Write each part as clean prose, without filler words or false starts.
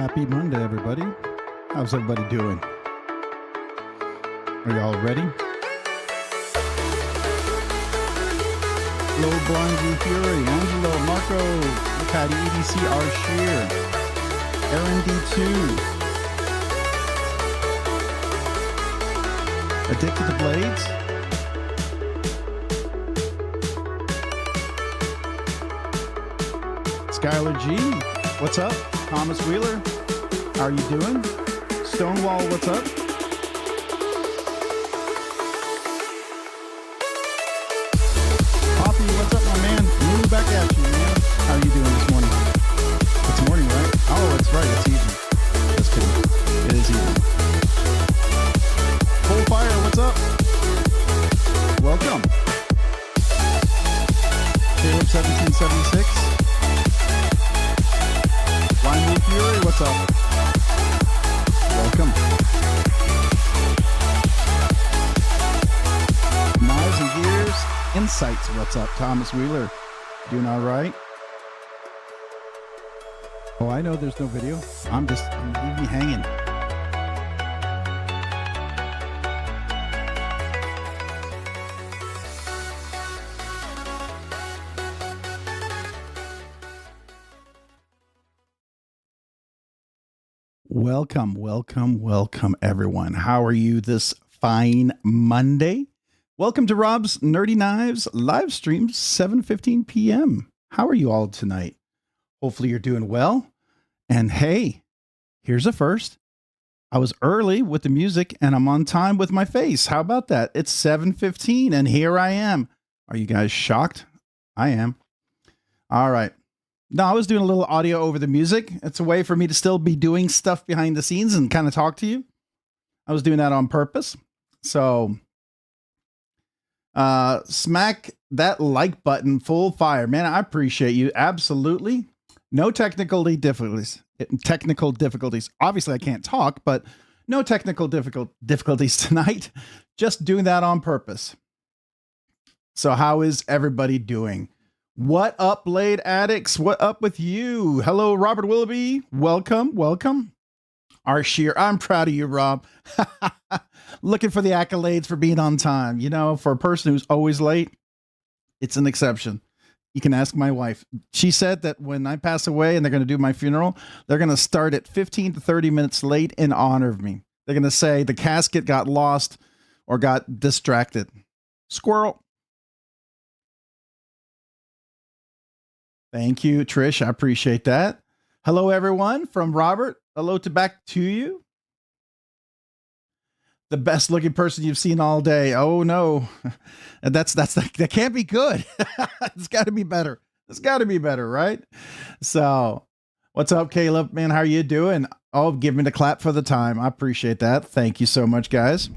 Happy Monday, everybody. How's everybody doing? Are y'all ready? Hello, Blind Blue Fury, Angelo, Marco, Patty EDC, R. Shear, RND2, Addicted to Blades, Skylar G, what's up? Thomas Wheeler, how are you doing? Stonewall, what's up? Poppy, what's up, my man? Moving back at you, man. How are you doing this morning? It's morning, right? Oh, it's right. It's evening. Just kidding. It is evening. Full Fire, what's up? Welcome. Caleb 1776. Blind Blue Fury, what's up? Welcome. Knives and Gears Insights, what's up? Thomas Wheeler, doing all right? Oh, I know there's no video. I'm leaving me hanging. Welcome, welcome, welcome, everyone. How are you this fine Monday? Welcome to Rob's Nerdy Knives live stream, 7:15 p.m. How are you all tonight? Hopefully you're doing well. And hey, here's a first. I was early with the music and I'm on time with my face. How about that? It's 7:15 and here I am. Are you guys shocked? I am. All right. No, I was doing a little audio over the music. It's a way for me to still be doing stuff behind the scenes and kind of talk to you. I was doing that on purpose. So, smack that like button, Full Fire. Man, I appreciate you. Absolutely. No technical difficulties. Obviously, I can't talk, but no technical difficulties tonight. Just doing that on purpose. So how is everybody doing? What up, Blade Addicts? What up with you? Hello, Robert Willoughby. Welcome, welcome. R. Shear, I'm proud of you, Rob. Looking for the accolades for being on time. You know, for a person who's always late, it's an exception. You can ask my wife. She said that when I pass away and they're going to do my funeral, they're going to start at 15 to 30 minutes late in honor of me. They're going to say the casket got lost or got distracted. Squirrel. Thank you, Trish. I appreciate that. Hello, everyone. From Robert. Hello to back to you. The best looking person you've seen all day. Oh no, that can't be good. It's got to be better. It's got to be better, right? So, what's up, Caleb? Man, how are you doing? Oh, give me the clap for the time. I appreciate that. Thank you so much, guys.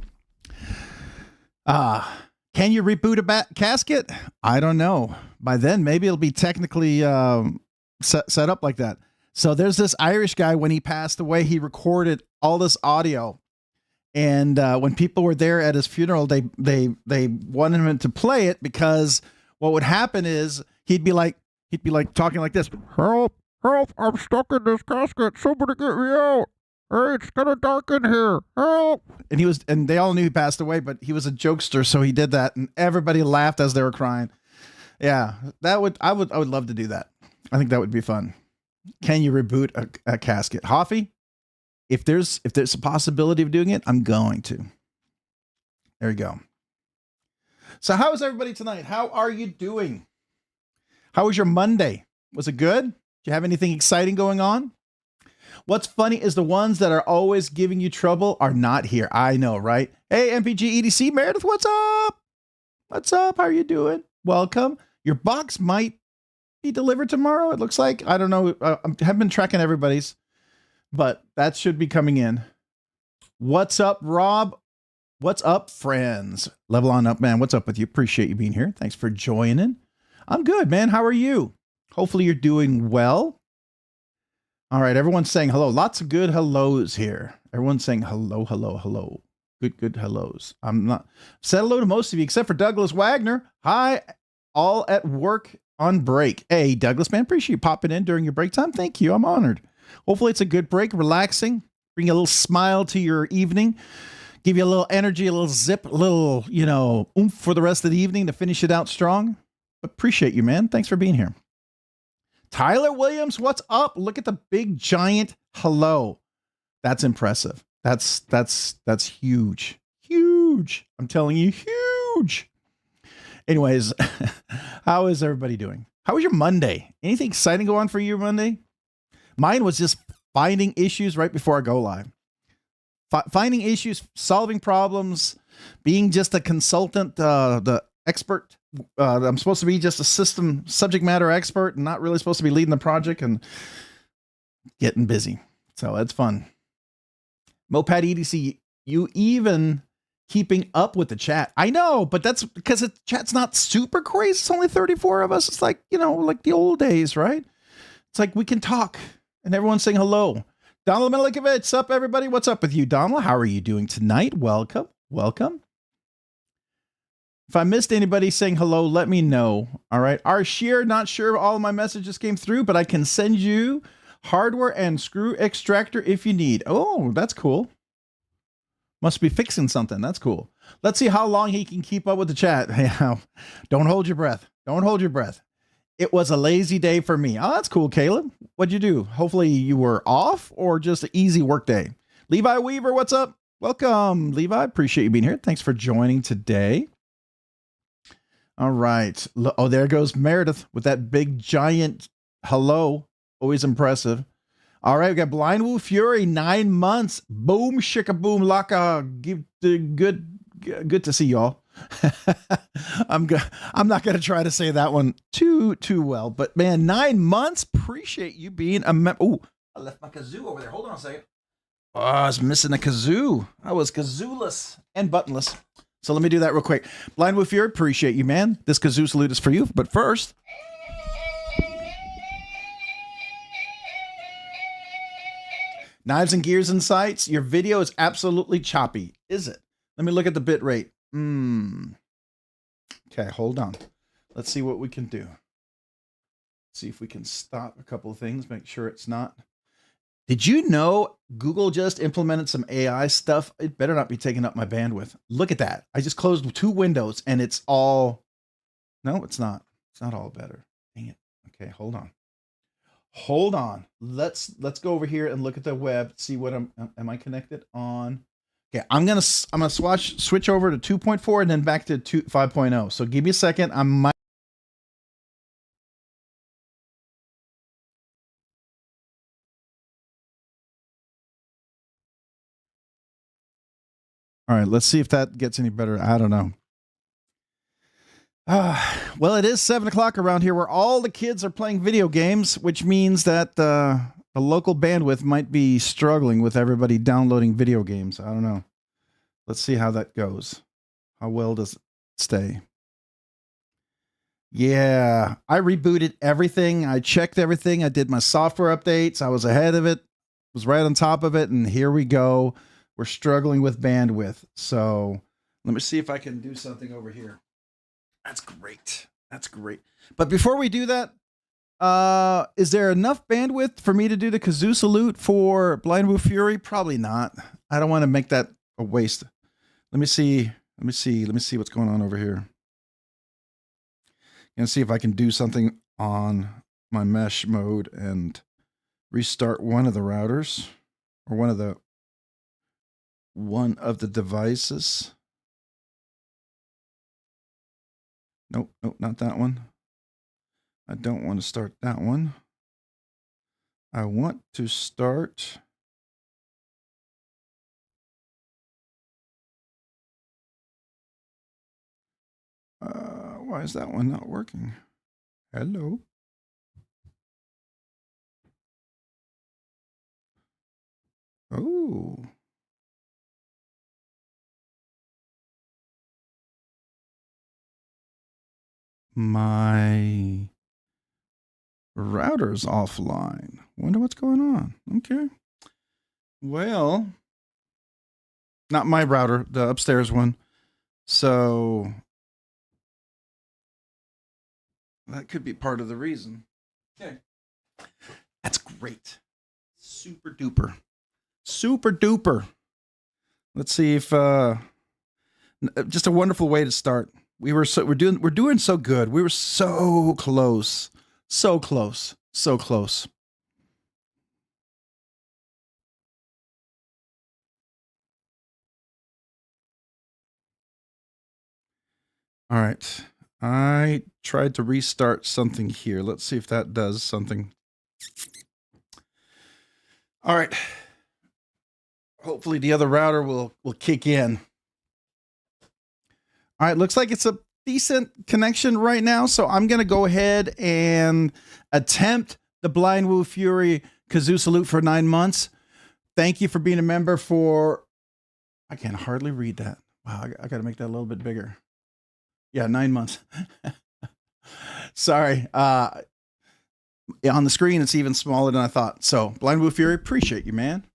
Can you reboot a casket? I don't know. By then, maybe it'll be technically set up like that. So there's this Irish guy, when he passed away, he recorded all this audio. And when people were there at his funeral, they wanted him to play it because what would happen is he'd be like talking like this. Help, help, I'm stuck in this casket. Somebody get me out. Hey, it's kind of dark in here. Help. And they all knew he passed away, but he was a jokester, so he did that, and everybody laughed as they were crying. Yeah, I would love to do that. I think that would be fun. Can you reboot a casket? Hoffy, if there's a possibility of doing it, I'm going to. There you go. So how is everybody tonight? How are you doing? How was your Monday? Was it good? Do you have anything exciting going on? What's funny is the ones that are always giving you trouble are not here. I know, right? Hey, MPG EDC Meredith, what's up? What's up? How are you doing? Welcome. Your box might be delivered tomorrow. It looks like. I don't know. I haven't been tracking everybody's, but that should be coming in. What's up, Rob? What's up, friends? Level on up, man. What's up with you? Appreciate you being here. Thanks for joining. I'm good, man. How are you? Hopefully you're doing well. All right, everyone's saying hello. Lots of good hellos here. Everyone's saying hello, hello, hello. Good hellos. I'm not said hello to most of you except for Douglas Wagner. Hi, all at work on break. Hey, Douglas, man, appreciate you popping in during your break time. Thank you. I'm honored. Hopefully it's a good break, relaxing, bring a little smile to your evening, give you a little energy, a little zip, a little, oomph for the rest of the evening to finish it out strong. Appreciate you, man. Thanks for being here. Tyler Williams, what's up? Look at the big giant hello. That's impressive. That's huge. Huge. I'm telling you, huge. Anyways, how is everybody doing? How was your Monday? Anything exciting go on for you Monday? Mine was just finding issues right before I go live. Finding issues, solving problems, being just a consultant, the expert. I'm supposed to be just a system subject matter expert and not really supposed to be leading the project, and getting busy. So it's fun. Moped EDC, you even keeping up with the chat. I know, but that's because the chat's not super crazy. It's only 34 of us. It's like, like the old days, right? It's like we can talk and everyone's saying hello. Donald Milikovich, what's up, everybody? What's up with you, Donald? How are you doing tonight? Welcome. Welcome. If I missed anybody saying hello, let me know. All right. Arshir, not sure all of my messages came through, but I can send you hardware and screw extractor if you need. Oh, that's cool. Must be fixing something. That's cool. Let's see how long he can keep up with the chat. Don't hold your breath. Don't hold your breath. It was a lazy day for me. Oh, that's cool, Caleb. What'd you do? Hopefully you were off or just an easy work day. Levi Weaver, what's up? Welcome, Levi. Appreciate you being here. Thanks for joining today. All right. Oh, there goes Meredith with that big giant hello. Always impressive. All right, we got Blind Woo Fury, 9 months. Boom, shika boom, laka. Good to see y'all. I'm not gonna try to say that one too well, but man, 9 months. Appreciate you being a member. Oh, I left my kazoo over there. Hold on a second. Oh, I was missing a kazoo. I was kazooless and buttonless. So let me do that real quick. Blind Woo Fury, appreciate you, man. This kazoo salute is for you. But first, Knives and Gears and Sights, your video is absolutely choppy. Is it? Let me look at the bit rate. Okay, hold on. Let's see what we can do. See if we can stop a couple of things, make sure it's not. Did you know Google just implemented some AI stuff? It better not be taking up my bandwidth. Look at that. I just closed 2 windows and it's all... No, it's not. It's not all better. Dang it. Okay, hold on. Hold on. Let's go over here and look at the web. See what am I connected on? Okay, I'm gonna switch over to 2.4 and then back to 5.0. So give me a second. I might. All right, let's see if that gets any better. I don't know. Well, it is 7 o'clock around here where all the kids are playing video games, which means that the local bandwidth might be struggling with everybody downloading video games. I don't know. Let's see how that goes. How well does it stay? Yeah, I rebooted everything. I checked everything. I did my software updates. I was ahead of it, was right on top of it. And here we go. We're struggling with bandwidth. So let me see if I can do something over here. That's great. That's great. But before we do that, is there enough bandwidth for me to do the kazoo salute for Blind Woo Fury? Probably not. I don't want to make that a waste. Let me see what's going on over here. And see if I can do something on my mesh mode and restart one of the routers or one of the devices. Nope, not that one. I don't want to start that one. I want to start why is that one not working? Hello. Oh. My router's offline. Wonder what's going on. Okay. Well, not my router, the upstairs one. So That could be part of the reason. Okay. That's great. Super duper. Super duper. Let's see if just a wonderful way to start. We're doing so good. We were so close. So close. So close. All right. I tried to restart something here. Let's see if that does something. All right. Hopefully the other router will kick in. All right, looks like it's a decent connection right now, so I'm going to go ahead and attempt the Blind Woo Fury Kazoo Salute for 9 months. Thank you for being a member for... I can hardly read that. Wow, I got to make that a little bit bigger. Yeah, 9 months. Sorry. On the screen, it's even smaller than I thought. So, Blind Woo Fury, appreciate you, man.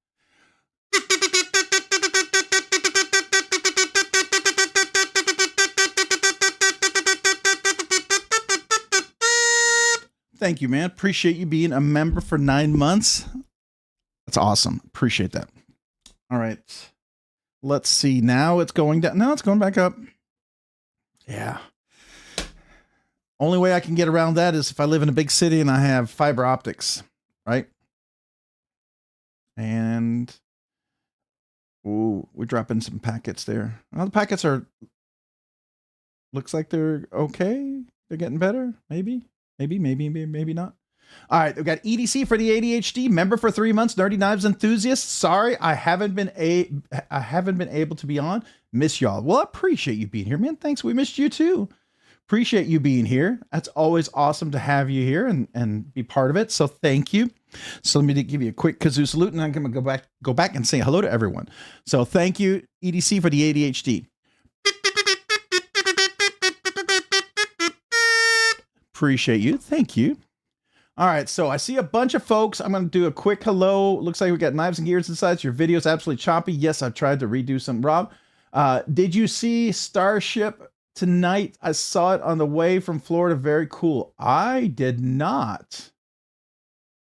Thank you, man. Appreciate you being a member for 9 months. That's awesome. Appreciate that. All right. Let's see. Now it's going down. Now it's going back up. Yeah. Only way I can get around that is if I live in a big city and I have fiber optics, right? And ooh, we're dropping some packets there. Well, the packets are looks like they're okay. They're getting better. Maybe not. All right, we've got EDC for the ADHD member for 3 months. Nerdy Knives enthusiast. Sorry, I haven't been able to be on. Miss y'all. Well, I appreciate you being here, man. Thanks. We missed you too. Appreciate you being here. That's always awesome to have you here and be part of it. So thank you. So let me give you a quick kazoo salute, and I'm going to go back and say hello to everyone. So thank you, EDC, for the ADHD. Appreciate you. Thank you. All right, so I see a bunch of folks. I'm going to do a quick hello. Looks like we got Knives and Gears inside. Your video's absolutely choppy. Yes, I tried to redo some. Rob, did you see Starship tonight? I saw it on the way from Florida. Very cool. I did not.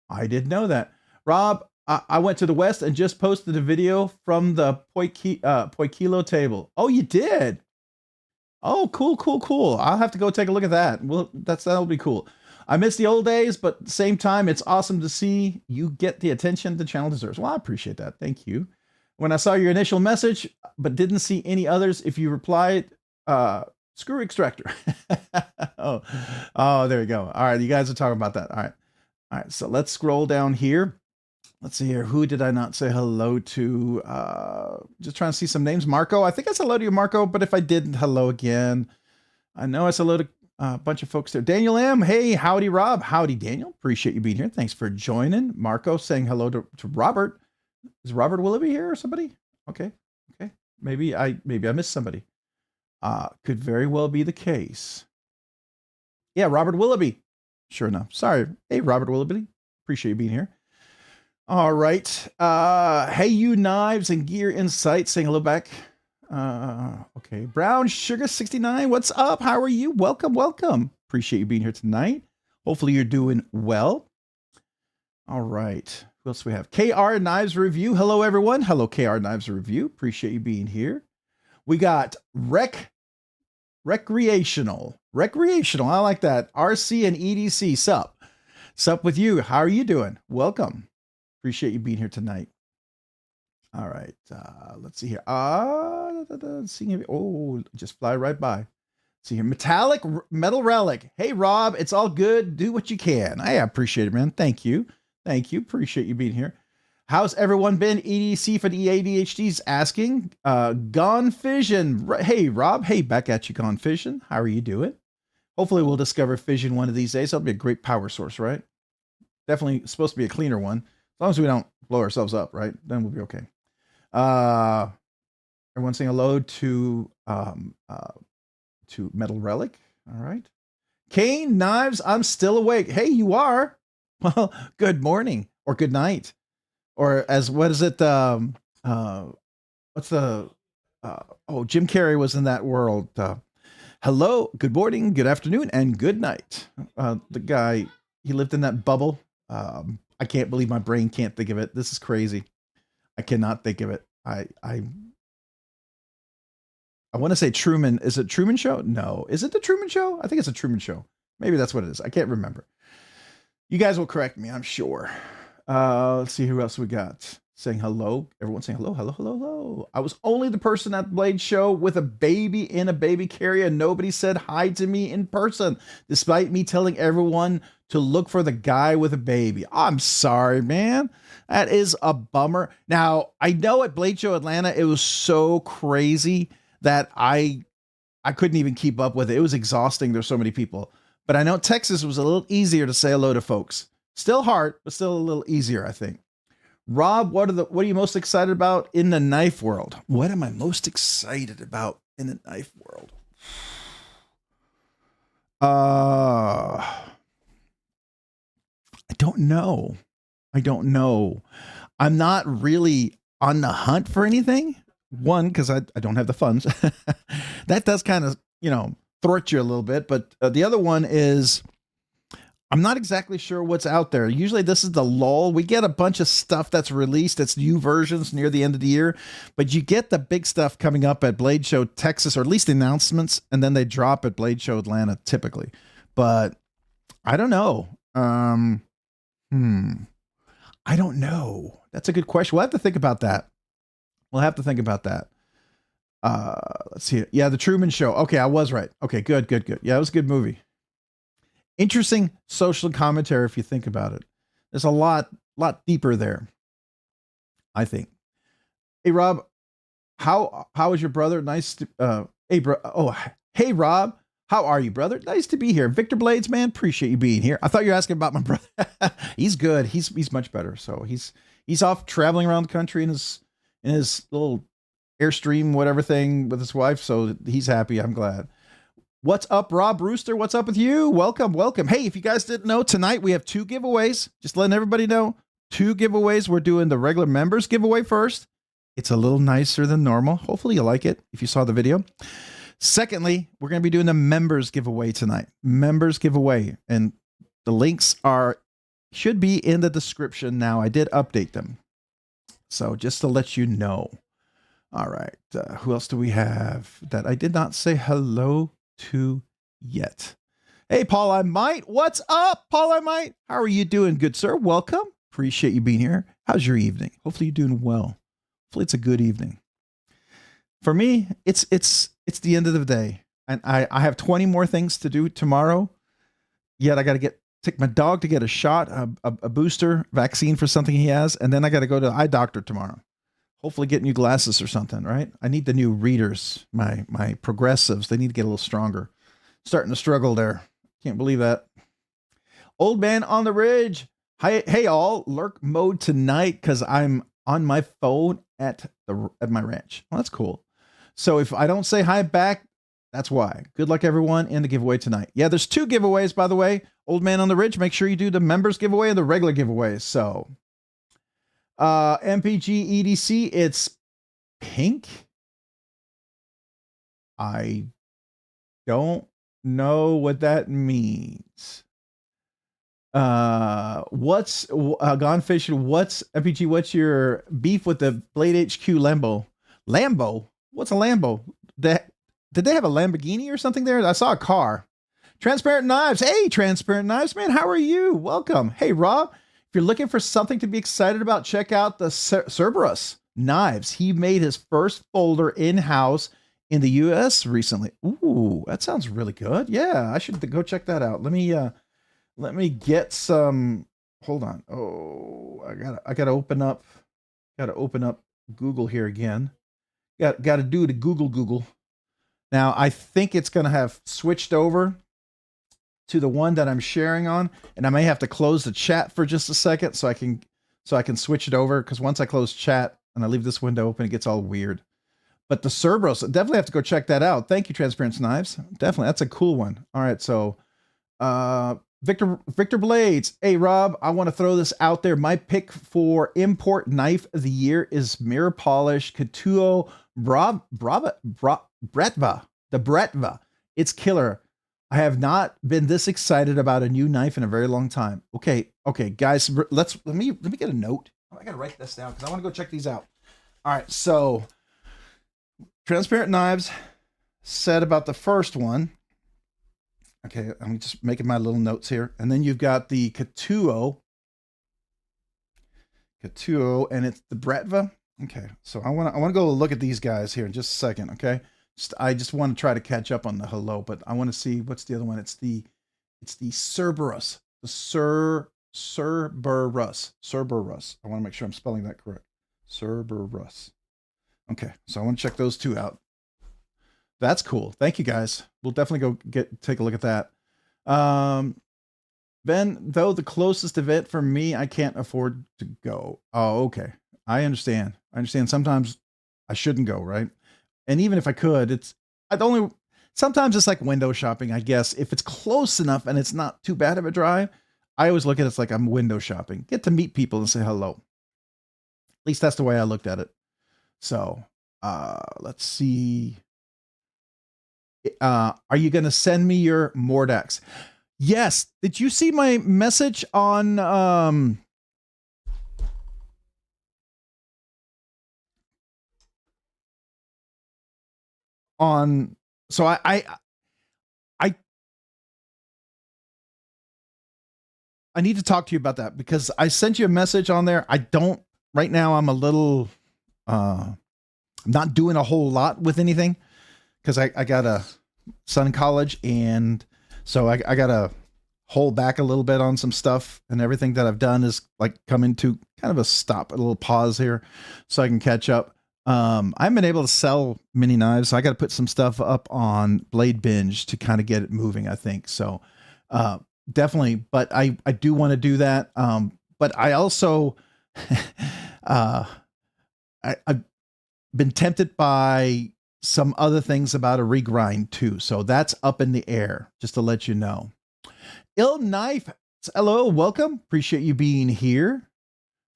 I didn't know that. Rob, I went to the West and just posted a video from the Poikilo table. Oh, you did? Oh, cool. I'll have to go take a look at that. Well, that'll be cool. I miss the old days, but at the same time, it's awesome to see you get the attention the channel deserves. Well, I appreciate that. Thank you. When I saw your initial message, but didn't see any others, if you replied, screw extractor. oh, there we go. All right, you guys are talking about that. All right, so let's scroll down here. Let's see here. Who did I not say hello to? Just trying to see some names. Marco. I think I said hello to you, Marco, but if I didn't, hello again. I know I said hello to a bunch of folks there. Daniel M. Hey, howdy, Rob. Howdy, Daniel. Appreciate you being here. Thanks for joining. Marco saying hello to Robert. Is Robert Willoughby here or somebody? Okay. Maybe I missed somebody. Could very well be the case. Yeah, Robert Willoughby. Sure enough. Sorry. Hey, Robert Willoughby. Appreciate you being here. All right. Hey, you Knives and Gear Insight saying hello back. Okay. Brown Sugar 69. What's up? How are you? Welcome. Appreciate you being here tonight. Hopefully you're doing well. All right. Who else do we have? KR Knives Review. Hello, everyone. Hello, KR Knives Review. Appreciate you being here. We got Recreational. I like that. RC and EDC. Sup with you. How are you doing? Welcome. Appreciate you being here tonight. All right. Let's see here. Just fly right by. Let's see here. Metal Relic. Hey, Rob, it's all good. Do what you can. I appreciate it, man. Thank you. Appreciate you being here. How's everyone been? EDC for the ADHD's asking. Gone Fission. Hey, Rob. Hey, back at you, Gone Fission. How are you doing? Hopefully we'll discover fission one of these days. That'll be a great power source, right? Definitely supposed to be a cleaner one. As long as we don't blow ourselves up, right? Then we'll be okay. Everyone saying hello to Metal Relic. All right. Kane Knives, I'm still awake. Hey, you are? Well, good morning or good night. Or what is it? Jim Carrey was in that world. Hello, good morning, good afternoon, and good night. The guy, he lived in that bubble. I can't believe my brain can't think of it. This is crazy. I cannot think of it. I want to say Truman. Is it Truman Show? No. Is it the Truman Show? I think it's a Truman Show. Maybe that's what it is. I can't remember. You guys will correct me, I'm sure. Let's see who else we got. Saying hello. Everyone saying hello, hello, hello, hello. I was only the person at the Blade Show with a baby in a baby carrier. Nobody said hi to me in person, despite me telling everyone to look for the guy with a baby. I'm sorry, man. That is a bummer. Now, I know at Blade Show Atlanta, it was so crazy that I couldn't even keep up with it. It was exhausting. There's so many people. But I know Texas was a little easier to say hello to folks. Still hard, but still a little easier, I think. Rob, what are you most excited about in the knife world? What am I most excited about in the knife world? I don't know. I'm not really on the hunt for anything. One, because I don't have the funds. That does kind of, thwart you a little bit. But the other one is I'm not exactly sure what's out there. Usually this is the lull. We get a bunch of stuff that's released. It's new versions near the end of the year, but you get the big stuff coming up at Blade Show Texas, or at least the announcements, and then they drop at Blade Show Atlanta typically. But I don't know. I don't know. That's a good question. We'll have to think about that. Let's see. Yeah, The Truman Show. Okay, I was right. Okay, good. Yeah, it was a good movie. Interesting social commentary if you think about it. There's a lot deeper there, I think. Hey Rob, how is your brother? Nice to hey Rob, how are you, brother? Nice to be here. Victor Blades, man, appreciate you being here. I thought you were asking about my brother. He's good. He's much better. So he's off traveling around the country in his little Airstream whatever thing with his wife. So he's happy. I'm glad. What's up, Rob Rooster? What's up with you? Welcome. Hey, if you guys didn't know, tonight we have 2 giveaways. Just letting everybody know, 2 giveaways. We're doing the regular members giveaway first. It's a little nicer than normal. Hopefully you like it if you saw the video. Secondly, we're going to be doing the members giveaway tonight. Members giveaway. And the links should be in the description now. I did update them. So just to let you know. All right. Who else do we have that I did not say hello to yet? Hey, Paul, I might. What's up, Paul, I might? How are you doing, good sir? Welcome. Appreciate you being here. How's your evening? Hopefully you're doing well. Hopefully it's a good evening. For me, it's the end of the day, and I have 20 more things to do tomorrow. Yet I got to take my dog to get a shot, a booster vaccine for something he has, and then I got to go to the eye doctor tomorrow. Hopefully get new glasses or something, right? I need the new readers, my progressives. They need to get a little stronger. Starting to struggle there. Can't believe that. Old man on the ridge. Hey all, lurk mode tonight because I'm on my phone at my ranch. Well, that's cool. So if I don't say hi back, that's why. Good luck everyone in the giveaway tonight. Yeah, there's 2 giveaways, by the way. Old man on the ridge, make sure you do the members giveaway and the regular giveaways. So MPG EDC, it's pink. I don't know what that means. What's Gone Fishing? What's MPG? What's your beef with the Blade HQ Lambo? Lambo? What's a Lambo? Did they have a Lamborghini or something there? I saw a car. Transparent Knives. Hey, Transparent Knives, man. How are you? Welcome. Hey, Rob. If you're looking for something to be excited about, check out the Cerberus knives. He made his first folder in-house in the US recently. Ooh, that sounds really good. Yeah, I should go check that out. Let me get some. Hold on. Oh, I gotta open up Google here again. Got to do the Google. Now, I think it's going to have switched over to the one that I'm sharing on, and I may have to close the chat for just a second so I can switch it over, because once I close chat and I leave this window open, it gets all weird. But the Cerberus, definitely have to go check that out. Thank you, Transparent Knives. Definitely, that's a cool one. All right, so Victor Blades. Hey, Rob, I want to throw this out there. My pick for import knife of the year is Mirror Polish Couture Bretva. The Bretva. It's killer. I have not been this excited about a new knife in a very long time. Okay, guys, let me get a note. I gotta write this down because I want to go check these out. All right, so transparent knives said about the first one. Okay, I'm just making my little notes here, and then you've got the Katuo, and it's the Bratva. Okay, so I want to go look at these guys here in just a second. Okay. I just want to try to catch up on the hello, but I want to see what's the other one. It's the Cerberus, the Cerberus. I want to make sure I'm spelling that correct. Cerberus. Okay, so I want to check those two out. That's cool. Thank you guys. We'll definitely go take a look at that. Ben, though the closest event for me, I can't afford to go. Oh, okay. I understand. Sometimes I shouldn't go, right? And even if I could, sometimes it's like window shopping, I guess. If it's close enough and it's not too bad of a drive, I always look at it like I'm window shopping. Get to meet people and say hello. At least that's the way I looked at it. So, let's see. Are you going to send me your Mordax? Yes. Did you see my message on, so I need to talk to you about that because I sent you a message on there. Right now I'm a little, I'm not doing a whole lot with anything because I got a son in college, and so I got to hold back a little bit on some stuff, and everything that I've done is like coming to kind of a little pause here so I can catch up. I haven't been able to sell mini knives, so I got to put some stuff up on BladeBinge to kind of get it moving, I think. So, definitely, but I do want to do that. But I also, I've been tempted by some other things about a regrind too. So that's up in the air, just to let you know. Ill Knife, hello, welcome. Appreciate you being here.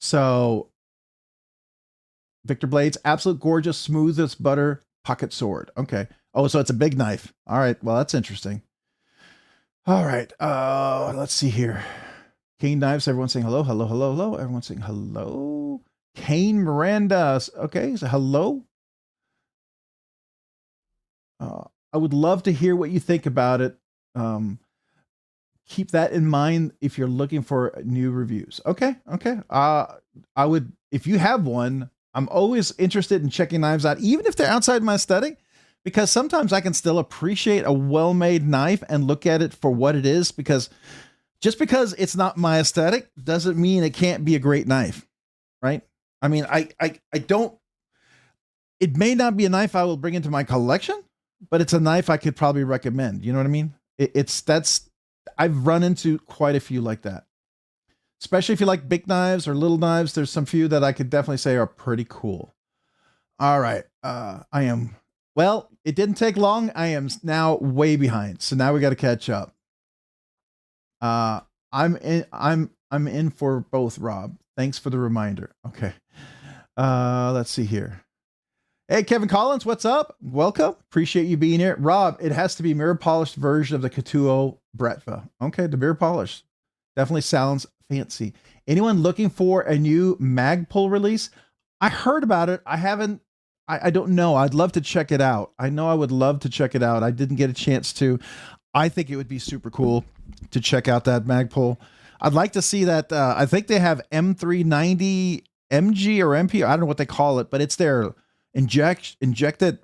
So Victor Blades, absolute gorgeous, smooth as butter pocket sword. Okay. Oh, so it's a big knife. All right. Well, that's interesting. All right. Let's see here. Kane Knives, everyone's saying hello, hello, hello, hello. Everyone's saying hello. Kane Miranda. Okay, so hello. I would love to hear what you think about it. Keep that in mind if you're looking for new reviews. Okay. I would, if you have one, I'm always interested in checking knives out, even if they're outside my aesthetic, because sometimes I can still appreciate a well-made knife and look at it for what it is, because just because it's not my aesthetic doesn't mean it can't be a great knife, right? I mean, I don't, it may not be a knife I will bring into my collection, but it's a knife I could probably recommend. You know what I mean? I've run into quite a few like that, especially if you like big knives or little knives. There's some few that I could definitely say are pretty cool. All right. Well, it didn't take long. I am now way behind. So now we got to catch up. I'm in for both, Rob. Thanks for the reminder. Okay. Let's see here. Hey, Kevin Collins, what's up? Welcome. Appreciate you being here. Rob, it has to be mirror polished version of the Katuo Bratva. Okay, the mirror polish. Definitely sounds fancy. Anyone looking for a new Magpul release? I heard about it. I don't know. I'd love to check it out. I know I would love to check it out. I didn't get a chance to. I think it would be super cool to check out that Magpul. I'd like to see that. I think they have M390 MG or MP. I don't know what they call it, but it's their injected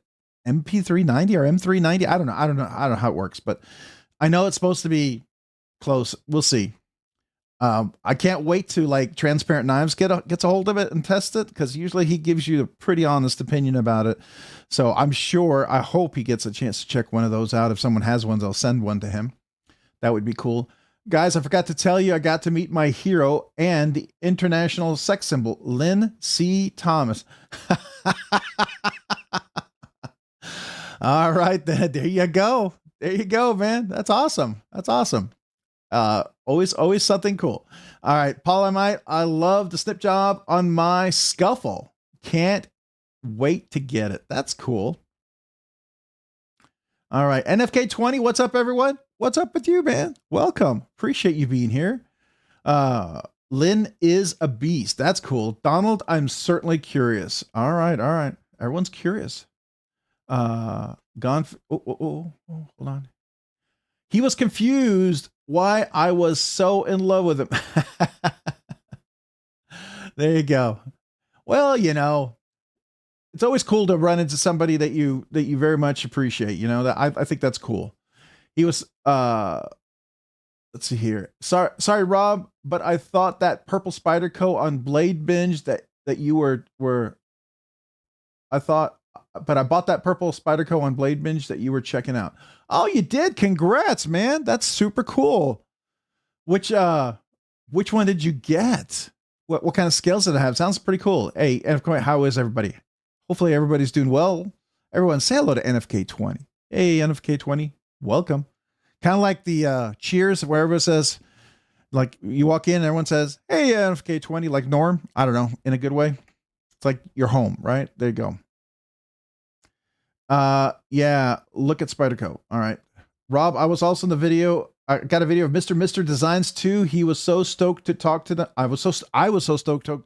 MP390 or M390. I don't know how it works, but I know it's supposed to be close. We'll see. I can't wait to like Transparent Knives gets a hold of it and test it, because usually he gives you a pretty honest opinion about it. So I hope he gets a chance to check one of those out. If someone has one, they'll send one to him. That would be cool. Guys, I forgot to tell you, I got to meet my hero and the international sex symbol, Lynn C. Thomas. All right, then. There you go. There you go, man. That's awesome. That's awesome. Always something cool. All right, Polyamite, I love the snip job on my scuffle. Can't wait to get it. That's cool. All right. NFK20, what's up, everyone? What's up with you, man? Welcome. Appreciate you being here. Lynn is a beast. That's cool. Donald, I'm certainly curious. All right. All right. Everyone's curious. Hold on. He was confused why I was so in love with him. There you go. Well, you know, it's always cool to run into somebody that you very much appreciate. You know, that I think that's cool. He was let's see here. Sorry, Rob, but I thought that purple spider coat on BladeBinge that you were I thought, but I bought that purple spider coat on BladeBinge that you were checking out. Oh, you did? Congrats, man. That's super cool. Which one did you get? What kind of scales did it have? Sounds pretty cool. Hey, NFK, how is everybody? Hopefully everybody's doing well. Everyone say hello to NFK20. Hey, NFK20, welcome. Kind of like the cheers where everyone says, like you walk in and everyone says, hey, NFK20, like Norm. I don't know, in a good way. It's like you're home, right? There you go. Yeah, look at Spyderco. All right. Rob, I was also in the video. I got a video of Mr. Designs too. He was so stoked to talk to them. I was so stoked to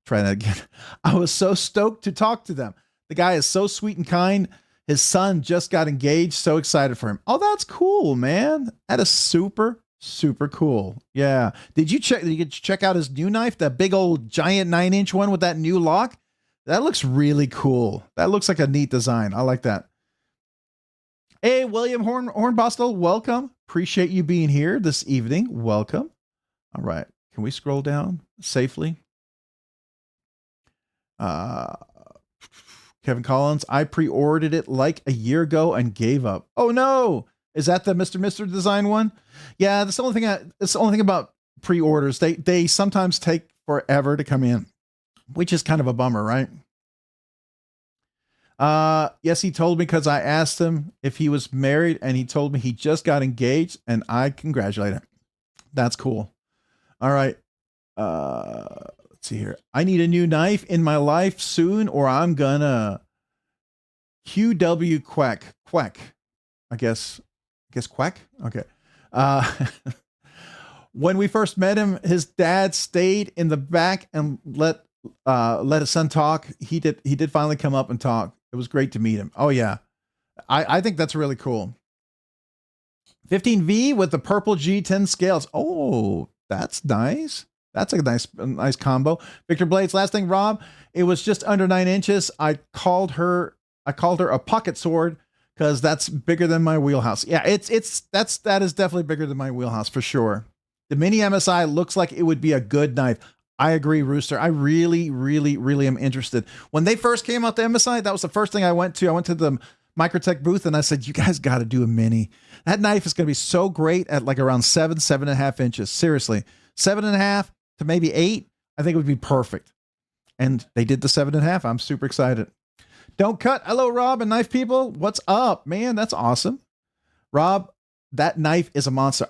try that again. I was so stoked to talk to them. The guy is so sweet and kind. His son just got engaged. So excited for him. Oh, that's cool, man. That is super, super cool. Yeah. Did you check out his new knife? That big old giant 9-inch one with that new lock? That looks really cool. That looks like a neat design. I like that. Hey, William Hornbostel, welcome. Appreciate you being here this evening. Welcome. All right. Can we scroll down safely? Kevin Collins, I pre-ordered it like a year ago and gave up. Oh no. Is that the Mr. Design one? Yeah, that's the only thing it's the only thing about pre-orders. They sometimes take forever to come in, which is kind of a bummer, right? Yes, he told me because I asked him if he was married and he told me he just got engaged and I congratulate him. That's cool. All right. Let's see here. I need a new knife in my life soon or I'm gonna QW quack. I guess quack. Okay. When we first met him, his dad stayed in the back and let his son talk. He did finally come up and talk. It was great to meet him. Oh yeah. I think that's really cool. 15V with the purple G10 scales. Oh, that's nice. That's a nice combo. Victor Blades, last thing, Rob, it was just under 9 inches. I called her a pocket sword because that's bigger than my wheelhouse. Yeah, that is definitely bigger than my wheelhouse for sure. The mini MSI looks like it would be a good knife. I agree, Rooster. I really, really, really am interested. When they first came out, the MSI, that was the first thing I went to. I went to the Microtech booth and I said, you guys got to do a mini. That knife is going to be so great at like around 7.5 inches. Seriously, 7.5 to maybe 8. I think it would be perfect. And they did the 7.5. I'm super excited. Don't cut. Hello, Rob and knife people. What's up, man? That's awesome. Rob, that knife is a monster.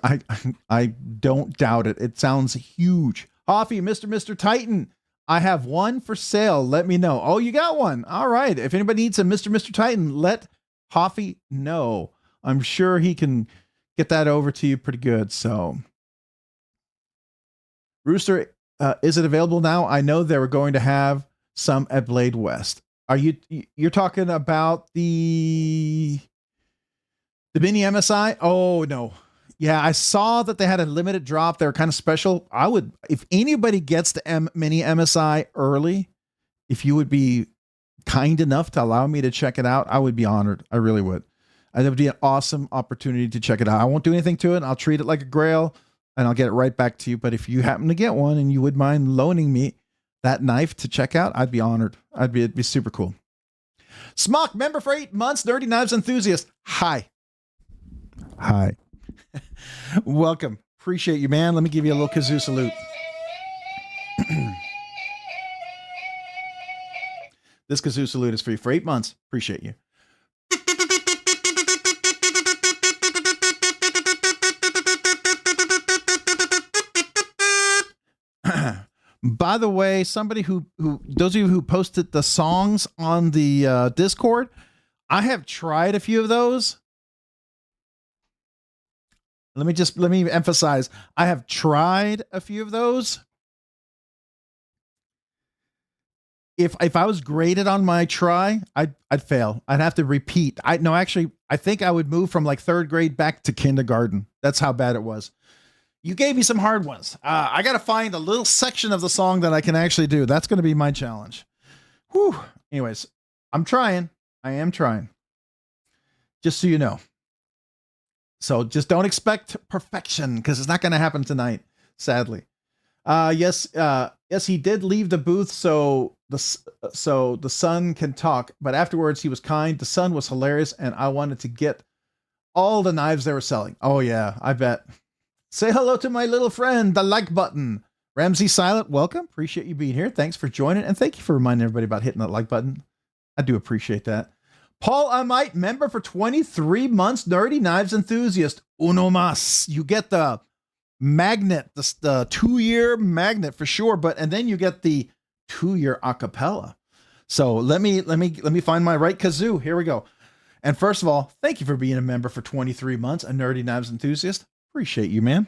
I don't doubt it. It sounds huge. Hoffy, Mr. Titan. I have one for sale. Let me know. Oh, you got one. All right. If anybody needs a Mr. Titan, let Hoffy know. I'm sure he can get that over to you pretty good. So, Rooster, is it available now? I know they were going to have some at Blade West. You're talking about the mini MSI? Oh no. Yeah, I saw that they had a limited drop. They were kind of special. If anybody gets the mini MSI early, if you would be kind enough to allow me to check it out, I would be honored. I really would. It would be an awesome opportunity to check it out. I won't do anything to it. I'll treat it like a grail and I'll get it right back to you. But if you happen to get one and you would mind loaning me that knife to check out, I'd be honored. It'd be super cool. Smock, member for 8 months, Nerdy Knives enthusiast. Hi. Welcome. Appreciate you, man. Let me give you a little kazoo salute. This kazoo salute is for you for 8 months. Appreciate you. By the way, somebody who those of you who posted the songs on the Discord, I have tried a few of those. Let me emphasize. I have tried a few of those. If I was graded on my try, I'd fail. I'd have to repeat. I think I would move from like 3rd grade back to kindergarten. That's how bad it was. You gave me some hard ones. I got to find a little section of the song that I can actually do. That's going to be my challenge. Whew. Anyways, I'm trying. I am trying. Just so you know. So just don't expect perfection because it's not going to happen tonight, sadly. Yes, he did leave the booth so the son can talk, but afterwards he was kind. The son was hilarious, and I wanted to get all the knives they were selling. Oh yeah, I bet. Say hello to my little friend, the like button. Ramsey Silent, welcome. Appreciate you being here. Thanks for joining, and thank you for reminding everybody about hitting that like button. I do appreciate that. Paul Amite, member for 23 months, Nerdy Knives Enthusiast. Uno mas. You get the magnet, the 2-year magnet for sure, and then you get the 2-year acapella. So let me find my right kazoo. Here we go. And first of all, thank you for being a member for 23 months, a Nerdy Knives Enthusiast. Appreciate you, man.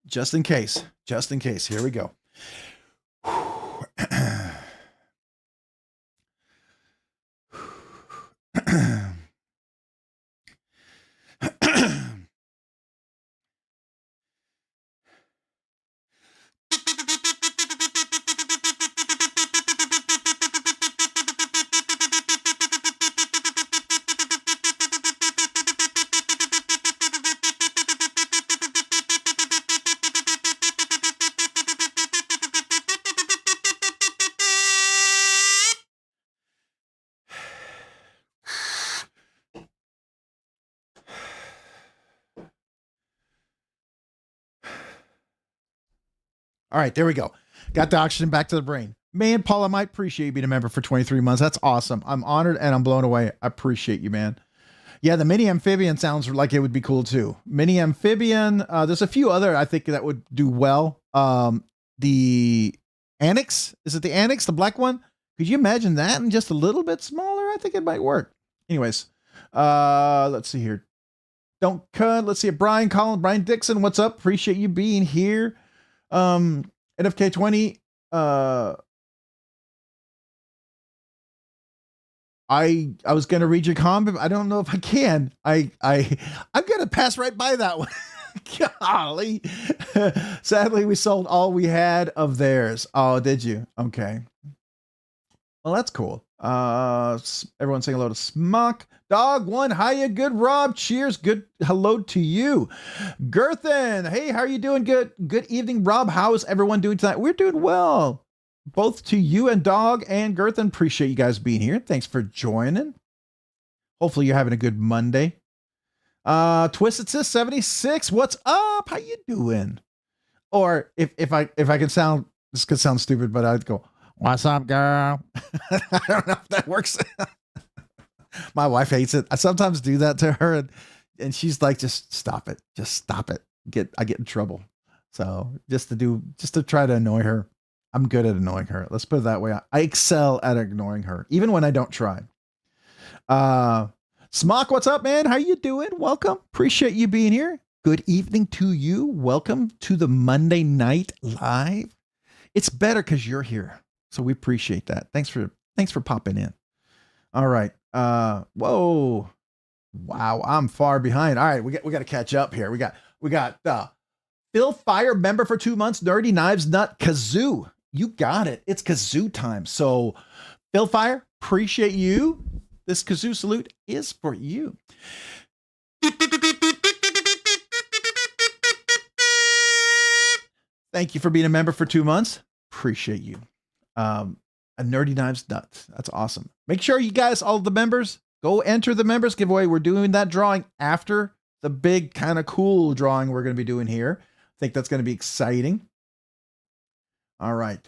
Just in case. Here we go. All right, there we go. Got the oxygen back to the brain. Man, Paul, I might appreciate you being a member for 23 months. That's awesome. I'm honored and I'm blown away. I appreciate you, man. Yeah, the mini amphibian sounds like it would be cool too. Mini amphibian. There's a few other I think that would do well. The Annex. Is it the Annex, the black one? Could you imagine that and just a little bit smaller? I think it might work. Anyways, let's see here. Don't cut. Let's see. Brian Dixon, what's up? Appreciate you being here. NFK20, I was going to read your comment. I don't know if I can. I'm going to pass right by that one. Golly. Sadly, we sold all we had of theirs. Oh, did you? Okay. Well, that's cool. Everyone saying hello to Smock. Dog one, hiya, good Rob. Cheers, good hello to you. Girthen, hey, how are you doing? Good evening, Rob. How is everyone doing tonight? We're doing well. Both to you and Dog and Girthen. Appreciate you guys being here. Thanks for joining. Hopefully you're having a good Monday. Twisted Sis 76, what's up? How you doing? Or if I can sound, this could sound stupid, but I'd go, what's up, girl? I don't know if that works. My wife hates it. I sometimes do that to her, and she's like, just stop it. Just stop it. I get in trouble. So just to try to annoy her. I'm good at annoying her. Let's put it that way. I excel at ignoring her, even when I don't try. Smock, what's up, man? How you doing? Welcome. Appreciate you being here. Good evening to you. Welcome to the Monday Night Live. It's better because you're here. So we appreciate that. Thanks for popping in. All right. Whoa. Wow. I'm far behind. All right. We got to catch up here. We got Phil Fire, member for 2 months, Nerdy Knives Nut Kazoo. You got it. It's kazoo time. So Phil Fire, appreciate you. This kazoo salute is for you. Thank you for being a member for 2 months. Appreciate you. A Nerdy Knives Nuts. That's awesome. Make sure you guys, all the members, go enter the members giveaway. We're doing that drawing after the big kind of cool drawing we're going to be doing here. I think that's going to be exciting. All right.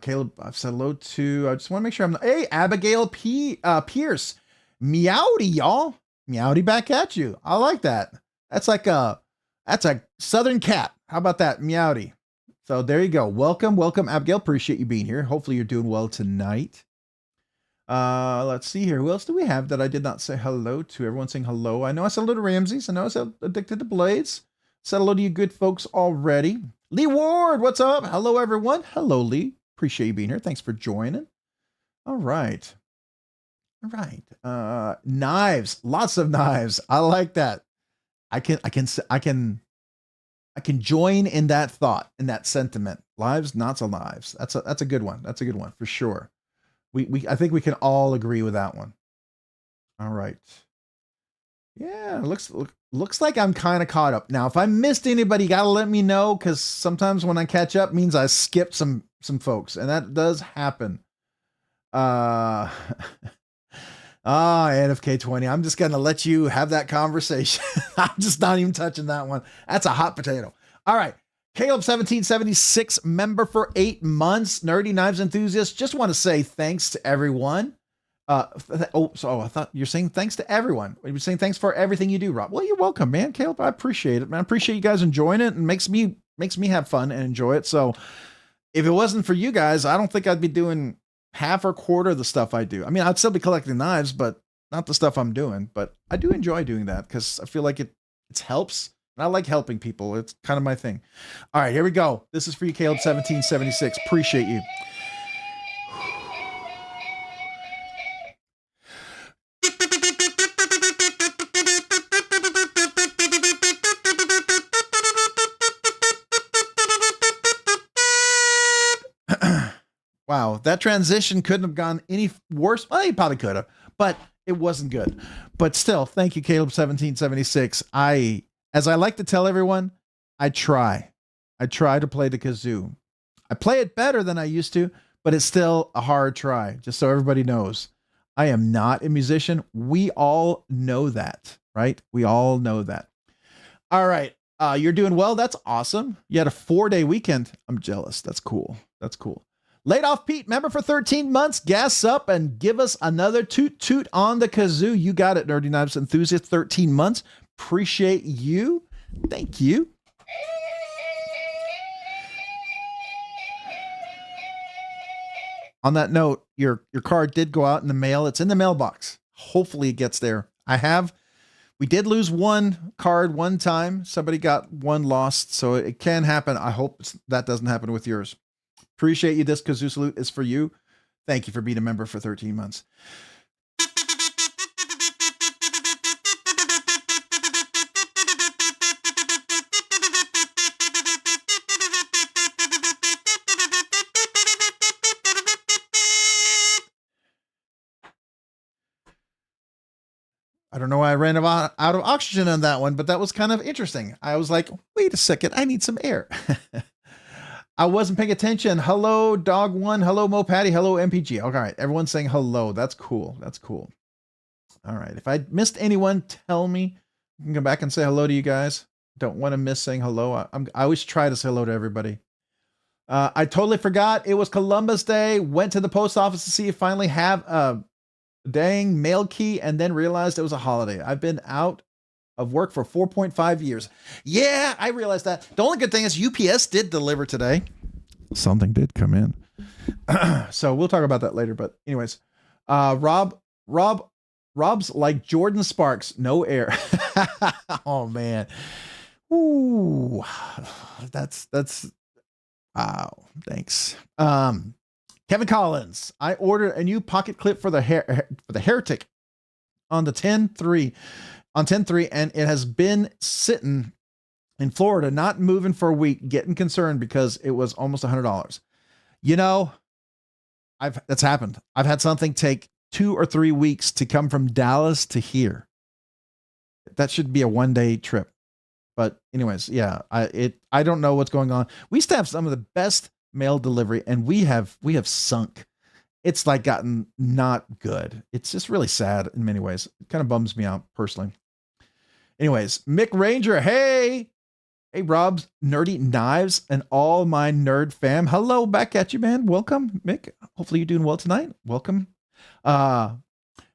Caleb, I've said hello to, I just want to make sure hey, Abigail Pierce. Meowdy, y'all. Meowdy back at you. I like that. That's a Southern cat. How about that? Meowdy. So there you go. Welcome, welcome, Abigail. Appreciate you being here. Hopefully you're doing well tonight. Let's see here. Who else do we have that I did not say hello to? Everyone's saying hello. I know I said hello to Ramses. I know I said Addicted to Blades. Said hello to you good folks already. Lee Ward, what's up? Hello, everyone. Hello, Lee. Appreciate you being here. Thanks for joining. All right. All right. Knives. Lots of knives. I like that. I can join in that thought, in that sentiment. Lives, not so lives. That's a good one. That's a good one for sure. I think we can all agree with that one. All right. Yeah, looks like I'm kind of caught up. Now, if I missed anybody, you gotta let me know, because sometimes when I catch up means I skipped some folks, and that does happen. NFK20. I'm just gonna let you have that conversation. I'm just not even touching that one. That's a hot potato. All right. Caleb1776, member for 8 months. Nerdy Knives enthusiast. Just want to say thanks to everyone. I thought you're saying thanks to everyone. You're saying thanks for everything you do, Rob. Well, you're welcome, man. Caleb, I appreciate it, man. I appreciate you guys enjoying it, and makes me have fun and enjoy it. So if it wasn't for you guys, I don't think I'd be doing half or quarter of the stuff I do. I mean, I'd still be collecting knives, but not the stuff I'm doing. But I do enjoy doing that because I feel like it helps. And I like helping people. It's kind of my thing. All right, here we go. This is for you, Caleb1776. Appreciate you. Wow, that transition couldn't have gone any worse. Well, you probably could have, but it wasn't good. But still, thank you, Caleb1776. As I like to tell everyone, I try to play the kazoo. I play it better than I used to, but it's still a hard try, just so everybody knows. I am not a musician. We all know that, right? We all know that. All right. You're doing well. That's awesome. You had a 4-day weekend. I'm jealous. That's cool. That's cool. Laid Off Pete, member for 13 months. Gas up and give us another toot on the kazoo. You got it, Nerdy Knives enthusiast. 13 months. Appreciate you. Thank you. On that note, your card did go out in the mail. It's in the mailbox. Hopefully it gets there. We did lose one card one time. Somebody got one lost, so it can happen. I hope that doesn't happen with yours. Appreciate you. This kazoo salute is for you. Thank you for being a member for 13 months. I don't know why I ran out of oxygen on that one, but that was kind of interesting. I was like, wait a second, I need some air. I wasn't paying attention. Hello, Dog One. Hello, Mo Patty. Hello, MPG. All right, everyone's saying hello. That's cool. That's cool. All right, if I missed anyone, tell me. I can come back and say hello to you guys. Don't want to miss saying hello. I always try to say hello to everybody. I totally forgot. It was Columbus Day. Went to the post office to see if finally have a dang mail key, and then realized it was a holiday. I've been out of work for 4.5 years. Yeah, I realized that. The only good thing is UPS did deliver today. Something did come in. So we'll talk about that later. But anyways, Rob's like Jordan Sparks, no air. Oh man. Ooh, that's wow. Thanks. Kevin Collins, I ordered a new pocket clip for the Heretic on the 10-3, and it has been sitting in Florida, not moving for a week, getting concerned because it was almost $100. You know, that's happened. I've had something take 2 or 3 weeks to come from Dallas to here. That should be a 1-day trip. But anyways, yeah, I don't know what's going on. We used to have some of the best mail delivery, and we have sunk. It's like gotten not good. It's just really sad in many ways. It kind of bums me out personally. Anyways, Mick Ranger, hey Rob's Nerdy Knives and all my nerd fam. Hello back at you, man. Welcome, Mick. Hopefully you're doing well tonight. Welcome.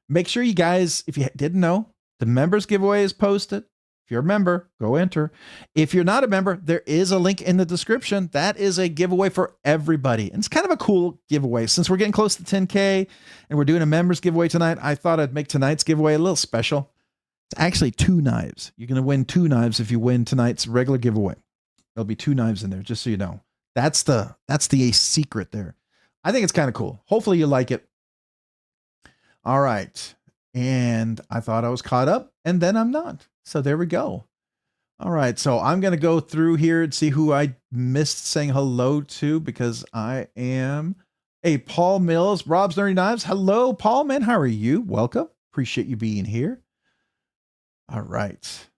Make sure you guys, if you didn't know, the members giveaway is posted. If you're a member, go enter. If you're not a member, there is a link in the description. That is a giveaway for everybody. And it's kind of a cool giveaway. Since we're getting close to 10K and we're doing a members giveaway tonight, I thought I'd make tonight's giveaway a little special. It's actually 2 knives. You're going to win 2 knives if you win tonight's regular giveaway. There'll be 2 knives in there, just so you know. That's the secret there. I think it's kind of cool. Hopefully you like it. All right. And I thought I was caught up, and then I'm not. So there we go. All right. So I'm going to go through here and see who I missed saying hello to, because I am Paul Mills, Rob's Nerdy Knives. Hello, Paul, man. How are you? Welcome. Appreciate you being here. All right.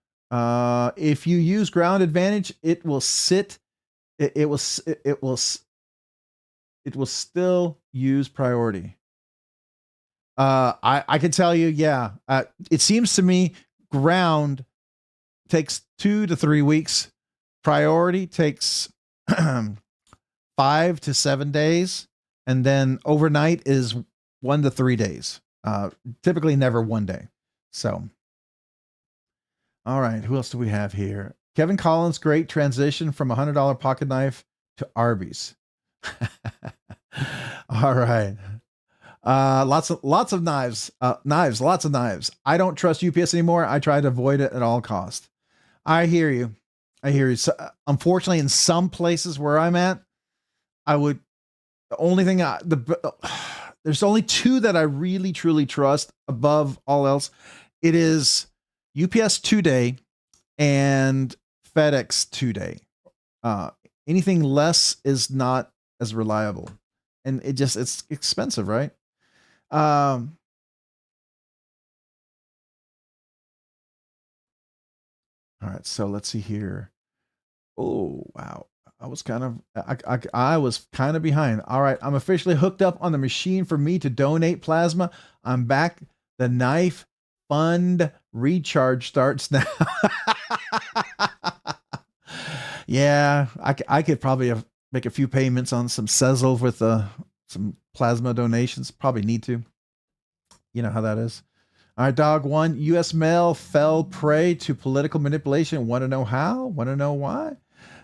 If you use ground advantage, it will sit. It will still use priority. I can tell you, yeah. It seems to me ground takes 2 to 3 weeks. Priority takes 5 to 7 days, and then overnight is 1 to 3 days. Typically never 1 day. So, all right. Who else do we have here? Kevin Collins, great transition from $100 pocket knife to Arby's. All right. Lots of knives, lots of knives. I don't trust UPS anymore. I try to avoid it at all costs. I hear you. So, unfortunately, in some places where I'm at, the only thing, there's only 2 that I really, truly trust above all else. It is UPS 2-day and FedEx 2-day. Anything less is not as reliable, and it's expensive, right? All right, so let's see here. Oh, wow. I was kind of behind. All right, I'm officially hooked up on the machine for me to donate plasma. I'm back. The knife fund recharge starts now. Yeah, I could probably make a few payments on some Sezzle with some plasma donations. Probably need to. You know how that is. All right, dog one. U.S. mail fell prey to political manipulation. Want to know how? Want to know why?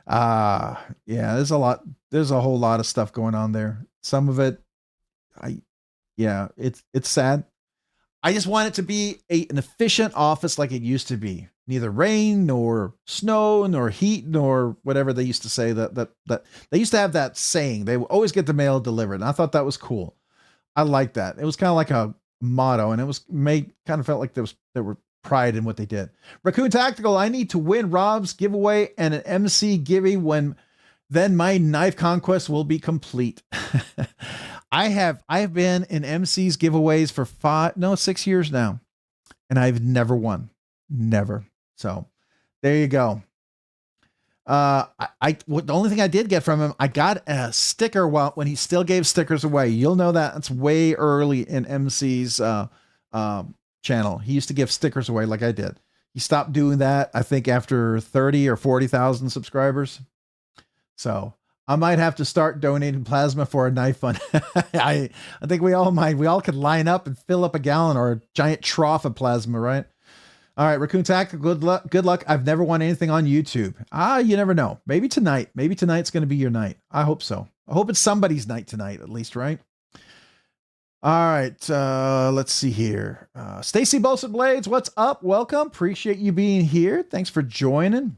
Yeah, there's a whole lot of stuff going on there. Some of it, it's sad. I just want it to be an efficient office like it used to be. Neither rain nor snow nor heat nor whatever they used to say. That they used to have that saying. They would always get the mail delivered, and I thought that was cool. I like that. It was kind of like a motto, and it was kind of felt like there were pride in what they did. Raccoon Tactical, I need to win Rob's giveaway and an MC giveaway then my knife conquest will be complete. I've been in MC's giveaways for 6 years now, and I've never won. Never. So there you go. The only thing I did get from him, I got a sticker when he still gave stickers away. You'll know that it's way early in MC's channel. He used to give stickers away like I did. He stopped doing that, I think, after 30 or 40,000 subscribers. So I might have to start donating plasma for a knife fund. I think we all might. We all could line up and fill up a gallon or a giant trough of plasma, right? All right, Raccoon Tactical, good luck. I've never won anything on YouTube. You never know. Maybe tonight. Maybe tonight's going to be your night. I hope so. I hope it's somebody's night tonight, at least, right? All right, let's see here. Stacy Bolson Blades, what's up? Welcome. Appreciate you being here. Thanks for joining.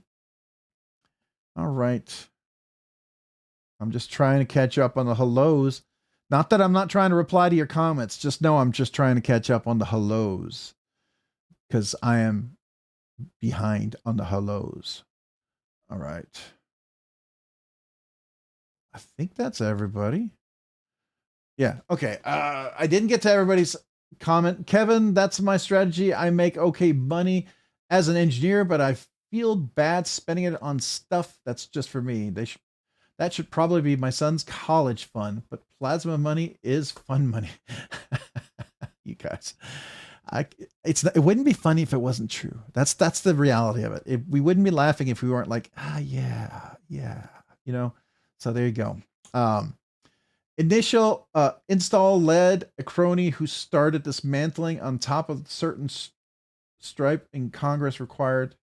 All right. I'm just trying to catch up on the hellos. Not that I'm not trying to reply to your comments. Just know I'm just trying to catch up on the hellos, because I am behind on the hellos. All right. I think that's everybody. Yeah. Okay. I didn't get to everybody's comment. Kevin, that's my strategy. I make okay money as an engineer, but I feel bad spending it on stuff that's just for me. That should probably be my son's college fund, but plasma money is fun money. You guys, it wouldn't be funny if it wasn't true. That's the reality of it. We wouldn't be laughing if we weren't like, yeah, you know. So there you go. Initial install led a crony who started dismantling on top of certain stripe in Congress required.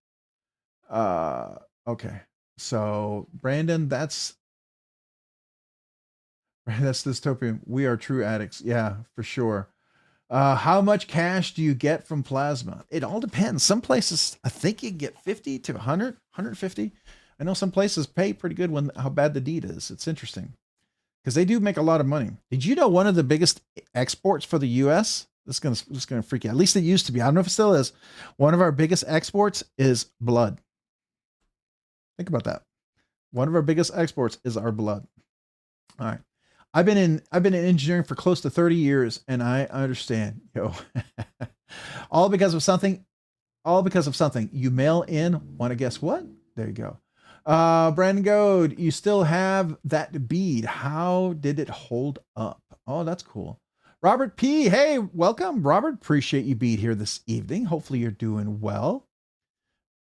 Okay. So Brandon, that's dystopian. We are true addicts. Yeah, for sure. How much cash do you get from plasma? It all depends. Some places, I think you get 50 to 100, 150. I know some places pay pretty good when how bad the deed is. It's interesting because they do make a lot of money. Did you know one of the biggest exports for the U.S.? This is gonna freak you out. At least it used to be. I don't know if it still is. One of our biggest exports is blood. Think about that. One of our biggest exports is our blood. All right. I've been in engineering for close to 30 years, and I understand. Yo. all because of something, all because of something. You mail in, want to guess what? There you go. Brandon Goad, you still have that bead. How did it hold up? Oh, that's cool. Robert P. Hey, welcome, Robert. Appreciate you being here this evening. Hopefully you're doing well.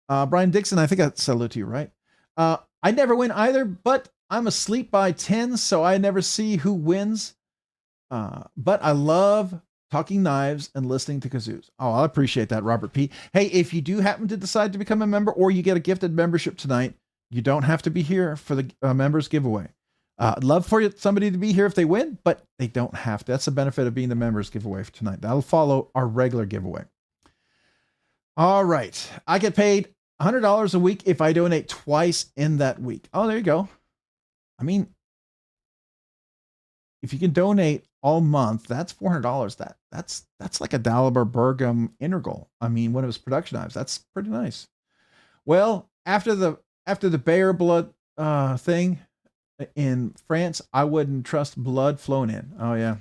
Brian Dixon, I think I said hello to you, right? I never win either, but I'm asleep by 10, so I never see who wins. But I love talking knives and listening to kazoos. Oh, I appreciate that, Robert P. Hey, if you do happen to decide to become a member or you get a gifted membership tonight, you don't have to be here for the members giveaway. I'd love for somebody to be here if they win, but they don't have to. That's the benefit of being the members giveaway for tonight. That'll follow our regular giveaway. All right. I get paid $100 a week if I donate twice in that week. Oh, there you go. I mean, if you can donate all month, that's $400. That's like a Dalibor Bergam integral. I mean, one of his production knives. That's pretty nice. Well, after the bear blood thing in France, I wouldn't trust blood flowing in. Oh yeah.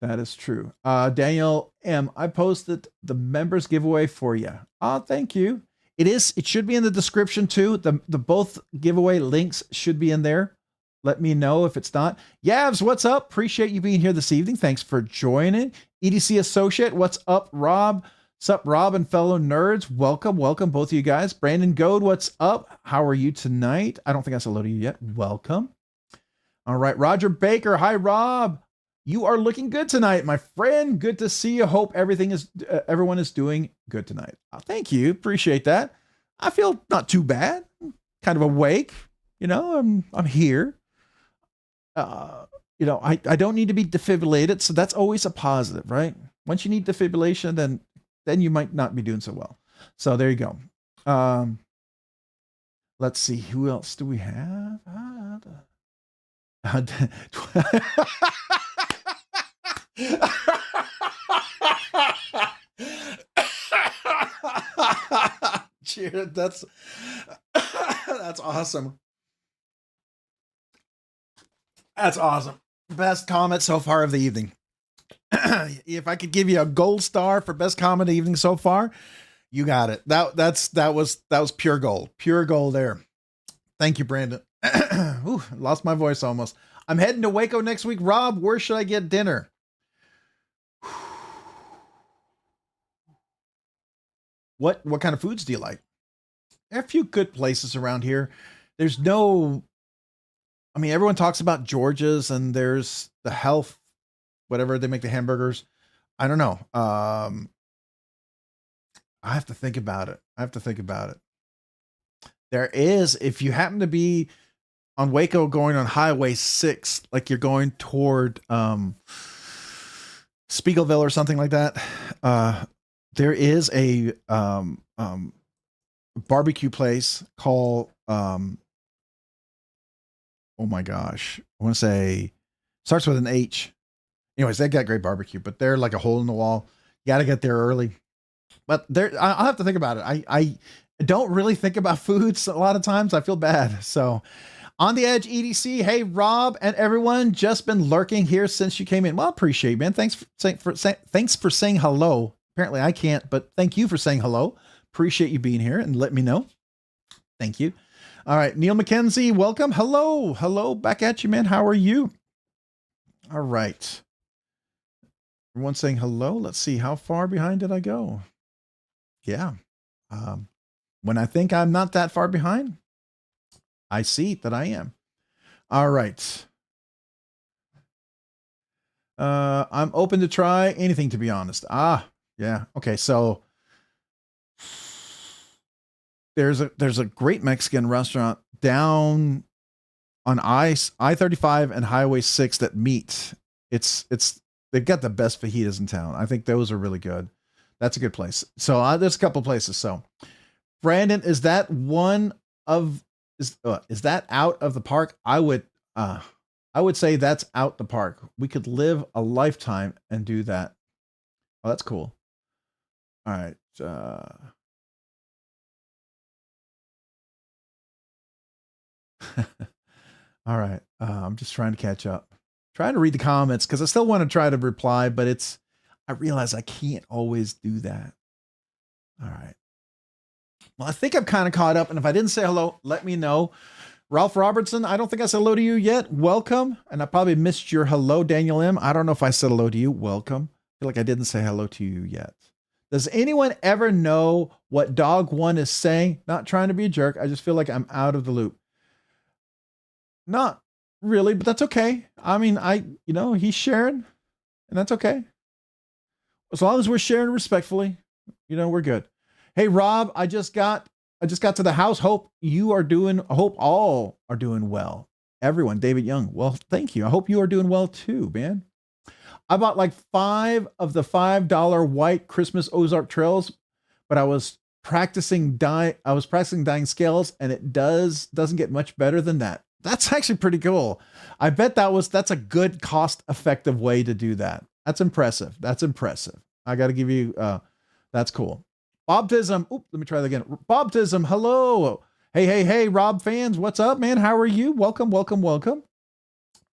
That is true. Daniel M, I posted the members giveaway for you. Oh, thank you. It should be in the description too. The both giveaway links should be in there. Let me know if it's not. Yavs, what's up? Appreciate you being here this evening. Thanks for joining. EDC Associate, what's up, Rob? What's up, Rob and fellow nerds? Welcome, both of you guys. Brandon Goad, what's up? How are you tonight? I don't think I said hello to you yet. Welcome. All right, Roger Baker. Hi, Rob. You are looking good tonight, my friend. Good to see you. Hope everyone is doing good tonight. Thank you. Appreciate that. I feel not too bad. I'm kind of awake. I'm here. I don't need to be defibrillated, so that's always a positive, right? Once you need defibrillation, then you might not be doing so well. So there you go. Let's see. Who else do we have? Cheers. That's awesome. That's awesome. Best comment so far of the evening. If I could give you a gold star for best comment of the evening so far, you got it. That was pure gold. Pure gold there. Thank you, Brandon. Ooh, lost my voice almost. I'm heading to Waco next week. Rob, where should I get dinner? What kind of foods do you like? There are a few good places around here. There's no, I mean, everyone talks about George's and there's the health, whatever they make the hamburgers. I don't know. I have to think about it. There is, if you happen to be on Waco going on Highway 6, like you're going toward Spiegelville or something like that, there is a barbecue place called oh my gosh, I want to say starts with an H. Anyways, they got great barbecue, but they're like a hole in the wall. You got to get there early. But I'll have to think about it. I don't really think about foods a lot of times. I feel bad. So on the edge EDC, hey Rob and everyone, just been lurking here since you came in. Well, appreciate it, man. Thanks for saying hello. Apparently I can't, but thank you for saying hello. Appreciate you being here and let me know. Thank you. All right, Neil McKenzie, welcome. Hello, back at you, man. How are you? All right. Everyone saying hello. Let's see, how far behind did I go? Yeah. When I think I'm not that far behind, I see that I am. All right. I'm open to try anything, to be honest. Yeah. Okay. So there's a great Mexican restaurant down on I-35 and Highway 6 that meet. It's they've got the best fajitas in town. I think those are really good. That's a good place. So there's a couple places. So Brandon, is that is that out of the park? I would say that's out the park. We could live a lifetime and do that. Oh, that's cool. All right. All right. I'm just trying to catch up. Trying to read the comments because I still want to try to reply, but I realize I can't always do that. All right. Well, I think I'm kind of caught up. And if I didn't say hello, let me know. Ralph Robertson, I don't think I said hello to you yet. Welcome. And I probably missed your hello, Daniel M. I don't know if I said hello to you. Welcome. I feel like I didn't say hello to you yet. Does anyone ever know what dog one is saying? Not trying to be a jerk. I just feel like I'm out of the loop. Not really, but that's okay. I mean, he's sharing and that's okay. As long as we're sharing respectfully, we're good. Hey, Rob, I just got to the house. Hope all are doing well. Everyone, David Young. Well, thank you. I hope you are doing well too, man. I bought like 5 of the $5 white Christmas Ozark trails, but I was practicing dyeing scales and it doesn't get much better than that. That's actually pretty cool. I bet that's a good cost-effective way to do that. That's impressive. I got to give you, that's cool. Bobtism. Let me try that again. Bobtism. Hello. Hey, Rob fans. What's up, man? How are you? Welcome.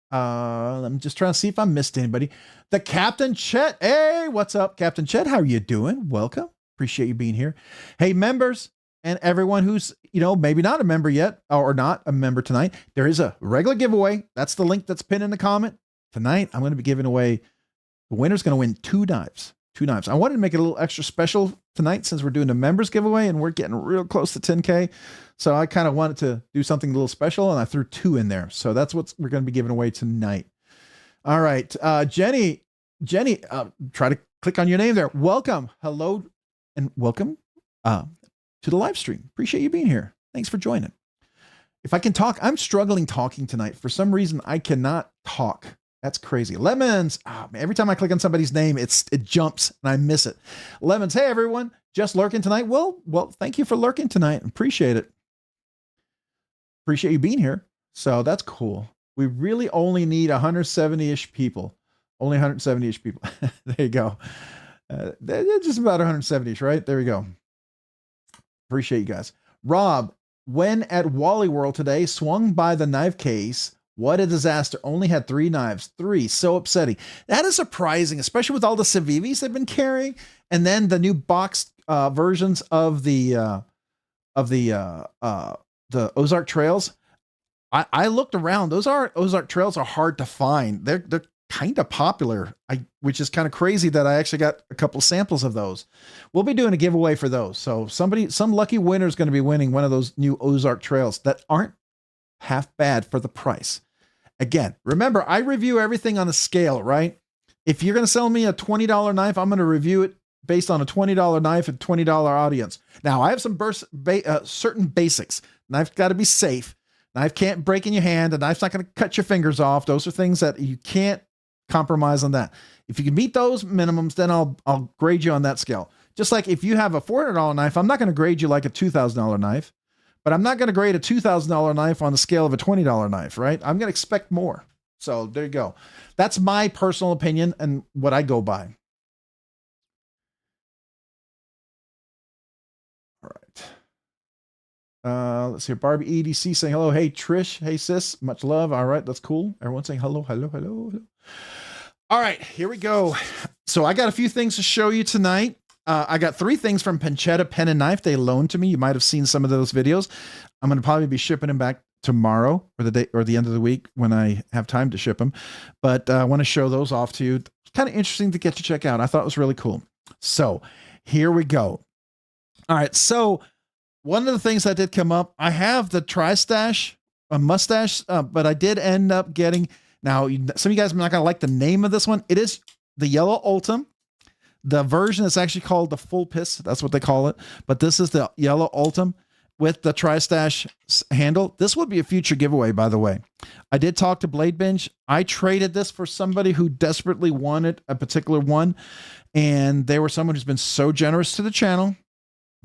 I'm just trying to see if I missed anybody. The Captain Chet. Hey, what's up, Captain Chet? How are you doing? Welcome. Appreciate you being here. Hey, members and everyone who's, maybe not a member yet or not a member tonight. There is a regular giveaway. That's the link that's pinned in the comment. Tonight, I'm going to be giving away, the winner's going to win 2 knives. 2 knives. I wanted to make it a little extra special tonight since we're doing a members giveaway and we're getting real close to 10K. So I kind of wanted to do something a little special and I threw 2 in there. So that's what we're going to be giving away tonight. All right. Jenny, try to click on your name there. Welcome. Hello and welcome to the live stream. Appreciate you being here. Thanks for joining. If I can talk, I'm struggling talking tonight. For some reason, I cannot talk. That's crazy. Lemons. Oh, man, every time I click on somebody's name, it jumps and I miss it. Lemons. Hey, everyone. Just lurking tonight. Well, thank you for lurking tonight. Appreciate it. Appreciate you being here. So that's cool. We really only need 170-ish people. Only 170-ish people. There you go. Just about 170-ish, right? There we go. Appreciate you guys. Rob, when at Wally World today, swung by the knife case. What a disaster. Only had 3 knives. 3. So upsetting. That is surprising, especially with all the Civivis they've been carrying. And then the new boxed versions of the Ozark trails. I looked around. Those Ozark trails are hard to find. They're kind of popular, which is kind of crazy that I actually got a couple samples of those. We'll be doing a giveaway for those. So some lucky winner is going to be winning one of those new Ozark trails that aren't half bad for the price. Again, remember, I review everything on a scale, right? If you're going to sell me a $20 knife, I'm going to review it based on a $20 knife and $20 audience. Now, I have some certain basics. Knife's got to be safe. Knife can't break in your hand. The knife's not going to cut your fingers off. Those are things that you can't compromise on that. If you can meet those minimums, then I'll grade you on that scale. Just like if you have a $400 knife, I'm not going to grade you like a $2,000 knife. But I'm not going to grade a $2,000 knife on the scale of a $20 knife, right? I'm going to expect more. So there you go. That's my personal opinion and what I go by. All right. Let's hear Barbie EDC saying hello. Hey, Trish. Hey, sis. Much love. All right. That's cool. Everyone saying hello. All right. Here we go. So I got a few things to show you tonight. I got 3 things from Pancetta Pen and Knife. They loaned to me. You might have seen some of those videos. I'm going to probably be shipping them back tomorrow or the day or the end of the week when I have time to ship them. But I want to show those off to you. It's kind of interesting to get to check out. I thought it was really cool. So here we go. All right. So one of the things that did come up, I have the Tri-Stash, a mustache, but I did end up getting, now some of you guys are not going to like the name of this one. It is the Yellow Ultim. The version is actually called the Full Piss. That's what they call it. But this is the Yellow Ultim. with the Tri-Stash handle. This would be a future giveaway, by the way. I did talk to BladeBinge. I traded this for somebody who desperately wanted a particular one, and they were someone who's been so generous to the channel.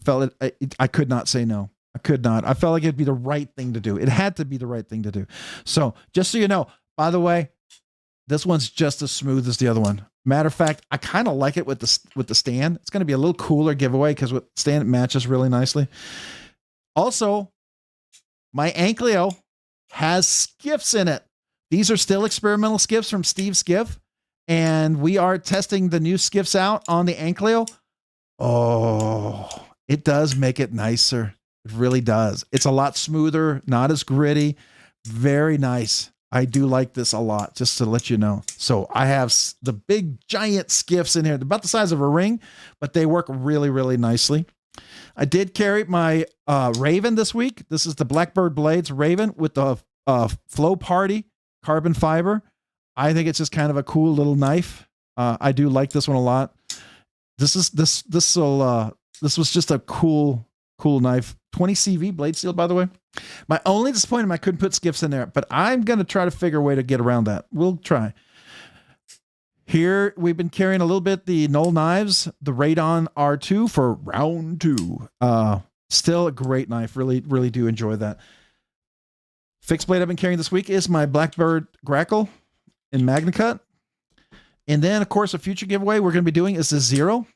I could not say no. I could not. I felt like it'd be the right thing to do. It had to be the right thing to do. So just so you know, by the way, this one's just as smooth as the other one. Matter of fact, I kind of like it with the stand. It's going to be a little cooler giveaway because with stand it matches really nicely. Also, my Ankleo has skiffs in it. These are still experimental skiffs from Steve Skiff, and we are testing the new skiffs out on the Ankleo. Oh, it does make it nicer. It really does. It's a lot smoother, not as gritty. Very nice. I do like this a lot, just to let you know. So I have the big giant skiffs in here. They're about the size of a ring, but they work really, really nicely. I did carry my Raven this week. This is the Blackbird Blades Raven with the Flow Party carbon fiber. I think it's just kind of a cool little knife. I do like this one a lot. This was just a cool knife. 20 CV blade steel, by the way. My only disappointment, I couldn't put skiffs in there, but I'm going to try to figure a way to get around that. We'll try. Here, we've been carrying a little bit the Knoll Knives, the Radon R2 for round 2. Still a great knife. Really, really do enjoy that. Fixed blade I've been carrying this week is my Blackbird Grackle in Magna Cut. And then, of course, a future giveaway we're going to be doing is the Zero.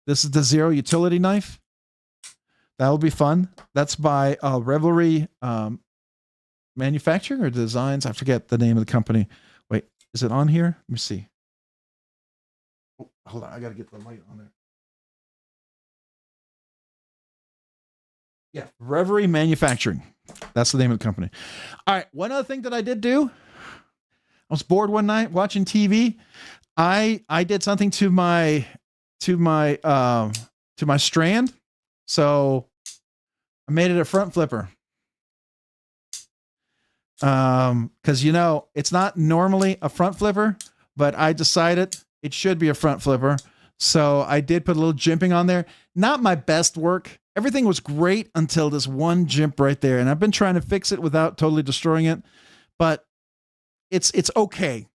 This is the Zero utility knife. That'll be fun. That's by Revelry Manufacturing or Designs. I forget the name of the company. Wait, is it on here? Let me see. Oh, hold on. I got to get the light on there. Yeah, Revelry Manufacturing. That's the name of the company. All right. One other thing that I did do. I was bored one night watching TV. I did something to my strand. So I made it a front flipper. Because, you know, it's not normally a front flipper, but I decided it should be a front flipper. So I did put a little jimping on there. Not my best work. Everything was great until this one jimp right there. And I've been trying to fix it without totally destroying it, but it's okay.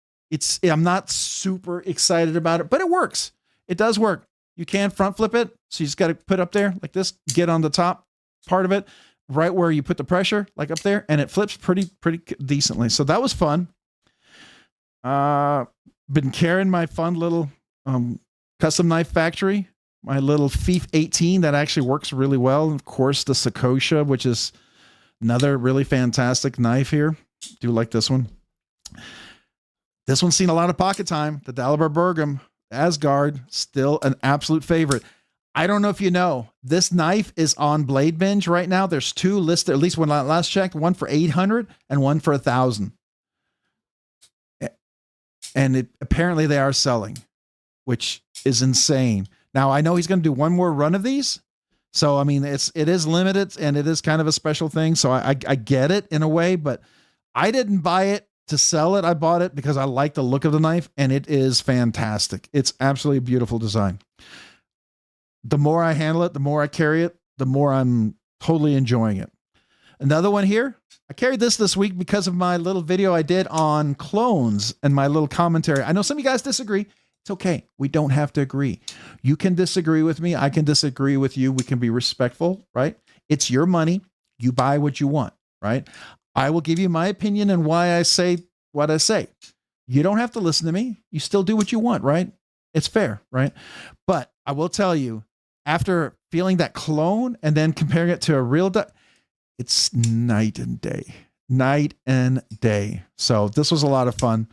I'm not super excited about it, but it works. It does work. You can front flip it. So you just got to put up there like this, get on the top part of it, right where you put the pressure, like up there, and it flips pretty decently. So that was fun. Been carrying my fun little custom knife factory, my little Fief 18 that actually works really well. Of course, the Sakosha, which is another really fantastic knife here. Do like this one. This one's seen a lot of pocket time. The Dalibor Bergam Asgard, still an absolute favorite. I don't know if you know, this knife is on BladeBinge right now. There's 2 listed, at least when I last checked, one for 800 and one for 1,000. And apparently they are selling, which is insane. Now I know he's going to do one more run of these. So, I mean, it is limited and it is kind of a special thing. So I get it in a way, but I didn't buy it to sell it. I bought it because I like the look of the knife and it is fantastic. It's absolutely a beautiful design. The more I handle it, the more I carry it, the more I'm totally enjoying it. Another one here. I carried this week because of my little video I did on clones and my little commentary. I know some of you guys disagree. It's okay. We don't have to agree. You can disagree with me. I can disagree with you. We can be respectful, right? It's your money. You buy what you want, right? I will give you my opinion and why I say what I say. You don't have to listen to me. You still do what you want, right? It's fair, right? But I will tell you, after feeling that clone and then comparing it to a real, it's night and day. Night and day. So this was a lot of fun.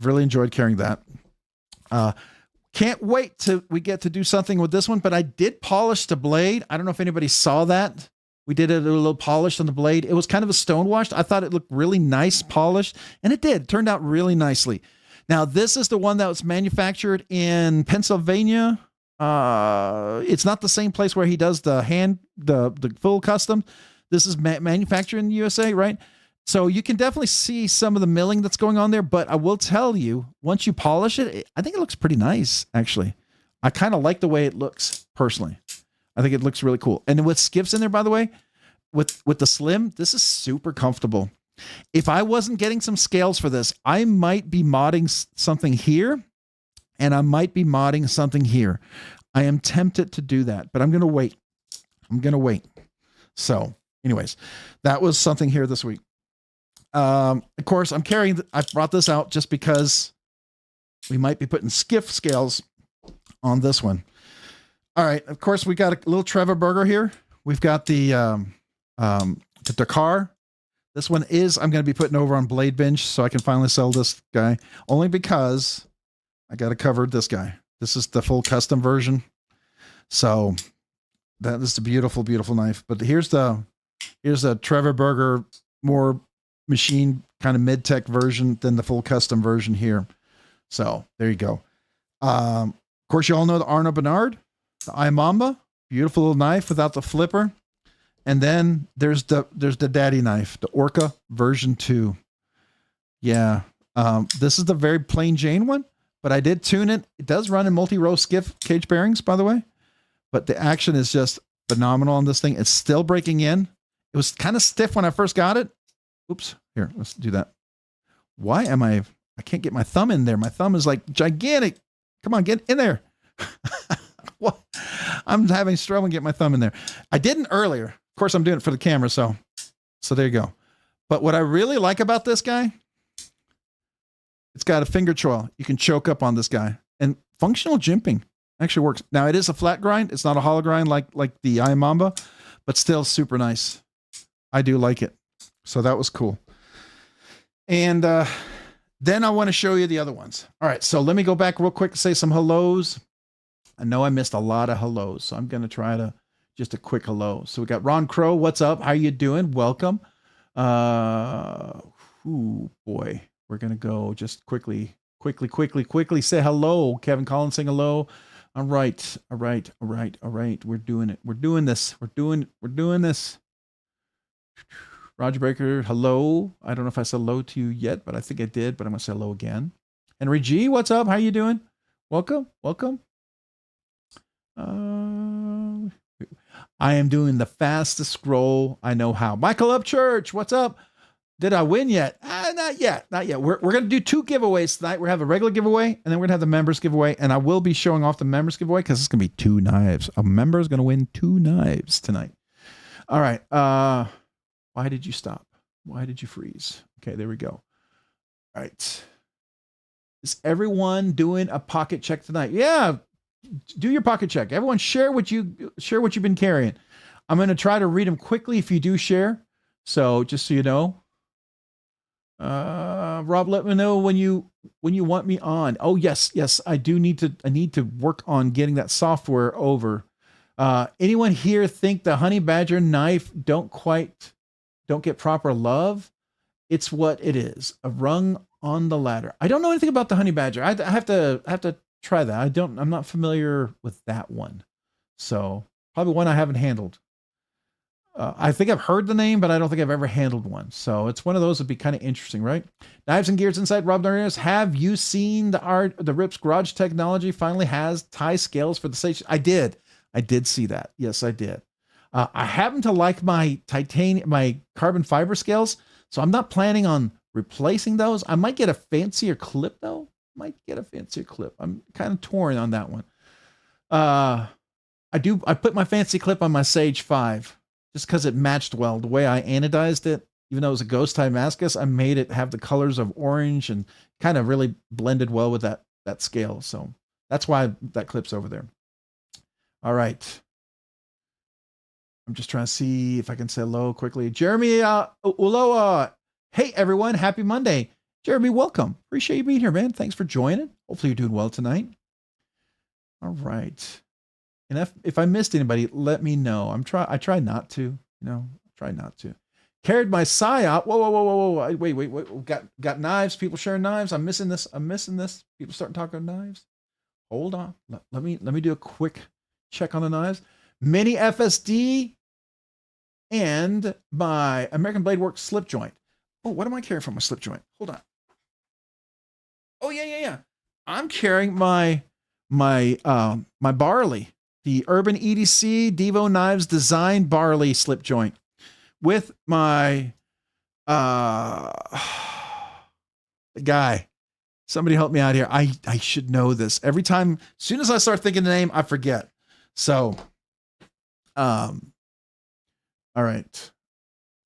Really enjoyed carrying that. Can't wait till we get to do something with this one, but I did polish the blade. I don't know if anybody saw that. We did a little polish on the blade. It was kind of a stone washed. I thought it looked really nice polished, and it did. It turned out really nicely. Now, this is the one that was manufactured in Pennsylvania. It's not the same place where he does the full custom. This is manufactured in the USA, right? So you can definitely see some of the milling that's going on there, but I will tell you, once you polish it, I think it looks pretty nice, actually. I kind of like the way it looks, personally. I think it looks really cool. And with skiffs in there, by the way, with the slim, this is super comfortable. If I wasn't getting some scales for this, I might be modding something here, and I might be modding something here. I am tempted to do that, but I'm going to wait. I'm going to wait. So anyways, that was something here this week. Of course, I'm carrying, I brought this out just because we might be putting Skiff scales on this one. All right. Of course, we got a little Trevor burger here. We've got the Dakar. This one is, I'm going to be putting over on BladeBinge so I can finally sell this guy, only because I got to cover this guy. This is the full custom version. So that is the beautiful, beautiful knife. But here's the Trevor burger, more machine kind of mid-tech version than the full custom version here. So there you go. Of course, you all know the Arno Bernard, the iMamba, beautiful little knife without the flipper. And then there's the daddy knife, the Orca version 2. Yeah. This is the very plain Jane one, but I did tune it. It does run in multi-row Skiff cage bearings, by the way, but the action is just phenomenal on this thing. It's still breaking in. It was kind of stiff when I first got it. Oops. Here, let's do that. Why am I can't get my thumb in there. My thumb is like gigantic. Come on, get in there. What? I'm having trouble getting my thumb in there. I didn't earlier. Of course, I'm doing it for the camera, so there you go. But what I really like about this guy, it's got a finger choil. You can choke up on this guy, and functional jimping actually works. Now it is a flat grind. It's not a hollow grind like the iMamba, but still super nice. I do like it. So that was cool. And then I want to show you the other ones. All right, so let me go back real quick to say some hellos. I know I missed a lot of hellos, so I'm going to try to just a quick hello. So we got Ron Crow. What's up? How you doing? Welcome. Ooh, boy. We're going to go just quickly say hello. Kevin Collins saying hello. All right. We're doing it. We're doing this. We're doing this. Roger Baker, hello. I don't know if I said hello to you yet, but I think I did, but I'm going to say hello again. Henry G, what's up? How you doing? Welcome. I am doing the fastest scroll I know how. Michael Upchurch, what's up? Did I win yet? Not yet. We're going to do 2 giveaways tonight. We're going to have a regular giveaway, and then we're going to have the members giveaway, and I will be showing off the members giveaway because it's going to be 2 knives. A member is going to win 2 knives tonight. All right. Why did you stop? Why did you freeze? Okay, there we go. All right. Is everyone doing a pocket check tonight? Yeah. Do your pocket check. Everyone share what you've been carrying. I'm going to try to read them quickly if you do share. So just so you know, Rob, let me know when you want me on. Oh, yes. I need to work on getting that software over. Anyone here think the Honey Badger knife don't get proper love? It's what it is. A rung on the ladder. I don't know anything about the Honey Badger. I have to try that. I'm not familiar with that one. So probably one I haven't handled. I think I've heard the name, but I don't think I've ever handled one. So it's one of those that'd be kind of interesting, right? Knives and Gears Inside, Rob Narias. Have you seen the Rips Garage technology finally has tie scales for the station? I did see that. Yes, I did. I happen to like my carbon fiber scales, so I'm not planning on replacing those. I might get a fancier clip though. I'm kind of torn on that one. I put my fancy clip on my Sage 5 just because it matched well. The way I anodized it, even though it was a ghost tie Damascus, I made it have the colors of orange and kind of really blended well with that scale. So that's why that clip's over there. All right. I'm just trying to see if I can say hello quickly. Jeremy Uloa. Hey, everyone. Happy Monday. Jeremy, welcome. Appreciate you being here, man. Thanks for joining. Hopefully you're doing well tonight. All right. And if I missed anybody, let me know. I try not to, try not to. Carried my psyop. Whoa. Wait. Got knives. People sharing knives. I'm missing this. People starting talking knives. Hold on. Let me do a quick check on the knives. Mini FSD and my American Blade Works slip joint. Oh, what am I carrying from my slip joint? Hold on. Oh, yeah. I'm carrying my Barley, the Urban EDC Divo Knives Design Barley slip joint, with my guy. Somebody help me out here. I should know this. Every time, as soon as I start thinking the name, I forget. So, all right.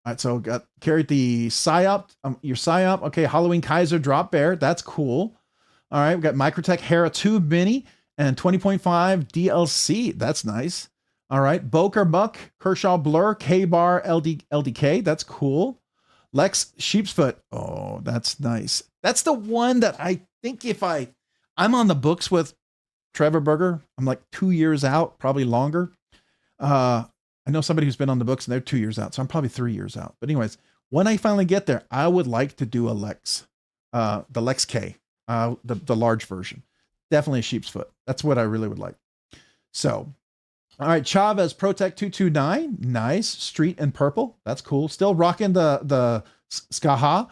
All right, so carried the PSYOP, your PSYOP. Okay, Halloween Kaiser Drop Bear. That's cool. All right, we got Microtech Hera Tube Mini and 20.5 DLC. That's nice. All right, Boker Buck, Kershaw Blur, K-Bar LDK. That's cool. Lex Sheepsfoot. Oh, that's nice. That's the one that I think I'm on the books with Trevor Berger. I'm like 2 years out, probably longer. I know somebody who's been on the books and they're 2 years out, so I'm probably 3 years out. But anyways, when I finally get there, I would like to do a Lex, the Lex K, the large version. Definitely a sheep's foot. That's what I really would like. So, all right, Chavez Protect 229, nice. Street and purple, that's cool. Still rocking the Skaha.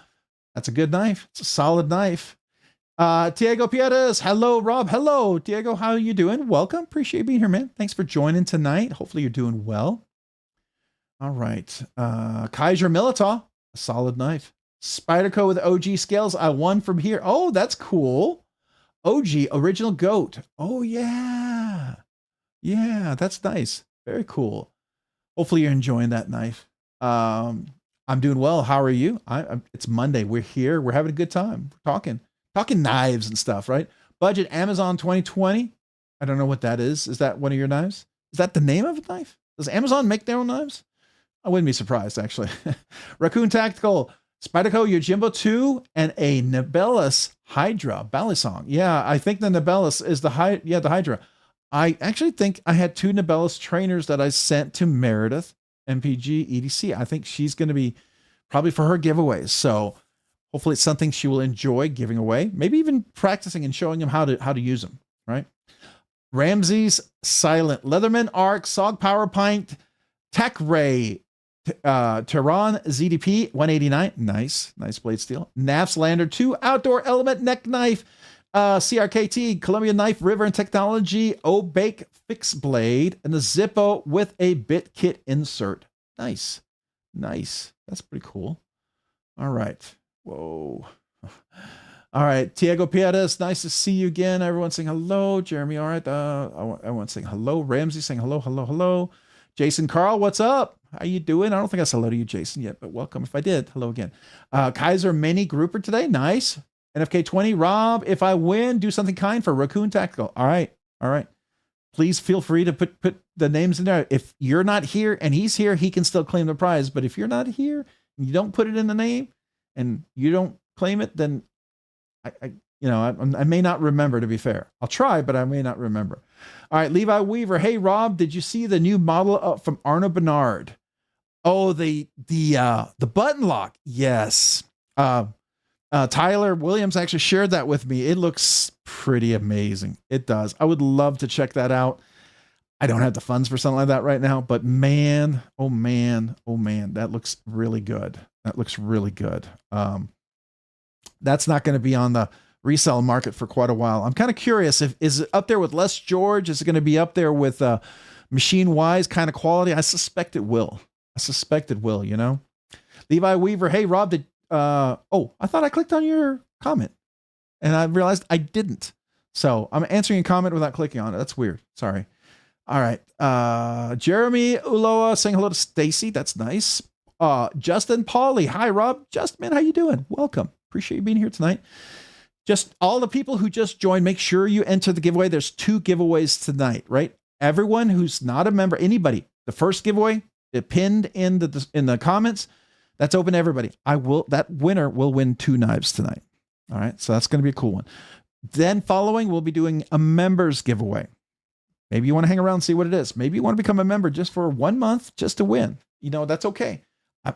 That's a good knife. It's a solid knife. Diego Piedes, hello, Rob. Hello, Diego. How are you doing? Welcome. Appreciate you being here, man. Thanks for joining tonight. Hopefully you're doing well. All right. Kaiser Militaw, a solid knife. Spyderco with OG scales. I won from here. Oh, that's cool. OG, original goat. Oh, yeah. Yeah, that's nice. Very cool. Hopefully you're enjoying that knife. I'm doing well. How are you? It's Monday. We're here. We're having a good time. We're talking knives and stuff, right? Budget Amazon 2020. I don't know what that is. Is that one of your knives? Is that the name of a knife? Does Amazon make their own knives? I wouldn't be surprised, actually. Raccoon Tactical, Spyderco Yojimbo 2, and a Nibelus Hydra Balisong. Yeah, I think the Nibelus is the Hydra. I actually think I had 2 Nibelus trainers that I sent to Meredith, MPG EDC. I think she's going to be probably for her giveaways. So hopefully it's something she will enjoy giving away. Maybe even practicing and showing them how to use them, right? Ramsey's Silent, Leatherman Arc, Sog Power Pint, Tech Ray, Tehran ZDP 189. Nice blade steel. Nafs Lander 2, Outdoor Element Neck Knife, CRKT, Columbia Knife, River and Technology, Obake Fix Blade, and the Zippo with a bit kit insert. Nice. That's pretty cool. All right. Whoa. All right. Diego Piedes, nice to see you again. Everyone saying hello. Jeremy, all right. Everyone saying hello. Ramsey saying hello. Jason Carl, what's up? How you doing? I don't think I said hello to you, Jason, yet, but welcome. If I did, hello again. Kaiser Mini Grouper today. Nice. NFK 20. Rob, if I win, do something kind for Raccoon Tactical. All right. Please feel free to put the names in there. If you're not here and he's here, he can still claim the prize. But if you're not here and you don't put it in the name and you don't claim it, then I may not remember, to be fair. I'll try, but I may not remember. All right, Levi Weaver. Hey, Rob, did you see the new model from Arno Bernard? Oh, the button lock. Yes. Tyler Williams actually shared that with me. It looks pretty amazing. It does. I would love to check that out. I don't have the funds for something like that right now, but man, oh man, that looks really good. That's not going to be on the resale market for quite a while. I'm kind of curious is it up there with Les George? Is it going to be up there with Machine Wise kind of quality? I suspect it will. You know. Levi Weaver. Hey, Rob, I thought I clicked on your comment and I realized I didn't. So I'm answering a comment without clicking on it. That's weird. Sorry. All right. Jeremy Uloa saying hello to Stacy. That's nice. Justin Pauly. Hi, Rob. Justin, how you doing? Welcome. Appreciate you being here tonight. Just all the people who just joined, make sure you enter the giveaway. There's 2 giveaways tonight, right? Everyone who's not a member, anybody, the first giveaway, it pinned in the comments. That's open to everybody. That winner will win 2 knives tonight. All right. So that's going to be a cool one. Then following, we'll be doing a members giveaway. Maybe you want to hang around and see what it is. Maybe you want to become a member just for 1 month, just to win. You know, that's okay.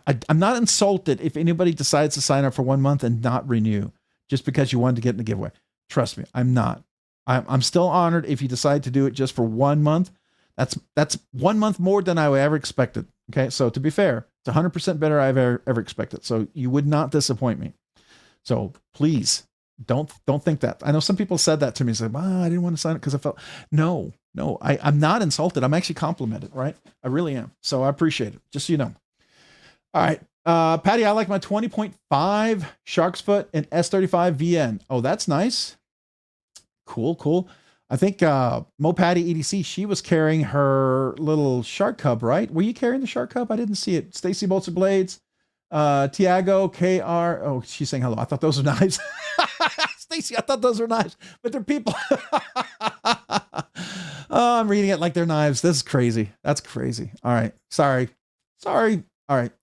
I'm not insulted if anybody decides to sign up for 1 month and not renew just because you wanted to get in the giveaway. Trust me, I'm not. I'm still honored if you decide to do it just for 1 month. That's 1 month more than I ever expected. Okay. So to be fair, it's 100% better I've ever expected. So you would not disappoint me. So please don't think that. I know some people said that to me. Said, I didn't want to sign it because I felt, no, I'm not insulted. I'm actually complimented, right? I really am. So I appreciate it. Just so you know. All right. Patty, I like my 20.5 Shark's Foot and S35 VN. Oh, that's nice. Cool, cool. I think Mo Patty EDC, she was carrying her little shark cub, right? Were you carrying the shark cub? I didn't see it. Stacy Bolts and Blades, Tiago, KR. Oh, she's saying hello. I thought those were knives. Stacy, I thought those were knives, but they're people. Oh, I'm reading it like they're knives. This is crazy. That's crazy. All right. Sorry. All right.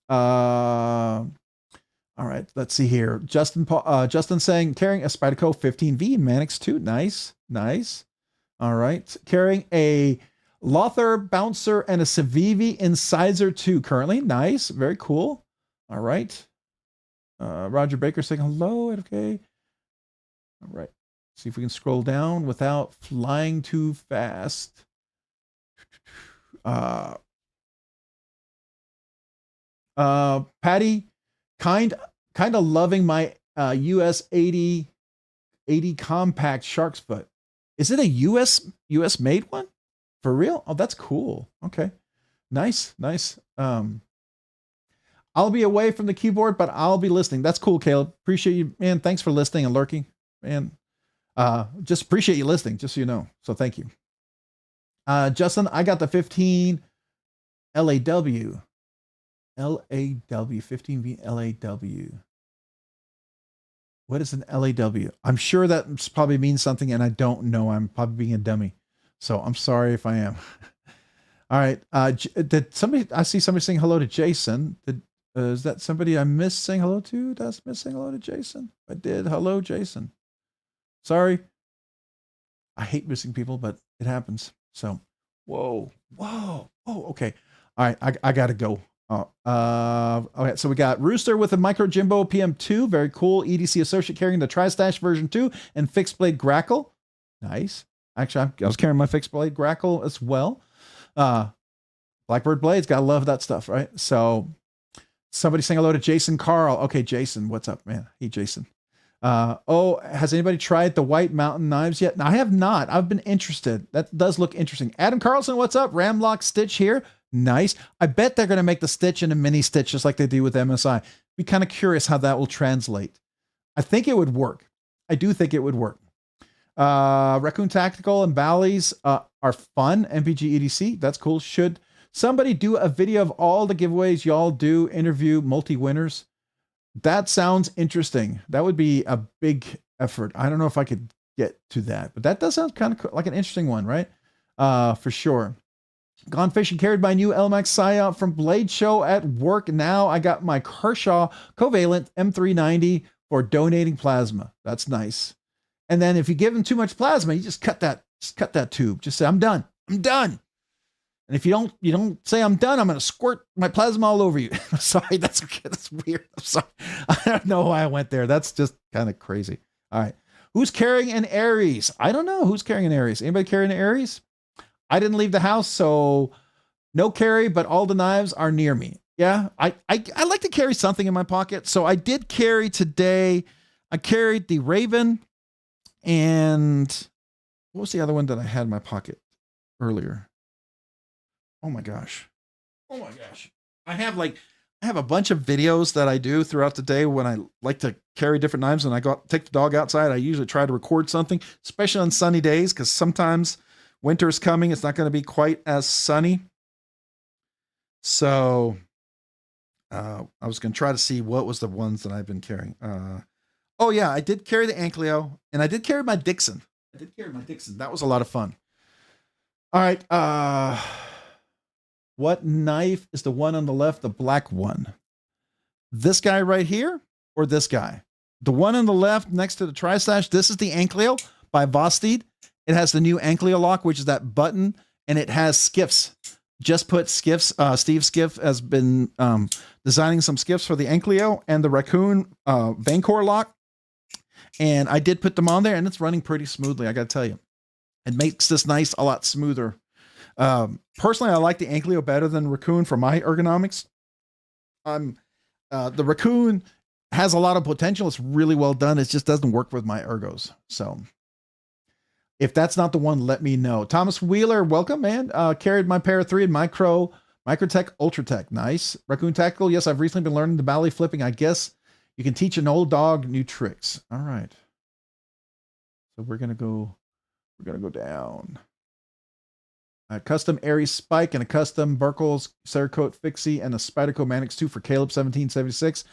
All right. Let's see here. Justin saying carrying a Spyderco 15V Manix 2. Nice. Nice. All right. Carrying a Lothar Bouncer and a Civivi Incisor 2 currently. Nice. Very cool. All right. Roger Baker saying hello. Okay. All right. See if we can scroll down without flying too fast. Patty, kind of loving my US 80 compact shark's foot. Is it a US made one? For real? Oh, that's cool. Okay. Nice. I'll be away from the keyboard, but I'll be listening. That's cool, Caleb. Appreciate you, man. Thanks for listening and lurking. Man, just appreciate you listening, just so you know. So thank you. Justin, I got the 15 LAW. 15V LAW. What is an LAW? I'm sure that probably means something and I don't know. I'm probably being a dummy. So I'm sorry if I am. All right. Did somebody, I see somebody saying hello to Jason. Is that somebody I missed saying hello to? Did I miss saying hello to Jason? I did. Hello, Jason. Sorry. I hate missing people, but it happens. So, whoa. Oh, okay. All right. I got to go. Okay, so we got Rooster with a Micro Jimbo PM2. Very cool. EDC Associate carrying the Tri-Stash version 2 and Fixed Blade Grackle. Nice. Actually, I was carrying my Fixed Blade Grackle as well. Blackbird Blades. Gotta love that stuff, right? So somebody saying hello to Jason Carl. Okay, Jason, what's up, man? Hey, Jason. Oh, has anybody tried the white Mountain Knives yet? No, I have not. I've been interested. That does look interesting. Adam Carlson, what's up? Ramlock Stitch here. Nice. I bet they're going to make the stitch into mini stitch just like they do with MSI. Be kind of curious how that will translate. I think it would work. I do think it would work. Raccoon Tactical and Bally's are fun. MPG EDC, that's cool. Should somebody do a video of all the giveaways y'all do, interview multi-winners? That sounds interesting. That would be a big effort. I don't know if I could get to that, but that does sound kind of like an interesting one, right? For sure. Gone fishing, carried my new LMAX PSYOP from Blade Show at work. Now I got my Kershaw Covalent M390 for donating plasma. That's nice. And then if you give them too much plasma, you just cut that tube. Just say, I'm done. I'm done. And if you don't say I'm done, I'm going to squirt my plasma all over you. I'm sorry. That's okay. That's weird. I'm sorry. I don't know why I went there. That's just kind of crazy. All right. Who's carrying an Aries? I don't know. Who's carrying an Aries? Anybody carrying an Aries? I didn't leave the house, so no carry, but all the knives are near me. Yeah, I like to carry something in my pocket. So I did carry today. I carried the Raven and what was the other one that I had in my pocket earlier? Oh my gosh. I have a bunch of videos that I do throughout the day when I like to carry different knives and take the dog outside. I usually try to record something, especially on sunny days, because sometimes winter's coming. It's not going to be quite as sunny. So I was going to try to see what was the ones that I've been carrying. Oh yeah, I did carry the Ankleo and I did carry my Dixon. That was a lot of fun. All right. What knife is the one on the left, the black one? This guy right here or this guy? The one on the left next to the Tri-Stash, this is the Ankleo by Vostede. It has the new Ankleo lock, which is that button, and it has skiffs. Just put skiffs. Steve Skiff has been designing some skiffs for the Ankleo and the Raccoon Vancor lock. And I did put them on there, and it's running pretty smoothly, I got to tell you. It makes this nice a lot smoother. Personally, I like the Ankleo better than Raccoon for my ergonomics. The Raccoon has a lot of potential. It's really well done. It just doesn't work with my ergos. So if that's not the one, let me know. Thomas Wheeler, welcome, man. Carried my Para 3 and Micro Microtech, Ultratech. Nice. Raccoon Tactical. Yes, I've recently been learning the belly flipping. I guess you can teach an old dog new tricks. All right. So we're going to go down. A custom Aries Spike and a custom Burkles Cerakote Fixie and a Spyderco Manix 2 for Caleb 1776.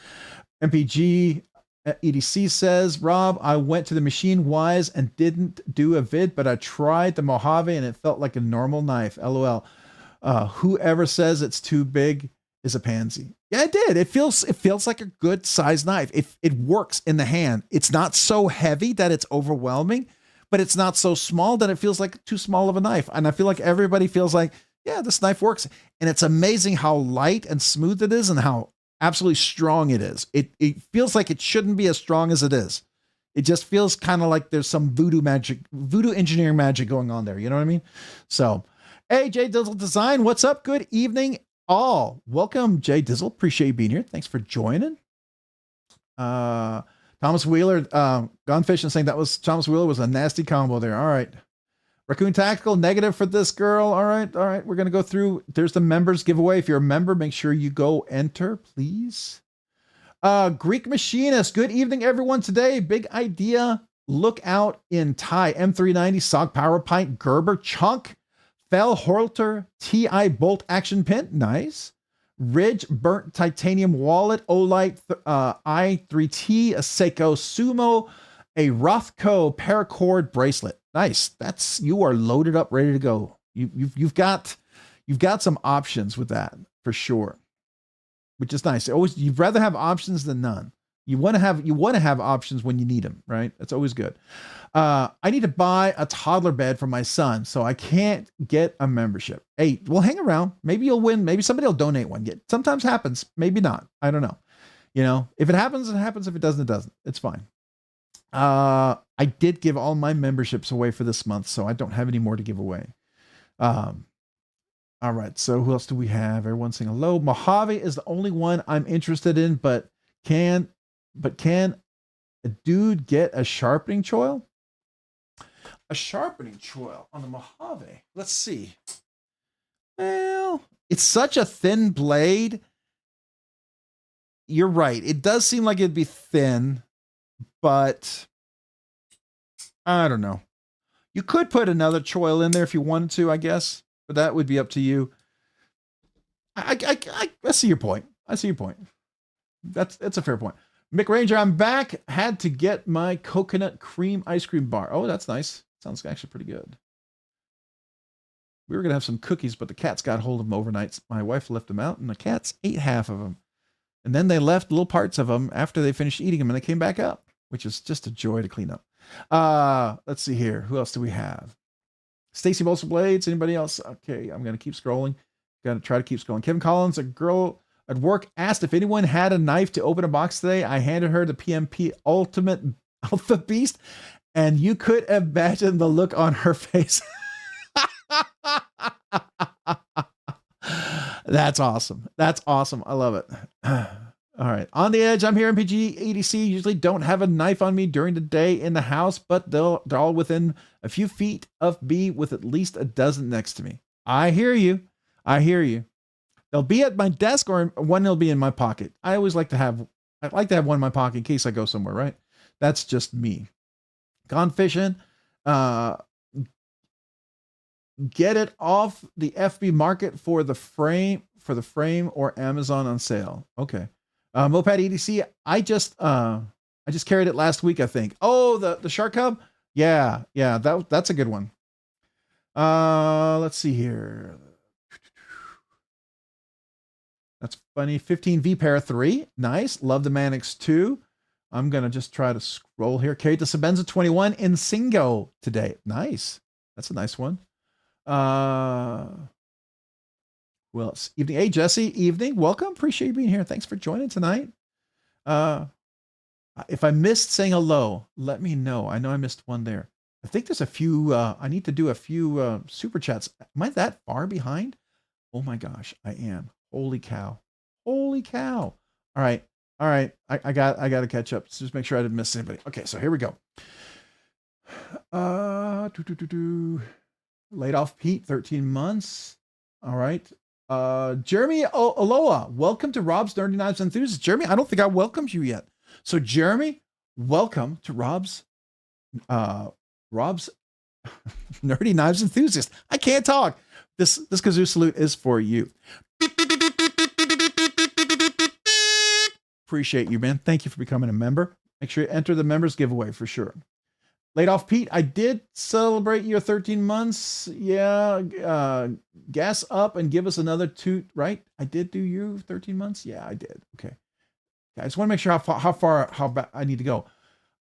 MPG EDC says, Rob, I went to the Machine Wise and didn't do a vid, but I tried the Mojave and it felt like a normal knife. LOL. Whoever says it's too big is a pansy. Yeah, it did. It feels like a good size knife. It works in the hand. It's not so heavy that it's overwhelming, but it's not so small that it feels like too small of a knife. And I feel like everybody feels like, yeah, this knife works. And it's amazing how light and smooth it is and how absolutely strong it is. It feels like it shouldn't be as strong as it is. It just feels kind of like there's some voodoo engineering magic going on there. You know what I mean? So, hey, Jay Dizzle Design, what's up? Good evening, all. Welcome, Jay Dizzle. Appreciate you being here. Thanks for joining. Thomas Wheeler, Gone Fishing saying Thomas Wheeler was a nasty combo there. All right. Raccoon Tactical, negative for this girl. All right. We're going to go through. There's the members giveaway. If you're a member, make sure you go enter, please. Greek Machinist, good evening, everyone. Today, big idea. Look out in Thai M390 SOG Power Pint Gerber Chunk Fell Horter TI Bolt Action Pin. Nice. Ridge Burnt Titanium Wallet, Olight I3T, a Seiko Sumo, a Rothco Paracord Bracelet. Nice. You are loaded up, ready to go. You've got some options with that for sure, which is nice. You'd rather have options than none. You want to have options when you need them, right? That's always good. I need to buy a toddler bed for my son, so I can't get a membership. Hey, we'll hang around. Maybe you'll win. Maybe somebody will donate one. Sometimes happens. Maybe not. I don't know. If it happens, it happens. If it doesn't, it doesn't. It's fine. I did give all my memberships away for this month, so I don't have any more to give away. All right. So who else do we have? Everyone saying hello. Mojave is the only one I'm interested in, but can a dude get a sharpening choil? A sharpening choil on the Mojave. Let's see. Well, it's such a thin blade. You're right. It does seem like it'd be thin, but I don't know. You could put another choil in there if you wanted to, I guess, but that would be up to you. I see your point. I see your point. That's a fair point. Mick Ranger, I'm back. Had to get my coconut cream ice cream bar. Oh, that's nice. Sounds actually pretty good. We were going to have some cookies, but the cats got hold of them overnight. My wife left them out, and the cats ate half of them. And then they left little parts of them after they finished eating them, and they came back up, which is just a joy to clean up. Let's see here. Who else do we have? Stacy Bolster Blades. Anybody else? Okay, I'm going to keep scrolling. Got to try to keep scrolling. Kevin Collins, a girl at work, asked if anyone had a knife to open a box today. I handed her the PMP Ultimate Alpha Beast, and you could imagine the look on her face. That's awesome. That's awesome. I love it. All right. On the edge, I'm here. MPG EDC. Usually don't have a knife on me during the day in the house, but they're all within a few feet of me with at least a dozen next to me. I hear you. I hear you. They'll be at my desk or one will be in my pocket. I like to have one in my pocket in case I go somewhere, right? That's just me. Gone fishing. Get it off the FB market for the frame or Amazon on sale. Okay. Moped EDC. I just carried it last week, I think. Oh, the Shark Cub. Yeah. That's a good one. Let's see here. That's funny. 15V Para 3. Nice. Love the Manix 2. I'm going to just try to scroll here. Carried the Sabenza 21 in Singo today. Nice. That's a nice one. Who else? Evening. Hey, Jesse. Evening. Welcome. Appreciate you being here. Thanks for joining tonight. If I missed saying hello, let me know. I know I missed one there. I think there's a few, I need to do a few super chats. Am I that far behind? Oh my gosh, I am. Holy cow. Holy cow. All right. I got to catch up. So just make sure I didn't miss anybody. Okay, so here we go. Laid off Pete, 13 months. All right. Jeremy Aloha, welcome to Rob's Nerdy Knives Enthusiast. Jeremy, I don't think I welcomed you yet. So Jeremy, welcome to Rob's Nerdy Knives Enthusiast. I can't talk. This kazoo salute is for you. Appreciate you, man. Thank you for becoming a member. Make sure you enter the members giveaway for sure. Laid off Pete, I did celebrate your 13 months. Yeah, gas up and give us another toot, right? I did do you 13 months. Yeah, I did. Okay. I just want to make sure how I need to go.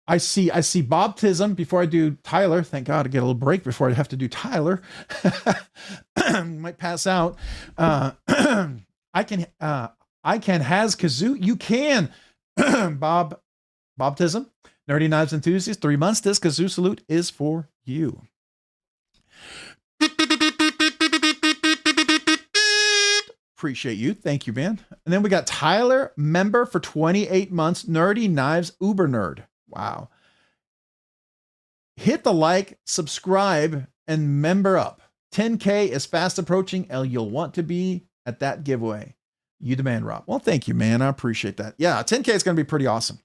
I see Bobtism before I do Tyler. Thank God I get a little break before I have to do Tyler. Might pass out. I can has kazoo. You can. Bobtism. Nerdy Knives Enthusiast, 3 months. This kazoo salute is for you. Appreciate you. Thank you, man. And then we got Tyler, member for 28 months. Nerdy Knives Uber Nerd. Wow. Hit the like, subscribe, and member up. 10K is fast approaching, and you'll want to be at that giveaway. You demand, Rob. Well, thank you, man. I appreciate that. Yeah, 10K is going to be pretty awesome.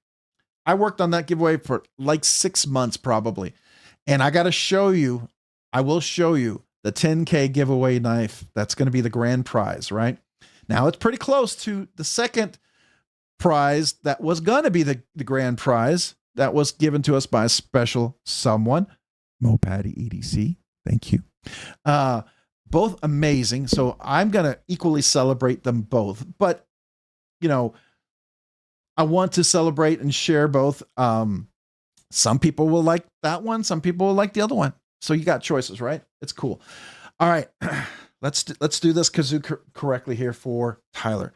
I worked on that giveaway for like 6 months probably. And I got to show you, I will show you the 10K giveaway knife. That's going to be the grand prize, right? Now it's pretty close to the second prize that was going to be the grand prize that was given to us by a special someone, Mopatty EDC. Thank you. Both amazing. So I'm going to equally celebrate them both. But, you know, I want to celebrate and share both. Some people will like that one. Some people will like the other one. So you got choices, right? It's cool. All right. Let's do this kazoo correctly here for Tyler.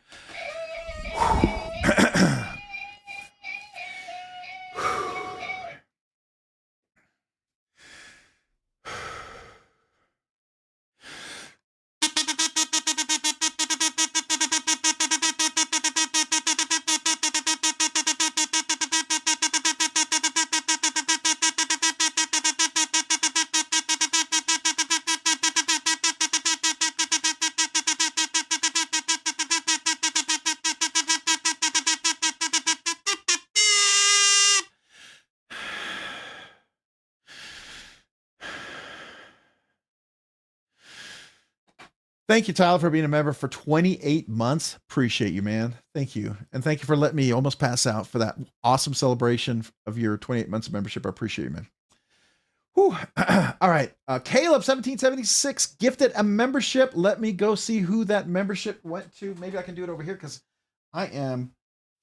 Thank you, Tyler, for being a member for 28 months. Appreciate you, man. Thank you. And thank you for letting me almost pass out for that awesome celebration of your 28 months of membership. I appreciate you, man. Whew. All right. Caleb 1776 gifted a membership. Let me go see who that membership went to. Maybe I can do it over here because I am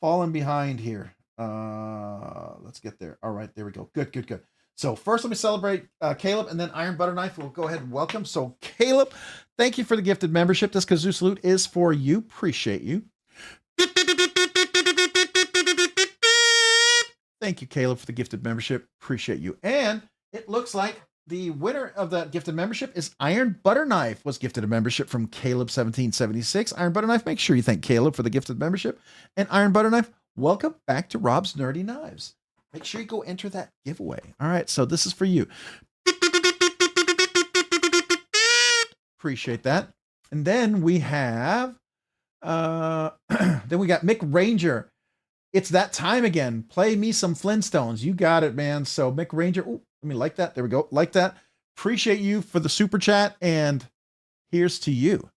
falling behind here. Let's get there. All right. There we go. Good, good, good. So first, let me celebrate Caleb, and then Iron Butter Knife. We'll go ahead and welcome. So Caleb, thank you for the gifted membership. This kazoo salute is for you. Appreciate you. Thank you, Caleb, for the gifted membership. Appreciate you. And it looks like the winner of that gifted membership is Iron Butter Knife. Was gifted a membership from Caleb 1776. Iron Butter Knife, make sure you thank Caleb for the gifted membership. And Iron Butter Knife, welcome back to Rob's Nerdy Knives. Make sure you go enter that giveaway. All right, so this is for you. Appreciate that. And then we have, then we got Mick Ranger. It's that time again. Play me some Flintstones. You got it, man. So Mick Ranger, ooh, let me like that. There we go. Like that. Appreciate you for the super chat. And here's to you.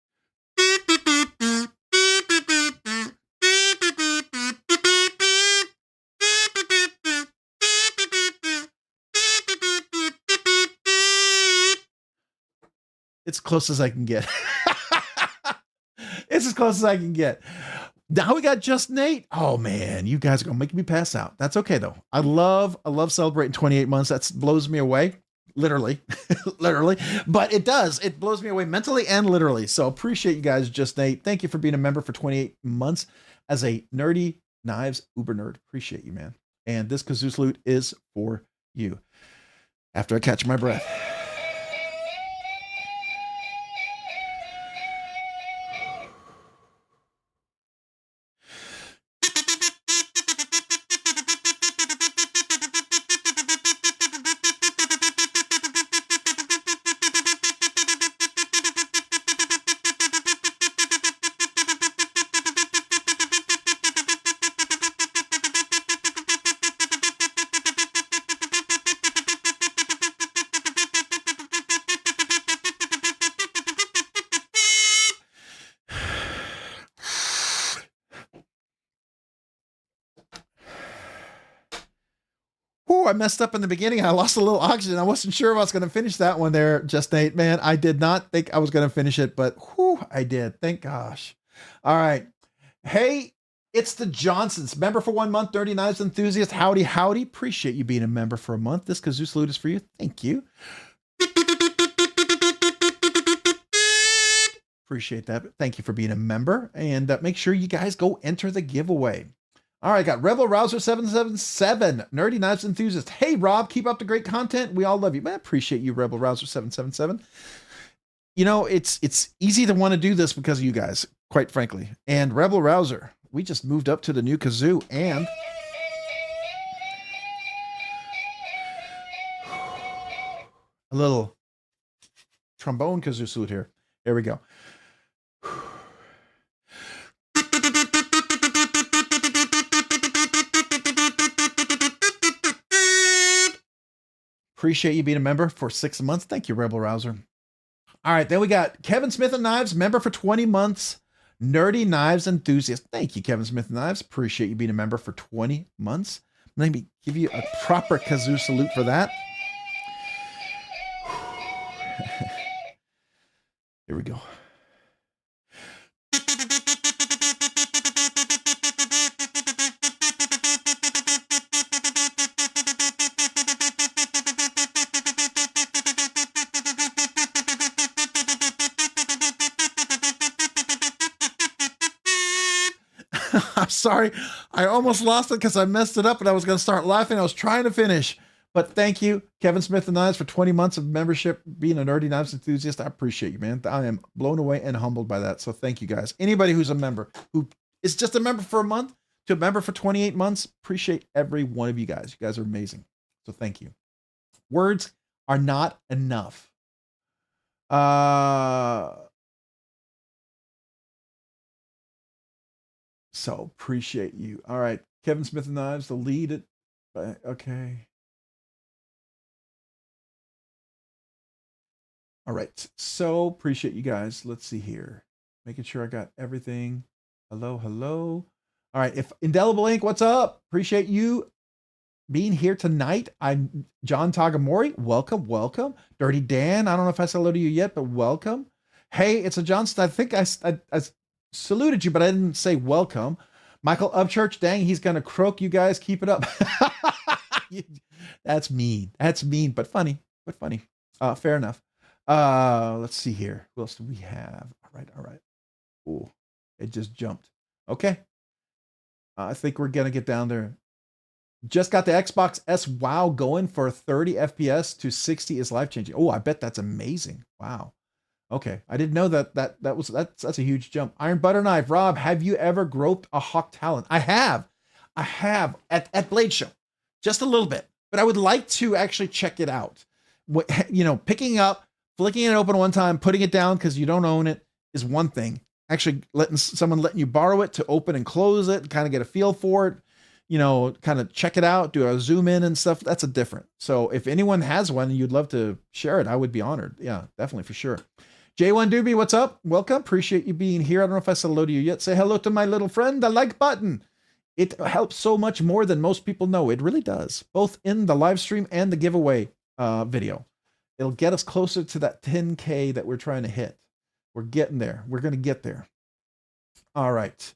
It's close as I can get. It's as close as I can get. Now we got Just Nate. Oh man, you guys are gonna make me pass out. That's okay though. I love celebrating 28 months. That blows me away. Literally. Literally. But it does. It blows me away mentally and literally. So appreciate you guys, Just Nate. Thank you for being a member for 28 months as a Nerdy Knives Uber Nerd. Appreciate you, man. And this kazoo salute is for you. After I catch my breath. whoo, I messed up in the beginning. I lost a little oxygen. I wasn't sure if I was going to finish that one there, Just Nate. Man, I did not think I was going to finish it, but whoo, I did. Thank gosh. All right. Hey, it's the Johnsons. Member for 1 month, Dirty Knives enthusiast. Howdy, howdy. Appreciate you being a member for a month. This kazoo salute is for you. Thank you. Appreciate that. Thank you for being a member. And make sure you guys go enter the giveaway. All right, got Rebel Rouser 777, Nerdy Knives enthusiast. Hey, Rob, keep up the great content. We all love you. Man, appreciate you, Rebel Rouser 777. You know, it's easy to want to do this because of you guys, quite frankly. And Rebel Rouser, we just moved up to the new kazoo and a little trombone kazoo salute here. There we go. Appreciate you being a member for 6 months. Thank you, Rebel Rouser. All right, then we got Kevin Smith and Knives, member for 20 months. Nerdy Knives enthusiast. Thank you, Kevin Smith and Knives. Appreciate you being a member for 20 months. Let me give you a proper kazoo salute for that. Here we go. I'm sorry. I almost lost it because I messed it up and I was going to start laughing. I was trying to finish. But thank you, Kevin Smith and Knives, for 20 months of membership, being a Nerdy Knives enthusiast. I appreciate you, man. I am blown away and humbled by that. So thank you, guys. Anybody who's a member, who is just a member for a month to a member for 28 months, appreciate every one of you guys. You guys are amazing. So thank you. Words are not enough. So appreciate you. All right. Kevin Smith and Knives, the lead it. Okay. All right. So appreciate you guys. Let's see here. Making sure I got everything. Hello, hello. All right. If Indelible Ink, what's up? Appreciate you being here tonight. I'm John Tagamori. Welcome, welcome. Dirty Dan. I don't know if I said hello to you yet, but welcome. Hey, it's a Johnston. I think I saluted you, but I didn't say welcome. Michael Upchurch, dang, he's gonna croak. You guys keep it up. That's mean. That's mean, but funny. But funny. Fair enough. Let's see here. Who else do we have? All right, all right. Ooh, it just jumped. Okay. I think we're gonna get down there. Just got the Xbox S Wow going for 30 FPS to 60 is life changing. Oh, I bet that's amazing. Wow. Okay, I didn't know that's a huge jump. Iron Butter Knife, Rob, have you ever groped a hawk talon? I have at Blade Show, just a little bit, but I would like to actually check it out. You know, picking up, flicking it open one time, putting it down because you don't own it is one thing. Actually, letting you borrow it to open and close it, kind of get a feel for it. You know, kind of check it out, do a zoom in and stuff. That's a different. So if anyone has one and you'd love to share it, I would be honored. Yeah, definitely for sure. J1 Doobie, what's up? Welcome. Appreciate you being here. I don't know if I said hello to you yet. Say hello to my little friend, the like button. It helps so much more than most people know. It really does, both in the live stream and the giveaway video. It'll get us closer to that 10K that we're trying to hit. We're getting there. We're going to get there. All right.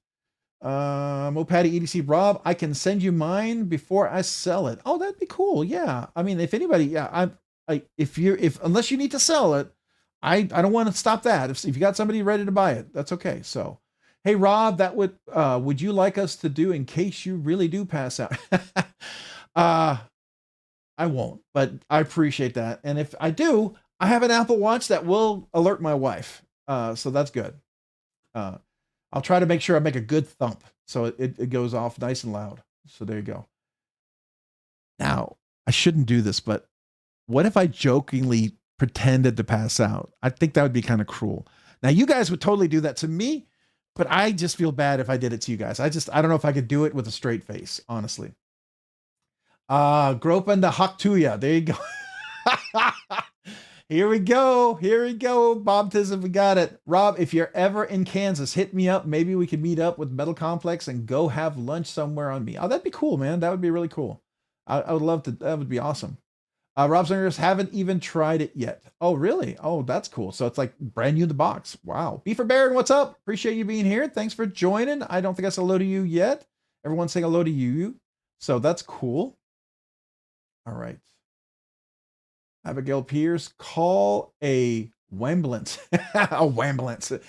Mopatty EDC Rob, I can send you mine before I sell it. Oh, that'd be cool. Yeah. I mean, if anybody, yeah, unless you need to sell it, I don't want to stop that. If you got somebody ready to buy it, that's okay. So, hey, Rob, that would you like us to do in case you really do pass out? I won't, but I appreciate that. And if I do, I have an Apple Watch that will alert my wife. So that's good. I'll try to make sure I make a good thump so it goes off nice and loud. So there you go. Now, I shouldn't do this, but what if I jokingly pretended to pass out? I think that would be kind of cruel. Now, you guys would totally do that to me, but I just feel bad if I did it to you guys. I don't know if I could do it with a straight face, honestly. Groping the Haktuya. There you go. Here we go. Here we go. Bob Tism, we got it. Rob, if you're ever in Kansas, hit me up. Maybe we could meet up with Metal Complex and go have lunch somewhere on me. Oh, that'd be cool, man. That would be really cool. I would love to. That would be awesome. Rob's Nerds haven't even tried it yet. Oh, really? Oh, that's cool. So it's like brand new in the box. Wow. Beaver Baron, what's up? Appreciate you being here. Thanks for joining. I don't think I said hello to you yet. Everyone's saying hello to you. So that's cool. All right. Abigail Pierce, call a wambulance. A wambulance.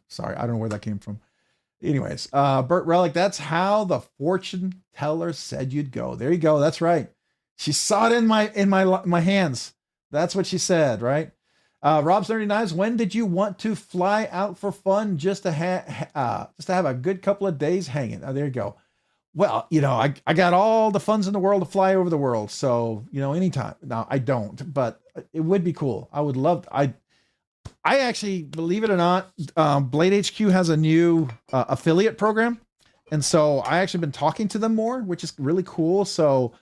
Sorry, I don't know where that came from. Anyways, Burt Relic, that's how the fortune teller said you'd go. There you go. That's right. She saw it in my hands. That's what she said, right? Rob's Nerdy Knives, when did you want to fly out for fun just to have a good couple of days hanging? Oh, there you go. Well, you know, I got all the funds in the world to fly over the world. So, you know, anytime. Now, I don't, but it would be cool. I would love to. I actually, believe it or not, Blade HQ has a new affiliate program. And so I actually been talking to them more, which is really cool. So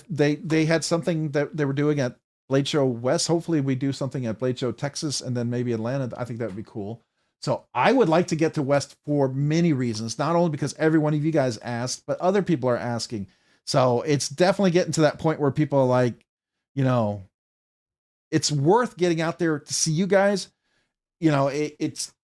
they had something that they were doing at Blade Show West. Hopefully we do something at Blade Show Texas and then maybe Atlanta. I think that would be cool. So I would like to get to West for many reasons, not only because every one of you guys asked, but other people are asking. So it's definitely getting to that point where people are like, you know, it's worth getting out there to see you guys. You know, it's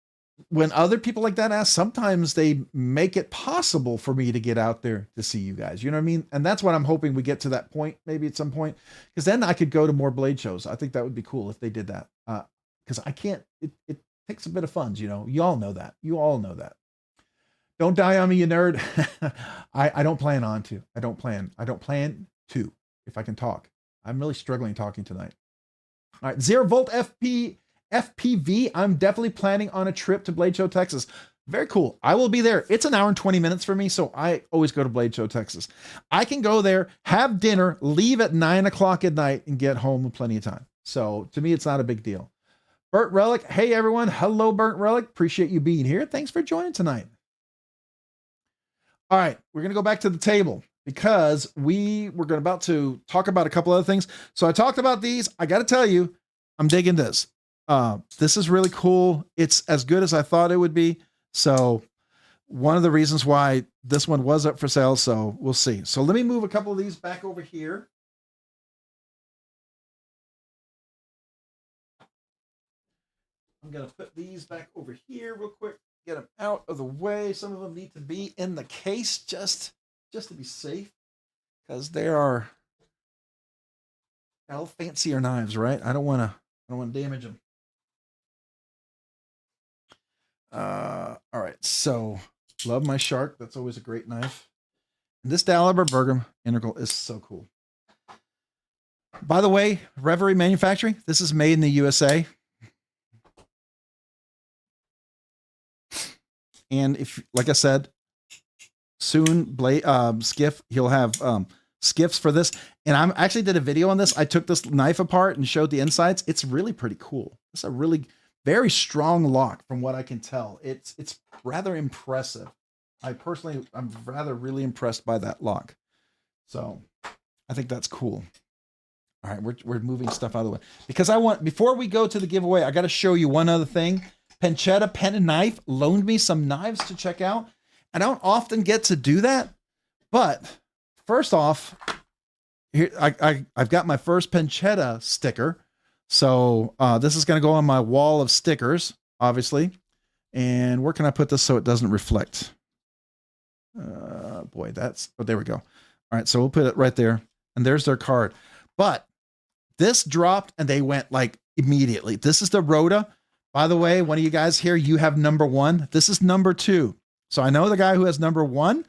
when other people like that ask, sometimes they make it possible for me to get out there to see you guys. You know what I mean? And that's what I'm hoping we get to that point, maybe at some point, because then I could go to more Blade shows. I think that would be cool if they did that. Because I can't, it takes a bit of funds, you know. You all know that. You all know that. Don't die on me, you nerd. I don't plan on to. I don't plan to, if I can talk. I'm really struggling talking tonight. All right, 0 Volt FPV. I'm definitely planning on a trip to Blade Show, Texas. Very cool. I will be there. It's an hour and 20 minutes for me, so I always go to Blade Show, Texas. I can go there, have dinner, leave at 9 o'clock at night, and get home in plenty of time. So to me, it's not a big deal. Burnt Relic. Hey, everyone. Hello, Burnt Relic. Appreciate you being here. Thanks for joining tonight. All right, we're going to go back to the table because we're about to talk about a couple other things. So I talked about these. I got to tell you, I'm digging this. This is really cool. It's as good as I thought it would be. So one of the reasons why this one was up for sale. So we'll see. So let me move a couple of these back over here. I'm going to put these back over here real quick. Get them out of the way. Some of them need to be in the case just to be safe, because they are all fancier knives, right? I don't want to damage them. All right, so love my shark. That's always a great knife. And this Daliber Bergam integral is so cool. By the way, Reverie Manufacturing. This is made in the USA. And if, like I said, soon Skiff, he'll have skiffs for this. And I actually did a video on this. I took this knife apart and showed the insides. It's really pretty cool. It's a really very strong lock from what I can tell. It's rather impressive. I'm really impressed by that lock. So I think that's cool. All right, we're moving stuff out of the way because before we go to the giveaway, I got to show you one other thing. Penchetta Pen and Knife loaned me some knives to check out. I don't often get to do that, but first off, here I've got my first Penchetta sticker. So this is going to go on my wall of stickers, obviously. And where can I put this so it doesn't reflect? Boy, there we go. All right, so we'll put it right there. And there's their card. But this dropped and they went like immediately. This is the Rhoda. By the way, one of you guys here, you have number 1. This is number 2. So I know the guy who has number 1,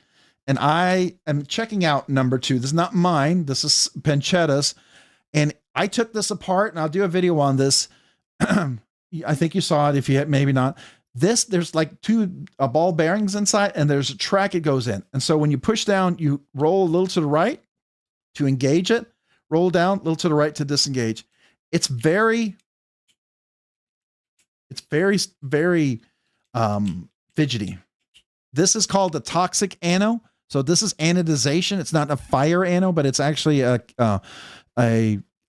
and I am checking out number 2. This is not mine. This is Penchetta's. And I took this apart, and I'll do a video on this. I think you saw it. If you had, maybe not. There's like 2 ball bearings inside, and there's a track it goes in. And so when you push down, you roll a little to the right to engage it, roll down a little to the right to disengage. It's very fidgety. This is called the toxic anno. So this is anodization. It's not a fire anno, but it's actually a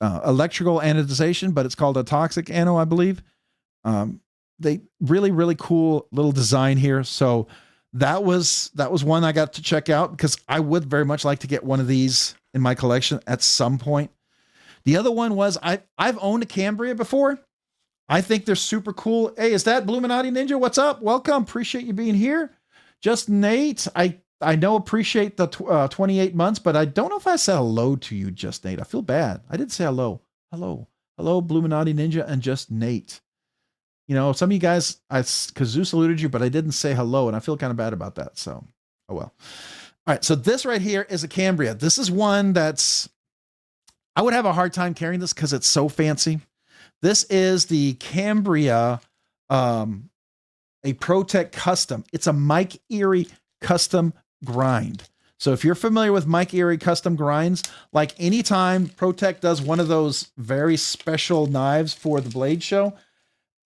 electrical anodization, but it's called a toxic anno, I believe. They really cool little design here. So that was one I got to check out because I would very much like to get one of these in my collection at some point. The other one was I've owned a Cambria before. I think they're super cool. Hey, is that Bluminati Ninja? What's up? Welcome. Appreciate you being here. Just Nate. I know appreciate the 28 months, but I don't know if I said hello to you, Just Nate. I feel bad. I did say hello. Hello, Bluminati Ninja and Just Nate. You know, some of you guys, because Zeus saluted you, but I didn't say hello, and I feel kind of bad about that. So, oh well. All right, so this right here is a Cambria. This is one that's, I would have a hard time carrying this because it's so fancy. This is the Cambria, a ProTech Custom. It's a Mike Erie custom grind. So if you're familiar with Mike Erie custom grinds, like anytime ProTech does one of those very special knives for the Blade Show,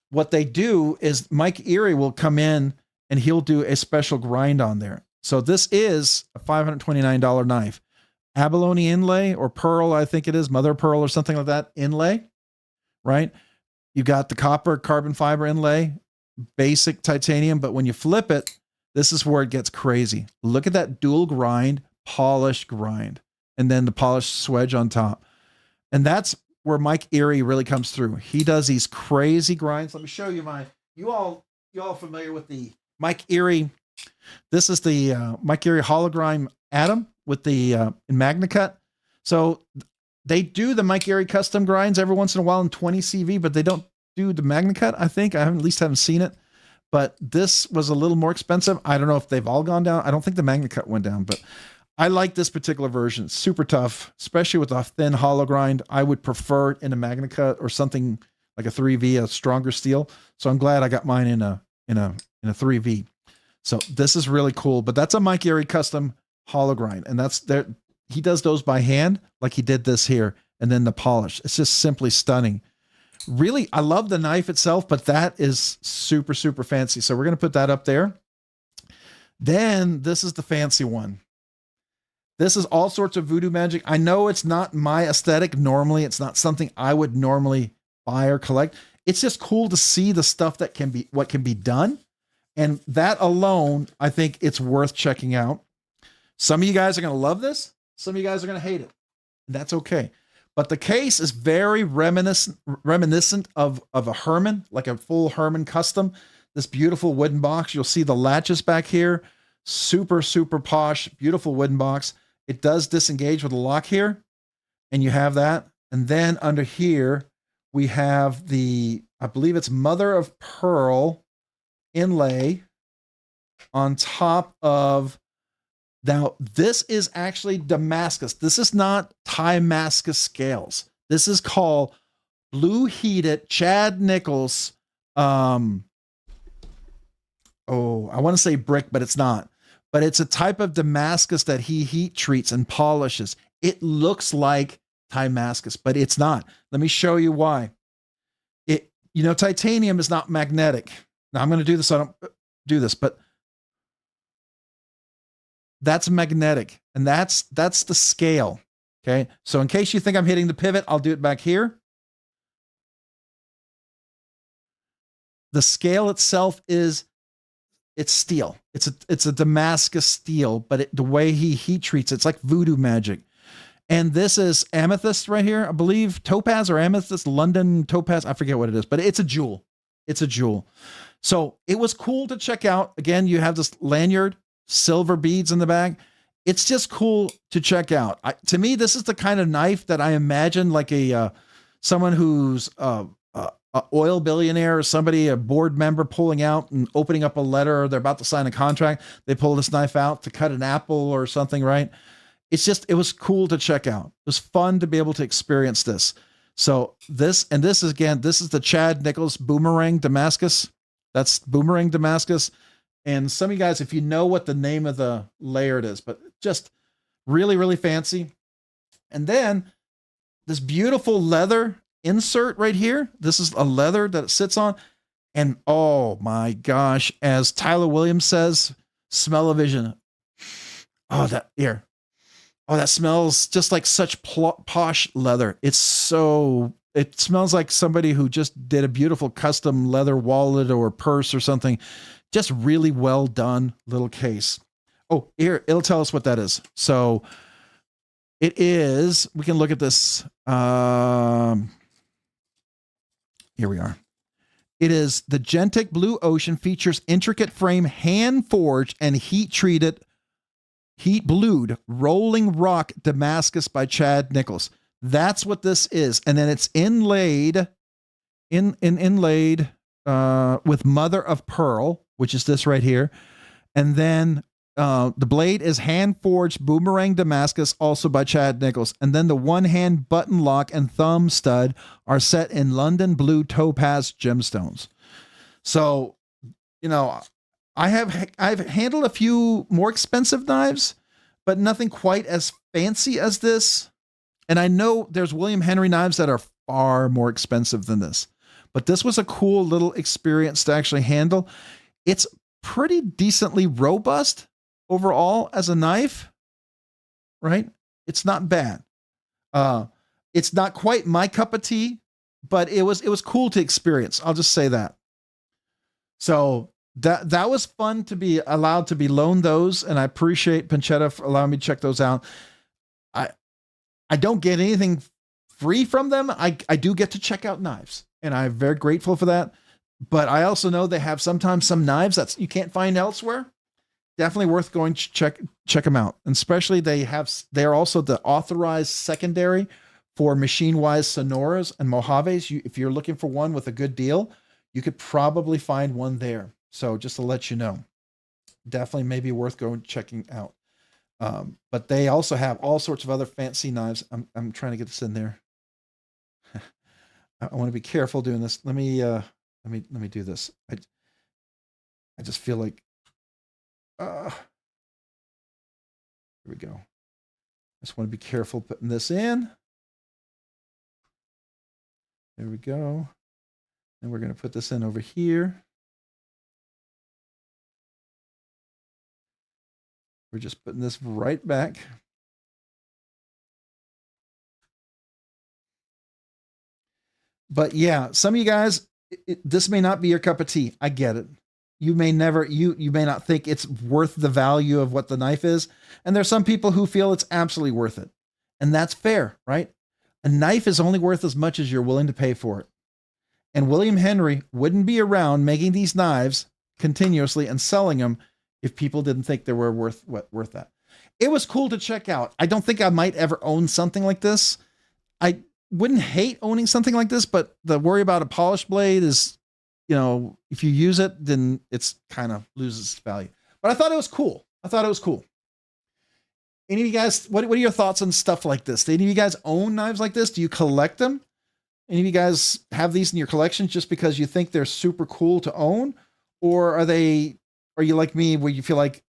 what they do is Mike Erie will come in and he'll do a special grind on there. So this is a $529 knife. Abalone inlay or pearl, I think it is, mother pearl or something like that inlay, right? You got the copper carbon fiber inlay, basic titanium, but when you flip it, this is where it gets crazy. Look at that dual grind, polished grind, and then the polished swedge on top. And that's where Mike Erie really comes through. He does these crazy grinds. Let me show you you all familiar with the Mike Erie. This is the Mike Erie hologram Atom with the in MagnaCut. So they do the Mike Erie custom grinds every once in a while in 20 CV, but they don't do the MagnaCut. I think I haven't seen it, but this was a little more expensive. I don't know if they've all gone down. I don't think the MagnaCut went down, but I like this particular version. It's super tough, especially with a thin hollow grind. I would prefer it in a MagnaCut or something like a 3V, a stronger steel. So I'm glad I got mine in a 3V. So this is really cool, but that's a Mike Erie custom hollow grind. And that's there. He does those by hand, like he did this here. And then the polish, it's just simply stunning. Really, I love the knife itself, but that is super, super fancy. So we're going to put that up there. Then this is the fancy one. This is all sorts of voodoo magic. I know it's not my aesthetic. Normally, it's not something I would normally buy or collect. It's just cool to see the stuff that can be done. And that alone, I think it's worth checking out. Some of you guys are going to love this. Some of you guys are going to hate it. That's okay. But the case is very reminiscent of a Herman, like a full Herman custom. This beautiful wooden box. You'll see the latches back here. Super, super posh, beautiful wooden box. It does disengage with a lock here. And you have that. And then under here, we have the, I believe it's mother of pearl inlay on top of, now this is actually Damascus. This is not Damascus scales. This is called blue heated Chad Nichols. I want to say brick, but it's not. But it's a type of Damascus that he heat treats and polishes. It looks like Damascus, but it's not. Let me show you why. Titanium is not magnetic. Now I'm going to do this. I don't do this, but that's magnetic, and that's the scale. Okay. So in case you think I'm hitting the pivot, I'll do it back here. The scale itself it's steel. It's a Damascus steel, but the way he heat treats it's like voodoo magic. And this is amethyst right here, I believe, topaz or amethyst, London topaz. I forget what it is, but it's a jewel. It's a jewel. So it was cool to check out. Again, you have this lanyard, silver beads in the back. It's just cool to check out. To me, this is the kind of knife that I imagine like someone who's a oil billionaire or somebody, a board member pulling out and opening up a letter, or they're about to sign a contract. They pull this knife out to cut an apple or something, right? It was cool to check out. It was fun to be able to experience this. So this is the Chad Nichols Boomerang Damascus. That's Boomerang Damascus. And some of you guys, if you know what the name of the layered is, but just really, really fancy. And then this beautiful leather insert right here. This is a leather that it sits on. And oh my gosh, as Tyler Williams says, smell-o-vision. Oh, that smells just like such posh leather. It's so it smells like somebody who just did a beautiful custom leather wallet or purse or something. Just really well done little case. Oh, here, it'll tell us what that is. So it is, we can look at this. Here we are. It is the Gentic Blue Ocean, features intricate frame, hand forged and heat treated, heat blued rolling rock Damascus by Chad Nichols. That's what this is. And then it's inlaid with mother of pearl, which is this right here. And then the blade is hand forged boomerang Damascus, also by Chad Nichols. And then the one hand button lock and thumb stud are set in London blue topaz gemstones. So, you know, I've handled a few more expensive knives, but nothing quite as fancy as this. And I know there's William Henry knives that are far more expensive than this, but this was a cool little experience to actually handle. It's pretty decently robust overall as a knife, right? It's not bad. It's not quite my cup of tea, but it was cool to experience. I'll just say that. So that was fun to be allowed to be loaned those, and I appreciate Panchetta for allowing me to check those out. I don't get anything free from them. I do get to check out knives, and I'm very grateful for that. But I also know they have sometimes some knives that you can't find elsewhere. Definitely worth going to check them out. And especially they are also the authorized secondary for Machine-Wise Sonoras and Mojaves. If you're looking for one with a good deal, you could probably find one there. So just to let you know, definitely maybe worth going checking out. But they also have all sorts of other fancy knives. I'm trying to get this in there. I want to be careful doing this. Let me do this. I just feel like, here we go. I just want to be careful putting this in. There we go. And we're going to put this in over here. We're just putting this right back. But yeah, some of you guys, this may not be your cup of tea. I get it. You may not think it's worth the value of what the knife is. And there's some people who feel it's absolutely worth it. And that's fair, right? A knife is only worth as much as you're willing to pay for it. And William Henry wouldn't be around making these knives continuously and selling them if people didn't think they were worth that. It was cool to check out. I don't think I might ever own something like this. I wouldn't hate owning something like this, but the worry about a polished blade is, you know, if you use it, then it's kind of loses its value. But I thought it was cool. Any of you guys, what are your thoughts on stuff like this? Do any of you guys own knives like this? Do you collect them? Any of you guys have these in your collection just because you think they're super cool to own? Or are you like me where you feel like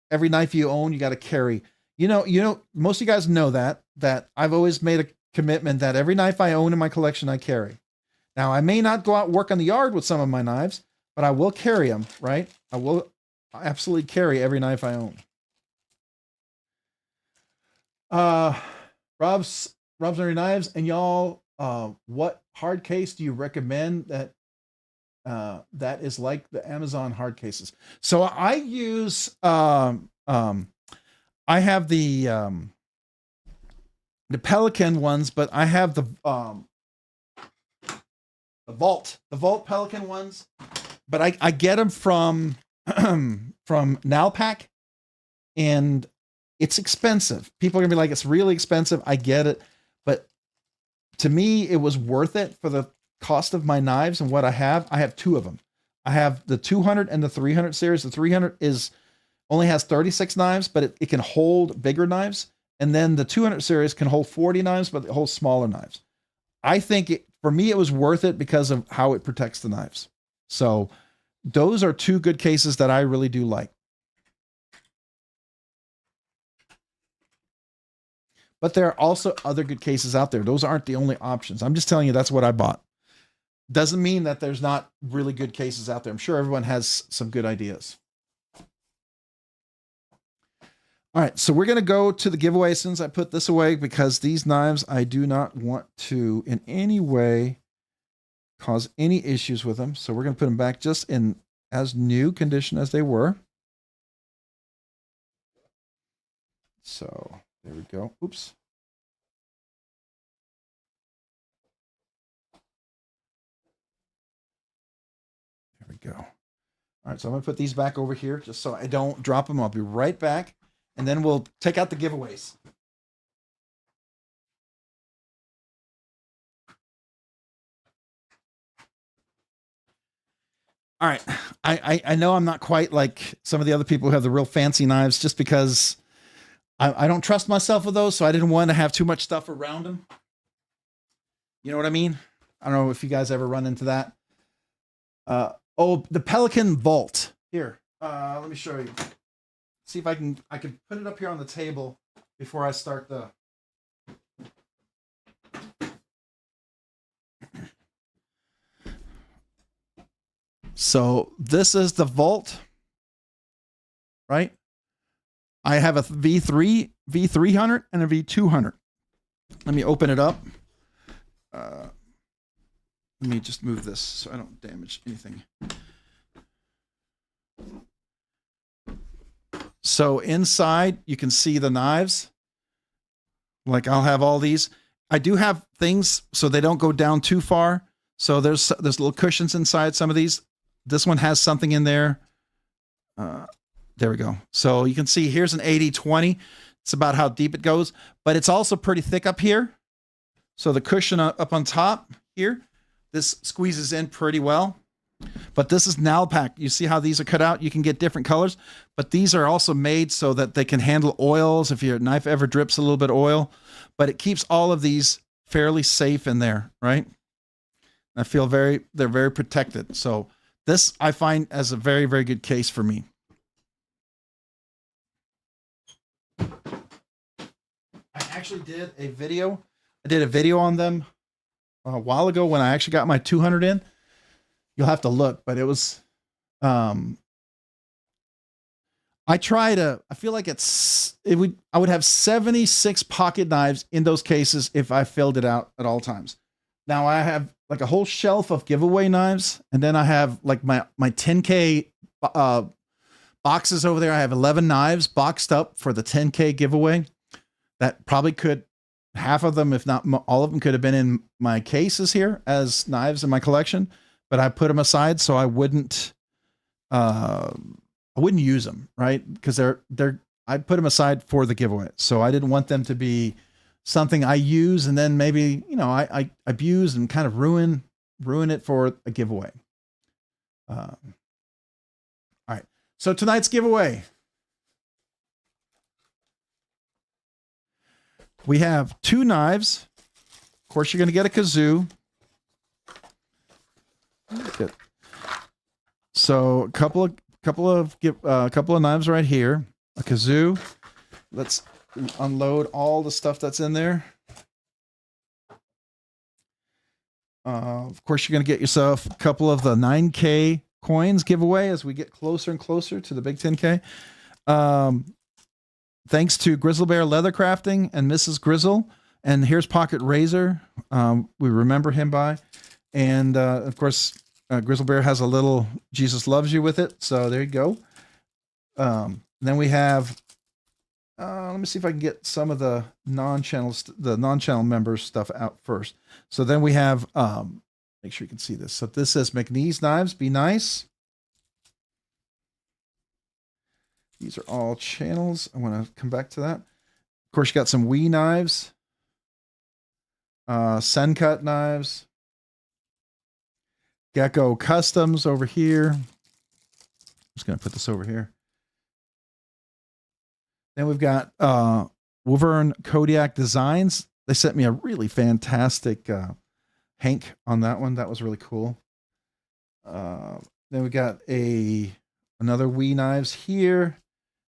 every knife you own, you got to carry? You know, most of you guys know that I've always made a commitment that every knife I own in my collection, I carry. Now, I may not go out and work on the yard with some of my knives, but I will carry them, right? I will absolutely carry every knife I own. Rob's Nerdy Knives, and y'all, what hard case do you recommend that is like the Amazon hard cases? So I use I have the Pelican ones, but I have the Vault Pelican ones, but I get them from Nalpac, and it's expensive. People are gonna be like, it's really expensive. I get it, but to me, it was worth it for the cost of my knives and what I have. I have two of them. I have the 200 and the 300 series. The 300 only has 36 knives, but it can hold bigger knives. And then the 200 series can hold 40 knives, but it holds smaller knives. I think for me, it was worth it because of how it protects the knives. So those are two good cases that I really do like. But there are also other good cases out there. Those aren't the only options. I'm just telling you, that's what I bought. Doesn't mean that there's not really good cases out there. I'm sure everyone has some good ideas. All right, so we're going to go to the giveaway as soon as I put this away, because these knives, I do not want to in any way cause any issues with them. So we're going to put them back just in as new condition as they were. So there we go. Oops. There we go. All right, so I'm going to put these back over here just so I don't drop them. I'll be right back, and then we'll take out the giveaways. All right, I know I'm not quite like some of the other people who have the real fancy knives, just because I don't trust myself with those, so I didn't want to have too much stuff around them. You know what I mean? I don't know if you guys ever run into that. Oh, the Pelican Vault. Here, let me show you. See if I can put it up here on the table before I start the. So this is the Vault, right? I have a V300 and a V200. Let me open it up. Let me just move this so I don't damage anything. So inside, you can see the knives. Like, I'll have all these. I do have things so they don't go down too far. So there's little cushions inside some of these. This one has something in there. There we go. So you can see here's an 80-20. It's about how deep it goes, but it's also pretty thick up here. So the cushion up on top here, this squeezes in pretty well. But this is Nalpac. You see how these are cut out? You can get different colors, but these are also made so that they can handle oils if your knife ever drips a little bit of oil. But it keeps all of these fairly safe in there, right? I feel they're very protected. So this I find as a very, very good case for me. I actually did a video. I did a video on them a while ago when I actually got my 200 in. You'll have to look, but it was, I feel like I would have 76 pocket knives in those cases if I filled it out at all times. Now I have like a whole shelf of giveaway knives, and then I have like my 10K boxes over there. I have 11 knives boxed up for the 10K giveaway. That probably could, half of them, if not all of them, could have been in my cases here as knives in my collection, but I put them aside so I wouldn't use them, right? Because I put them aside for the giveaway. So I didn't want them to be something I use and then maybe, you know, I abuse and kind of ruin it for a giveaway. All right. So tonight's giveaway, we have 2 knives. Of course, you're going to get a kazoo. So a couple of knives right here, a kazoo. Let's unload all the stuff that's in there. Of course, you're going to get yourself a couple of the 9K coins giveaway as we get closer and closer to the big 10K. Thanks to Grizzle Bear Leather Crafting and Mrs. Grizzle. And here's Pocket Razor. We remember him by. And of course, Grizzle Bear has a little Jesus Loves You with it. So there you go. Then we have, let me see if I can get some of the non-channel members stuff out first. So then we have, make sure you can see this. So this says McNeese Knives, Be Nice. These are all channels. I want to come back to that. Of course, you got some Wee knives, Sencut knives, Gecko Customs over here. I'm just going to put this over here. Then we've got Wolvern Kodiak Designs. They sent me a really fantastic Hank on that one. That was really cool. Then we got another Wee knives here.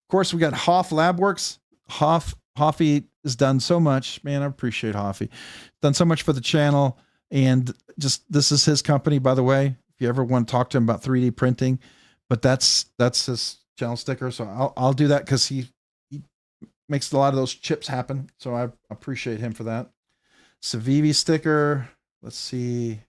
Of course, we got Hoff Labworks. Hoffy has done so much. Man, I appreciate Hoffy. Done so much for the channel. And just, this is his company, by the way, if you ever want to talk to him about 3D printing, but that's his channel sticker. So I'll do that because he makes a lot of those chips happen. So I appreciate him for that. Civivi sticker. Let's see.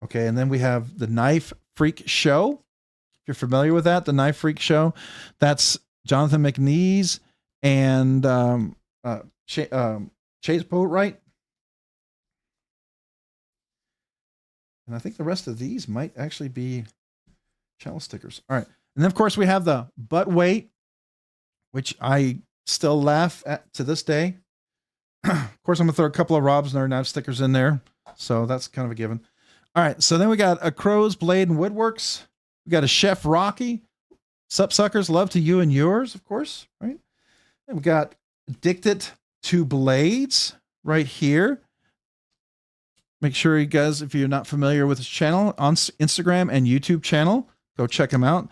Okay, and then we have the Knife Freak Show. If you're familiar with that, the Knife Freak Show, that's Jonathan McNeese and Chase Boatwright. And I think the rest of these might actually be channel stickers. All right. And then, of course, we have the butt weight, which I still laugh at to this day. Of course, I'm going to throw a couple of Rob's Nerd Knife stickers in there. So that's kind of a given. All right. So then we got a Crow's Blade and Woodworks. We got a Chef Rocky. Sup, suckers. Love to you and yours, of course. Right. And we got Addicted to Blades right here. Make sure you guys, if you're not familiar with his channel on Instagram and YouTube channel, go check him out.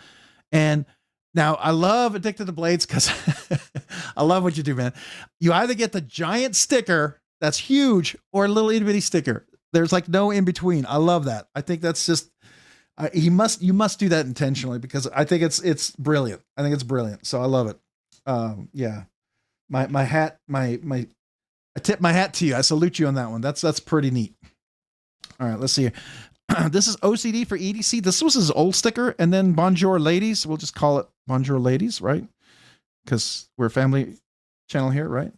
And now I love Addicted to Blades because I love what you do, man. You either get the giant sticker that's huge or a little itty bitty sticker. There's like no in between. I love that. I think that's just, you must do that intentionally because I think it's brilliant. I think it's brilliant. So I love it. Yeah. My hat, I tip my hat to you. I salute you on that one. That's pretty neat. All right, let's see. This is OCD for EDC. This was his old sticker. And then Bonjour Ladies. We'll just call it Bonjour Ladies, right? Because we're a family channel here, right?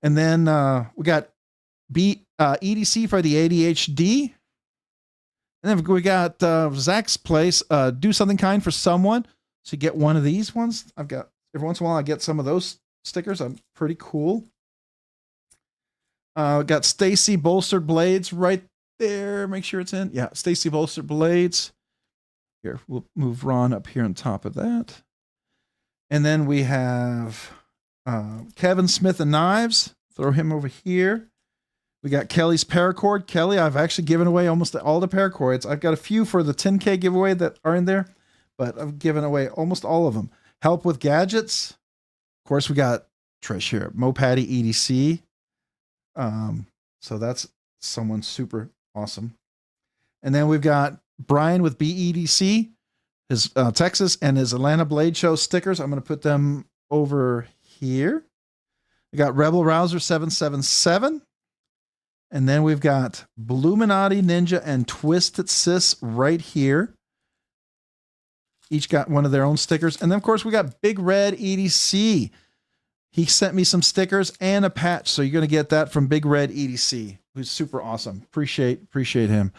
And then we got EDC for the ADHD. And then we got Zach's Place. Do something kind for someone. So you get one of these ones. I've got, every once in a while, I get some of those stickers. I'm pretty cool. Got Stacy Bolstered Blades right there. Make sure it's in. Yeah, Stacy Bolstered Blades. Here, we'll move Ron up here on top of that. And then we have Kevin Smith and Knives. Throw him over here. We got Kelly's Paracord. Kelly, I've actually given away almost all the paracords. I've got a few for the 10K giveaway that are in there, but I've given away almost all of them. Help with Gadgets. Of course, we got Trish here. Mopatty EDC. So that's someone super awesome. And then we've got Brian with BEDC, his Texas and his Atlanta Blade Show stickers. I'm going to put them over here. We got Rebel Rouser 777. And then we've got Bluminati Ninja and Twisted Sis right here. Each got one of their own stickers. And then, of course, we got Big Red EDC. He sent me some stickers and a patch. So you're going to get that from Big Red EDC, who's super awesome. Appreciate him.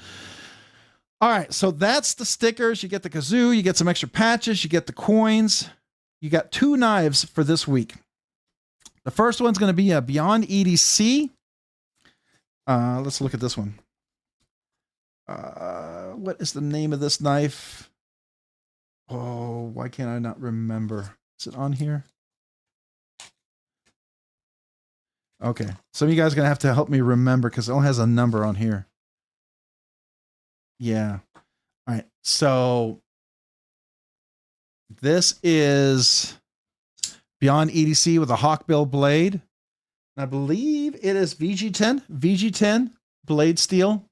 All right. So that's the stickers. You get the kazoo. You get some extra patches. You get the coins. You got 2 knives for this week. The first one's going to be a Beyond EDC. Let's look at this one. What is the name of this knife? Oh, why can't I not remember? Is it on here? Okay. Some of you guys are going to have to help me remember because it only has a number on here. Yeah. All right. So this is Beyond EDC with a Hawkbill blade. I believe it is VG10 blade steel,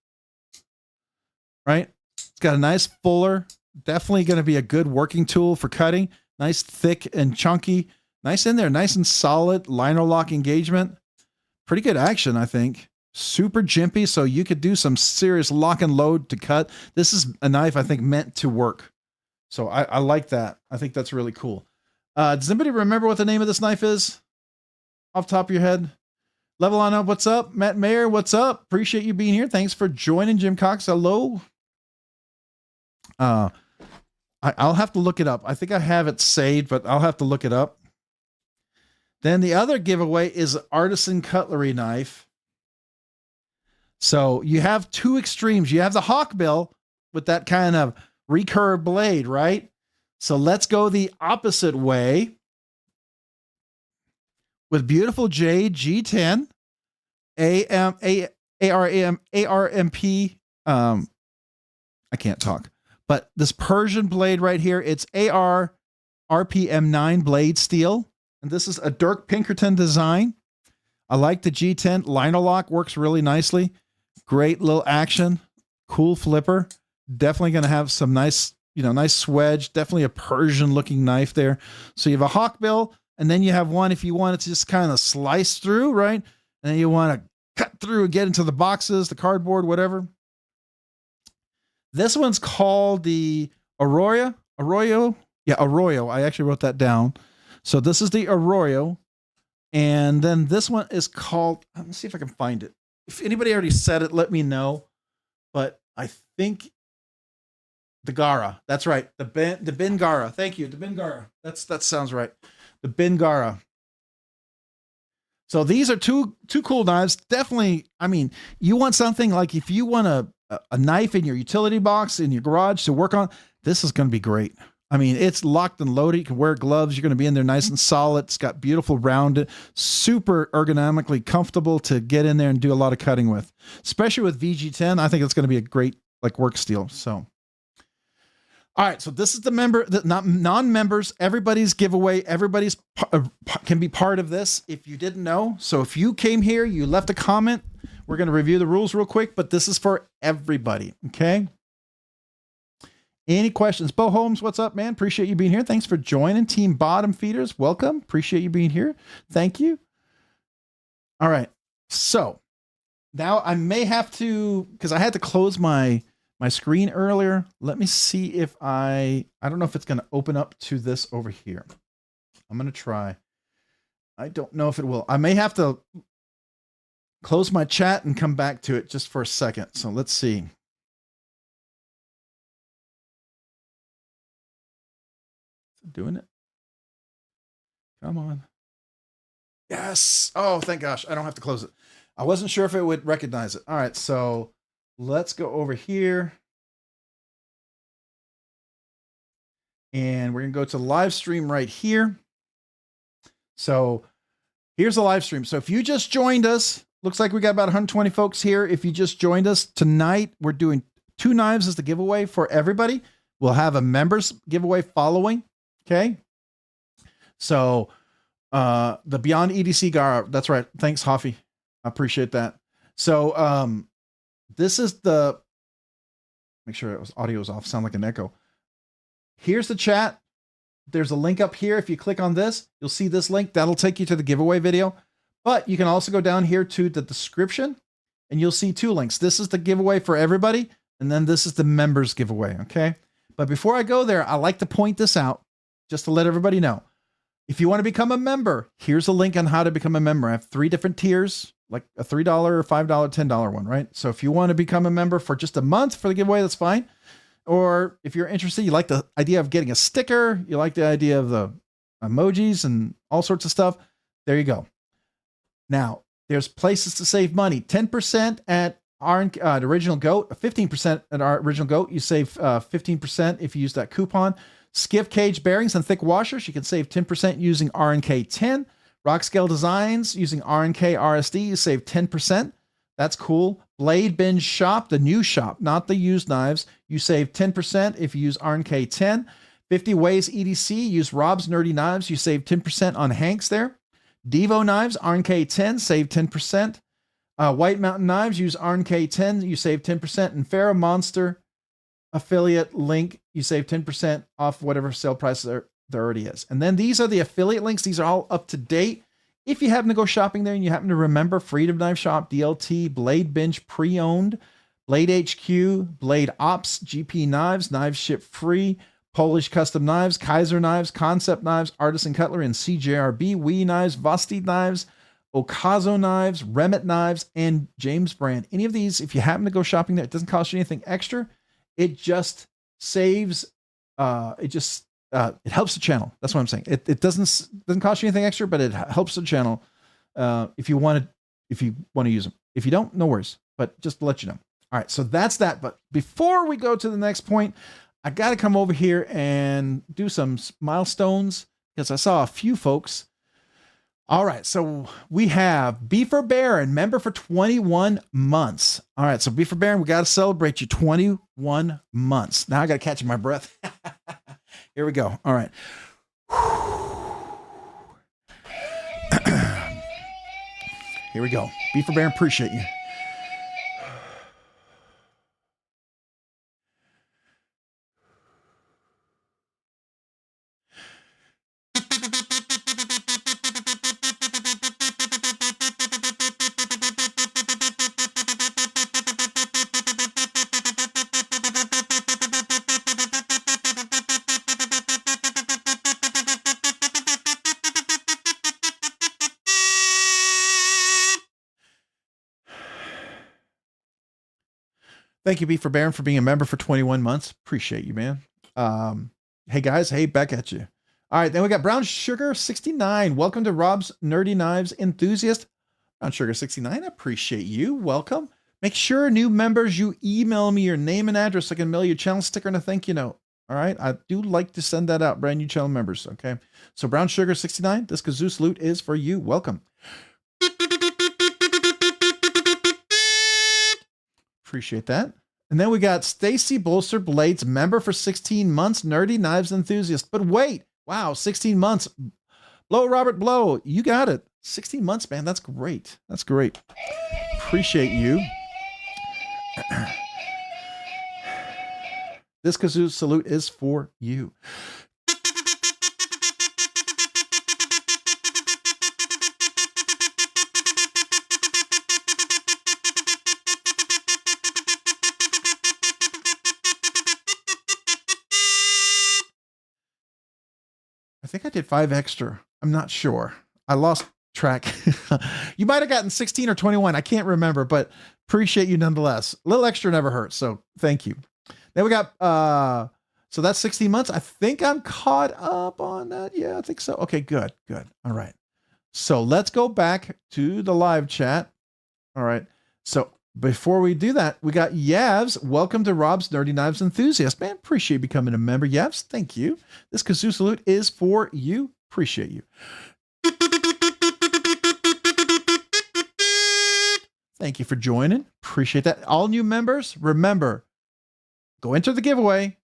right? It's got a nice fuller, definitely going to be a good working tool for cutting. Nice, thick and chunky, nice in there, nice and solid liner lock engagement. Pretty good action, I think. Super jimpy, so you could do some serious lock and load to cut. This is a knife I think meant to work. So I like that. I think that's really cool. Does anybody remember what the name of this knife is? Off the top of your head? Level on up. What's up? Matt Mayer, what's up? Appreciate you being here. Thanks for joining. Jim Cox, hello. I'll have to look it up. I think I have it saved, but I'll have to look it up. Then the other giveaway is Artisan Cutlery Knife. So you have 2 extremes. You have the Hawkbill with that kind of recurve blade, right? So let's go the opposite way. With beautiful Jade G10, ARMP, I can't talk, but this Persian blade right here, it's AR RPM9 blade steel. And this is a Dirk Pinkerton design. I like the G10 liner lock, works really nicely. Great little action, cool flipper. Definitely going to have some nice nice swedge, definitely a Persian looking knife there. So you have a hawk bill, and then you have one if you want it to just kind of slice through, right? And then you want to cut through and get into the boxes, the cardboard, whatever. This one's called the Arroyo. Yeah, Arroyo. I actually wrote that down. So this is the Arroyo. And then this one is called, let me see if I can find it. If anybody already said it, let me know. But I think the Gara. That's right. The Bin Gara. Thank you. The Bin Gara. That sounds right. The Bin Gara. So these are two cool knives. Definitely, I mean, you want something like if you want a knife in your utility box in your garage to work on, this is going to be great. I mean, it's locked and loaded. You can wear gloves. You're going to be in there nice and solid. It's got beautiful rounded, super ergonomically comfortable to get in there and do a lot of cutting with. Especially with VG10, I think it's going to be a great like work steel. So, all right. So this is the non-members. Everybody's giveaway. Everybody's can be part of this if you didn't know. So if you came here, you left a comment. We're going to review the rules real quick, but this is for everybody. Okay. Any questions? Bo Holmes, what's up, man? Appreciate you being here. Thanks for joining. Team Bottom Feeders, welcome. Appreciate you being here. Thank you. All right. So now I may have to, because I had to close my screen earlier. Let me see if I don't know if it's going to open up to this over here. I'm going to try. I don't know if it will. I may have to close my chat and come back to it just for a second. So let's see. Doing it. Come on. Yes. Oh, thank gosh. I don't have to close it. I wasn't sure if it would recognize it. All right. So let's go over here. And we're going to go to live stream right here. So here's the live stream. So if you just joined us, looks like we got about 120 folks here. If you just joined us tonight, we're doing 2 knives as the giveaway for everybody. We'll have a members giveaway following. Okay. So, the Beyond EDC Gara, that's right. Thanks, Hoffy. I appreciate that. So, this is the, make sure it was audio is off. Sound like an echo. Here's the chat. There's a link up here. If you click on this, you'll see this link. That'll take you to the giveaway video, but you can also go down here to the description and you'll see 2 links. This is the giveaway for everybody. And then this is the members giveaway. Okay. But before I go there, I like to point this out just to let everybody know. If you want to become a member, here's a link on how to become a member. I have 3 different tiers, like a $3, $5, $10 one, right? So if you want to become a member for just a month for the giveaway, that's fine. Or if you're interested, you like the idea of getting a sticker, you like the idea of the emojis and all sorts of stuff, there you go. Now, there's places to save money. 10% at the Original Goat, 15% at our Original Goat. You save 15% if you use that coupon. Skiff Caged Bearings and Thick Washers, you can save 10% using RNK10. Rockscale Designs using RNKRSD, you save 10%. That's cool. BladeBinge Shop, the new shop, not the used knives, you save 10% if you use RNK10. 50 Ways EDC, use Rob's Nerdy Knives, you save 10% on Hanks there. Divo Knives-RNK10, save 10%. White Mountain Knives, use RNK10, you save 10%. And Farrah Monster affiliate link, you save 10% off whatever sale price there already is. And then these are the affiliate links. These are all up to date. If you happen to go shopping there and you happen to remember Freedom Knife Shop, DLT, BladeBinge Pre-Owned, Blade HQ, Blade Ops, GP Knives, Knives Ship Free, Polish Custom Knives, Kaiser Knives, Concept Knives, Artisan Cutlery, and CJRB, Wee Knives, Vosti Knives, Okazo Knives, Remit Knives, and James Brand. Any of these, if you happen to go shopping there, it doesn't cost you anything extra. It just saves, it helps the channel. That's what I'm saying. It doesn't cost you anything extra, but it helps the channel if you want to use them. If you don't, no worries, but just to let you know. All right, so that's that. But before we go to the next point, I got to come over here and do some milestones because I saw a few folks. All right, so we have Beaver Baron, member for 21 months. All right, so Beaver Baron, we got to celebrate you 21 months. Now I got to catch my breath. Here we go. All right. Here we go. Beaver Baron, appreciate you. Thank you, B for Baron, for being a member for 21 months. Appreciate you, man. Hey guys, hey, back at you. All right, then we got Brown Sugar 69. Welcome to Rob's Nerdy Knives Enthusiast. Brown Sugar 69, I appreciate you. Welcome. Make sure, new members, you email me your name and address so I can mail you a channel sticker and a thank you note. All right, I do like to send that out, brand new channel members, okay? So Brown Sugar 69, this kazoo salute is for you. Welcome. Appreciate that. And then we got Stacy Bolster Blades, member for 16 months, Nerdy Knives Enthusiast. But wait, wow, 16 months. Blow, Robert, blow. You got it. 16 months, man. That's great. That's great. Appreciate you. This kazoo salute is for you. I think I did 5 extra. I'm not sure. I lost track. You might have gotten 16 or 21. I can't remember, but appreciate you nonetheless. A little extra never hurts. So thank you. Then we got, so that's 16 months. I think I'm caught up on that. Yeah, I think so. Okay, good, good. All right. So let's go back to the live chat. All right. So before we do that, we got Yavs. Welcome to Rob's Nerdy Knives Enthusiast. Man, appreciate becoming a member. Yavs, thank you. This kazoo salute is for you. Appreciate you. Thank you for joining. Appreciate that. All new members, remember, go enter the giveaway.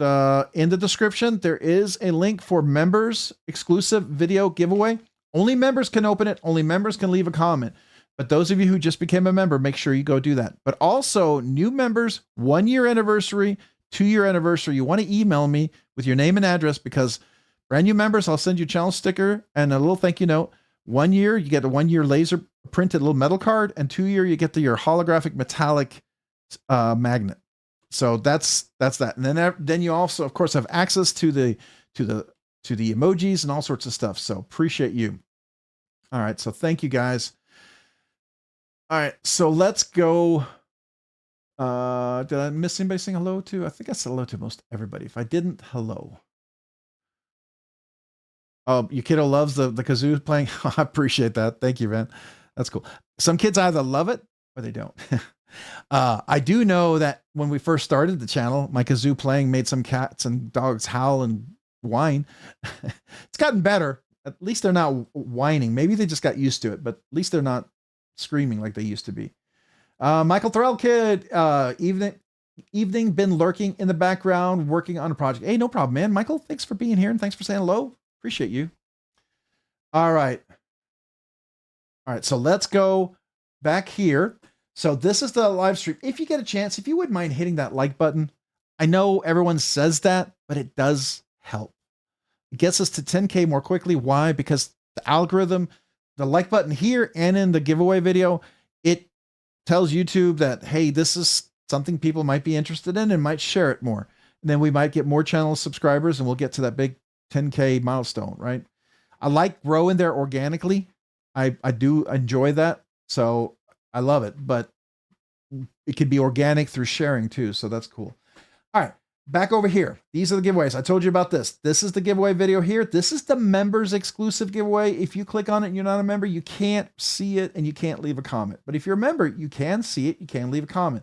In the description, there is a link for members exclusive video giveaway. Only members can open it. Only members can leave a comment. But those of you who just became a member, make sure you go do that. But also new members, 1 year anniversary, 2-year anniversary. You want to email me with your name and address, because brand new members, I'll send you a channel sticker and a little thank you note. 1 year, you get a 1 year laser printed little metal card, and 2 year, you get your holographic metallic magnet. So that's that. And then you also, of course, have access to the emojis and all sorts of stuff. So appreciate you. All right. So thank you guys. All right. So let's go. Did I miss anybody saying hello to? I think I said hello to most everybody. If I didn't, hello. Oh, your kiddo loves the kazoo playing. I appreciate that. Thank you, man. That's cool. Some kids either love it or they don't. I do know that when we first started the channel, my kazoo playing made some cats and dogs howl and whine. It's gotten better. At least they're not whining. Maybe they just got used to it, but at least they're not screaming like they used to be. Michael Thorell Kid, evening, been lurking in the background, working on a project. Hey, no problem, man. Michael, thanks for being here and thanks for saying hello. Appreciate you. All right. All right. So let's go back here. So this is the live stream. If you get a chance, if you wouldn't mind hitting that like button, I know everyone says that, but it does help. It gets us to 10K more quickly. Why? Because the algorithm, the like button here and in the giveaway video, it tells YouTube that, hey, this is something people might be interested in and might share it more. And then we might get more channel subscribers and we'll get to that big 10K milestone, right? I like growing there organically. I do enjoy that. So I love it, but it could be organic through sharing too. So that's cool. All right, back over here. These are the giveaways. I told you about this. This is the giveaway video here. This is the members exclusive giveaway. If you click on it and you're not a member, you can't see it and you can't leave a comment. But if you're a member, you can see it. You can leave a comment.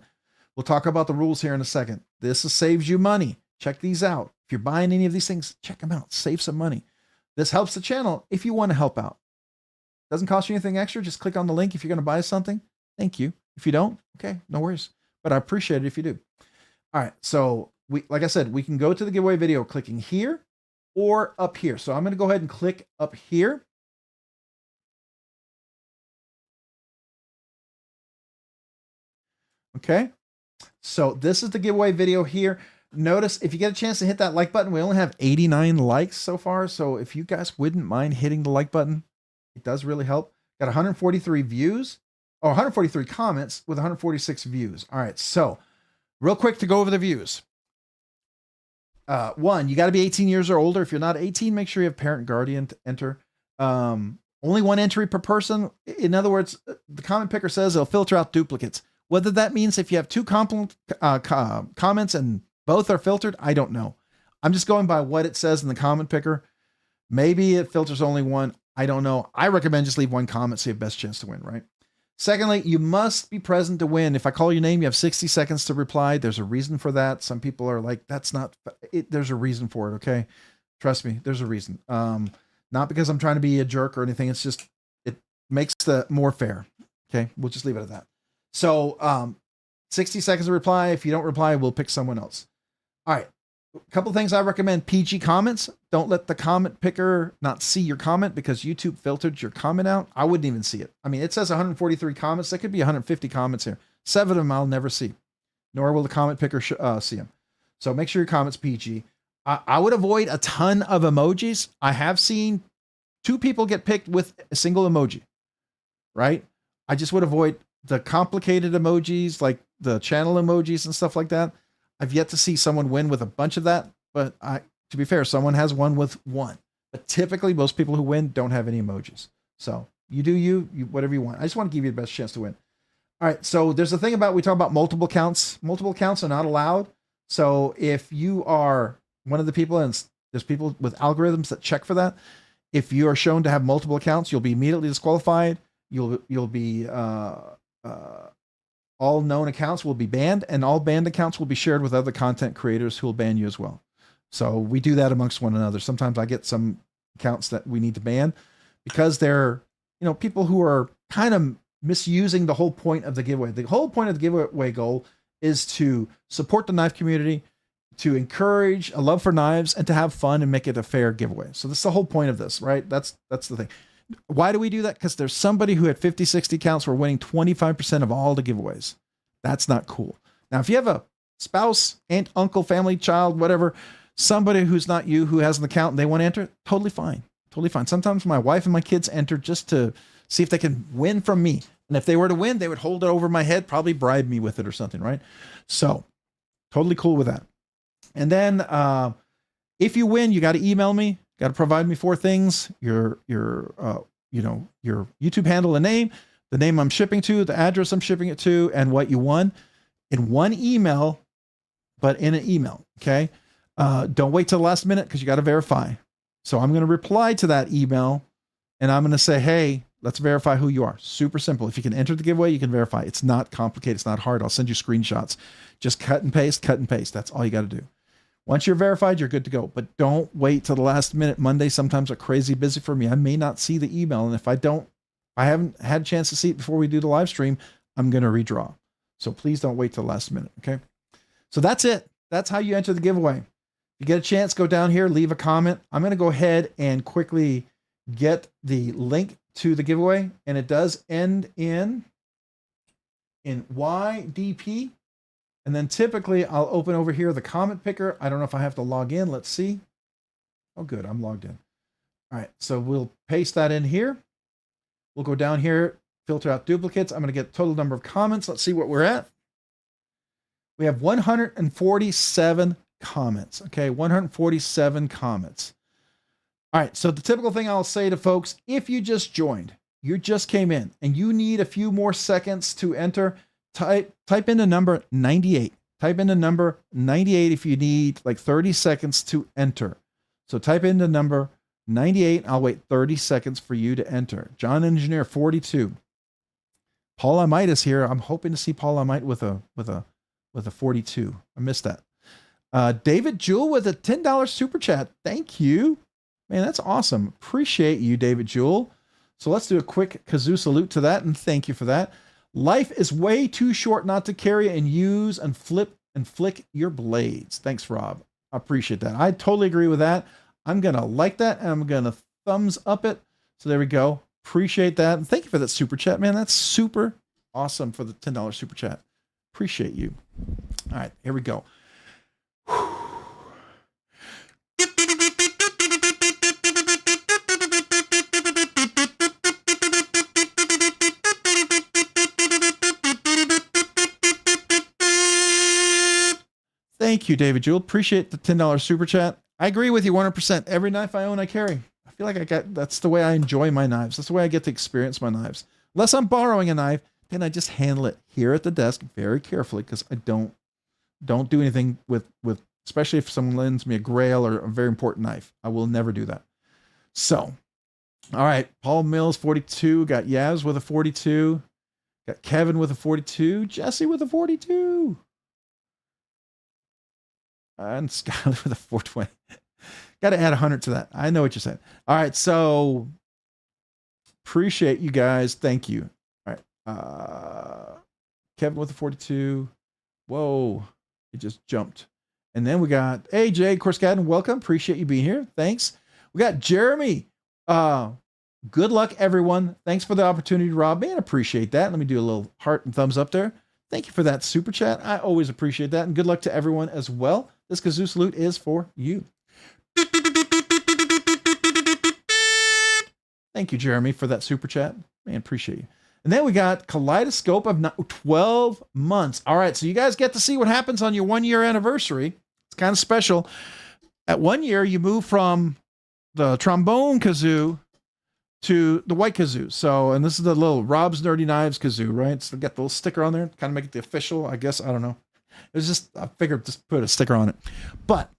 We'll talk about the rules here in a second. This saves you money. Check these out. If you're buying any of these things, check them out. Save some money. This helps the channel if you want to help out. Doesn't cost you anything extra. Just click on the link if you're going to buy something. Thank you. If you don't, okay, no worries. But I appreciate it if you do. All right. So like I said, we can go to the giveaway video clicking here or up here. So I'm going to go ahead and click up here. Okay. So this is the giveaway video here. Notice if you get a chance to hit that like button, we only have 89 likes so far. So if you guys wouldn't mind hitting the like button, it does really help. Got 143 views, or 143 comments with 146 views. All right. So real quick to go over the views. One, you got to be 18 years or older. If you're not 18, make sure you have parent guardian to enter. Only one entry per person. In other words, the comment picker says it'll filter out duplicates. Whether that means if you have two comments and both are filtered, I don't know. I'm just going by what it says in the comment picker. Maybe it filters only one. I don't know. I recommend just leave one comment so you have best chance to win, right? Secondly, you must be present to win. If I call your name, you have 60 seconds to reply. There's a reason for that. Some people are like, that's not it. There's a reason for it. Okay. Trust me. There's a reason. Not because I'm trying to be a jerk or anything. It's just, it makes the more fair. Okay. We'll just leave it at that. So, 60 seconds to reply. If you don't reply, we'll pick someone else. All right. A couple of things I recommend. PG comments. Don't let the comment picker not see your comment because YouTube filtered your comment out. I wouldn't even see it. I mean, it says 143 comments. There could be 150 comments here. 7 of them I'll never see, nor will the comment picker see them. So make sure your comment's PG. I would avoid a ton of emojis. I have seen 2 people get picked with a single emoji, right? I just would avoid the complicated emojis, like the channel emojis and stuff like that. I've yet to see someone win with a bunch of that, but to be fair, someone has won with one. But typically, most people who win don't have any emojis. So you do you whatever you want. I just want to give you the best chance to win. All right, so there's a thing about, we talk about multiple counts. Multiple counts are not allowed. So if you are one of the people, and there's people with algorithms that check for that, if you are shown to have multiple accounts, you'll be immediately disqualified. You'll be all known accounts will be banned, and all banned accounts will be shared with other content creators who will ban you as well. So we do that amongst one another. Sometimes I get some accounts that we need to ban because they're, people who are kind of misusing the whole point of the giveaway. The whole point of the giveaway goal is to support the knife community, to encourage a love for knives, and to have fun and make it a fair giveaway. So that's the whole point of this, right? That's the thing. Why do we do that? Because there's somebody who had 50, 60 counts were winning 25% of all the giveaways. That's not cool. Now, if you have a spouse, aunt, uncle, family, child, whatever, somebody who's not you, who has an account and they want to enter, totally fine. Totally fine. Sometimes my wife and my kids enter just to see if they can win from me. And if they were to win, they would hold it over my head, probably bribe me with it or something, right? So totally cool with that. And then if you win, you got to email me. Got to provide me 4 things: your YouTube handle and name, the name I'm shipping to, the address I'm shipping it to, and what you won in one email, but in an email. Okay. Don't wait till the last minute because you got to verify. So I'm going to reply to that email and I'm going to say, hey, let's verify who you are. Super simple. If you can enter the giveaway, you can verify. It's not complicated. It's not hard. I'll send you screenshots. Just cut and paste. That's all you got to do. Once you're verified, you're good to go. But don't wait till the last minute. Monday sometimes are crazy busy for me. I may not see the email. And if I haven't had a chance to see it before we do the live stream, I'm going to redraw. So please don't wait till the last minute. Okay. So that's it. That's how you enter the giveaway. If you get a chance, go down here, leave a comment. I'm going to go ahead and quickly get the link to the giveaway. And it does end in YDP. And then typically I'll open over here the comment picker. I don't know if I have to log in. Let's see. Oh, good. I'm logged in. All right. So we'll paste that in here. We'll go down here, filter out duplicates. I'm going to get total number of comments. Let's see what we're at. We have 147 comments. Okay. 147 comments. All right. So the typical thing I'll say to folks, if you just joined, you just came in and you need a few more seconds to enter, type in the number 98. Type in the number 98 if you need like 30 seconds to enter. So type in the number 98. I'll wait 30 seconds for you to enter. John Engineer 42. Paul Amite is here. I'm hoping to see Paul Amite with a 42. I missed that. David Jewell with a $10 super chat. Thank you. Man, that's awesome. Appreciate you, David Jewell. So let's do a quick kazoo salute to that, and thank you for that. Life is way too short not to carry and use and flip and flick your blades. Thanks, Rob. I appreciate that. I totally agree with that. I'm going to like that, and I'm going to thumbs up it. So there we go. Appreciate that. And thank you for that super chat, man. That's super awesome for the $10 super chat. Appreciate you. All right, here we go. Thank you, David Jewell. Appreciate the $10 super chat. I agree with you 100%. Every knife I own, I carry. I feel like that's the way I enjoy my knives. That's the way I get to experience my knives. Unless I'm borrowing a knife, and I just handle it here at the desk very carefully because I don't do anything with, especially if someone lends me a grail or a very important knife. I will never do that. So, all right, Paul Mills, 42, got Yaz with a 42, got Kevin with a 42, Jesse with a 42, and Skyler with a 420. Got to add 100 to that. I know what you're saying. All right, so appreciate you guys. Thank you. All right, Kevin with a 42. Whoa, it just jumped. And then we got AJ Corskadden. Welcome. Appreciate you being here. Thanks. We got Jeremy. Good luck, everyone. Thanks for the opportunity, Rob. Man, appreciate that. Let me do a little heart and thumbs up there. Thank you for that super chat. I always appreciate that. And good luck to everyone as well. This kazoo salute is for you. Thank you, Jeremy, for that super chat. Man, appreciate you. And then we got Kaleidoscope of 12 months. All right, so you guys get to see what happens on your 1 year anniversary. It's kind of special. At 1 year, you move from the trombone kazoo to the white kazoo. So, and this is the little Rob's Nerdy Knives kazoo, right? So got the little sticker on there, kind of make it the official, I guess. I don't know. It was just, I figured just put a sticker on it. But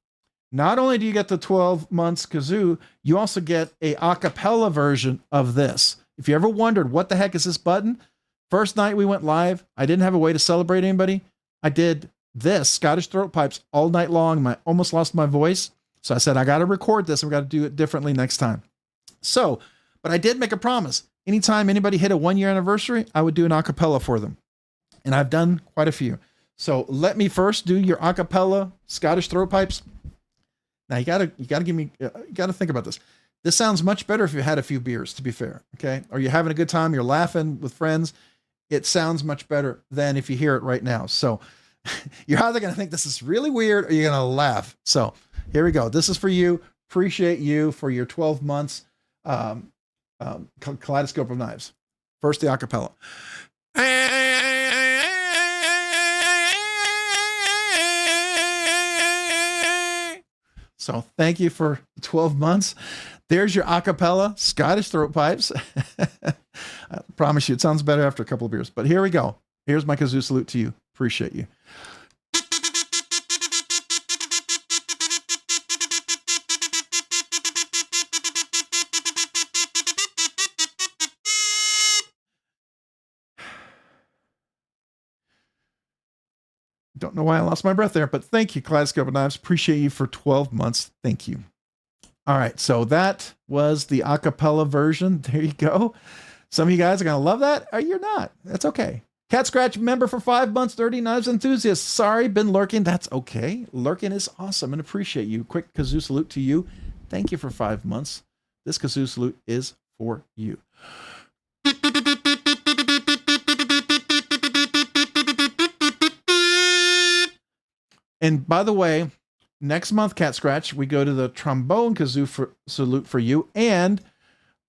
not only do you get the 12 months kazoo, you also get a acapella version of this. If you ever wondered what the heck is this button, first night we went live, I didn't have a way to celebrate anybody. I did this Scottish throat pipes all night long. I almost lost my voice. So I said, I got to record this. We got to do it differently next time. So, but I did make a promise. Anytime anybody hit a 1 year anniversary, I would do an acapella for them. And I've done quite a few. So let me first do your acapella Scottish throat pipes. Now you gotta give me, you gotta think about this. This sounds much better if you had a few beers, to be fair. Okay. Or you're having a good time. You're laughing with friends. It sounds much better than if you hear it right now. So you're either going to think this is really weird or you're going to laugh. So here we go. This is for you. Appreciate you for your 12 months. Kaleidoscope of Knives. First, the acapella. So thank you for 12 months. There's your acapella Scottish throat pipes. I promise you it sounds better after a couple of beers, but here we go. Here's my kazoo salute to you. Appreciate you. Don't know why I lost my breath there, but thank you, Kaleidoscope of Knives. Appreciate you for 12 months. Thank you. All right, so that was the acapella version. There you go. Some of you guys are going to love that, or you're not. That's okay. Cat Scratch member for 5 months, Dirty Knives Enthusiast. Sorry, been lurking. That's okay. Lurking is awesome and appreciate you. Quick kazoo salute to you. Thank you for 5 months. This kazoo salute is for you. And by the way, next month, Cat Scratch, we go to the trombone kazoo salute for you. And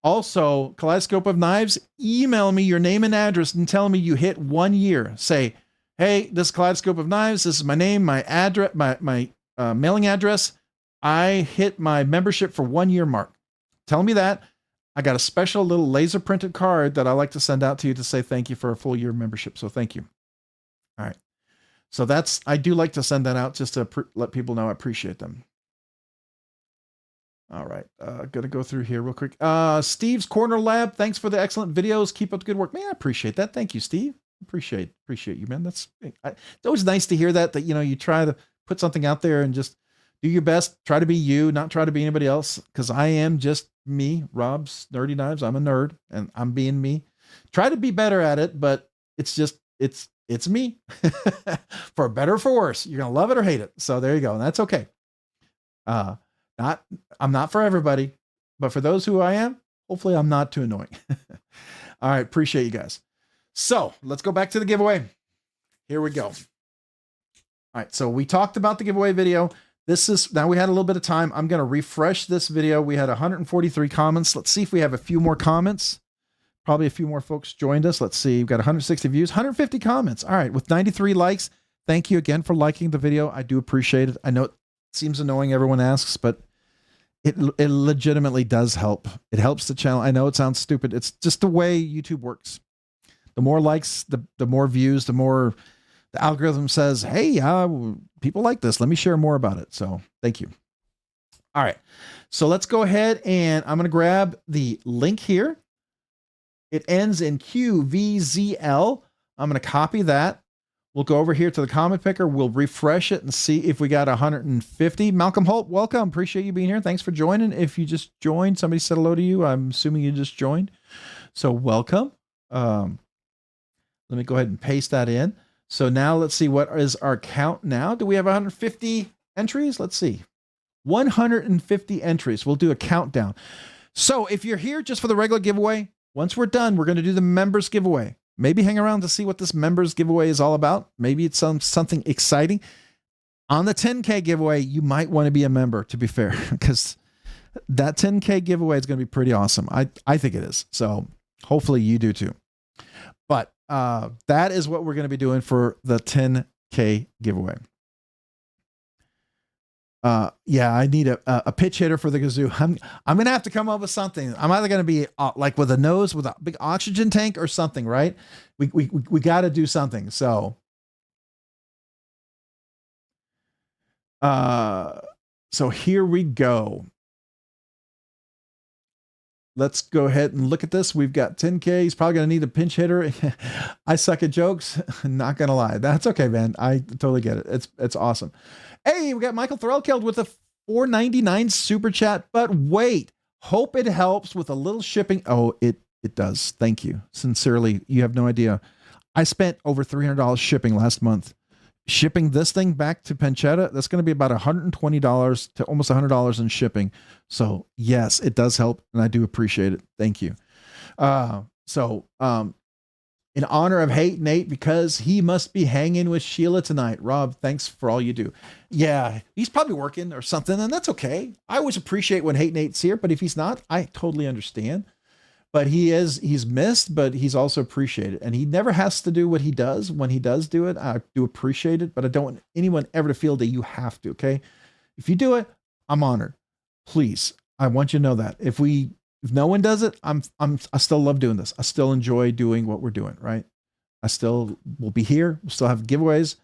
also, Kaleidoscope of Knives, email me your name and address and tell me you hit 1 year. Say, hey, this is Kaleidoscope of Knives. This is my name, my address, my mailing address. I hit my membership for 1 year mark. Tell me that. I got a special little laser printed card that I like to send out to you to say thank you for a full year membership. So thank you. All right. So I do like to send that out just to let people know I appreciate them. All right. Gonna go through here real quick. Steve's Corner Lab. Thanks for the excellent videos. Keep up the good work. Man, I appreciate that. Thank you, Steve. Appreciate you, man. It's always nice to hear that, you try to put something out there and just do your best. Try to be you, not try to be anybody else. Cause I am just me, Rob's Nerdy Knives. I'm a nerd and I'm being me. Try to be better at it, but it's me. For better or for worse. You're gonna love it or hate it. So there you go. And that's okay. I'm not for everybody, but for those who I am, hopefully I'm not too annoying. All right, appreciate you guys. So let's go back to the giveaway. Here we go. All right, so we talked about the giveaway video. Now we had a little bit of time. I'm gonna refresh this video. We had 143 comments. Let's see if we have a few more comments. Probably a few more folks joined us. Let's see. We've got 160 views, 150 comments. All right. With 93 likes, thank you again for liking the video. I do appreciate it. I know it seems annoying. Everyone asks, but it legitimately does help. It helps the channel. I know it sounds stupid. It's just the way YouTube works. The more likes, the more views, the more the algorithm says, hey, people like this. Let me share more about it. So thank you. All right. So let's go ahead and I'm going to grab the link here. It ends in QVZL. I'm going to copy that. We'll go over here to the comment picker. We'll refresh it and see if we got 150. Malcolm Holt, welcome. Appreciate you being here. Thanks for joining. If you just joined, somebody said hello to you. I'm assuming you just joined. So welcome. Let me go ahead and paste that in. So now let's see, what is our count now? Do we have 150 entries? Let's see. 150 entries. We'll do a countdown. So if you're here just for the regular giveaway, once we're done, we're going to do the members giveaway. Maybe hang around to see what this members giveaway is all about. Maybe it's something exciting. On the 10K giveaway, you might want to be a member, to be fair, because that 10K giveaway is going to be pretty awesome. I think it is. So hopefully you do too. But that is what we're going to be doing for the 10K giveaway. Yeah, I need a pitch hitter for the kazoo. I'm going to have to come up with something. I'm either going to be like with a nose with a big oxygen tank or something, right? We got to do something. So, so here we go. Let's go ahead and look at this. We've got 10K. He's probably going to need a pinch hitter. I suck at jokes. Not going to lie. That's okay, man. I totally get it. It's awesome. Hey, we got Michael Thorell with a $4.99 super chat. But wait, hope it helps with a little shipping. Oh, it does. Thank you. Sincerely, you have no idea. I spent over $300 shipping last month. Shipping this thing back to Pancetta, that's going to be about $120 to almost $100 in shipping. So yes, it does help, and I do appreciate it. Thank you. In honor of Hate Nate, because he must be hanging with Sheila tonight. Rob, thanks for all you do. Yeah, he's probably working or something, and that's okay. I always appreciate when Hate Nate's here, but if he's not, I totally understand. But he's missed, but he's also appreciated. And he never has to do what he does. When he does do it, I do appreciate it, but I don't want anyone ever to feel that you have to, okay? If you do it, I'm honored. Please, I want you to know that. If no one does it, I still love doing this. I still enjoy doing what we're doing, right? I still will be here. We'll still have giveaways.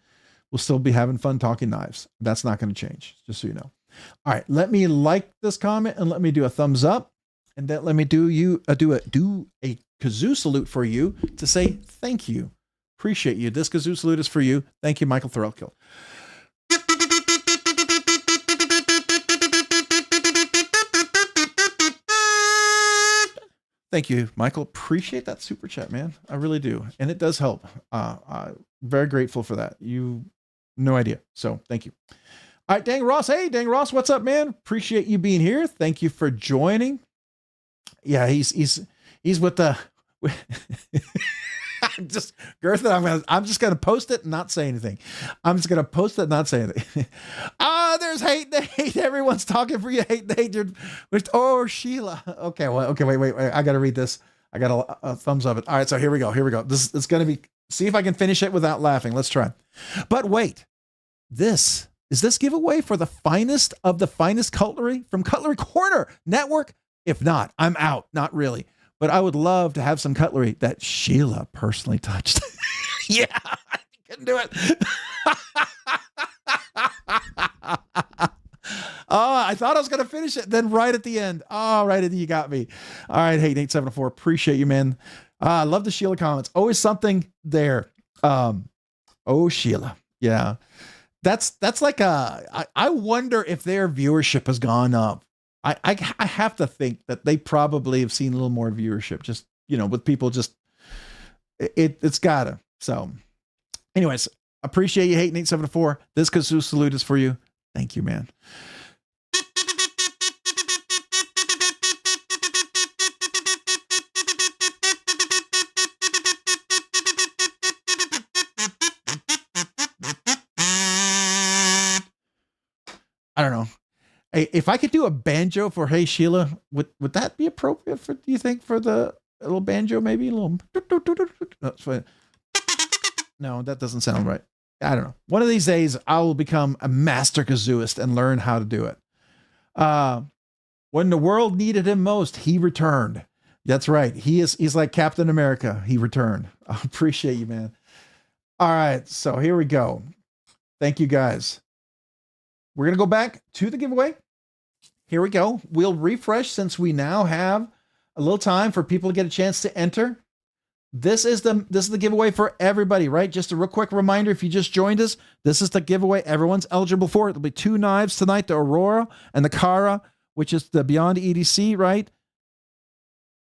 We'll still be having fun talking knives. That's not going to change, just so you know. All right, let me like this comment and let me do a thumbs up. And then let me do a kazoo salute for you to say thank you. Appreciate you. This kazoo salute is for you. Thank you, Michael Thorellkill. Thank you, Michael. Appreciate that super chat, man. I really do. And it does help. Very grateful for that. You no idea. So thank you. All right, Dang Ross. Hey, Dang Ross, what's up, man? Appreciate you being here. Thank you for joining. Yeah, he's with the just Girth. I'm just gonna post it and not say anything. I'm just gonna post it and not say anything. There's Hate Nate. Everyone's talking for you, Hate Nate. Oh, Sheila. Okay, well, okay, wait. I gotta read this. I got a thumbs up it. All right, so here we go. This is gonna be. See if I can finish it without laughing. Let's try. But wait, is this giveaway for the finest of the finest cutlery from Cutlery Corner Network? If not, I'm out. Not really. But I would love to have some cutlery that Sheila personally touched. Yeah, I couldn't do it. Oh, I thought I was going to finish it. Then right at the end. Oh, right at the, you got me. All right. Hey, 874. Appreciate you, man. I love the Sheila comments. Always something there. Oh, Sheila. Yeah. That's like I wonder if their viewership has gone up. I have to think that they probably have seen a little more viewership, just, with people just, it's gotta. So anyways, appreciate you, Hating 874. This kazoo salute is for you. Thank you, man. I don't know. Hey, if I could do a banjo for Hey Sheila, would that be appropriate do you think, for the little banjo, maybe a little? No, that doesn't sound right. I don't know. One of these days I will become a master kazooist and learn how to do it. When the world needed him most, he returned. That's right. He's like Captain America. He returned. I appreciate you, man. All right. So here we go. Thank you guys. We're going to go back to the giveaway. Here we go. We'll refresh since we now have a little time for people to get a chance to enter. This is the giveaway for everybody, right? Just a real quick reminder, if you just joined us, this is the giveaway everyone's eligible for. There'll be 2 knives tonight, the Aurora and the Kara, which is the Beyond EDC, right?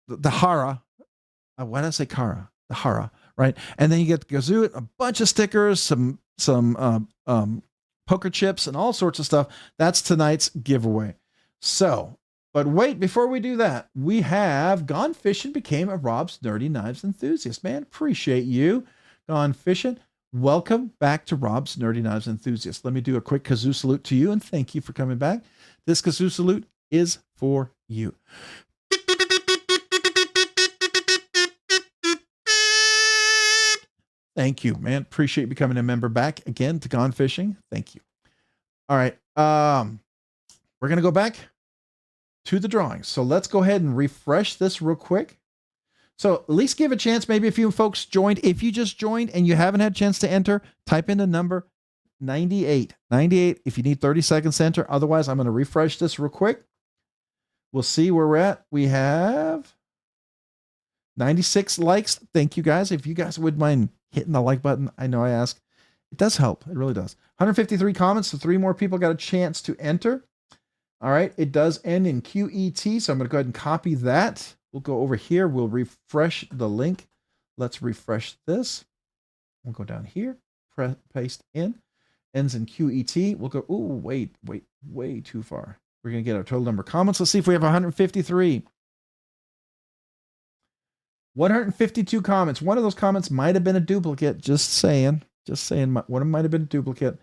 The Hara. Why did I say Kara? The Hara, right? And then you get the Gazoo, a bunch of stickers, some poker chips, and all sorts of stuff. That's tonight's giveaway. So, but wait, before we do that, we have gone fishing, became a Rob's Nerdy Knives enthusiast. Man, appreciate you. Gone fishing. Welcome back to Rob's Nerdy Knives enthusiast. Let me do a quick kazoo salute to you and thank you for coming back. This kazoo salute is for you. Thank you, man. Appreciate becoming a member back again to Gone Fishing. Thank you. All right. We're going to go back to the drawings. So let's go ahead and refresh this real quick. So at least give a chance. Maybe a few folks joined. If you just joined and you haven't had a chance to enter, type in the number 98. 98 if you need 30 seconds to enter. Otherwise, I'm going to refresh this real quick. We'll see where we're at. We have 96 likes. Thank you guys. If you guys would mind hitting the like button, I know I ask. It does help. It really does. 153 comments, so 3 more people got a chance to enter. All right. It does end in QET, so I'm going to go ahead and copy that. We'll go over here. We'll refresh the link. Let's refresh this. We'll go down here, paste in. Ends in QET. We'll go, ooh, wait, way too far. We're going to get our total number of comments. Let's see if we have 153. 152 comments. One of those comments might have been a duplicate. Just saying. One of them might have been a duplicate.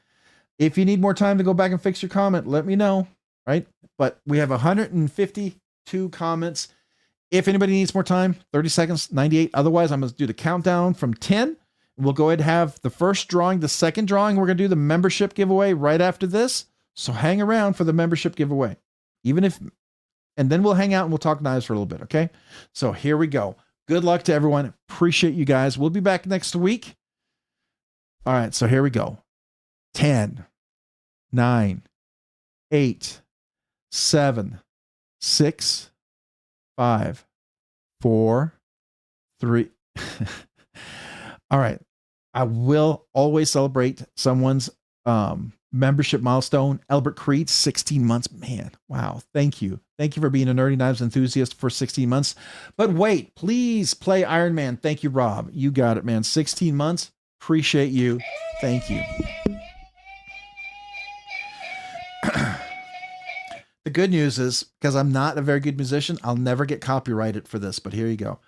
If you need more time to go back and fix your comment, let me know. Right? But we have 152 comments. If anybody needs more time, 30 seconds, 98. Otherwise, I'm going to do the countdown from 10. We'll go ahead and have the first drawing, the second drawing. We're going to do the membership giveaway right after this. So hang around for the membership giveaway. And then we'll hang out and we'll talk knives for a little bit. Okay. So here we go. Good luck to everyone. Appreciate you guys. We'll be back next week. All right. So here we go. 10, 9, 8, 7, 6, 5, 4, 3. All right. I will always celebrate someone's membership milestone. Albert Creed, 16 months. Man, wow. Thank you. Thank you for being a Nerdy Knives enthusiast for 16 months. But wait, please play Iron Man. Thank you, Rob. You got it, man. 16 months. Appreciate you. Thank you. The good news is, because I'm not a very good musician, I'll never get copyrighted for this, but here you go.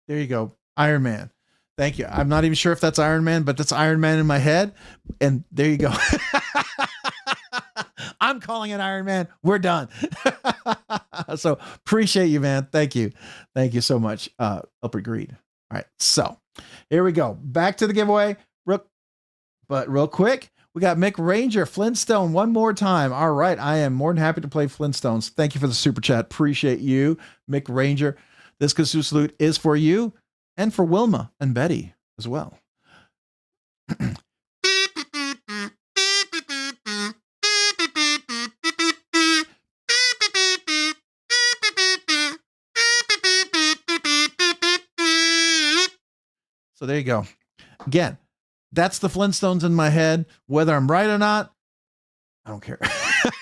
There you go. Iron Man. Thank you. I'm not even sure if that's Iron Man, but that's Iron Man in my head. And there you go. I'm calling it Iron Man. We're done. So appreciate you, man. Thank you. Thank you so much. Albert Greed. All right. So here we go. Back to the giveaway. Real quick, we got Mick Ranger, Flintstone, one more time. All right. I am more than happy to play Flintstones. Thank you for the super chat. Appreciate you, Mick Ranger. This kazoo salute is for you and for Wilma and Betty as well. So there you go. Again, that's the Flintstones in my head. Whether I'm right or not, I don't care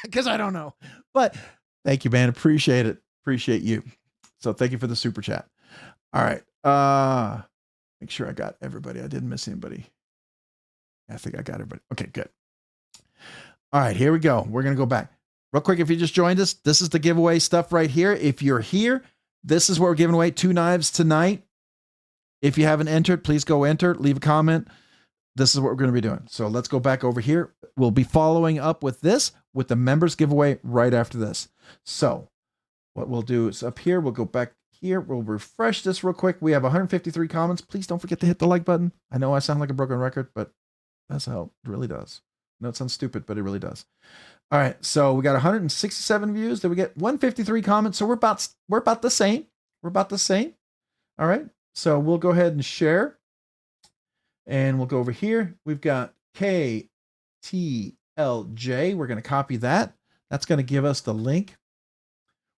because I don't know. But thank you, man. Appreciate it. Appreciate you. So thank you for the super chat. All right. Make sure I got everybody. I didn't miss anybody. I think I got everybody. Okay, good. All right, here we go. We're going to go back real quick. If you just joined us, this is the giveaway stuff right here. If you're here, this is what we're giving away 2 knives tonight. If you haven't entered, please go enter, leave a comment. This is what we're going to be doing. So let's go back over here. We'll be following up with this, with the members giveaway right after this. So what we'll do is up here, we'll go back here. We'll refresh this real quick. We have 153 comments. Please don't forget to hit the like button. I know I sound like a broken record, but that's how it really does. I know it sounds stupid, but it really does. All right, so we got 167 views. Did we get 153 comments? So we're about the same. We're about the same. All right, so we'll go ahead and share, and we'll go over here. We've got KTLJ. We're going to copy that. That's going to give us the link.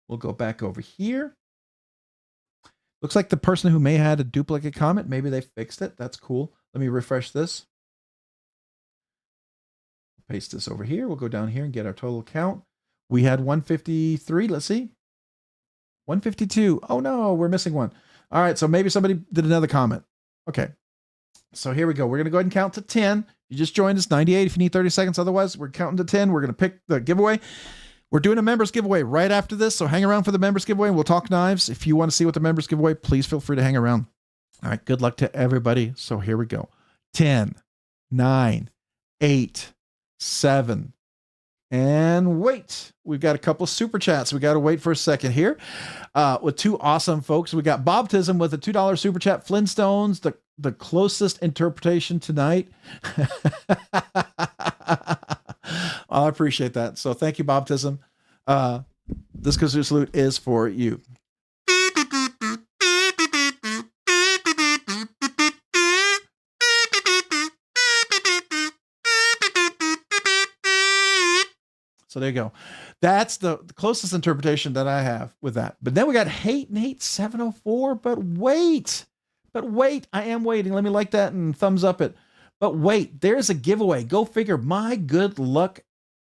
We'll go back over here. Looks like the person who may have had a duplicate comment, maybe they fixed it. That's cool. Let me refresh this. Paste this over here. We'll go down here and get our total count. We had 153. Let's see. 152. Oh no, we're missing one. All right, so maybe somebody did another comment. Okay. So here we go. We're going to go ahead and count to 10. You just joined us, 98 if you need 30 seconds. Otherwise, we're counting to 10. We're going to pick the giveaway. We're doing a members giveaway right after this, so hang around for the members giveaway and we'll talk knives. If you want to see what the members giveaway, please feel free to hang around. All right, good luck to everybody. So here we go. 10, 9, 8, 7, and wait. We've got a couple super chats. We got to wait for a second here. With two awesome folks. We got Bobtism with a $2 super chat. Flintstones, the closest interpretation tonight. I appreciate that. So thank you, Bobtism. This kazoo salute is for you. So there you go. That's the closest interpretation that I have with that. But then we got Hate Nate 704. But wait, I am waiting. Let me like that and thumbs up it. But wait, there's a giveaway. Go figure. My good luck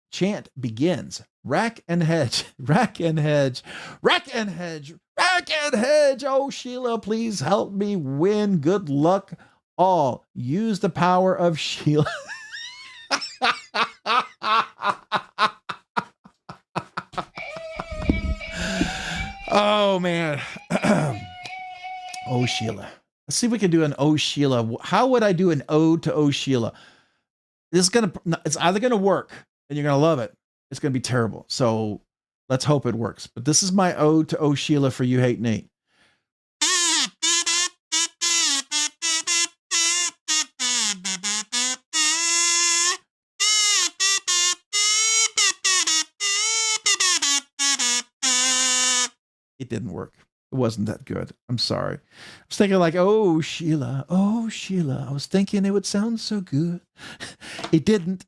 chant begins. Rack and hedge, rack and hedge, rack and hedge, rack and hedge. Oh, Sheila, please help me win. Good luck all. Use the power of Sheila. Oh, man. Oh, Sheila. Let's see if we can do an Oh, Sheila. How would I do an ode to Oh, Sheila? It's either going to work and you're going to love it. It's going to be terrible. So let's hope it works. But this is my ode to Oh, Sheila for you, Hate Nate. It didn't work. It wasn't that good. I'm sorry. I was thinking like, oh, Sheila. Oh, Sheila. I was thinking it would sound so good. It didn't.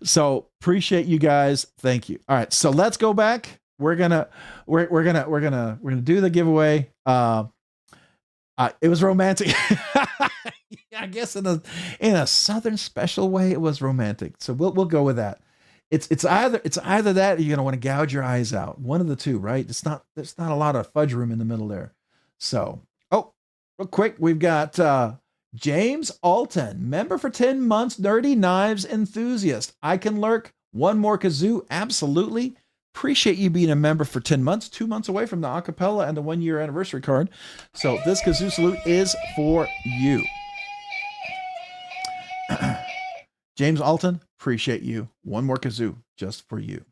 So appreciate you guys. Thank you. All right. So let's go back. We're gonna do the giveaway. It was romantic. I guess in a Southern special way, it was romantic. So we'll go with that. It's either that or you're gonna want to gouge your eyes out. One of the two, right? There's not a lot of fudge room in the middle there. So real quick, we've got James Alton, member for 10 months, Nerdy Knives Enthusiast. I can lurk. One more kazoo, absolutely. Appreciate you being a member for 10 months, 2 months away from the acapella and the 1-year anniversary card. So this kazoo salute is for you. James Alton, appreciate you. One more kazoo just for you.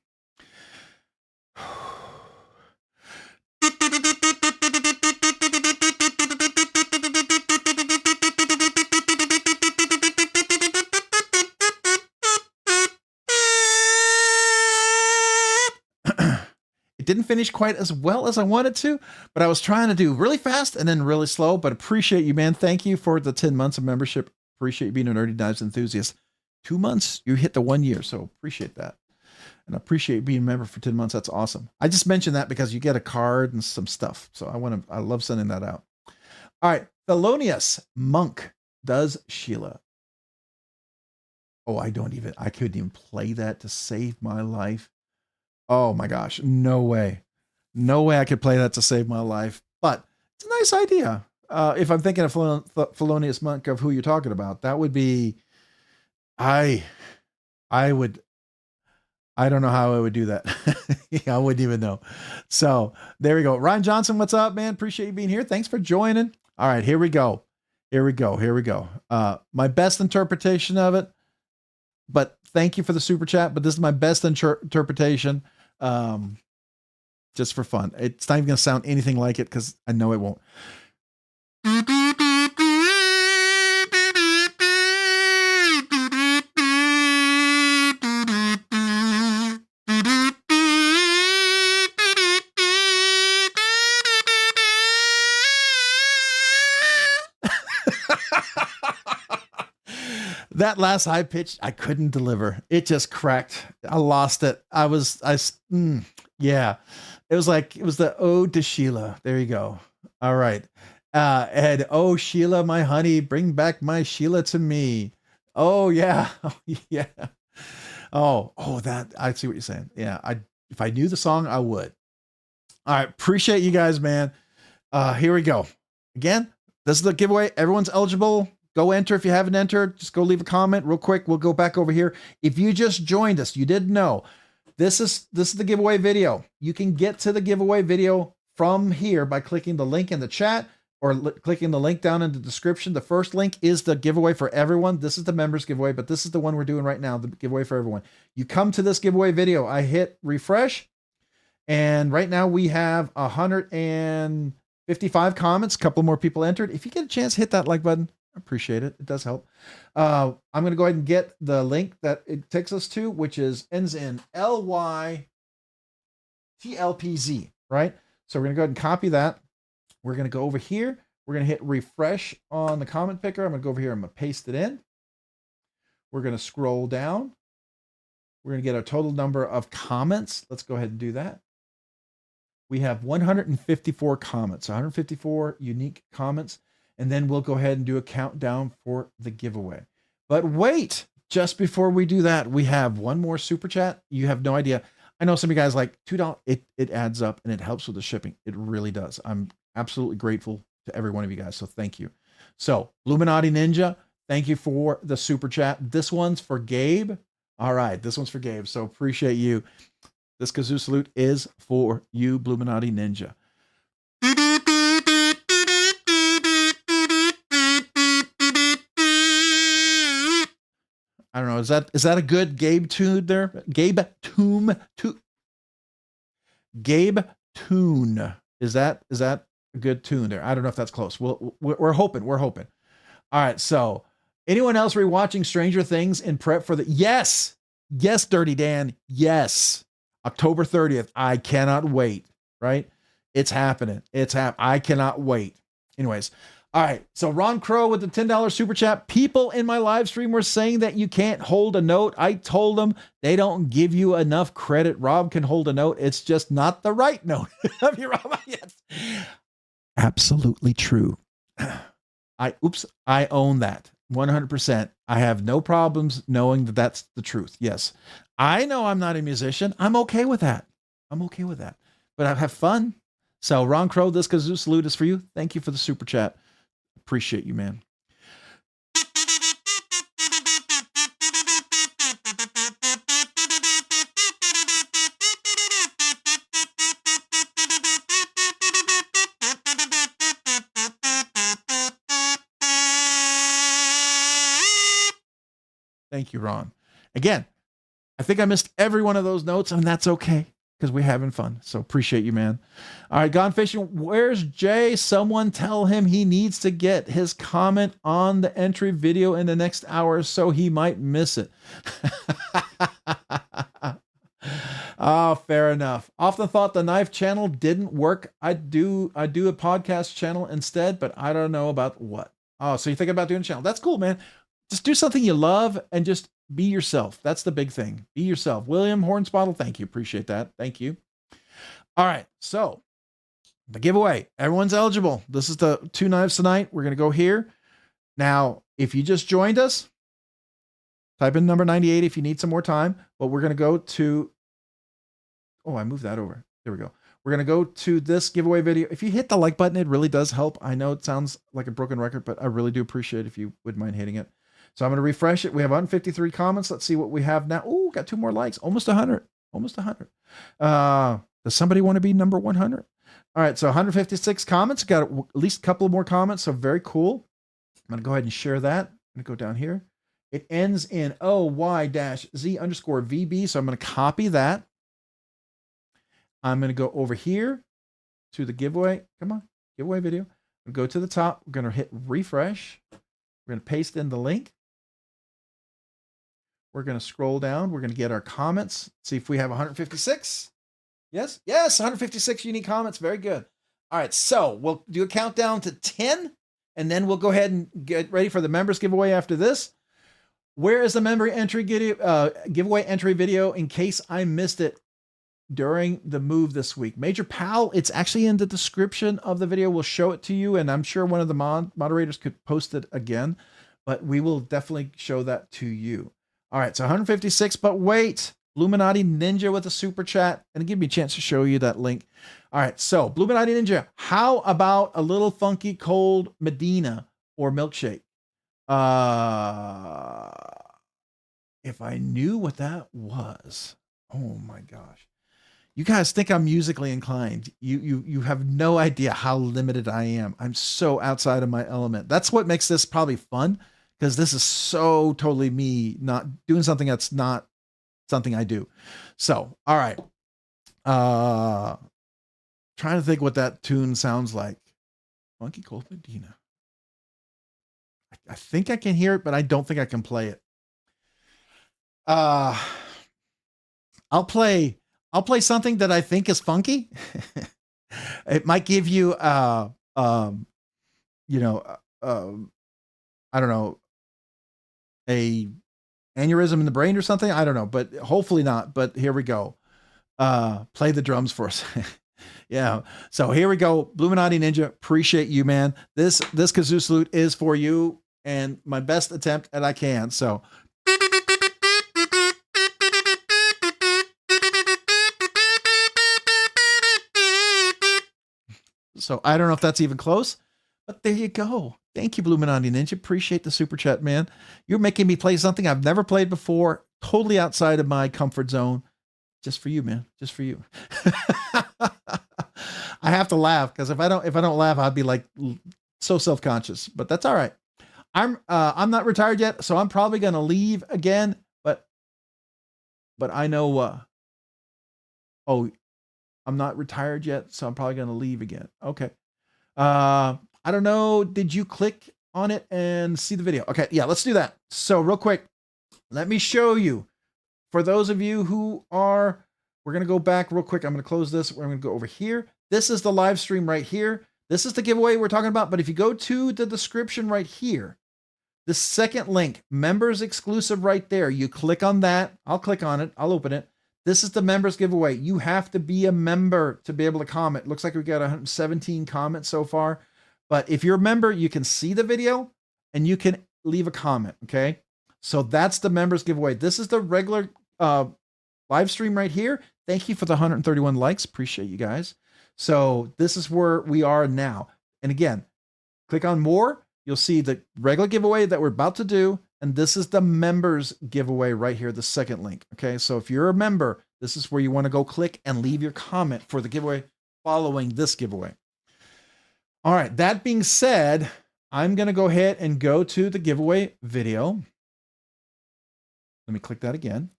It didn't finish quite as well as I wanted to, but I was trying to do really fast and then really slow, but appreciate you, man. Thank you for the 10 months of membership. Appreciate you being a Nerdy Knives enthusiast. 2 months, you hit the 1 year, so appreciate that. And I appreciate being a member for 10 months. That's awesome. I just mentioned that because you get a card and some stuff. So I love sending that out. All right. Thelonious Monk does Sheila. Oh, I couldn't even play that to save my life. Oh my gosh. No way. No way I could play that to save my life, but it's a nice idea. If I'm thinking of Thelonious Monk of who you're talking about, that would be, I don't know how I would do that. I wouldn't even know. So there we go. Ryan Johnson, what's up, man? Appreciate you being here. Thanks for joining. All right, here we go. Here we go. Here we go. My best interpretation of it, but thank you for the super chat. But this is my best interpretation. Just for fun. It's not even going to sound anything like it because I know it won't. That last high pitch, I couldn't deliver. It just cracked. I lost it. Yeah. It was the ode to Sheila. There you go. All right. And oh, Sheila, my honey, bring back my Sheila to me. Oh yeah. Oh yeah. Oh, that, I see what you're saying. Yeah. If I knew the song, I would. All right. Appreciate you guys, man. Here we go. Again, this is the giveaway. Everyone's eligible. Go enter if you haven't entered. Just go leave a comment real quick. We'll go back over here. If you just joined us, you didn't know. This is the giveaway video. You can get to the giveaway video from here by clicking the link in the chat or clicking the link down in the description. The first link is the giveaway for everyone. This is the members giveaway, but this is the one we're doing right now, the giveaway for everyone. You come to this giveaway video. I hit refresh, and right now we have 155 comments. A couple more people entered. If you get a chance, hit that like button. I appreciate it. It does help. I'm going to go ahead and get the link that it takes us to, which ends in LYTLPZ, right? So we're going to go ahead and copy that. We're going to go over here. We're going to hit refresh on the comment picker. I'm going to go over here. I'm going to paste it in. We're going to scroll down. We're going to get a total number of comments. Let's go ahead and do that. We have 154 comments, 154 unique comments. And then we'll go ahead and do a countdown for the giveaway. But wait, just before we do that, we have one more super chat. You have no idea. I know some of you guys like $2. It adds up and it helps with the shipping. It really does. I'm absolutely grateful to every one of you guys. So thank you. So Illuminati Ninja, thank you for the super chat. This one's for Gabe. All right. This one's for Gabe. So appreciate you. This kazoo salute is for you, Illuminati Ninja. I don't know. Is that a good Gabe tune there? Gabe tune. Gabe tune. Is that a good tune there? I don't know if that's close. We're hoping. We're hoping. All right. So anyone else rewatching Stranger Things in prep for the, yes, Dirty Dan. Yes. October 30th. I cannot wait. Right. It's happening. I cannot wait. Anyways. All right, so Ron Crow with the $10 super chat. People in my live stream were saying that you can't hold a note. I told them they don't give you enough credit. Rob can hold a note. It's just not the right note. Yes. Absolutely true. I own that 100%. I have no problems knowing that that's the truth. Yes, I know I'm not a musician. I'm okay with that. But I have fun. So Ron Crow, this kazoo salute is for you. Thank you for the super chat. Appreciate you, man. Thank you, Ron. Again, I think I missed every one of those notes, and that's okay because we're having fun. So appreciate you, man. All right, Gone Fishing. Where's Jay? Someone tell him he needs to get his comment on the entry video in the next hour so he might miss it. Oh, fair enough. Often thought the knife channel didn't work. I do a podcast channel instead, but I don't know about what. Oh, so you think about doing a channel. That's cool, man. Just do something you love and just be yourself. That's the big thing. Be yourself. William Hornsbottle, thank you. Appreciate that. Thank you. All right. So the giveaway, everyone's eligible. This is the 2 knives tonight. We're going to go here. Now, if you just joined us, type in number 98 if you need some more time, but we're going to go to, oh, I moved that over. There we go. We're going to go to this giveaway video. If you hit the like button, it really does help. I know it sounds like a broken record, but I really do appreciate it if you wouldn't mind hitting it. So I'm going to refresh it. We have 153 comments. Let's see what we have now. Oh, got 2 more likes. Almost 100. Almost 100. Does somebody want to be number 100? All right. So 156 comments. Got at least a couple of more comments. So very cool. going to go ahead and share that. I'm going to go down here. It ends in OY-Z_VB. So I'm going to copy that. I'm going to go over here to the giveaway. Come on, giveaway video. Go to the top. We're going to hit refresh. We're going to paste in the link. We're going to scroll down. We're going to get our comments. See if we have 156. Yes, 156 unique comments. Very good. All right, so we'll do a countdown to 10, and then we'll go ahead and get ready for the members giveaway after this. Where is the member entry giveaway entry video in case I missed it during the move this week? Major Pal, it's actually in the description of the video. We'll show it to you, and I'm sure one of the moderators could post it again, but we will definitely show that to you. All right, so 156, but wait. Illuminati Ninja with a super chat, and give me a chance to show you that link. All right, so Illuminati Ninja, how about a little funky cold Medina or milkshake? If I knew what that was, oh my gosh. You guys think I'm musically inclined. You have no idea how limited I am. I'm so outside of my element. That's what makes this probably fun, because this is so totally me, not doing something that's not something I do. So, all right. Trying to think what that tune sounds like. Funky Cold Medina. I think I can hear it, but I don't think I can play it. I'll play something that I think is funky. It might give you I don't know, a aneurysm in the brain or something. I don't know, but hopefully not. But here we go. Play the drums for us. Yeah. So here we go. Illuminati Ninja, appreciate you, man. This kazoo salute is for you, and my best attempt that I can. So. So I don't know if that's even close, but there you go. Thank you, Illuminati Ninja. Appreciate the super chat, man. You're making me play something I've never played before, totally outside of my comfort zone. Just for you, man. Just for you. I have to laugh, because if I don't laugh, I'd be like so self-conscious. But that's all right. I'm not retired yet, so I'm probably gonna leave again. But I know. Oh, I'm not retired yet, so I'm probably gonna leave again. Okay. I don't know. Did you click on it and see the video? Okay, yeah, let's do that. So real quick, let me show you. For those of you who are, we're going to go back real quick. I'm going to close this. We're going to go over here. This is the live stream right here. This is the giveaway we're talking about. But if you go to the description right here, the second link, members exclusive right there, you click on that. I'll click on it. I'll open it. This is the members giveaway. You have to be a member to be able to comment. Looks like we got 117 comments so far. But if you're a member, you can see the video and you can leave a comment. Okay. So that's the members giveaway. This is the regular live stream right here. Thank you for the 131 likes. Appreciate you guys. So this is where we are now. And again, click on more. You'll see the regular giveaway that we're about to do. And this is the members giveaway right here, the second link. Okay. So if you're a member, this is where you want to go click and leave your comment for the giveaway following this giveaway. All right. That being said, I'm going to go ahead and go to the giveaway video. Let me click that again.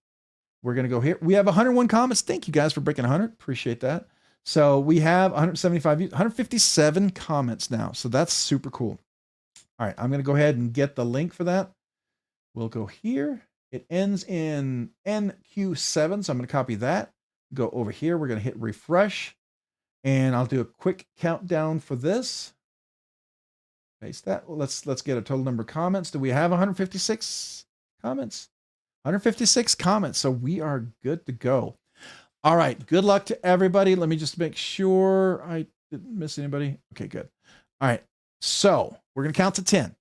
We're going to go here. We have 101 comments. Thank you guys for breaking 100. Appreciate that. So we have 175 views, 157 comments now. So that's super cool. All right. I'm going to go ahead and get the link for that. We'll go here. It ends in NQ7. So I'm going to copy that. Go over here. We're going to hit refresh. And I'll do a quick countdown for this. Paste that. Let's get a total number of comments. Do we have 156 comments? 156 comments. So we are good to go. All right. Good luck to everybody. Let me just make sure I didn't miss anybody. Okay, good. All right. So we're going to count to 10.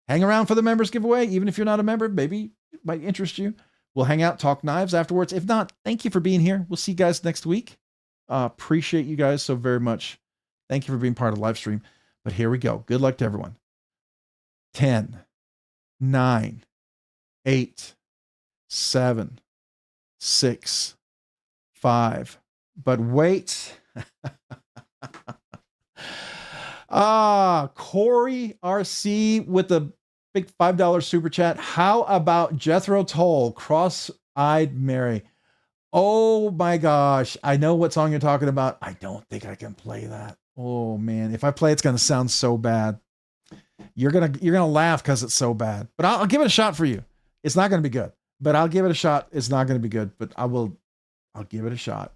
Hang around for the members giveaway. Even if you're not a member, maybe it might interest you. We'll hang out, talk knives afterwards. If not, thank you for being here. We'll see you guys next week. Appreciate you guys so very much. Thank you for being part of the live stream. But here we go. Good luck to everyone. 10, 9, 8, 7, 6, 5. But wait. Corey RC with the big $5 super chat. How about Jethro Tull, Cross-Eyed Mary? Oh my gosh. I know what song you're talking about. I don't think I can play that. Oh man. If I play, it's going to sound so bad. You're going to laugh because it's so bad, but I'll give it a shot for you. It's not going to be good, but I'll give it a shot. It's not going to be good, but I'll give it a shot.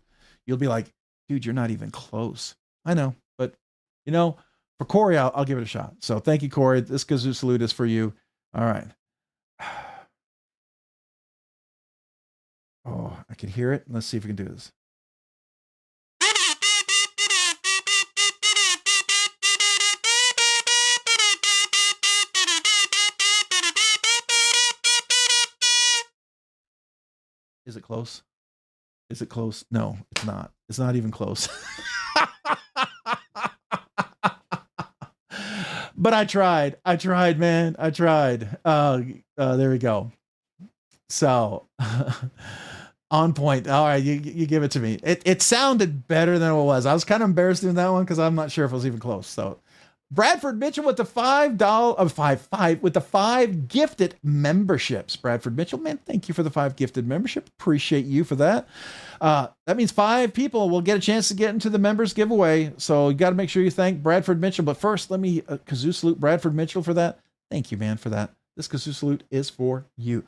You'll be like, dude, you're not even close. I know, but you know, for Corey, I'll give it a shot. So thank you, Corey. This Kazoo salute is for you. All right. Oh, I can hear it. Let's see if we can do this. Is it close? Is it close? No, it's not. It's not even close. But I tried. I tried, man. I tried. There we go. So on point. All right, you give it to me. It sounded better than it was. I was kind of embarrassed doing that one because I'm not sure if it was even close. So Bradford Mitchell with the five gifted memberships. Bradford Mitchell, man, thank you for the 5 gifted membership. Appreciate you for that. That means 5 people will get a chance to get into the members giveaway. So you got to make sure you thank Bradford Mitchell. But first, let me kazoo salute Bradford Mitchell for that. Thank you, man, for that. This kazoo salute is for you.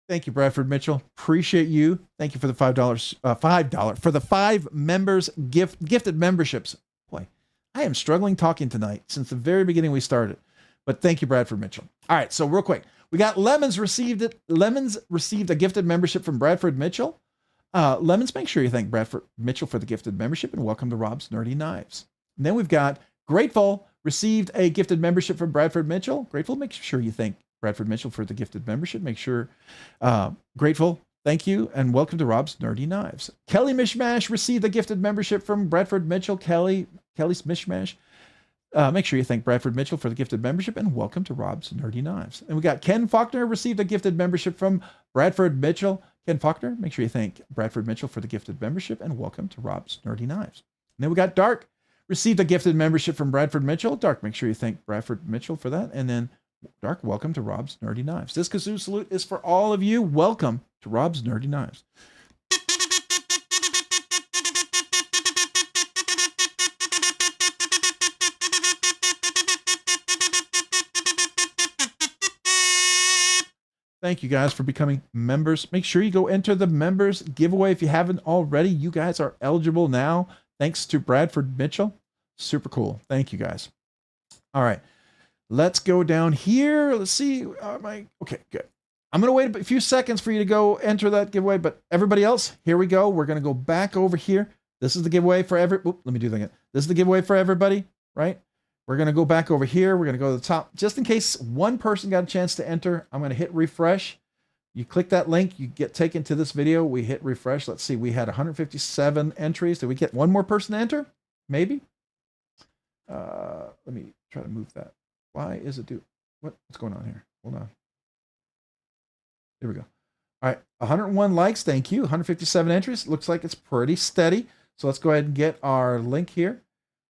Thank you, Bradford Mitchell. Appreciate you. Thank you for the $5 for the 5 members gifted memberships. Boy, I am struggling talking tonight since the very beginning we started. But thank you, Bradford Mitchell. All right, so real quick, we got Lemons received it. Lemons received a gifted membership from Bradford Mitchell. Lemons, make sure you thank Bradford Mitchell for the gifted membership and welcome to Rob's Nerdy Knives. And then we've got Grateful received a gifted membership from Bradford Mitchell. Grateful, make sure you thank Bradford Mitchell for the gifted membership. Make sure, Grateful, thank you, and welcome to Rob's Nerdy Knives. Kelly Mishmash received a gifted membership from Bradford Mitchell. Kelly's Mishmash. Make sure you thank Bradford Mitchell for the gifted membership, and welcome to Rob's Nerdy Knives. And we got Ken Faulkner received a gifted membership from Bradford Mitchell. Ken Faulkner, make sure you thank Bradford Mitchell for the gifted membership, and welcome to Rob's Nerdy Knives. And then we got Dark received a gifted membership from Bradford Mitchell. Dark, make sure you thank Bradford Mitchell for that. And then Dark, welcome to Rob's Nerdy Knives. This kazoo salute is for all of you. Welcome to Rob's Nerdy Knives. Thank you guys for becoming members. Make sure you go enter the members giveaway if you haven't already. You guys are eligible now, thanks to Bradford Mitchell. Super cool. Thank you guys. All right. Let's go down here. Let's see. Okay, good. I'm going to wait a few seconds for you to go enter that giveaway, but everybody else, here we go. We're going to go back over here. This is the giveaway for let me do that again. This is the giveaway for everybody, right? We're going to go back over here. We're going to go to the top. Just in case one person got a chance to enter, I'm going to hit refresh. You click that link, you get taken to this video. We hit refresh. Let's see. We had 157 entries. Did we get one more person to enter? Maybe. Let me try to move that. Why is it what's going on here? Hold on. There we go. All right. 101 likes. Thank you. 157 entries. Looks like it's pretty steady. So let's go ahead and get our link here.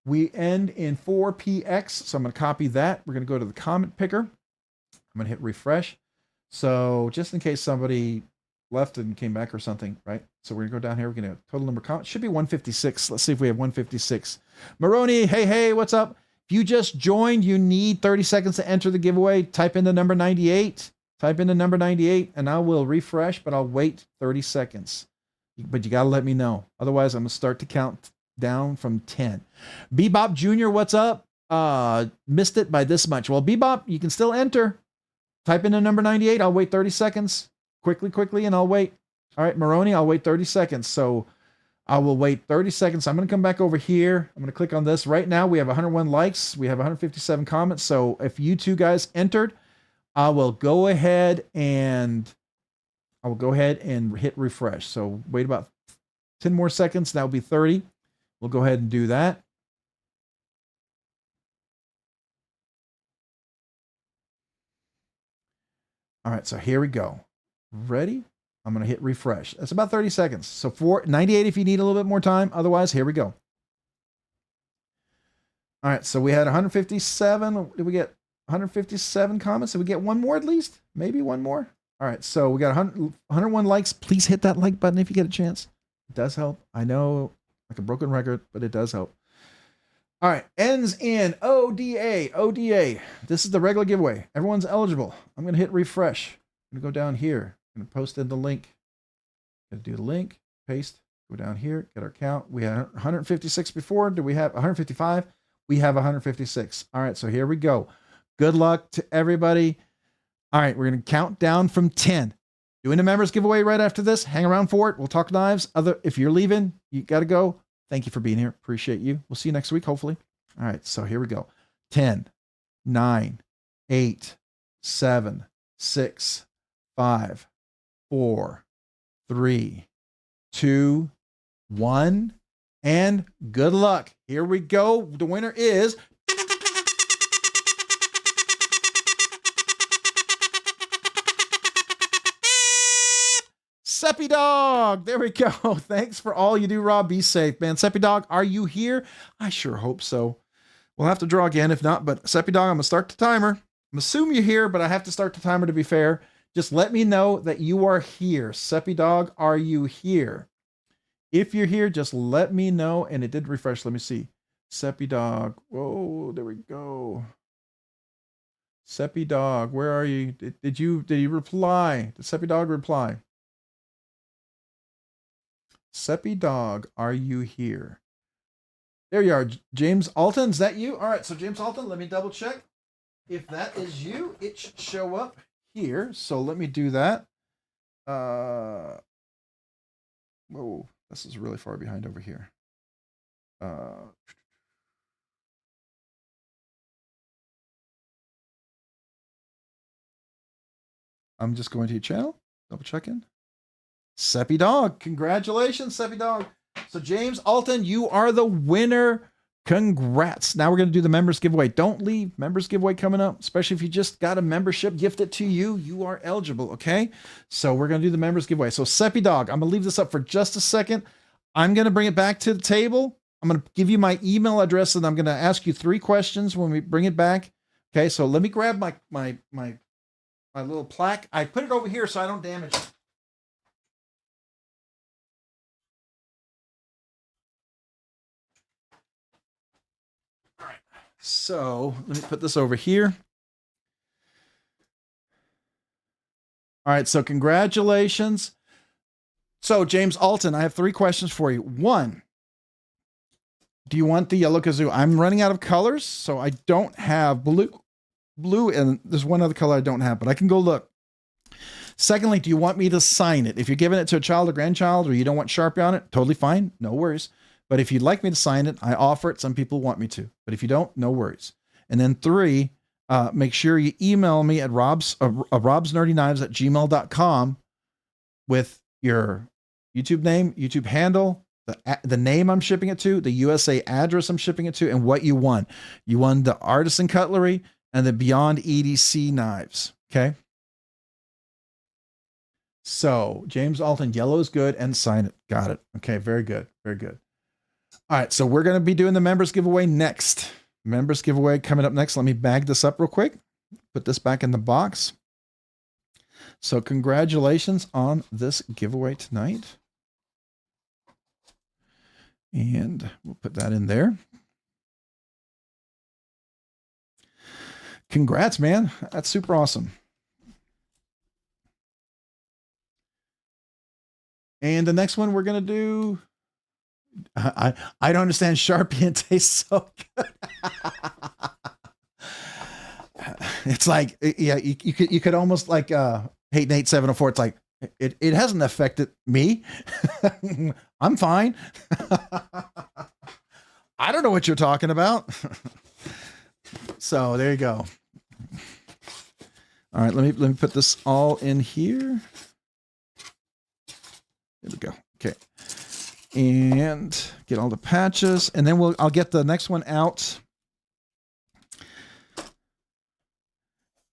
We end in 4px. So I'm going to copy that. We're going to go to the comment picker. I'm going to hit refresh. So just in case somebody left and came back or something, right? So we're going to go down here. We're going to total number of comments. Should be 156. Let's see if we have 156. Maroni, hey, what's up? If you just joined, you need 30 seconds to enter the giveaway. Type in the number 98. Type in the number 98, and I will refresh, but I'll wait 30 seconds. But you got to let me know. Otherwise, I'm going to start to count down from 10. Bebop Jr., what's up? Missed it by this much. Well, Bebop, you can still enter. Type in the number 98. I'll wait 30 seconds. Quickly, and I'll wait. All right, Maroni, I'll wait 30 seconds. So I will wait 30 seconds. I'm going to come back over here. I'm going to click on this. Right now, we have 101 likes. We have 157 comments. So if you two guys entered, I will go ahead and hit refresh. So wait about 10 more seconds. That will be 30. We'll go ahead and do that. All right, so here we go. Ready? I'm going to hit refresh. That's about 30 seconds. So 98 if you need a little bit more time. Otherwise, here we go. All right, so we had 157. Did we get 157 comments? Did we get one more at least? Maybe one more? All right, so we got 101 likes. Please hit that like button if you get a chance. It does help. I know, like a broken record, but it does help. All right, ends in ODA. ODA. This is the regular giveaway. Everyone's eligible. I'm going to hit refresh. I'm going to go down here. I'm going to post in the link. Going to do the link, paste, go down here, get our count. We had 156 before. Do we have 155? We have 156. All right, so here we go. Good luck to everybody. All right, we're going to count down from 10. Doing a members giveaway right after this. Hang around for it. We'll talk knives. If you're leaving, you got to go. Thank you for being here. Appreciate you. We'll see you next week, hopefully. All right, so here we go. 10, 9, 8, 7, 6, 5, 4, 3, 2, 1, and good luck. Here we go. The winner is Seppy Dog. There we go. Thanks for all you do, Rob. Be safe, man. Seppy Dog, are you here? I sure hope so. We'll have to draw again if not, but Seppy Dog, I'm gonna start the timer. I'm assuming you're here, but I have to start the timer to be fair. Just let me know that you are here. Seppy Dog, are you here? If you're here, just let me know. And it did refresh. Let me see. Seppy Dog. Whoa, there we go. Seppy Dog, where are you? Did you reply? Did Seppy Dog reply? Seppy Dog, are you here? There you are. James Alton, is that you? All right, so James Alton, let me double check. If that is you, it should show up here. So let me do that. Whoa, this is really far behind over here. I'm just going to your channel, double checking. Seppy Dog, congratulations, Seppy Dog. So James Alton, you are the winner. Congrats. Now we're going to do the members giveaway. Don't leave. Members giveaway coming up, especially if you just got a membership gifted to you. You are eligible, okay? So we're going to do the members giveaway. So Seppy Dog, I'm going to leave this up for just a second. I'm going to bring it back to the table. I'm going to give you my email address, and I'm going to ask you 3 questions when we bring it back. Okay, so let me grab my little plaque. I put it over here so I don't damage it. So let me put this over here. All right, so congratulations. So James Alton, I have 3 questions for you. 1, do you want the yellow kazoo? I'm running out of colors, so I don't have blue, and there's one other color I don't have, but I can go look. Secondly, do you want me to sign it? If you're giving it to a child or grandchild, or you don't want Sharpie on it, totally fine, no worries. But if you'd like me to sign it, I offer it. Some people want me to, but if you don't, no worries. And then 3, make sure you email me at robsnerdyknives@gmail.com with your YouTube name, YouTube handle, the name I'm shipping it to, the USA address I'm shipping it to, and what you won. You won the Artisan Cutlery and the Beyond EDC knives. Okay. So James Alton, yellow is good, and sign it. Got it. Okay. Very good. Very good. All right, so we're going to be doing the members giveaway next. Members giveaway coming up next. Let me bag this up real quick. Put this back in the box. So congratulations on this giveaway tonight. And we'll put that in there. Congrats, man. That's super awesome. And the next one we're going to do, I don't understand Sharpie and tastes so good. It's like, yeah, you could almost like hate Nate 704. It's like it hasn't affected me. I'm fine. I don't know what you're talking about. So there you go. All right, let me put this all in here. There we go. Okay. And get all the patches, and then I'll get the next one out.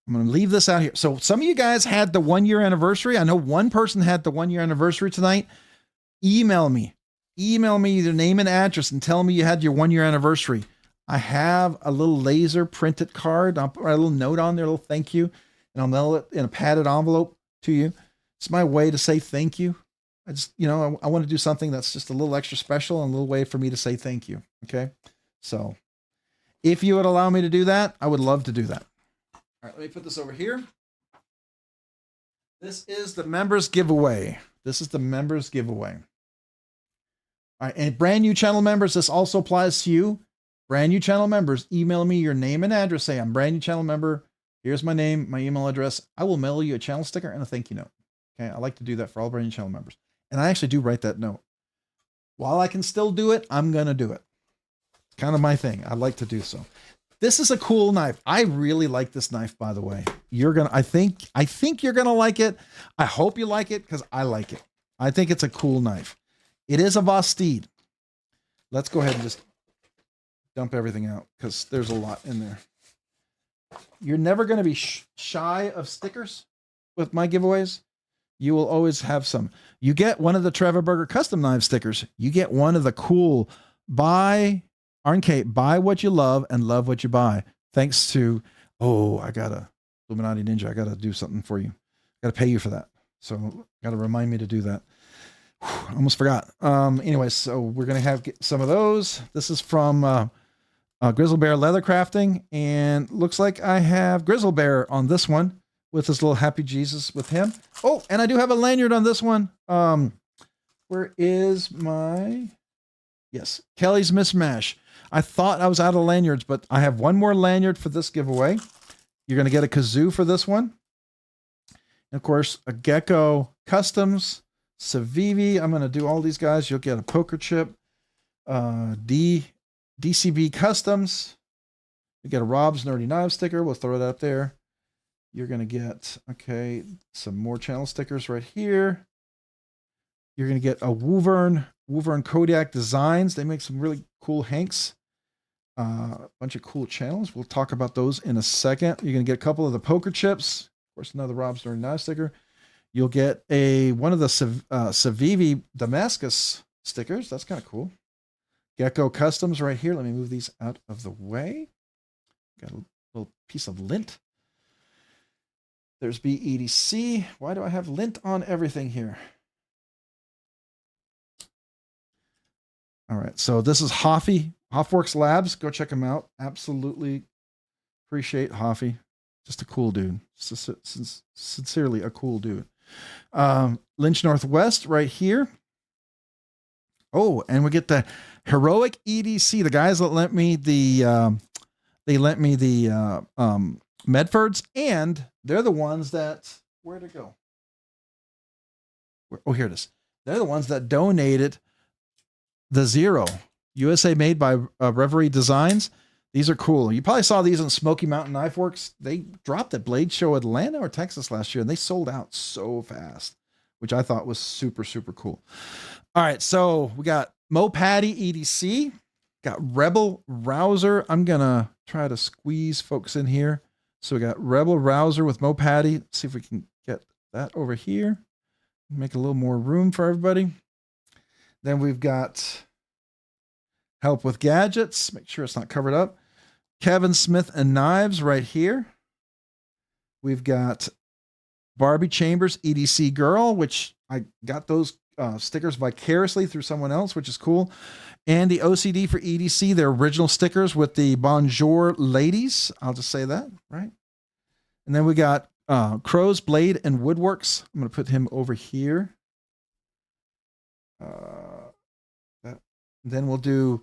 I'm going to leave this out here. So some of you guys had the 1 year anniversary. I know one person had the 1 year anniversary tonight. Email me your name and address and tell me you had your 1 year anniversary. I have a little laser printed card. I'll put a little note on there, a little thank you, and I'll mail it in a padded envelope to you. It's my way to say thank you. I just, I want to do something that's just a little extra special and a little way for me to say thank you. Okay. So if you would allow me to do that, I would love to do that. All right, let me put this over here. This is the members giveaway. All right, and brand new channel members, this also applies to you. Brand new channel members, email me your name and address. Say, I'm brand new channel member. Here's my name, my email address. I will mail you a channel sticker and a thank you note. Okay, I like to do that for all brand new channel members. And I actually do write that note. While I can still do it, I'm going to do it. It's kind of my thing. I like to do so. This is a cool knife. I really like this knife, by the way. I think you're going to like it. I hope you like it because I like it. I think it's a cool knife. It is a Vosteed. Let's go ahead and just dump everything out because there's a lot in there. You're never going to be shy of stickers with my giveaways. You will always have some. You get one of the Trevor Burger custom knife stickers. You get one of the cool buy what you love and love what you buy. Thanks to, I got a Illuminati Ninja. I got to do something for you. I got to pay you for that. So got to remind me to do that. I almost forgot. Anyway, so we're going to have some of those. This is from Grizzle Bear Leather Crafting. And looks like I have Grizzle Bear on this one with this little happy Jesus with him. Oh, and I do have a lanyard on this one. Where is my... Yes, Kelly's Mismatch. I thought I was out of lanyards, but I have one more lanyard for this giveaway. You're going to get a kazoo for this one. And of course, a Gecko Customs, Civivi. I'm going to do all these guys. You'll get a poker chip. DCB Customs. You get a Rob's Nerdy Knives sticker. We'll throw that up there. You're going to get, some more channel stickers right here. You're going to get a Woovern Kodiak Designs. They make some really cool hanks. A bunch of cool channels. We'll talk about those in a second. You're going to get a couple of the poker chips. Of course, another Rob's Nerdy Knives sticker. You'll get one of the Civivi Damascus stickers. That's kind of cool. Gecko Customs right here. Let me move these out of the way. Got a little piece of lint. There's BEDC. Why do I have lint on everything here? All right, so this is Hoffy, Hoffworks Labs. Go check him out. Absolutely appreciate Hoffy. Just a cool dude. Sincerely a cool dude. Lynch Northwest right here. Oh, and we get the Heroic EDC. The guys that lent me the Medfords, and they're the ones that, where'd it go? Oh, here it is. They're the ones that donated the Zero, USA made by Reverie Designs. These are cool. You probably saw these on Smoky Mountain Knife Works. They dropped at Blade Show Atlanta or Texas last year, and they sold out so fast, which I thought was super, super cool. All right, so we got Mo Patty EDC, got Rebel Rouser. I'm going to try to squeeze folks in here. So we got Rebel Rouser with Mo Patty. Let's see if we can get that over here. Make a little more room for everybody. Then we've got Help with Gadgets. Make sure it's not covered up. Kevin Smith and Knives right here. We've got Barbie Chambers EDC Girl, which I got those stickers vicariously through someone else, which is cool. And the OCD for EDC, their original stickers with the Bonjour Ladies. I'll just say that, right? And then we got Crow's Blade and Woodworks. I'm going to put him over here. Then we'll do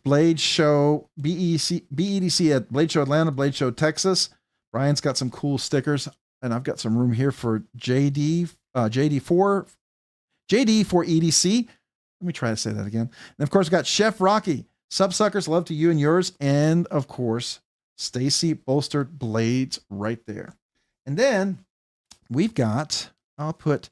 Blade Show BEDC at Blade Show Atlanta, Blade Show Texas. Brian's got some cool stickers, and I've got some room here for JD for EDC. Let me try to say that again. And of course, we got Chef Rocky, Subsuckers, love to you and yours, and of course, Stacy Bolstered Blades right there. And then we've got, I'll put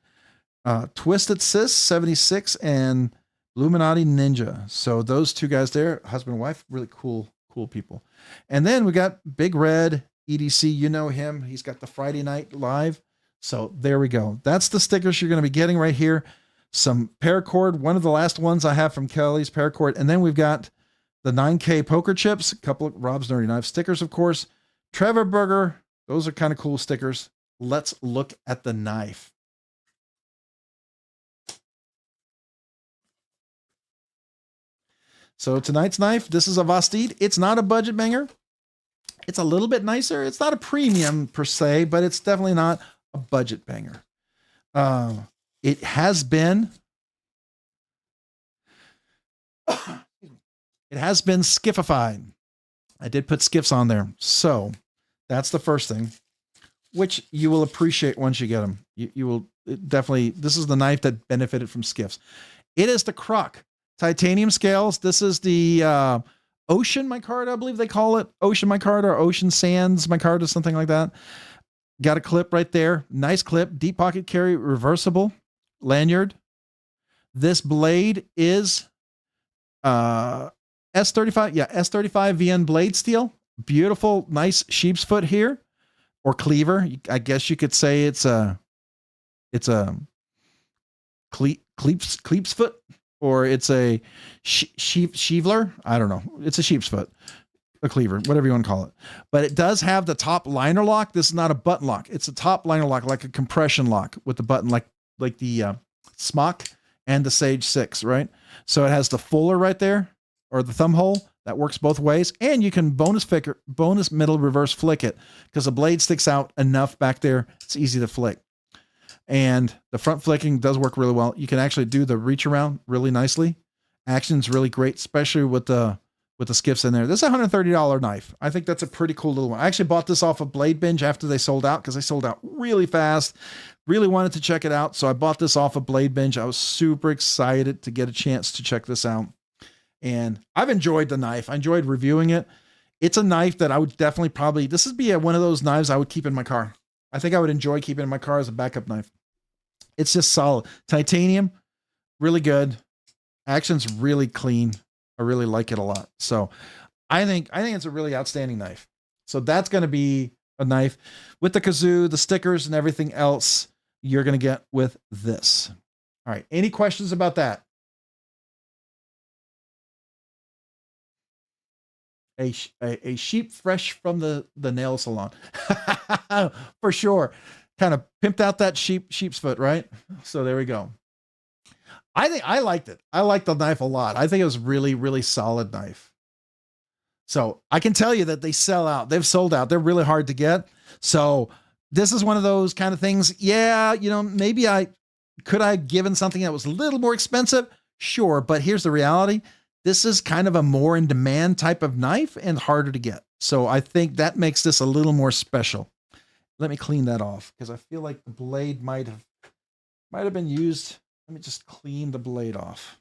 Twisted Sis 76 and Illuminati Ninja. So those two guys there, husband and wife, really cool people. And then we got Big Red EDC, you know him. He's got the Friday night live. So there we go. That's the stickers you're going to be getting right here. Some paracord, one of the last ones I have from Kelly's paracord. And then we've got the 9K poker chips, a couple of Rob's Nerdy Knife stickers, of course. Trevor Burger. Those are kind of cool stickers. Let's look at the knife. So tonight's knife, this is a Vastid. It's not a budget banger. It's a little bit nicer. It's not a premium per se, but it's definitely not a budget banger. It has been skiffified. I did put skiffs on there. So that's the first thing, which you will appreciate once you get them. You will definitely, this is the knife that benefited from skiffs. It is the Croc titanium scales. This is the Ocean micarta, I believe they call it. Ocean micarta or Ocean Sands micarta, something like that. Got a clip right there. Nice clip. Deep pocket carry, reversible lanyard. This blade is S35. Yeah, S35 VN blade steel. Beautiful, nice sheep's foot here, or cleaver. I guess you could say it's a cleep's foot, or it's a sheevler. I don't know. It's a sheep's foot, a cleaver, whatever you want to call it. But it does have the top liner lock. This is not a button lock. It's a top liner lock, like a compression lock with the button, like the Smock and the Sage 6, right? So it has the fuller right there, or the thumb hole. That works both ways. And you can bonus middle reverse flick it, because the blade sticks out enough back there. It's easy to flick. And the front flicking does work really well. You can actually do the reach around really nicely. Action's really great, especially with the skiffs in there. This is a $130 knife. I think that's a pretty cool little one. I actually bought this off of BladeBinge after they sold out, because they sold out really fast. Really wanted to check it out. So I bought this off of BladeBinge. I was super excited to get a chance to check this out. And I've enjoyed the knife. I enjoyed reviewing it. It's a knife that I would definitely this would be one of those knives I would keep in my car. I think I would enjoy keeping in my car as a backup knife. It's just solid. Titanium, really good. Action's really clean. I really like it a lot. So I think it's a really outstanding knife. So that's going to be a knife with the kazoo, the stickers, and everything else you're going to get with this. All right. Any questions about that? A sheep fresh from the nail salon. For sure. Kind of pimped out that sheep's foot, right? So there we go. I think I liked it. I liked the knife a lot. I think it was really, really solid knife. So I can tell you that they sell out. They've sold out. They're really hard to get. So this is one of those kind of things. Yeah, maybe could I have given something that was a little more expensive? Sure. But here's the reality. This is kind of a more in demand type of knife and harder to get. So I think that makes this a little more special. Let me clean that off, because I feel like the blade might have been used. Let me just clean the blade off.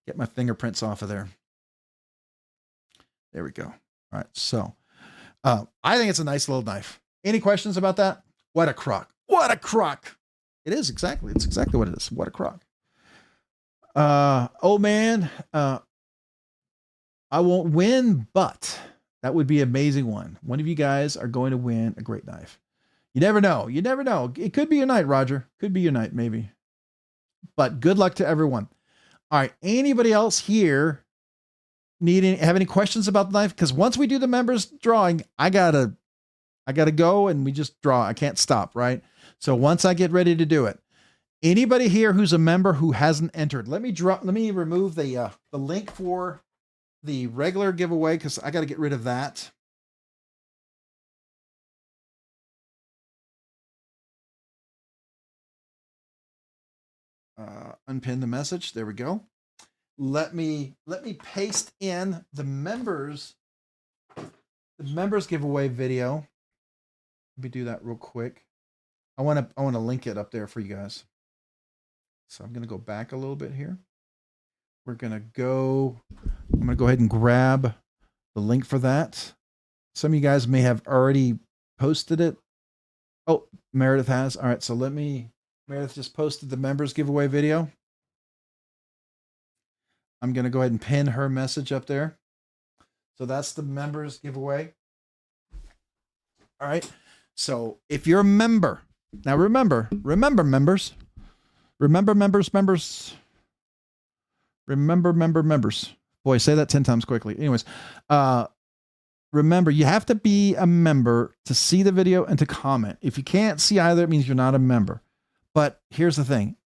Get my fingerprints off of there. There we go. All right. So I think it's a nice little knife. Any questions about that? What a crock. What a crock. It is exactly. It's exactly what it is. What a crock. Oh man, I won't win, but that would be an amazing one. One of you guys are going to win a great knife. You never know. You never know. It could be your night, Roger. Could be your night, maybe. But good luck to everyone. All right. Anybody else here have any questions about the knife? Because once we do the members drawing, I gotta go and we just draw. I can't stop, right? So once I get ready to do it, anybody here who's a member who hasn't entered, let me remove the link for the regular giveaway, because I got to get rid of that. Unpin the message. There we go. Let me paste in the members giveaway video. Let me do that real quick. I want to link it up there for you guys. So I'm going to go back a little bit here. I'm going to go ahead and grab the link for that. Some of you guys may have already posted it. Oh, Meredith has. All right. So Meredith just posted the members giveaway video. I'm going to go ahead and pin her message up there. So that's the members giveaway. All right. So if you're a member, now remember members, members. Boy, say that 10 times quickly. Anyways, remember, you have to be a member to see the video and to comment. If you can't see either, it means you're not a member. But here's the thing.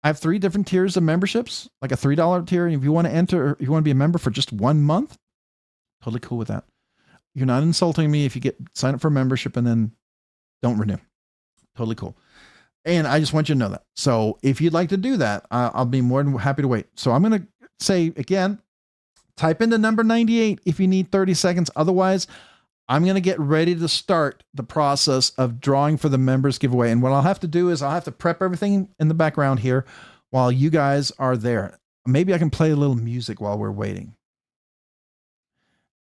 I have 3 different tiers of memberships, like a $3 tier. And if you want to enter, if you want to be a member for just 1 month, totally cool with that. You're not insulting me if you sign up for a membership and then don't renew. Totally cool. And I just want you to know that. So if you'd like to do that, I'll be more than happy to wait. So I'm going to say again, type in the number 98 if you need 30 seconds. Otherwise, I'm going to get ready to start the process of drawing for the members giveaway. And what I'll have to do is I'll have to prep everything in the background here while you guys are there. Maybe I can play a little music while we're waiting.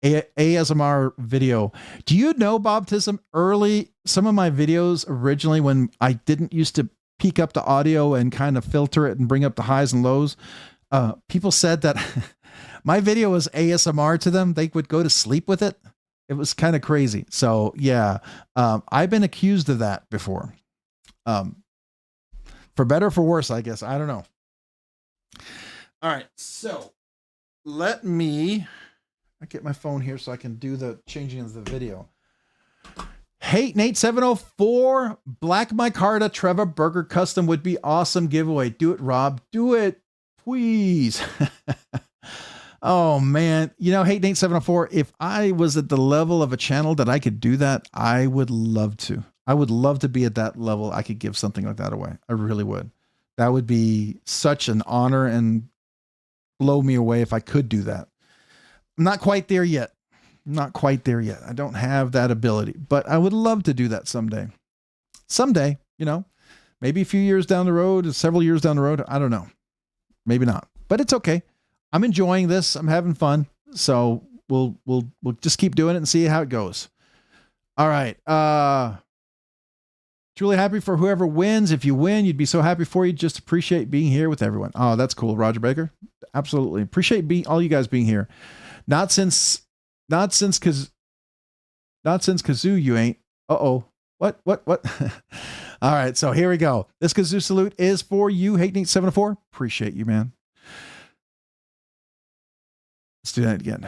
ASMR video. Do you know, Bob Tism, some of my videos originally when I didn't used to peak up the audio and kind of filter it and bring up the highs and lows, people said that my video was ASMR to them. They would go to sleep with it. It was kind of crazy. So yeah, I've been accused of that before. For better or for worse, I guess. I don't know. All right. So let me get my phone here so I can do the changing of the video. Hey, Nate 704, Black Micarta Trevor Burger Custom would be awesome giveaway. Do it, Rob. Do it, please. Oh man, you know, Hey Nate 704, if I was at the level of a channel that I could do that, I would love to. I would love to be at that level. I could give something like that away. I really would. That would be such an honor and blow me away if I could do that. I'm not quite there yet. Not quite there yet. I don't have that ability, but I would love to do that someday. Someday, you know, maybe a few years down the road, several years down the road. I don't know. Maybe not, but it's okay. I'm enjoying this. I'm having fun. So we'll just keep doing it and see how it goes. All right. Truly happy for whoever wins. If you win, you'd be so happy for you. Just appreciate being here with everyone. Oh, that's cool. Roger Baker. Absolutely. Appreciate all you guys being here. Not since Kazoo you ain't. Uh-oh. What? All right. So here we go. This Kazoo salute is for you. Hate Nate 704. Appreciate you, man. Let's do that again.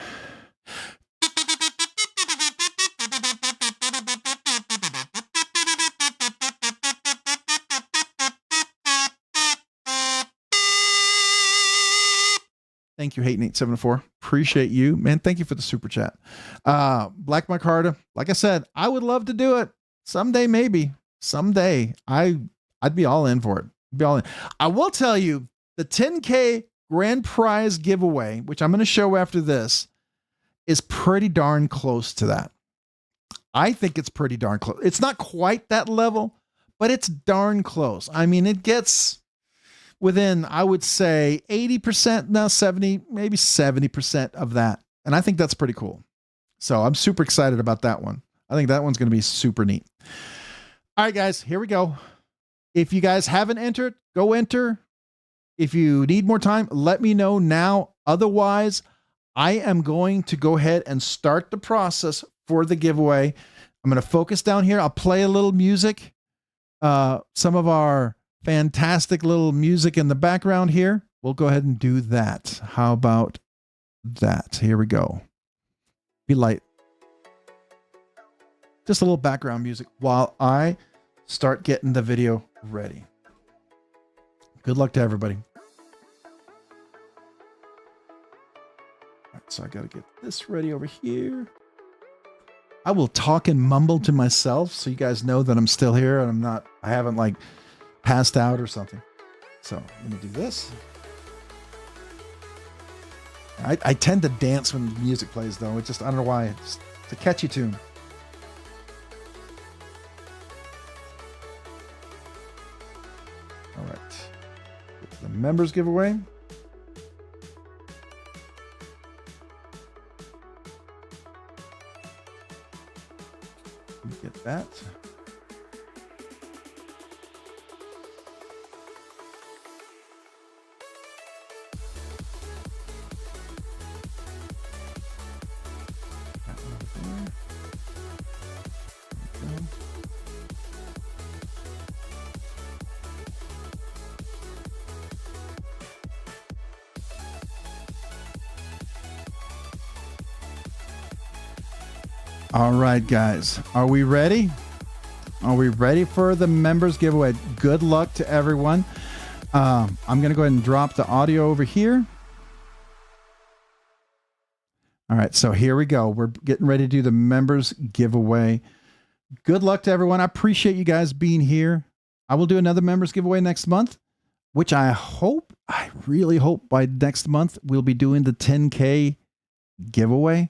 Thank you, Hate Nate 704. Appreciate you, man. Thank you for the super chat. Black Micarta. Like I said, I would love to do it someday. Maybe someday. I'd be all in for it. Be all in. I will tell you the 10K grand prize giveaway, which I'm going to show after this, is pretty darn close to that. I think it's pretty darn close. It's not quite that level, but it's darn close. I mean, it gets within, I would say 80%, now 70, maybe 70% of that. And I think that's pretty cool. So I'm super excited about that one. I think that one's going to be super neat. All right, guys, here we go. If you guys haven't entered, go enter. If you need more time, let me know now. Otherwise, I am going to go ahead and start the process for the giveaway. I'm going to focus down here. I'll play a little music. Some of our fantastic little music in the background here. We'll go ahead and do that. How about that? Here we go. Be light. Just a little background music while I start getting the video ready. Good luck to everybody. All right, so I got to get this ready over here. I will talk and mumble to myself so you guys know that I'm still here and I haven't like passed out or something. So let me do this. I tend to dance when the music plays though. It just, I don't know why. It's a catchy tune. All right. Get the members giveaway. Let me get that. All right, guys. Are we ready? Are we ready for the members giveaway? Good luck to everyone. I'm going to go ahead and drop the audio over here. All right, so here we go. We're getting ready to do the members giveaway. Good luck to everyone. I appreciate you guys being here. I will do another members giveaway next month, which I really hope by next month we'll be doing the 10K giveaway,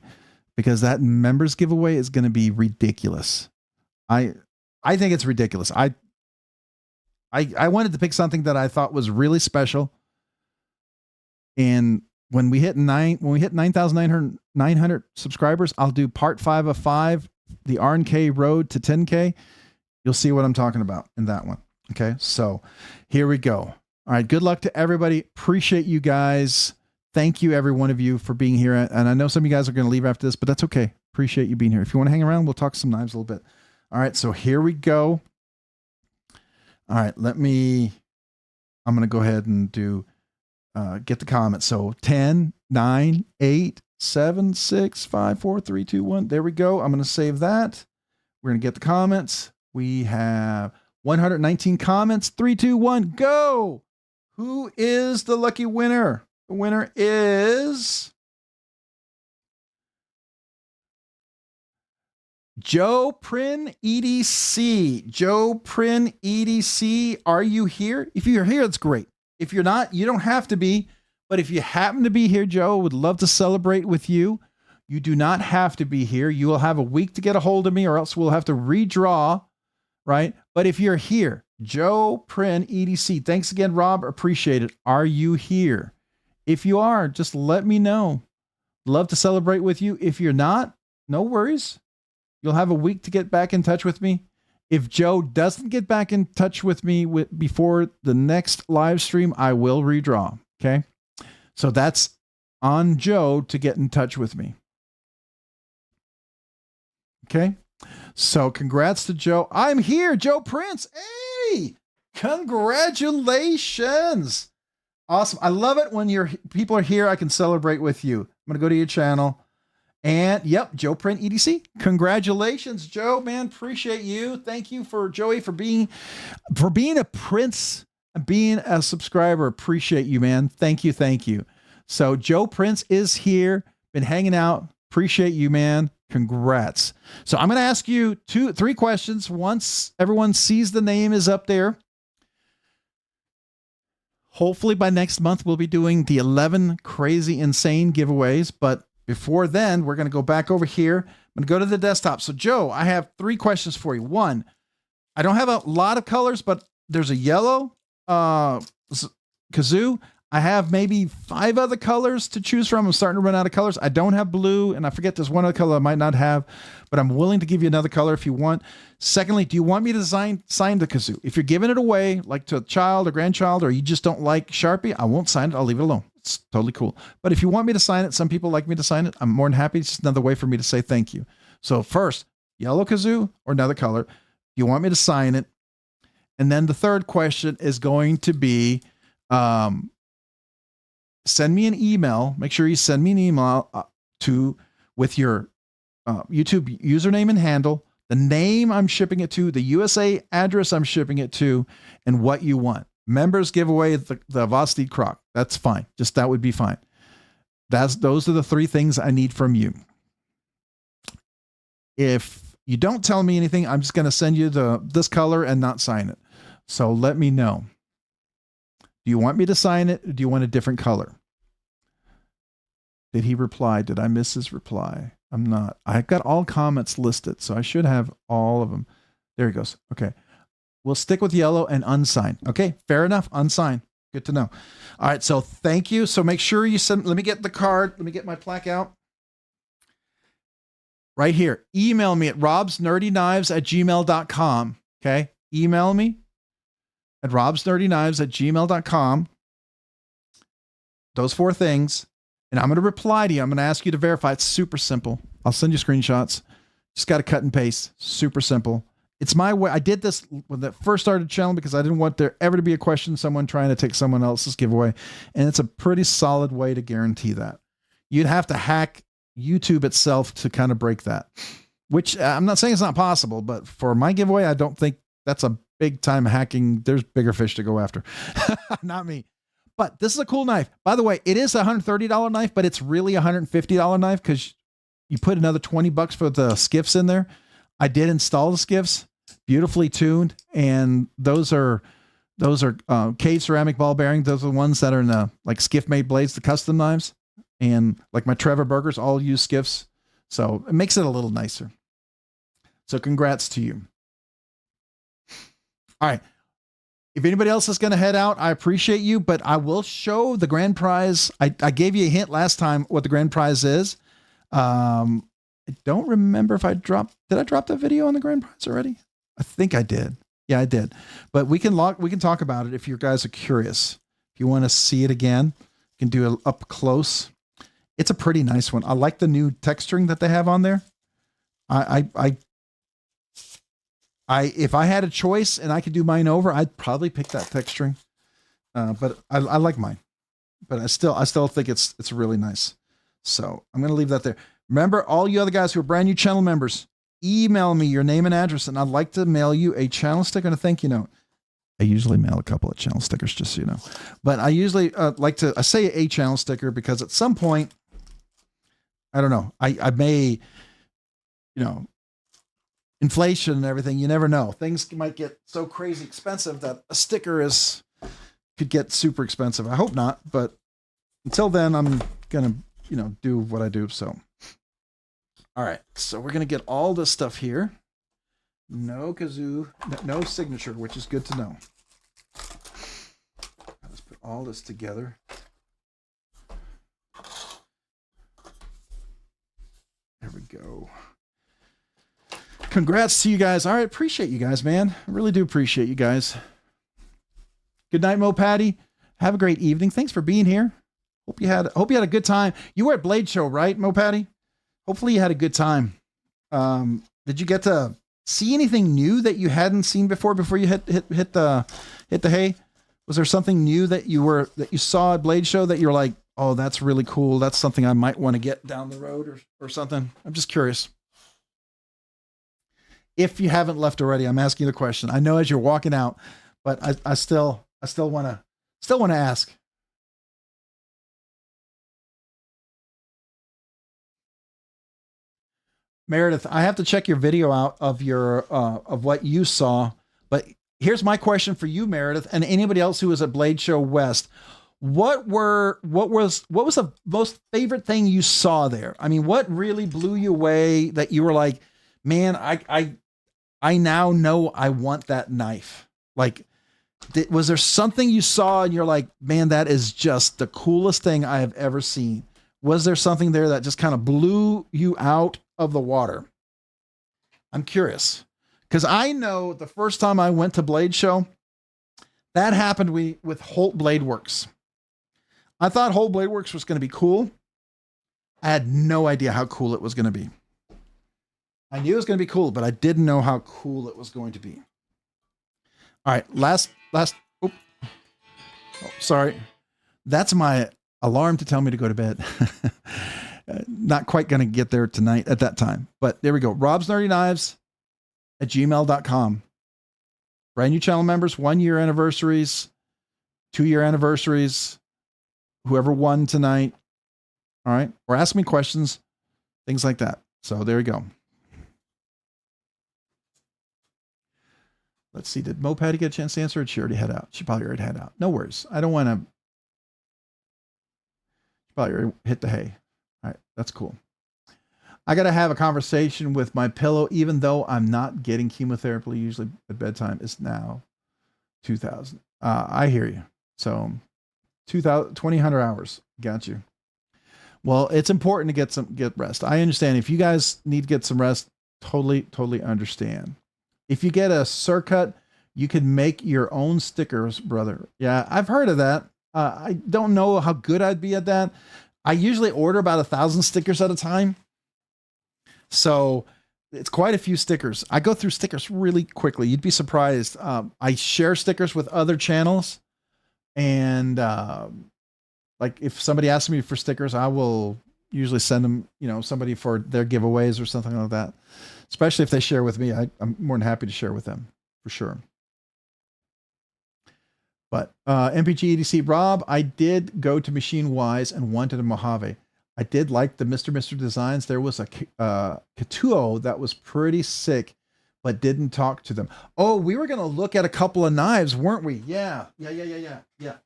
because that members giveaway is going to be ridiculous. I think it's ridiculous. I wanted to pick something that I thought was really special. And when we hit 9,900 subscribers, I'll do part 5 of 5, the RNK road to 10K. You'll see what I'm talking about in that one. Okay. So here we go. All right. Good luck to everybody. Appreciate you guys. Thank you, every one of you, for being here. And I know some of you guys are going to leave after this, but that's okay. Appreciate you being here. If you want to hang around, we'll talk some knives a little bit. All right. So here we go. All right. I'm going to go ahead and do, get the comments. So 10, 9, 8, 7, 6, 5, 4, 3, 2, 1. There we go. I'm going to save that. We're going to get the comments. We have 119 comments. 3, 2, 1, go. Who is the lucky winner? The winner is Joe Prin EDC. Joe Prin EDC, are you here? If you're here, that's great. If you're not, you don't have to be. But if you happen to be here, Joe, would love to celebrate with you. You do not have to be here. You will have a week to get a hold of me, or else we'll have to redraw, right? But if you're here, Joe Prin EDC, thanks again, Rob. Appreciate it. Are you here? If you are, just let me know. Love to celebrate with you. If you're not, no worries. You'll have a week to get back in touch with me. If Joe doesn't get back in touch with me before the next live stream, I will redraw. Okay. So that's on Joe to get in touch with me. Okay. So congrats to Joe. I'm here, Joe Prince. Hey, congratulations. Awesome. I love it when people are here. I can celebrate with you. I'm going to go to your channel. And yep, Joe Print EDC. Congratulations, Joe, man. Appreciate you. Thank you for Joey for being a prince and being a subscriber. Appreciate you, man. Thank you. Thank you. So Joe Prince is here. Been hanging out. Appreciate you, man. Congrats. So I'm going to ask you 3 questions. Once everyone sees the name is up there. Hopefully by next month, we'll be doing the 11 crazy, insane giveaways. But before then, we're going to go back over here. I'm going to go to the desktop. So Joe, I have 3 questions for you. 1, I don't have a lot of colors, but there's a yellow kazoo. I have maybe 5 other colors to choose from. I'm starting to run out of colors. I don't have blue, and I forget there's one other color I might not have, but I'm willing to give you another color if you want. Secondly, do you want me to sign the kazoo? If you're giving it away, like to a child or grandchild, or you just don't like Sharpie, I won't sign it. I'll leave it alone. It's totally cool. But if you want me to sign it, some people like me to sign it. I'm more than happy. It's just another way for me to say thank you. So first, yellow kazoo or another color. Do you want me to sign it? And then the third question is going to be, send me an email. Make sure you send me an email with your YouTube username and handle, the name I'm shipping it to, the USA address I'm shipping it to, and what you want. Members give away the Vosteed crock. That's fine. Just that would be fine. Those are the 3 things I need from you. If you don't tell me anything, I'm just going to send you this color and not sign it. So let me know. Do you want me to sign it? Or do you want a different color? Did he reply? Did I miss his reply? I'm not. I've got all comments listed, so I should have all of them. There he goes. Okay. We'll stick with yellow and unsigned. Okay. Fair enough. Unsigned. Good to know. All right. So thank you. So make sure you send, let me get the card. Let me get my plaque out. Right here. Email me at robsnerdyknives@gmail.com. Okay. Email me at robsnerdyknives@gmail.com. Those 4 things. And I'm going to reply to you. I'm going to ask you to verify. It's super simple. I'll send you screenshots. Just got to cut and paste. Super simple. It's my way. I did this when I first started the channel because I didn't want there ever to be a question, someone trying to take someone else's giveaway. And it's a pretty solid way to guarantee that. You'd have to hack YouTube itself to kind of break that. which I'm not saying it's not possible, but for my giveaway, I don't think that's a big time hacking. There's bigger fish to go after. Not me. But this is a cool knife. By the way, it is a $130 knife, but it's really a $150 knife because you put another 20 bucks for the skiffs in there. I did install the skiffs, beautifully tuned, and those are caged ceramic ball bearings. Those are the ones that are in the like skiff made blades, the custom knives, and like my Trevor burgers all use skiffs, so it makes it a little nicer. So congrats to you. All right. If anybody else is going to head out, I appreciate you, but I will show the grand prize. I gave you a hint last time what the grand prize is. I don't remember if did I drop that video on the grand prize already? I think I did. Yeah, I did. But we can talk about it if you guys are curious. If you want to see it again, you can do it up close. It's a pretty nice one. I like the new texturing that they have on there. If I had a choice and I could do mine over, I'd probably pick that texturing. But I like mine. But I still think it's really nice. So I'm going to leave that there. Remember, all you other guys who are brand new channel members, email me your name and address, and I'd like to mail you a channel sticker and a thank you note. I usually mail a couple of channel stickers, just so you know. But I usually I say a channel sticker because at some point, I don't know, I may, inflation and everything, you never know. Things might get so crazy expensive that a sticker could get super expensive. I hope not, but until then, I'm going to, do what I do. So, all right. So we're going to get all this stuff here. No kazoo, no signature, which is good to know. Let's put all this together. There we go. Congrats to you guys. All right. Appreciate you guys, man. I really do appreciate you guys. Good night, Mo Patty. Have a great evening. Thanks for being here. Hope you had a good time. You were at Blade Show, right, Mo Patty? Hopefully you had a good time. Did you get to see anything new that you hadn't seen before you hit the hay? Was there something new that you saw at Blade Show that you're like, oh, that's really cool. That's something I might want to get down the road or something. I'm just curious. If you haven't left already, I'm asking you the question. I know as you're walking out, but I still want to ask. Meredith, I have to check your video out of of what you saw, but here's my question for you, Meredith, and anybody else who was at Blade Show West. What was the most favorite thing you saw there? I mean, what really blew you away that you were like, man, I now know I want that knife. Like, was there something you saw and you're like, man, that is just the coolest thing I have ever seen? Was there something there that just kind of blew you out of the water? I'm curious because I know the first time I went to Blade Show, that happened with Holt Blade Works. I thought Holt Blade Works was going to be cool. I had no idea how cool it was going to be. I knew it was going to be cool, but I didn't know how cool it was going to be. All right, last. Oh, sorry. That's my alarm to tell me to go to bed. Not quite going to get there tonight at that time, but there we go. robsnerdyknives@gmail.com. Brand new channel members, 1 year anniversaries, 2 year anniversaries, whoever won tonight. All right. Or ask me questions, things like that. So there we go. Let's see. Did Mo Patty get a chance to answer? Or did she already head out? She probably already head out. No worries. I don't want to. Probably already hit the hay. All right. That's cool. I got to have a conversation with my pillow, even though I'm not getting chemotherapy usually at bedtime. It's now 2000. I hear you. So 2,000 hours. Got you. Well, it's important to get rest. I understand if you guys need to get some rest. Totally understand. If you get a Surcut, you can make your own stickers, brother. Yeah, I've heard of that. I don't know how good I'd be at that. I usually order about 1,000 stickers at a time. So it's quite a few stickers. I go through stickers really quickly. You'd be surprised. I share stickers with other channels. And like if somebody asks me for stickers, I will usually send them, somebody for their giveaways or something like that. especially if they share with me. I'm more than happy to share with them for sure. But MPG EDC Rob, I did go to Machine Wise and wanted a Mojave. I did like the Mr. designs. There was a Katuo that was pretty sick, but didn't talk to them. Oh, we were going to look at a couple of knives, weren't we? Yeah. Yep.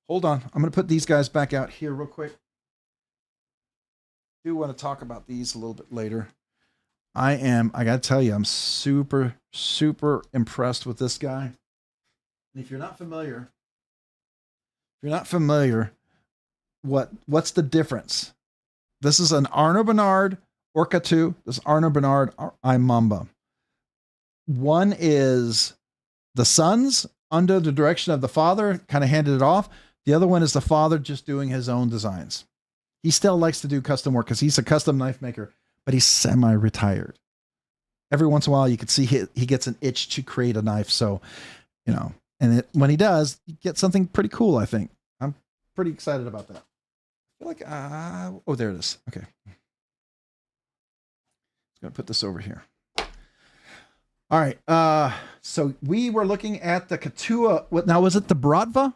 Hold on. I'm going to put these guys back out here real quick. I do want to talk about these a little bit later. I got to tell you, I'm super, super impressed with this guy. And if you're not familiar, what's the difference? This is an Arno Bernard Orca 2. This is Arno Bernard Imamba. One is the sons under the direction of the father, kind of handed it off. The other one is the father just doing his own designs. He still likes to do custom work because he's a custom knife maker, but he's semi-retired. Every once in a while, you can see he gets an itch to create a knife. So, and when he does, you get something pretty cool, I think. I'm pretty excited about that. I feel like, oh, there it is. Okay. I'm going to put this over here. All right. So we were looking at the Katua. Now, was it the Bratva?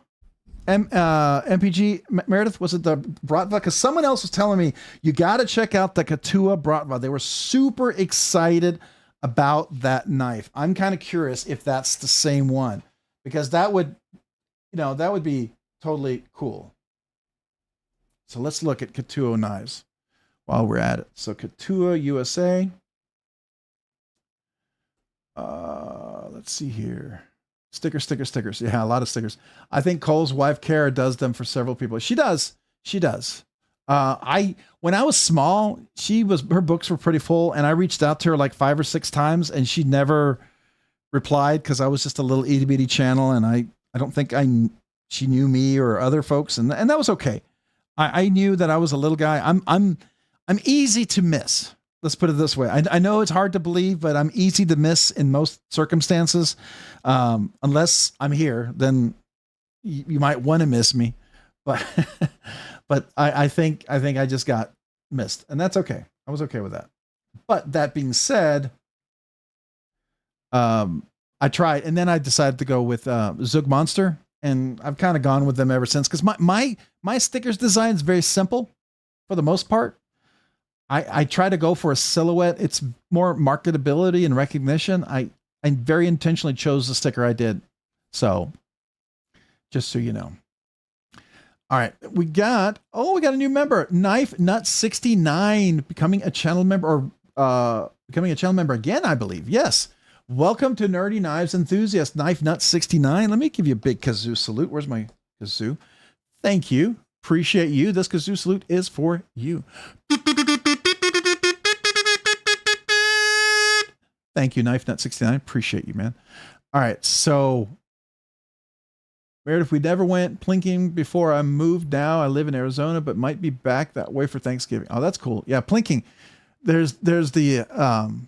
MPG Meredith, was it the Bratva? Because someone else was telling me you got to check out the Katua Bratva. They were super excited about that knife. I'm kind of curious if that's the same one, because that would be totally cool. So let's look at Katua knives while we're at it. So Katua USA. Let's see here. Stickers. Yeah, a lot of stickers. I think Cole's wife, Kara, does them for several people. She does. When I was small, her books were pretty full, and I reached out to her like 5 or 6 times, and she never replied because I was just a little itty bitty channel, and I don't think she knew me or other folks, and that was okay. I knew that I was a little guy. I'm easy to miss. Let's put it this way. I know it's hard to believe, but I'm easy to miss in most circumstances. Unless I'm here, then you might want to miss me. But I think I just got missed, and that's okay. I was okay with that. But that being said, I tried, and then I decided to go with Zug Monster, and I've kind of gone with them ever since, because my stickers design is very simple for the most part. I try to go for a silhouette. It's more marketability and recognition. I very intentionally chose the sticker I did. So just so you know. All right. We got a new member, Knife Nut 69, becoming a channel member, or becoming a channel member again, I believe. Yes. Welcome to Nerdy Knives Enthusiast, Knife Nut 69. Let me give you a big kazoo salute. Where's my kazoo? Thank you. Appreciate you. This kazoo salute is for you. Thank you, Knife Nut 69. Appreciate you, man. All right. So, Meredith, we never went plinking before I moved. Now I live in Arizona, but might be back that way for Thanksgiving. Oh, that's cool. Yeah, plinking. There's the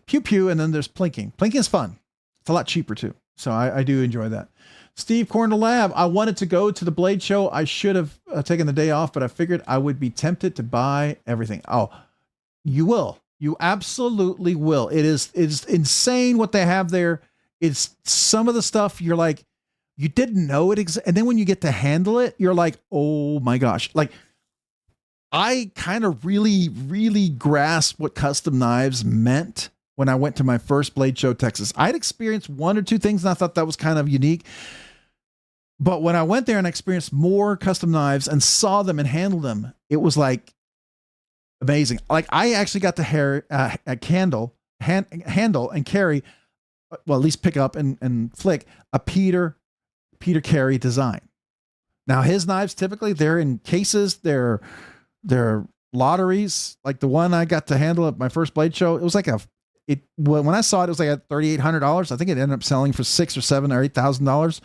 pew pew, and then there's plinking. Plinking is fun. It's a lot cheaper too. So I do enjoy that. Steve Corner Lab. I wanted to go to the Blade Show. I should have taken the day off, but I figured I would be tempted to buy everything. Oh, you will. You absolutely will. It's insane what they have there. It's some of the stuff you're like, you didn't know it and then when you get to handle it, you're like, oh my gosh. Like, I kind of really, really grasped what custom knives meant when I went to my first Blade Show, Texas. I'd experienced 1 or 2 things, and I thought that was kind of unique. But when I went there and experienced more custom knives and saw them and handled them, it was like amazing. Like, I actually got to handle and carry, well, at least pick up and flick a Peter Carey design. Now, his knives, typically they're in cases, they're lotteries. Like the one I got to handle at my first Blade Show, it was like when I saw it, it was like at $3,800. I think it ended up selling for $6,000 or $7,000 or $8,000.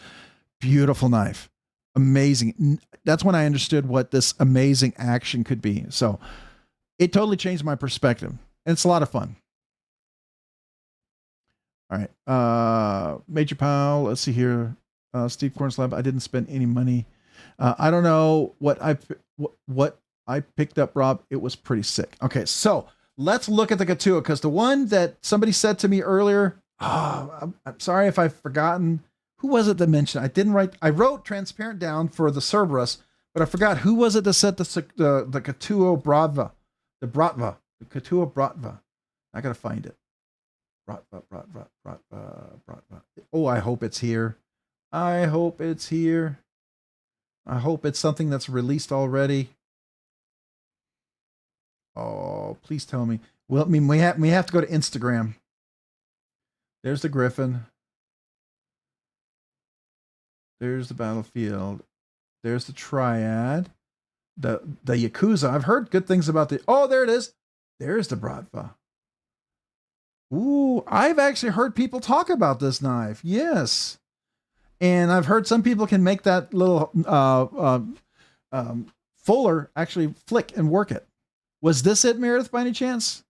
Beautiful knife. Amazing. That's when I understood what this amazing action could be. So it totally changed my perspective. And it's a lot of fun. All right. Major Powell. Let's see here. Steve Cornslab. I didn't spend any money. I don't know what I picked up, Rob. It was pretty sick. Okay. So let's look at the Katua, because the one that somebody said to me earlier, I'm sorry if I've forgotten. Who was it that mentioned? I wrote transparent down for the Cerberus, but I forgot who was it that said the Katua Bratva, the Katua Bratva. I gotta find it. Bratva. Oh, I hope it's here. I hope it's here. I hope it's something that's released already. Oh, please tell me. Well, I mean, we have to go to Instagram. There's the Griffin. There's the Battlefield. There's the Triad. The Yakuza. I've heard good things about the... Oh, there it is. There's the Bratva. Ooh, I've actually heard people talk about this knife. Yes. And I've heard some people can make that little fuller actually flick and work it. Was this it, Meredith, by any chance?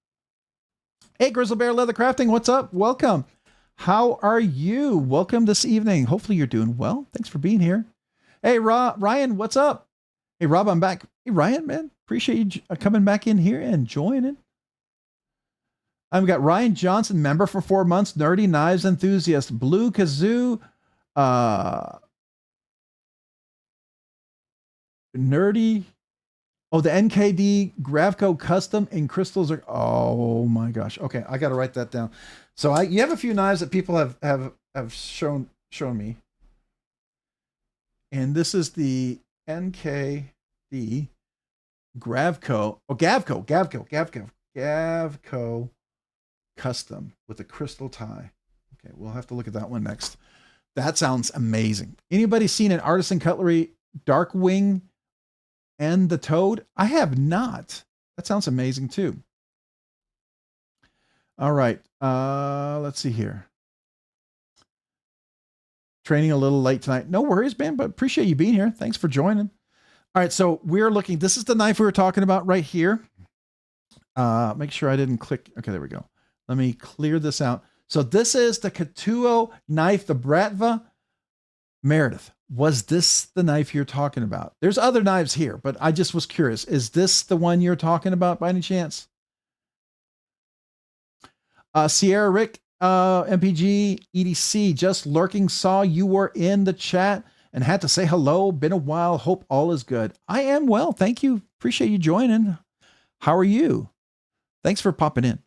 Hey, Grizzle Bear Leather Crafting, what's up? Welcome. How are you? Welcome this evening. Hopefully you're doing well. Thanks for being here. Hey, Ryan, what's up? Hey, Rob, I'm back. Hey, Ryan, man, appreciate you coming back in here and joining. I've got Ryan Johnson, member for 4 months, nerdy knives enthusiast, Blue Kazoo, nerdy. Oh, the NKD Gravco custom in crystals are. Oh my gosh. Okay, I got to write that down. So you have a few knives that people have shown me, and this is the NKD Gravco. Oh, Gavco custom with a crystal tie. Okay, we'll have to look at that one next. That sounds amazing. Anybody seen an Artisan Cutlery Darkwing and the Toad? I have not. That sounds amazing too. All right. Let's see here. Training a little late tonight. No worries, man, but appreciate you being here. Thanks for joining. All right. So we're looking, this is the knife we were talking about right here. Make sure I didn't click. Okay, there we go. Let me clear this out. So this is the Katua knife, the Bratva. Meredith, was this the knife you're talking about? There's other knives here, but I just was curious. Is this the one you're talking about by any chance? Sierra Rick, MPG, EDC, just lurking, saw you were in the chat and had to say hello. Been a while. Hope all is good. I am well. Thank you. Appreciate you joining. How are you? Thanks for popping in.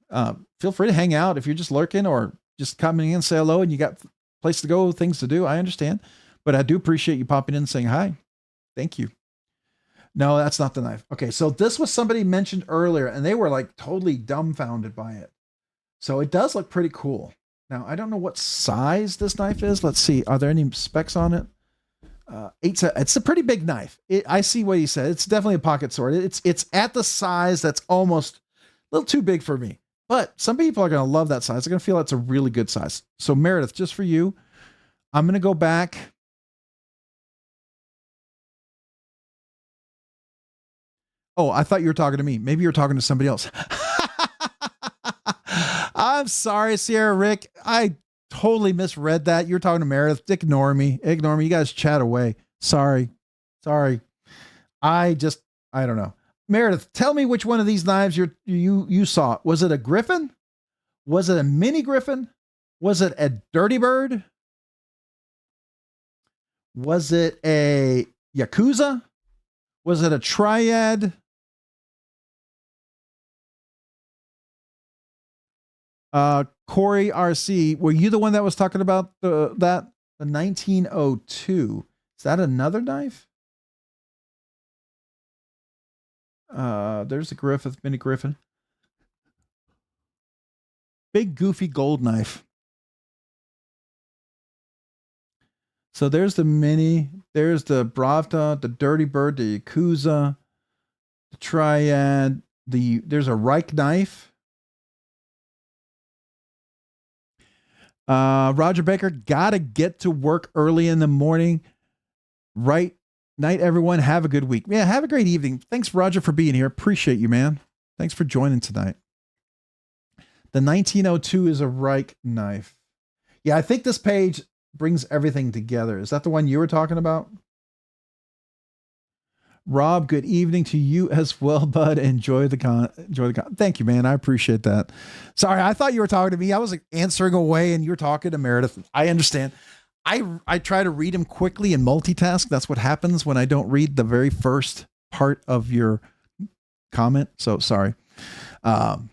Feel free to hang out if you're just lurking or just coming in and say hello and you got a place to go, things to do. I understand. But I do appreciate you popping in and saying hi. Thank you. No, that's not the knife. Okay, so this was somebody mentioned earlier, and they were like totally dumbfounded by it. So it does look pretty cool. Now, I don't know what size this knife is. Let's see. Are there any specs on it? It's a pretty big knife. I see what he said. It's definitely a pocket sword. It's at the size that's almost a little too big for me. But some people are going to love that size. They're going to feel that's a really good size. So Meredith, just for you, I'm going to go back. Oh, I thought you were talking to me. Maybe you're talking to somebody else. I'm sorry, Sierra Rick. I totally misread that. You're talking to Meredith. Ignore me. Ignore me. You guys chat away. Sorry. I don't know. Meredith, tell me which one of these knives you saw. Was it a Griffin? Was it a mini Griffin? Was it a Dirty Bird? Was it a Yakuza? Was it a Triad? Corey RC, were you the one that was talking about the 1902? Is that another knife? There's a Griffith, mini Griffin. Big goofy gold knife. So there's the mini, there's the Bravda, the Dirty Bird, the Yakuza, the Triad, there's a Reich knife. Roger Baker, gotta get to work early in the morning. Right night, everyone. Have a good week. Yeah, have a great evening. Thanks, Roger, for being here. Appreciate you, man. Thanks for joining tonight. The 1902 is a Reich knife. Yeah, I think this page brings everything together. Is that the one you were talking about? Rob, good evening to you as well, bud. Enjoy the con. Thank you, man. I appreciate that. Sorry, I thought you were talking to me. I was like answering away, and you were talking to Meredith. I understand. I try to read them quickly and multitask. That's what happens when I don't read the very first part of your comment. So sorry. I've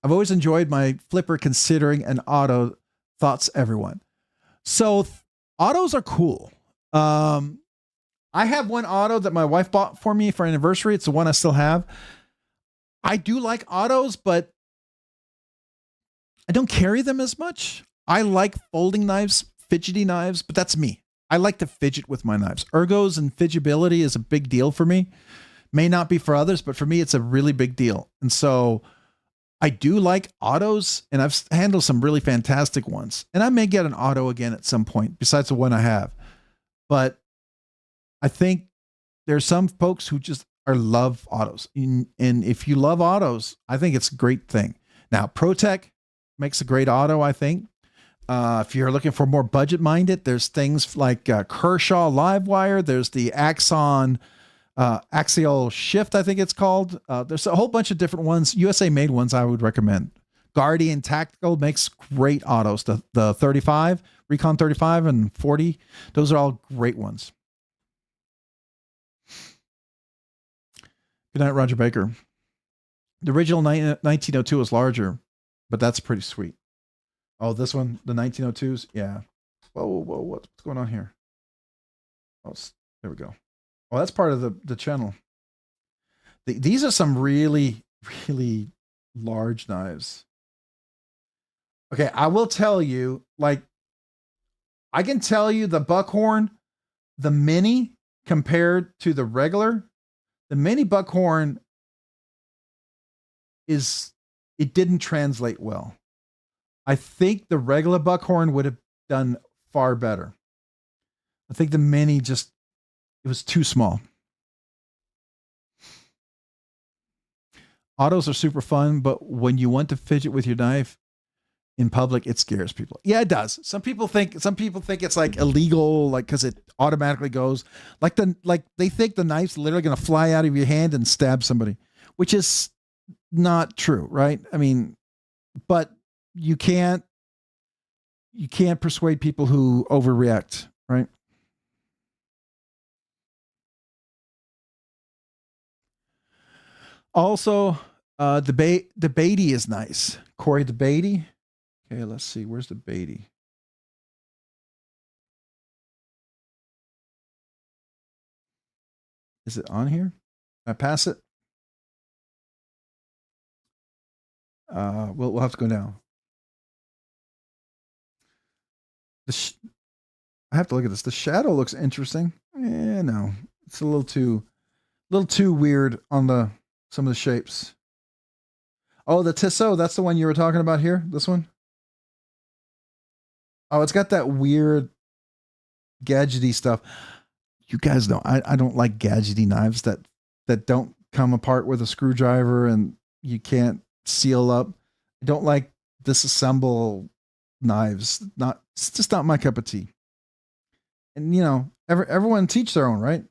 always enjoyed my flipper considering an auto. Thoughts, everyone. So autos are cool. I have one auto that my wife bought for me for anniversary. It's the one I still have. I do like autos, but I don't carry them as much. I like folding knives, fidgety knives, but that's me. I like to fidget with my knives. Ergos and fidgetability is a big deal for me. May not be for others, but for me, it's a really big deal. And so I do like autos, and I've handled some really fantastic ones. And I may get an auto again at some point, besides the one I have. But I think there's some folks who just love autos. And if you love autos, I think it's a great thing. Now, ProTech makes a great auto, I think. If you're looking for more budget-minded, there's things like Kershaw Livewire. There's the Axon Axial Shift, I think it's called. There's a whole bunch of different ones. USA-made ones I would recommend. Guardian Tactical makes great autos. The 35, Recon 35 and 40, those are all great ones. Good night, Roger Baker. The original 1902 was larger, but that's pretty sweet. Oh, this one, the 1902s? Yeah. Whoa, what's going on here? Oh, there we go. Oh, that's part of the channel. These are some really, really large knives. Okay, I will tell you, like, I can tell you the Buckhorn, the mini compared to the regular, the mini Buckhorn it didn't translate well. I think the regular Buckhorn would have done far better. I think the mini it was too small. Autos are super fun, but when you want to fidget with your knife in public, it scares people. Yeah, it does. Some people think it's like illegal, like because it automatically goes like they think the knife's literally going to fly out of your hand and stab somebody, which is not true, right? I mean, but you can't persuade people who overreact, right? Also, the Beatty is nice. Corey, the Beatty. Okay, let's see. Where's the Beatty? Is it on here? Can I pass it? We'll have to go down. I have to look at this. The shadow looks interesting. No, it's a little too weird on some of the shapes. Oh, the Tissot, that's the one you were talking about here. This one. Oh, it's got that weird gadgety stuff. You guys know I don't like gadgety knives that don't come apart with a screwdriver and you can't seal up. I don't like disassemble knives. It's just not my cup of tea. And you know, everyone teach their own, right?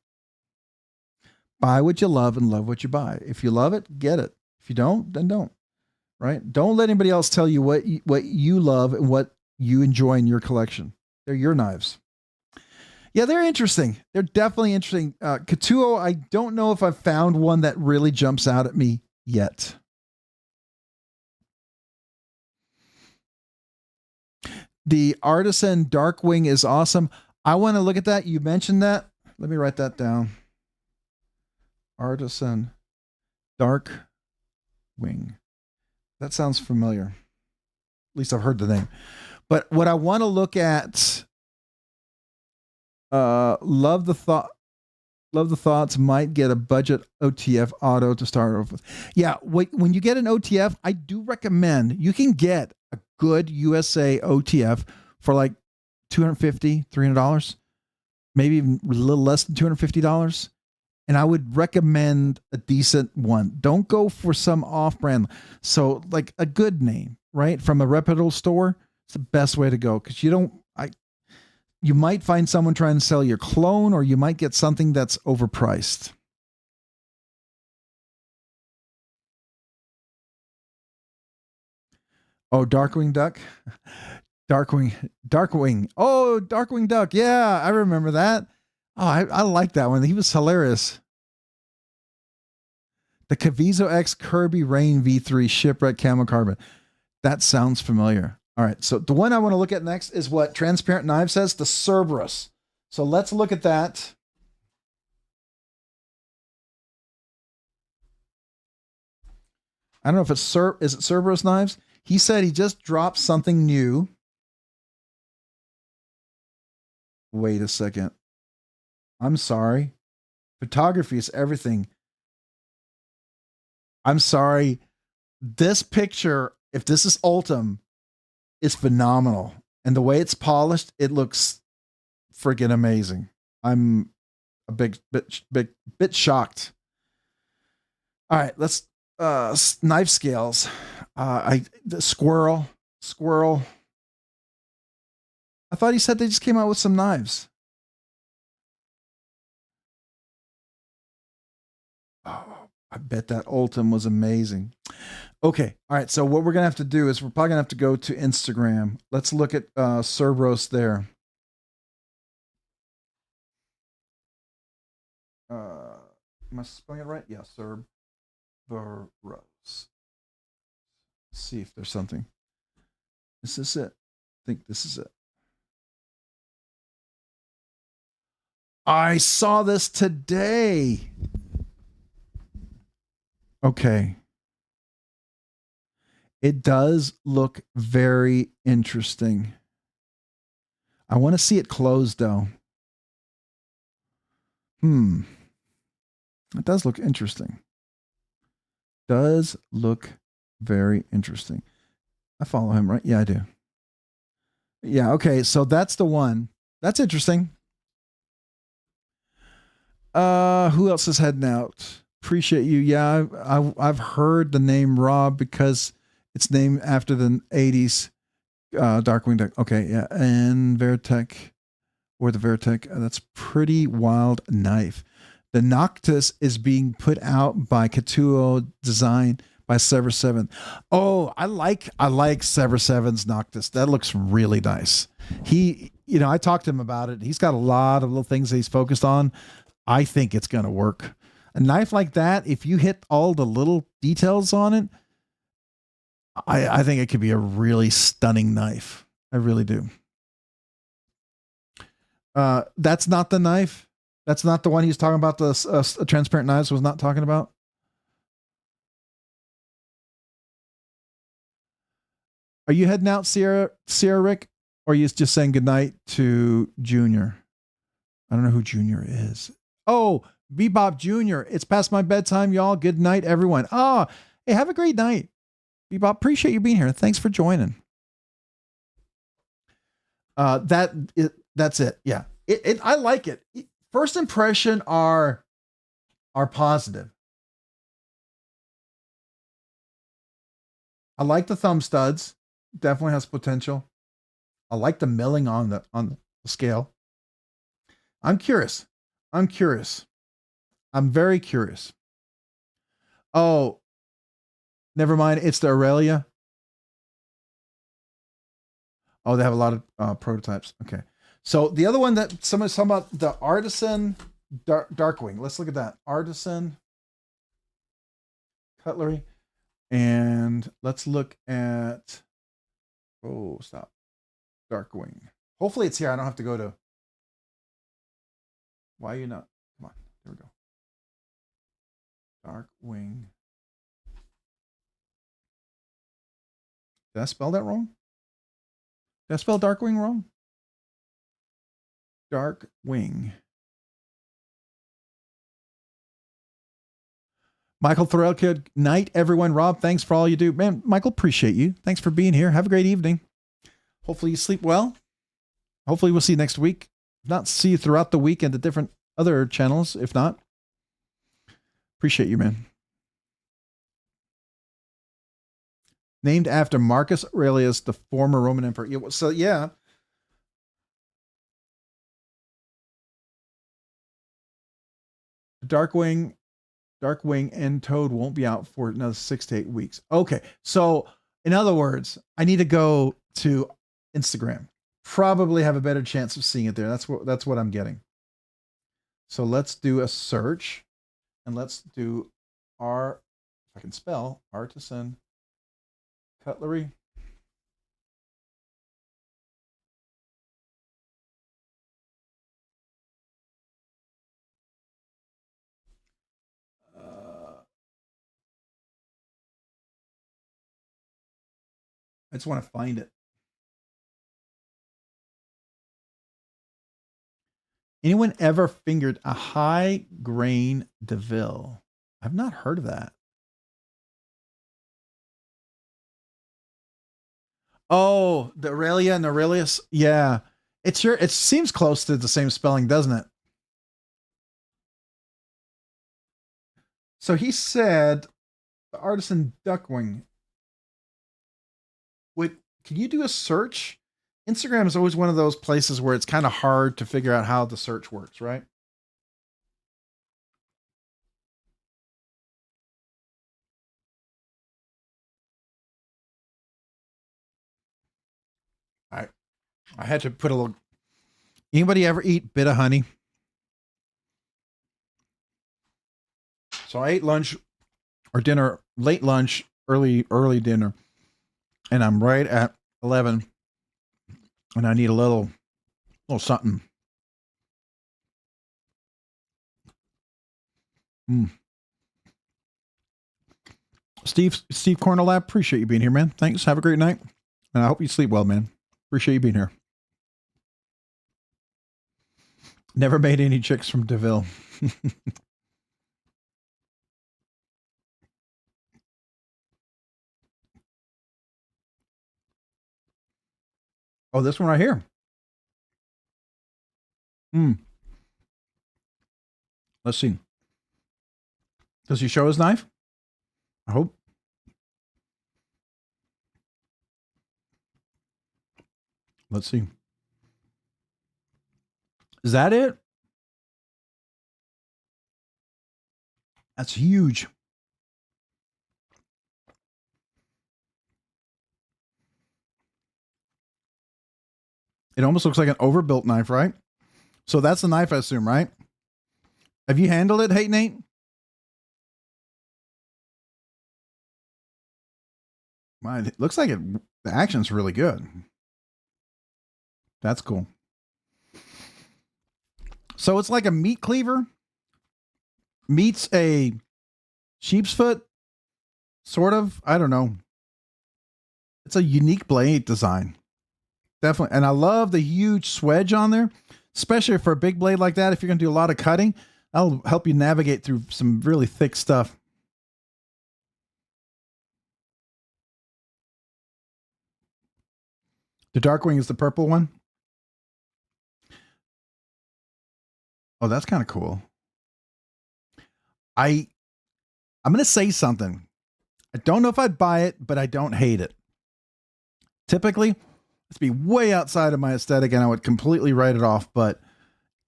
Buy what you love and love what you buy. If you love it, get it. If you don't, then don't. Right? Don't let anybody else tell you what you love and what you enjoy in your collection. They're your knives. Yeah, they're interesting. They're definitely interesting. Katuo, I don't know if I've found one that really jumps out at me yet. The Artisan Darkwing is awesome. I want to look at that. You mentioned that. Let me write that down. Artisan Darkwing. That sounds familiar. At least I've heard the name. But what I want to look at, love the thoughts might get a budget OTF auto to start off with. Yeah, when you get an OTF, I do recommend you can get a good USA OTF for like $250, $300, maybe even a little less than $250. And I would recommend a decent one. Don't go for some off-brand. So like a good name, right? From a reputable store, it's the best way to go. Because you might find someone trying to sell your clone, or you might get something that's overpriced. Oh, Darkwing Duck. Darkwing. Oh, Darkwing Duck. Yeah, I remember that. Oh, I like that one. He was hilarious. The Caviezo X Kirby Rain V3 Shipwreck Camo Carbon. That sounds familiar. All right, so the one I want to look at next is what Transparent Knife says, the Cerberus. So let's look at that. I don't know if it's is it Cerberus Knives? He said he just dropped something new. Wait a second. I'm sorry. Photography is everything. I'm sorry. This picture, if this is Ultim, is phenomenal. And the way it's polished, it looks freaking amazing. I'm a bit shocked. All right, let's knife scales. The squirrel. I thought he said they just came out with some knives. Oh, I bet that Ultim was amazing. Okay, all right. So what we're gonna have to do is we're probably gonna have to go to Instagram. Let's look at Cerberus there. Am I spelling it right? Yeah, Cerberus. See if there's something. Is this it? I think this is it. I saw this today. Okay. It does look very interesting. I want to see it closed though. It does look interesting. Does look very interesting. I follow him, right? Yeah, I do. Yeah, okay. So that's the one. That's interesting. Who else is heading out? Appreciate you. Yeah, I've heard the name Rob because it's named after the 80s Darkwing Duck. Okay, yeah. And Veritech, or the Veritech. That's pretty wild knife. The Noctis is being put out by Katuo Design by Sever 7. Oh, I like Sever 7's Noctis. That looks really nice. He, I talked to him about it. He's got a lot of little things that he's focused on. I think it's going to work. A knife like that, if you hit all the little details on it, I think it could be a really stunning knife. I really do. That's not the knife. That's not the one he's talking about. The Transparent Knives was not talking about. Are you heading out, Sierra Rick? Or are you just saying goodnight to Junior? I don't know who Junior is. Oh, Bebop Junior. It's past my bedtime, y'all. Good night, everyone. Oh, hey, have a great night. Bebop, appreciate you being here. Thanks for joining. That's it. Yeah. I like it. First impression are positive. I like the thumb studs. Definitely has potential. I like the milling on the scale. I'm curious. I'm very curious. Oh, never mind. It's the Aurelia. Oh, they have a lot of prototypes. Okay. So the other one that somebody's talking about, the Artisan Darkwing. Let's look at that. Artisan Cutlery. And let's look at, oh, stop. Darkwing. Hopefully it's here. I don't have to go to, why are you not? Come on. There we go. Darkwing. Did I spell that wrong? Did I spell Darkwing wrong? Darkwing. Michael Thorell, good night, everyone. Rob, thanks for all you do. Man, Michael, appreciate you. Thanks for being here. Have a great evening. Hopefully you sleep well. Hopefully we'll see you next week. If not, see you throughout the week and the different other channels. If not, appreciate you, man. Named after Marcus Aurelius, the former Roman emperor. So yeah. Darkwing and Toad won't be out for another 6 to 8 weeks. Okay, so in other words, I need to go to Instagram. Probably have a better chance of seeing it there. That's what I'm getting. So let's do a search, and let's do if I can spell, artisan cutlery. I just want to find it. Anyone ever fingered a high grain DeVille? I've not heard of that. Oh, the Aurelia and Aurelius. Yeah. It seems close to the same spelling, doesn't it? So he said the artisan duckwing. Can you do a search? Instagram is always one of those places where it's kind of hard to figure out how the search works, right? I had to put a little. Anybody ever eat bit of honey? So I ate lunch or dinner, late lunch, early dinner, and I'm right at 11, and I need a little something. Steve Cornelab, appreciate you being here, man. Thanks. Have a great night, and I hope you sleep well, man. Appreciate you being here. Never made any chicks from DeVille. Oh, this one right here. Let's see. Does he show his knife? I hope. Let's see. Is that it? That's huge. It almost looks like an overbuilt knife, right? So that's the knife, I assume, right? Have you handled it, Hey Nate? It looks like the action's really good. That's cool. So it's like a meat cleaver meets a sheep's foot, sort of. I don't know. It's a unique blade design. Definitely. And I love the huge swedge on there, especially for a big blade like that. If you're going to do a lot of cutting, that'll help you navigate through some really thick stuff. The Darkwing is the purple one. Oh, that's kind of cool. I'm going to say something. I don't know if I'd buy it, but I don't hate it. Typically, it's be way outside of my aesthetic and I would completely write it off, but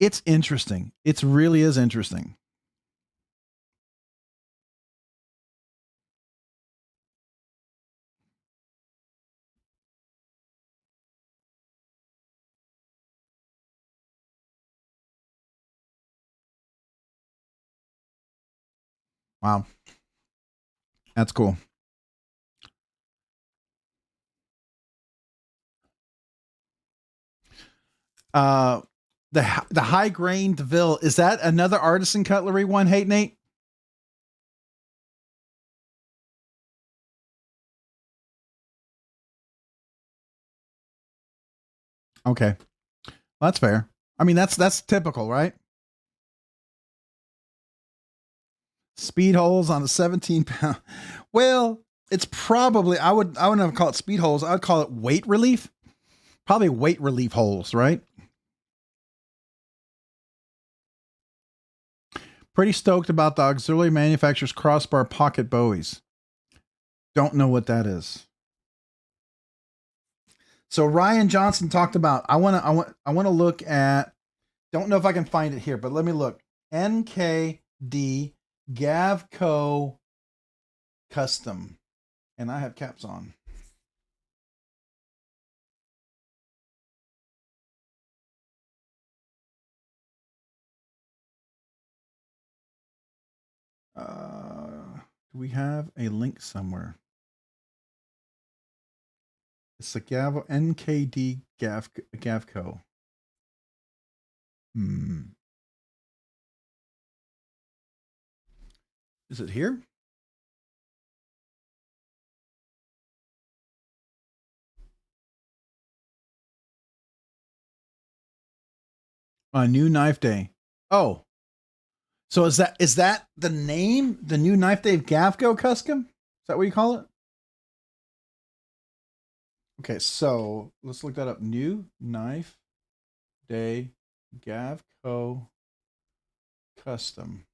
it's interesting. It really is interesting. Wow. That's cool. The high grain DeVille, is that another artisan cutlery one? Hey, Nate? Okay. Well, that's fair. I mean, that's typical, right? Speed holes on a 17-pound. Well, it's probably, I wouldn't call it speed holes. I'd call it weight relief. Probably weight relief holes, right? Pretty stoked about the auxiliary manufacturer's crossbar pocket bowies. Don't know what that is. So Ryan Johnson talked about, I want to look at, don't know if I can find it here, but let me look. NK GAWs Custom. And I have caps on. Do we have a link somewhere? It's the NKD GAWs. Is it here? A new knife day. Oh, so is that the name? The new knife day GAWs Custom? Is that what you call it? Okay, so let's look that up. New knife day GAWs Custom.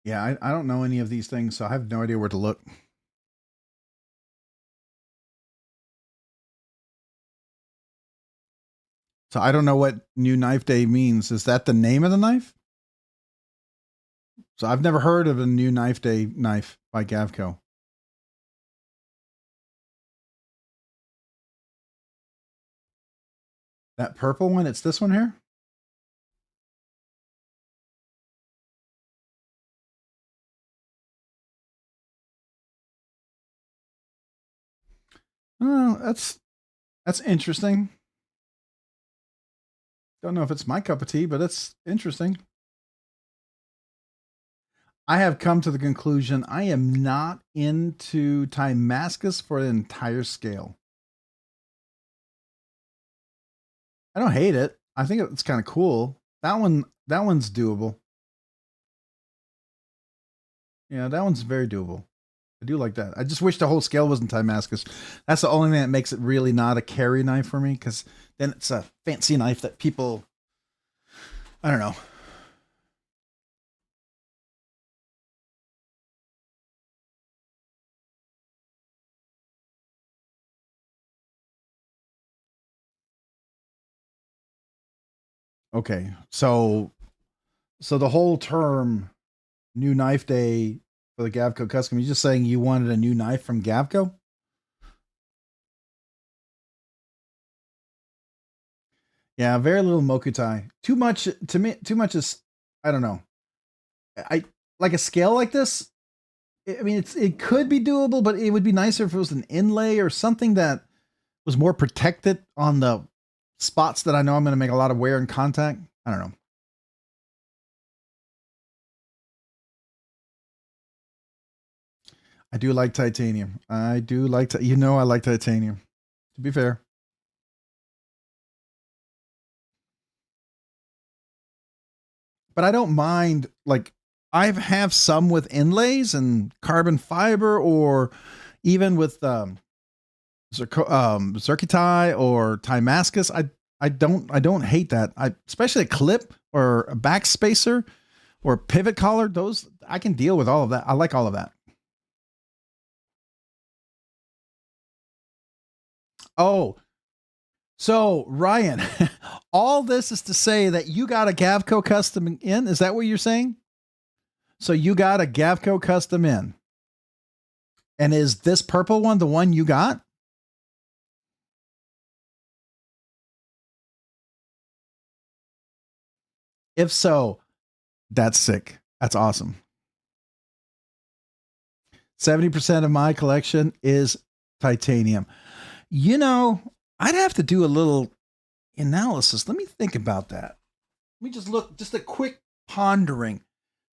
Yeah, I don't know any of these things, so I have no idea where to look. So I don't know what new knife day means. Is that the name of the knife? So I've never heard of a new knife day knife by GAWs. That purple one, it's this one here? Oh, that's interesting. Don't know if it's my cup of tea, but it's interesting. I have come to the conclusion I am not into Damascus for the entire scale. I don't hate it. I think it's kind of cool. That one's doable. Yeah, that one's very doable. I do like that. I just wish the whole scale wasn't Damascus. That's the only thing that makes it really not a carry knife for me, because then it's a fancy knife that people, I don't know. Okay, so the whole term new knife day for the GAWs Custom, you're just saying you wanted a new knife from GAWs? Yeah, very little Mokutai. Too much to me. Too much is, I don't know. I like a scale like this. I mean, it could be doable, but it would be nicer if it was an inlay or something that was more protected on the spots that I know I'm going to make a lot of wear and contact. I don't know. I do like titanium. I do like I like titanium. To be fair. But I don't mind, like, I have some with inlays and carbon fiber, or even with Zirconium or Damascus. I don't hate that. I especially a clip or a back spacer or pivot collar. Those I can deal with all of that. I like all of that. Oh, so Ryan, all this is to say that you got a GAWs custom in. Is that what you're saying? So you got a GAWs custom in. And is this purple one the one you got? If so, that's sick. That's awesome. 70% of my collection is titanium. You know, I'd have to do a little analysis. Let me think about that. Let me just look, just a quick pondering.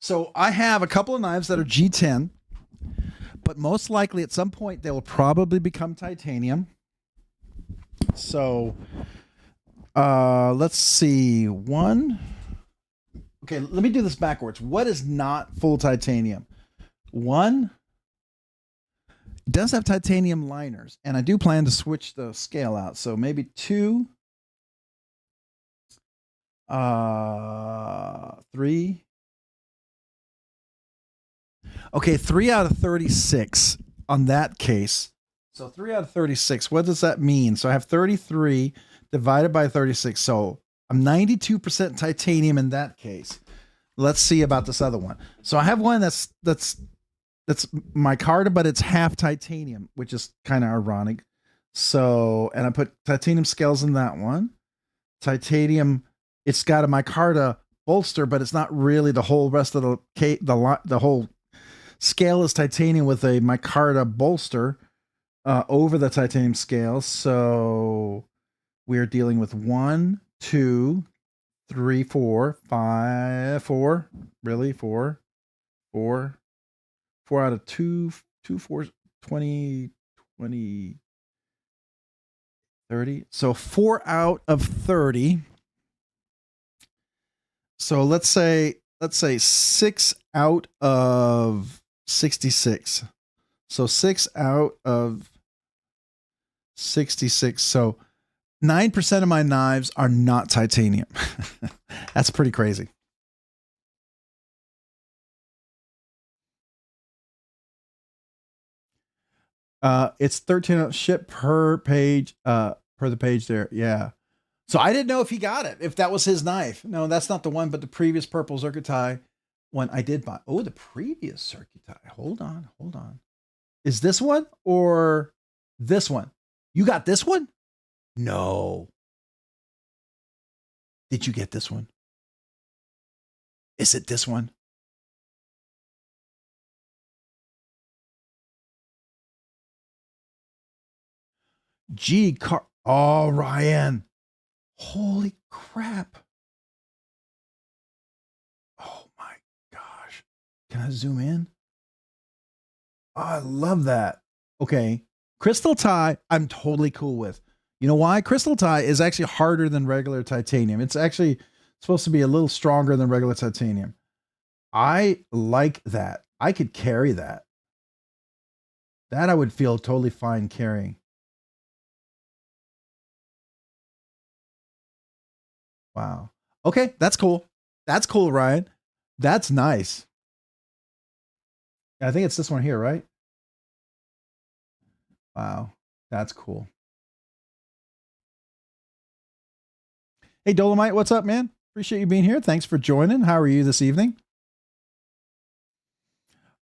So I have a couple of knives that are G10, but most likely at some point they will probably become titanium. So let's see. One. Okay, let me do this backwards. What is not full titanium? One, it does have titanium liners, and I do plan to switch the scale out. So maybe two, 3. Okay, 3 out of 36 on that case. So 3 out of 36. What does that mean? So I have 33 divided by 36. So I'm 92% titanium in that case. Let's see about this other one. So I have one that's micarta, but it's half titanium, which is kind of ironic. So, and I put titanium scales in that one. Titanium, it's got a micarta bolster, but it's not really the whole rest of the whole scale is titanium with a micarta bolster over the titanium scale. So we're dealing with 1, 2, 3, 4, 5, 4. Really? 4, 4, 4 out of 2, 2, 4, 20, 20, 30. So 4 out of 30. So let's say 6 out of 66. So 6 out of 66. So 9% of my knives are not titanium. That's pretty crazy. It's 13 ship per page, per the page there. Yeah. So I didn't know if he got it, if that was his knife. No, that's not the one, but the previous purple Zircuti one I did buy. Oh, the previous Zircuti. Hold on. Is this one or this one? You got this one? No. Did you get this one? Is it this one? Oh, Ryan. Holy crap. Oh my gosh. Can I zoom in? Oh, I love that. Okay. Crystal tie, I'm totally cool with. You know why? Crystal tie is actually harder than regular titanium. It's actually supposed to be a little stronger than regular titanium. I like that. I could carry that. That I would feel totally fine carrying. Wow. Okay, that's cool. That's cool, Ryan. That's nice. I think it's this one here, right? Wow. That's cool. Hey, Dolomite, what's up, man? Appreciate you being here. Thanks for joining. How are you this evening?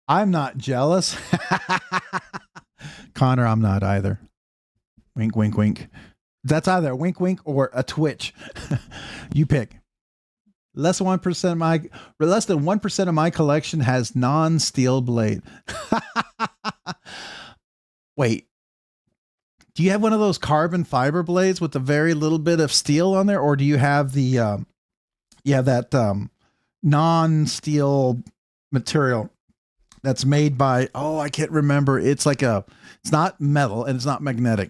I'm not jealous. Connor, I'm not either. Wink, wink, wink. That's either a wink, wink or a twitch. You pick. Less than 1% of my collection has non-steel blade. Wait, do you have one of those carbon fiber blades with a very little bit of steel on there, or do you have the that non-steel material that's made by, oh, I can't remember. It's not metal and it's not magnetic.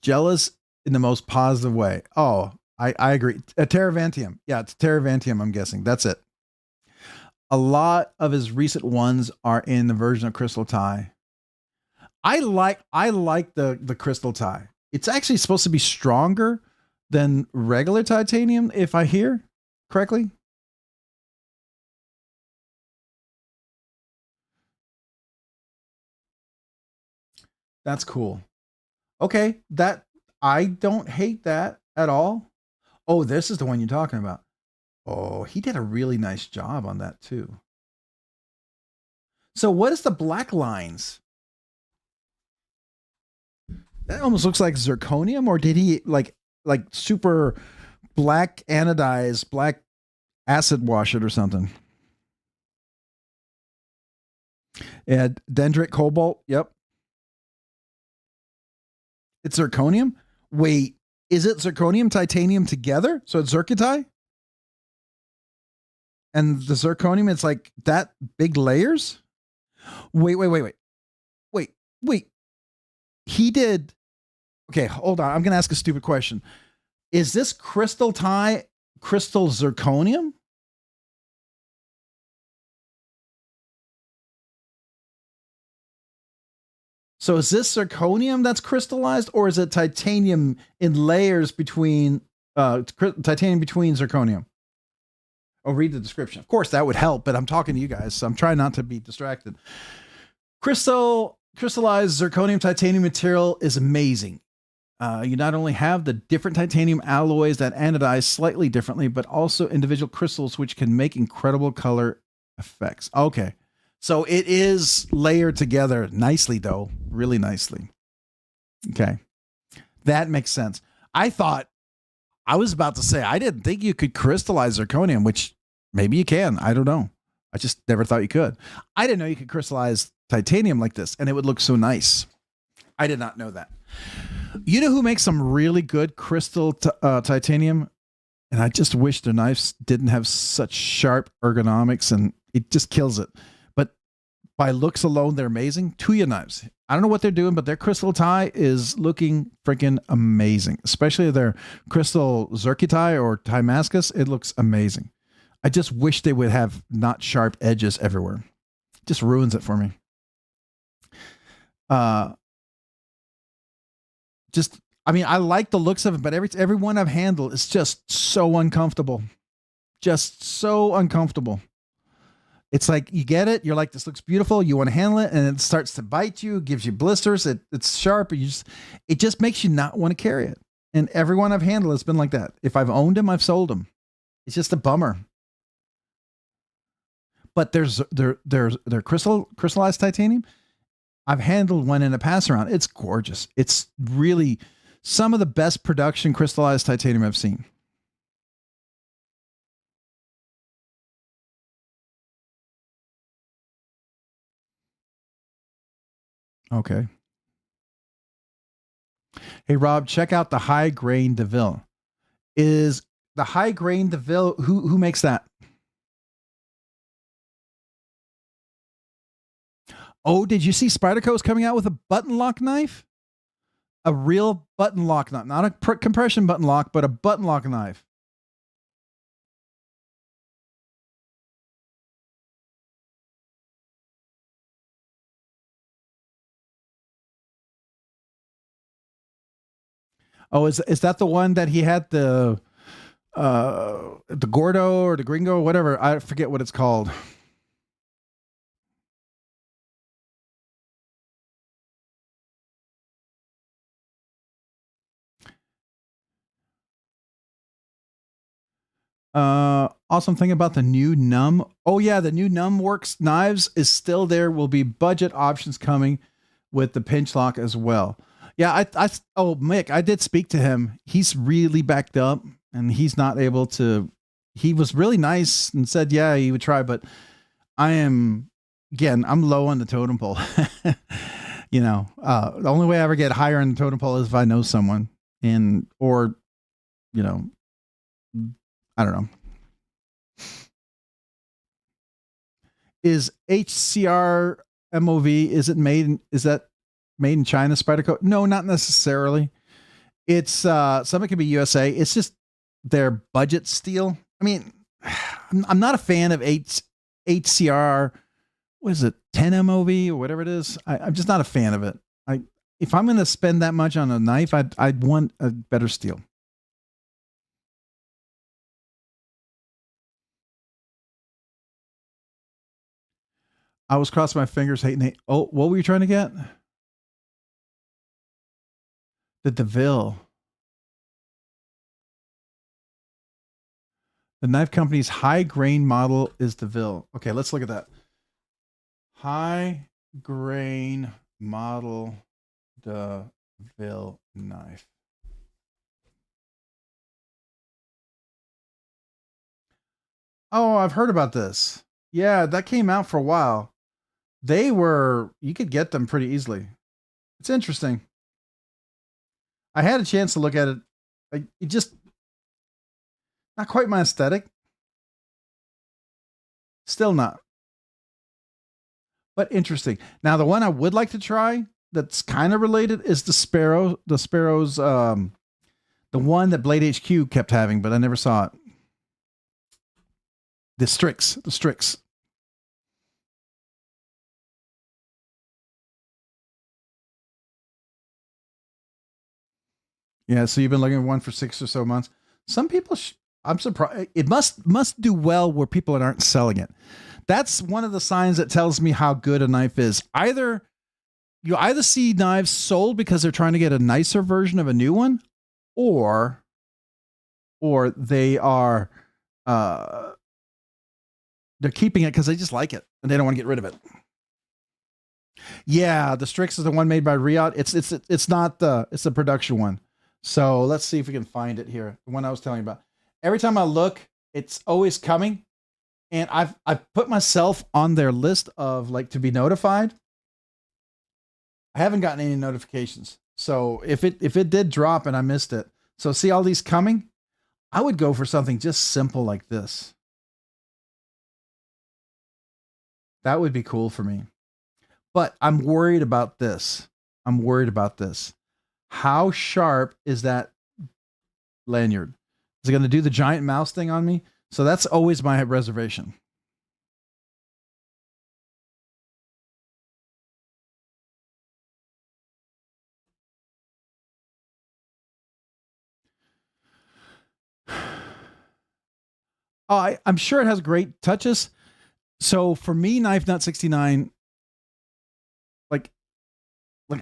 Jealous in the most positive way. Oh, I agree. A Terravantium. Yeah, it's Terravantium, I'm guessing. That's it. A lot of his recent ones are in the version of crystal tie. I like the crystal tie. It's actually supposed to be stronger than regular titanium, if I hear correctly. That's cool. Okay, that I don't hate that at all. Oh, this is the one you're talking about. Oh, he did a really nice job on that too. So what is the black lines? That almost looks like zirconium, or did he like super black anodized, black acid wash it or something? Yeah, dendritic cobalt. Yep. It's zirconium. Wait, is it zirconium titanium together? So it's zircuti? And the zirconium, it's like that big layers? Wait. He did. Okay, hold on. I'm going to ask a stupid question. Is this crystal tie crystal zirconium? So is this zirconium that's crystallized, or is it titanium in layers between titanium between zirconium? Oh, read the description. Of course, that would help, but I'm talking to you guys, so I'm trying not to be distracted. Crystallized zirconium titanium material is amazing. You not only have the different titanium alloys that anodize slightly differently, but also individual crystals which can make incredible color effects. Okay. So it is layered together nicely, though. Really nicely. Okay. That makes sense. I was about to say, I didn't think you could crystallize zirconium, which maybe you can. I don't know. I just never thought you could. I didn't know you could crystallize titanium like this, and it would look so nice. I did not know that. You know who makes some really good crystal titanium? And I just wish their knives didn't have such sharp ergonomics, and it just kills it. But by looks alone, they're amazing. Tuya knives. I don't know what they're doing, but their crystal tie is looking freaking amazing. Especially their crystal Zerky tie or Timascus. It looks amazing. I just wish they would have not sharp edges everywhere. It just ruins it for me. I like the looks of it, but every one I've handled is just so uncomfortable. Just so uncomfortable. It's like you get it, you're like, this looks beautiful, you want to handle it, and it starts to bite you, gives you blisters, it's sharp, it just makes you not want to carry it. And everyone I've handled has been like that. If I've owned them, I've sold them. It's just a bummer. But there's crystallized titanium. I've handled one in a pass around. It's gorgeous. It's really some of the best production crystallized titanium I've seen. Okay. Hey, Rob, check out the high grain DeVille. Is the high grain DeVille, who makes that? Oh, did you see Spyderco's coming out with a button lock knife? A real button lock knife, not a compression button lock, but a button lock knife. Oh, is that the one that he had the Gordo or the Gringo, whatever? I forget what it's called. Awesome thing about the new Numb. Oh yeah, the new Numb Works knives is still there. Will be budget options coming with the pinch lock as well. Yeah, Mick, I did speak to him. He's really backed up and he's not able to. He was really nice and said, yeah, he would try, but I'm low on the totem pole. The only way I ever get higher on the totem pole is if I know someone or I don't know. Is HCR MOV, is that made in China, Spyderco? No, not necessarily. It's some it could be USA. It's just their budget steel. I mean, I'm not a fan of HCR. What is it? 10 MOV or whatever it is. I'm just not a fan of it. If I'm going to spend that much on a knife, I'd want a better steel. I was crossing my fingers, hating. Oh, what were you trying to get? The DeVille. The knife company's high grain model is DeVille. Okay, let's look at that. High grain model DeVille knife. Oh, I've heard about this. Yeah, that came out for a while. You could get them pretty easily. It's interesting. I had a chance to look at it. It just not quite my aesthetic. Still not. But interesting. Now, the one I would like to try that's kind of related is the Sparrow. The Sparrow's the one that Blade HQ kept having, but I never saw it. The Strix. Yeah, so you've been looking at one for 6 or so months. Some people, I'm surprised. It must do well where people aren't selling it. That's one of the signs that tells me how good a knife is. You either see knives sold because they're trying to get a nicer version of a new one, or they are they're keeping it because they just like it and they don't want to get rid of it. Yeah, the Strix is the one made by Riot. It's not it's the production one. So let's see if we can find it here. The one I was telling you about. Every time I look, it's always coming, and I've put myself on their list of like to be notified. I haven't gotten any notifications. So if it did drop and I missed it, so see all these coming, I would go for something just simple like this. That would be cool for me. But I'm worried about this. I'm worried about this. How sharp is that lanyard? Is it going to do the giant mouse thing on me? So that's always my reservation. Oh, I'm sure it has great touches. So for me, Knife Nut 69, like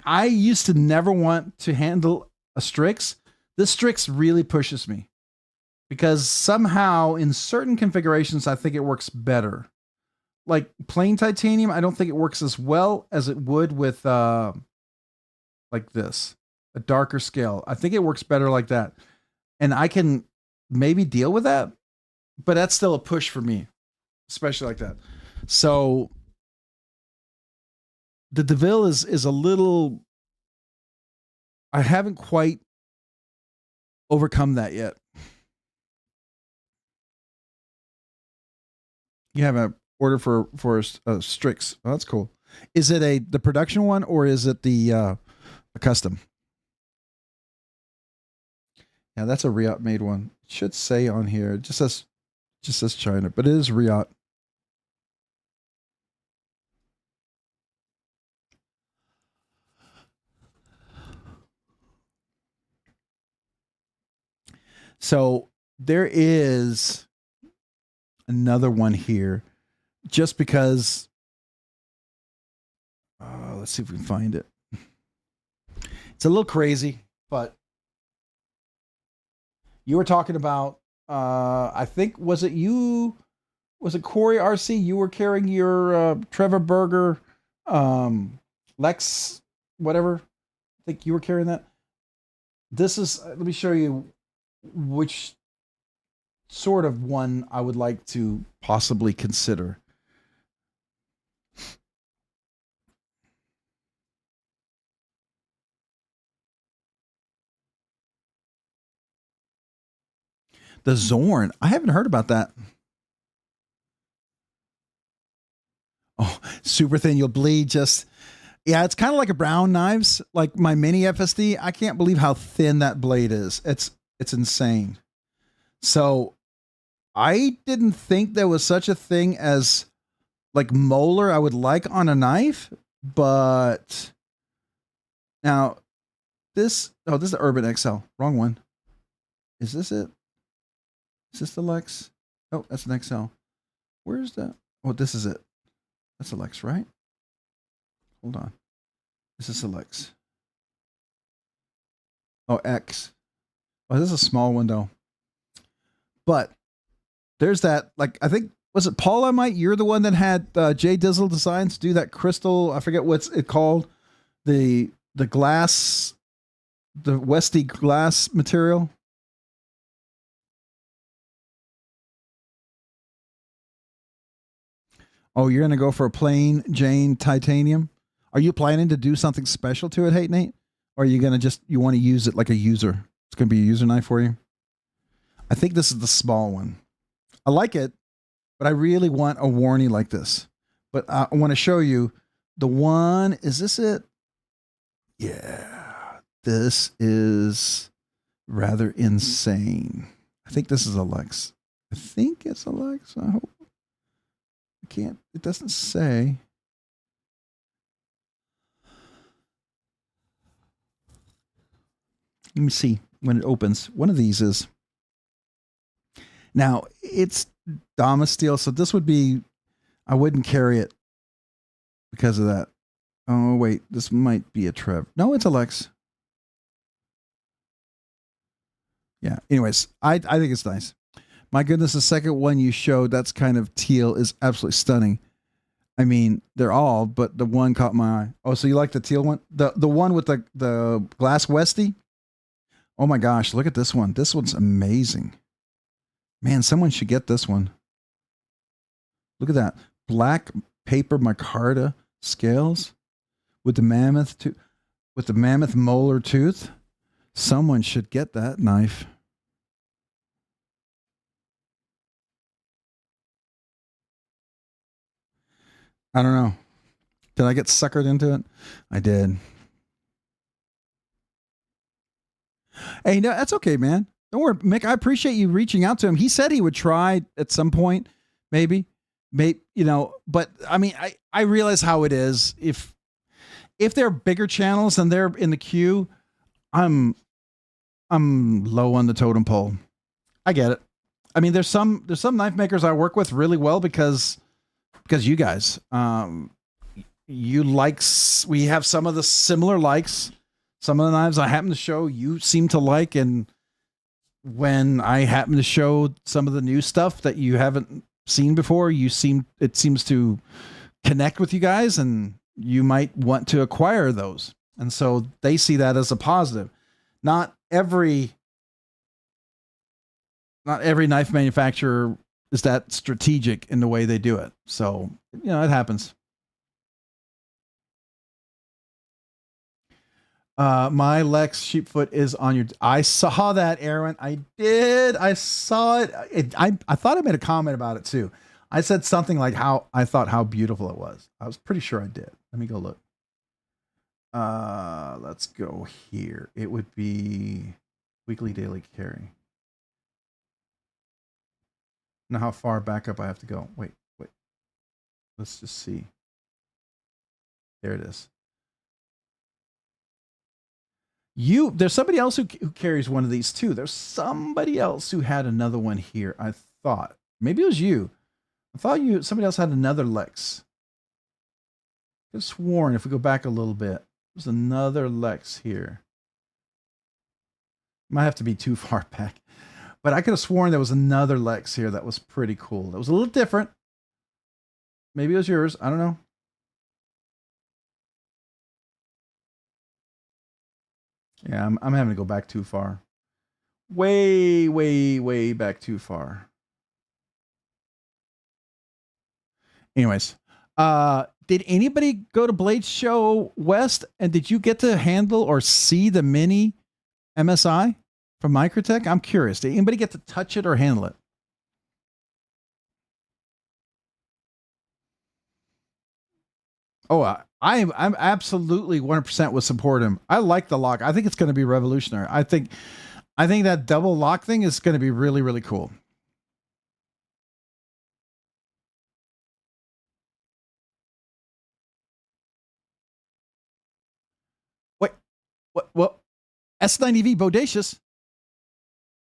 I used to never want to handle a Strix. This Strix really pushes me because somehow in certain configurations, I think it works better. Like plain titanium, I don't think it works as well as it would with like this, a darker scale. I think it works better like that. And I can maybe deal with that, but that's still a push for me, especially like that. So the DeVille is a little, I haven't quite overcome that yet. You have an order for a Strix. Oh, that's cool. Is it the production one or is it the a custom? Yeah, that's a Riot made one. It should say on here. It just says China, but it is Riot. So there is another one here, just because. Let's see if we can find it. It's a little crazy, but you were talking about. I think was it you? Was it Corey RC? You were carrying your Trevor Berger, Lex, whatever. I think you were carrying that. This is. Let me show you which sort of one I would like to possibly consider. The Zorn. I haven't heard about that. Oh, super thin. You'll bleed just. Yeah, it's kind of like a Brown Knives, like my mini FSD. I can't believe how thin that blade is. It's insane. So I didn't think there was such a thing as like molar I would like on a knife, but now this is the Urban XL. Wrong one. Is this it? Is this the Lex? Oh, that's an XL. Where's that? Oh, this is it. That's a Lex, right? Hold on. This is a Lex. Oh, X. Oh, this is a small window. But there's that, like, I think, was it Paul Mike? You're the one that had J Dizzle Designs do that crystal. I forget what's it called. The glass, the Westy glass material. Oh, you're gonna go for a plain Jane titanium? Are you planning to do something special to it, Hate Nate? Or are you gonna you want to use it like a user? It's gonna be a user knife for you. I think this is the small one. I like it, but I really want a warnie like this. But I want to show you the one. Is this it? Yeah, this is rather insane. I think this is a Lex. I think it's a Lex. I hope. I can't. It doesn't say. Let me see. when it opens. One of these is. Now, it's Dama steel, so this would be, I wouldn't carry it because of that. Oh, wait, this might be a Trev. No, it's a Lex. Yeah, anyways, I think it's nice. My goodness, the second one you showed, that's kind of teal, is absolutely stunning. I mean, they're all, but the one caught my eye. Oh, so you like the teal one? The one with the glass Westie? Oh my gosh, look at this one. This one's amazing. Man, someone should get this one. Look at that. Black paper micarta scales with the mammoth molar tooth. Someone should get that knife. I don't know. Did I get suckered into it? I did. Hey, no, that's okay, man. Don't worry, Mick. I appreciate you reaching out to him. He said he would try at some point, maybe, you know. But I mean, I realize how it is. If they're bigger channels and they're in the queue, I'm low on the totem pole. I get it. I mean, there's some knife makers I work with really well because you guys, you likes, we have some of the similar likes. Some of the knives I happen to show you seem to like, and when I happen to show some of the new stuff that you haven't seen before, it seems to connect with you guys, and you might want to acquire those. And so they see that as a positive. Not every knife manufacturer is that strategic in the way they do it. So, you know, it happens. My Lex Sheepfoot is on your. I saw that, Aaron. I did. I saw it. I thought I made a comment about it too. I said something like how I thought how beautiful it was. I was pretty sure I did. Let me go look. Let's go here. It would be weekly daily carry. Now how far back up I have to go. Wait. Let's just see. There it is. There's somebody else who carries one of these too. There's somebody else who had another one here. I thought maybe it was you. I thought somebody else had another Lex. I could have sworn if we go back a little bit, there's another Lex here. Might have to be too far back, but I could have sworn there was another Lex here that was pretty cool. That was a little different. Maybe it was yours. I don't know. Yeah, I'm having to go back too far. Way back too far. Anyways, did anybody go to Blade Show West, and did you get to handle or see the mini MSI from Microtech? I'm curious. Did anybody get to touch it or handle it? Oh, I'm absolutely 100% would support him. I like the lock. I think it's going to be revolutionary. I think that double lock thing is going to be really, really cool. Wait, what? S90V Bodacious?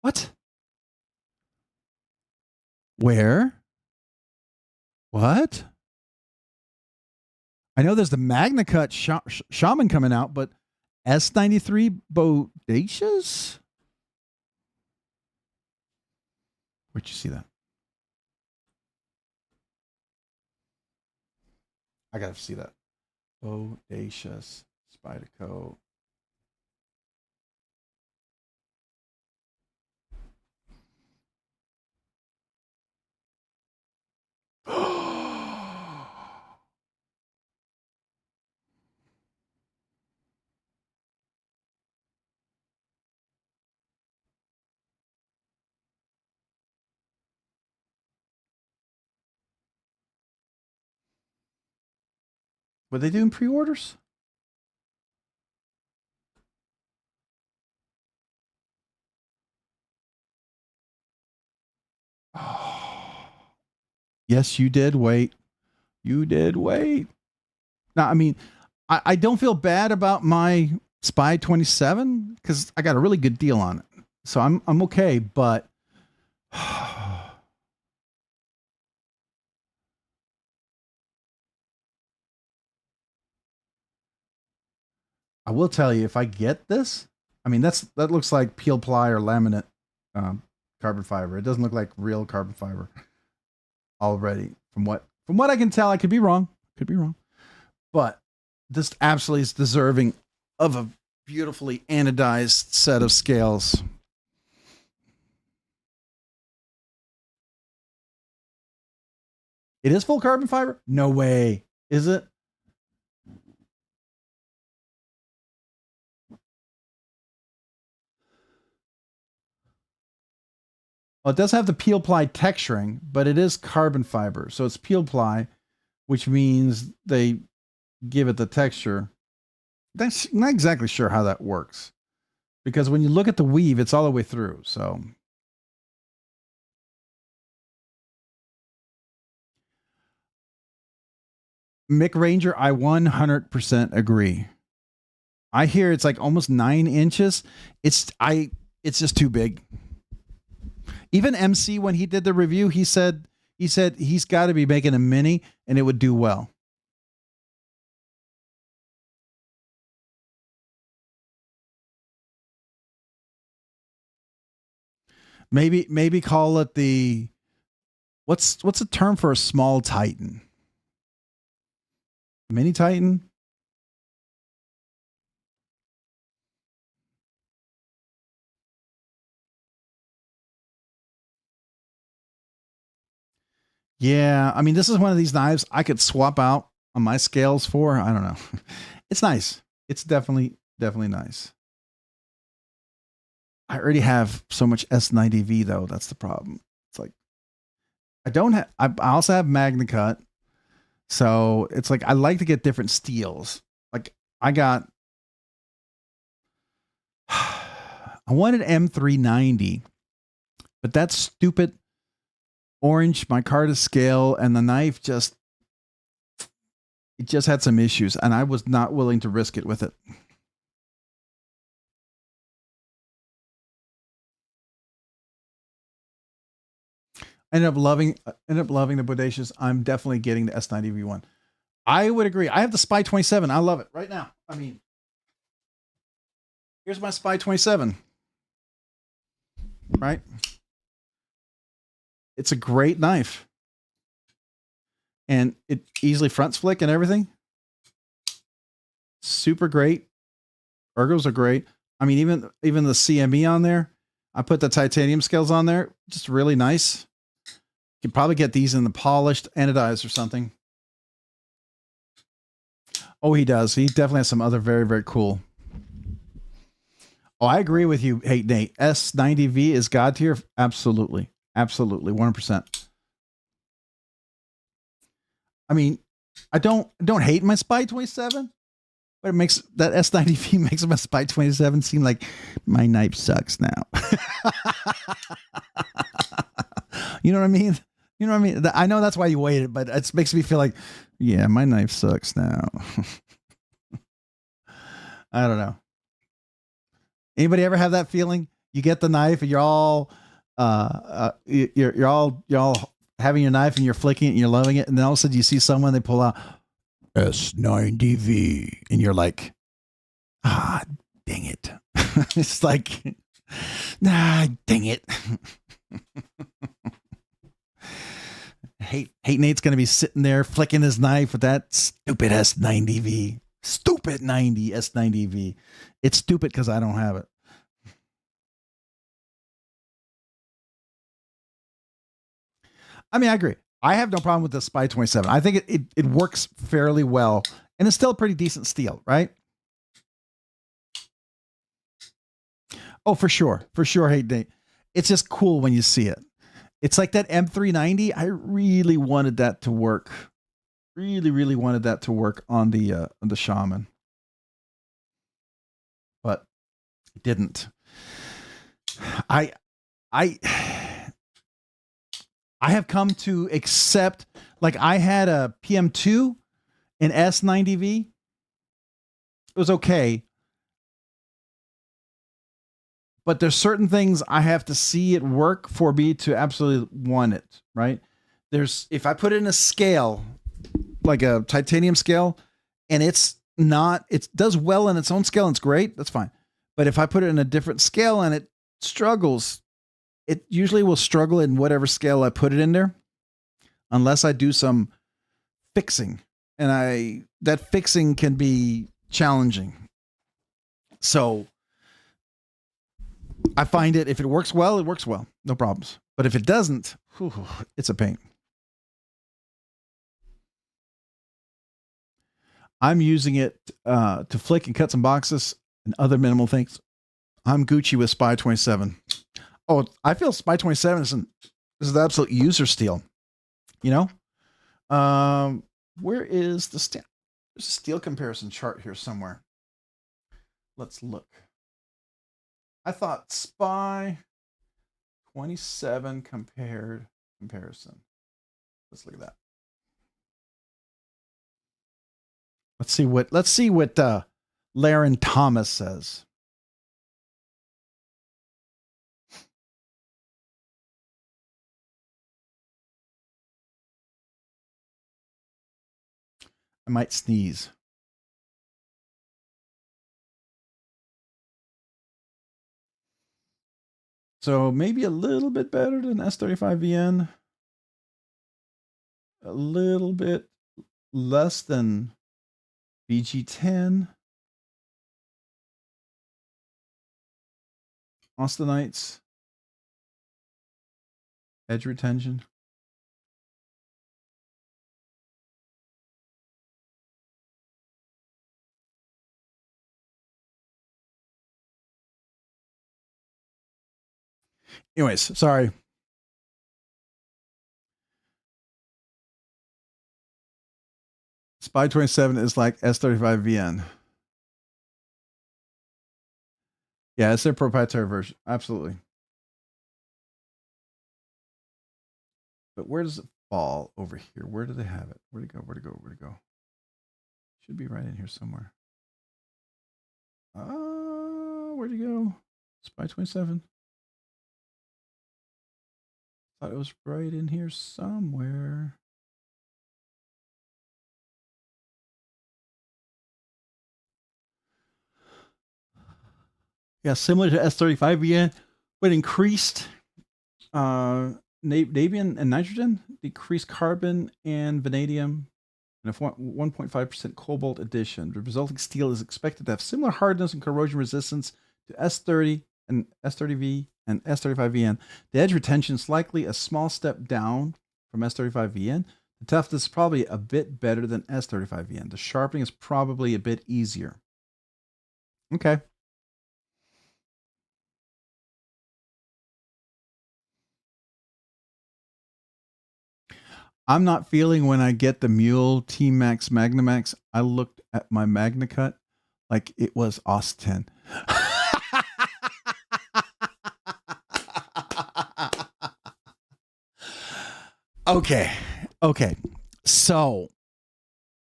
What? Where? What? I know there's the Magna Cut Shaman coming out, but S93 Bodacious? Where'd you see that? I gotta see that. Bodacious Spyderco. Were they doing pre-orders? Oh. Yes, you did wait. You did wait. Now, I mean, I don't feel bad about my Spy 27 because I got a really good deal on it, so I'm okay. But I will tell you, if I get this, I mean that looks like peel ply or laminate carbon fiber. It doesn't look like real carbon fiber already. From what I can tell, I could be wrong. But this absolutely is deserving of a beautifully anodized set of scales. It is full carbon fiber? No way. Is it? Well, it does have the peel ply texturing, but it is carbon fiber. So it's peel ply, which means they give it the texture. That's not exactly sure how that works, because when you look at the weave, it's all the way through. So Mick Ranger, I 100% agree. I hear it's like almost 9 inches. It's just too big. Even MC, when he did the review, he said he's got to be making a mini and it would do well. Maybe call it the what's a term for a small Titan? Mini Titan? Yeah, I mean, this is one of these knives I could swap out on my scales for. I don't know. It's nice. It's definitely nice. I already have so much S90V though. That's the problem. It's like I don't have. I also have Magna Cut, so it's like I like to get different steels. Like I got. I wanted M390, but that stupid orange micarta scale and the knife just had some issues, and I was not willing to risk it with it. Ended up loving the Bodacious. I'm definitely getting the S90V one. I would agree. I have the Spy 27. I love it right now. I mean, here's my Spy 27. Right? It's a great knife. And it easily front flick and everything. Super great. Ergos are great. I mean, even the CME on there. I put the titanium scales on there. Just really nice. You could probably get these in the polished anodized or something. Oh, he does. He definitely has some other very, very cool. Oh, I agree with you. Hey, Nate, S90V is God tier. Absolutely. 100%. I mean, I don't hate my Spy 27, but it makes that S90V makes my Spy 27 seem like my knife sucks now. You know what I mean? You know what I mean? I know that's why you waited, but it makes me feel like, yeah, my knife sucks now. I don't know. Anybody ever have that feeling? You get the knife and you're all you're all having your knife and you're flicking it and you're loving it, and then all of a sudden you see someone, they pull out S90V and you're like, dang it. It's like, dang it. Hate Nate's gonna be sitting there flicking his knife with that stupid S90V. Stupid S90V. It's stupid because I don't have it. I mean, I agree. I have no problem with the Spy 27. I think it works fairly well, and it's still a pretty decent steel, right? Oh, for sure. Hey, Nate. It's just cool when you see it. It's like that M390. I really wanted that to work. Really wanted that to work on the Shaman, but it didn't. I have come to accept, like I had a PM2 and S90V. It was okay, but there's certain things I have to see it work for me to absolutely want it, right? If I put it in a scale, like a titanium scale, and it does well in its own scale and it's great, that's fine. But if I put it in a different scale and it struggles, it usually will struggle in whatever scale I put it in there, unless I do some fixing. And that fixing can be challenging. So I find if it works well, it works well. No problems. But if it doesn't, it's a pain. I'm using it to flick and cut some boxes and other minimal things. I'm Gucci with Spy 27. Oh, I feel Spy 27 is the absolute user steal. You know? Where is the there's a steel comparison chart here somewhere. Let's look. I thought Spy 27 comparison. Let's look at that. Let's see what Laren Thomas says. I might sneeze. So maybe a little bit better than S35VN. A little bit less than BG10. Austinites. Edge retention. Anyways, sorry. Spy 27 is like S35VN. Yeah, it's their proprietary version. Absolutely. But where does it fall over here? Where do they have it? Where'd it go? Where'd it go? Where'd it go? Should be right in here somewhere. Where'd it go? Spy 27. Thought it was right in here somewhere. Yeah, similar to S35VN, but increased navy and nitrogen, decreased carbon and vanadium, and a 1.5% cobalt addition. The resulting steel is expected to have similar hardness and corrosion resistance to S30 and S30V and S35VN. The edge retention is likely a small step down from S35VN. The toughness is probably a bit better than S35VN. The sharpening is probably a bit easier. Okay. I'm not feeling when I get the Mule T-Max Magnamax. I looked at my MagnaCut like it was Austin. Okay. So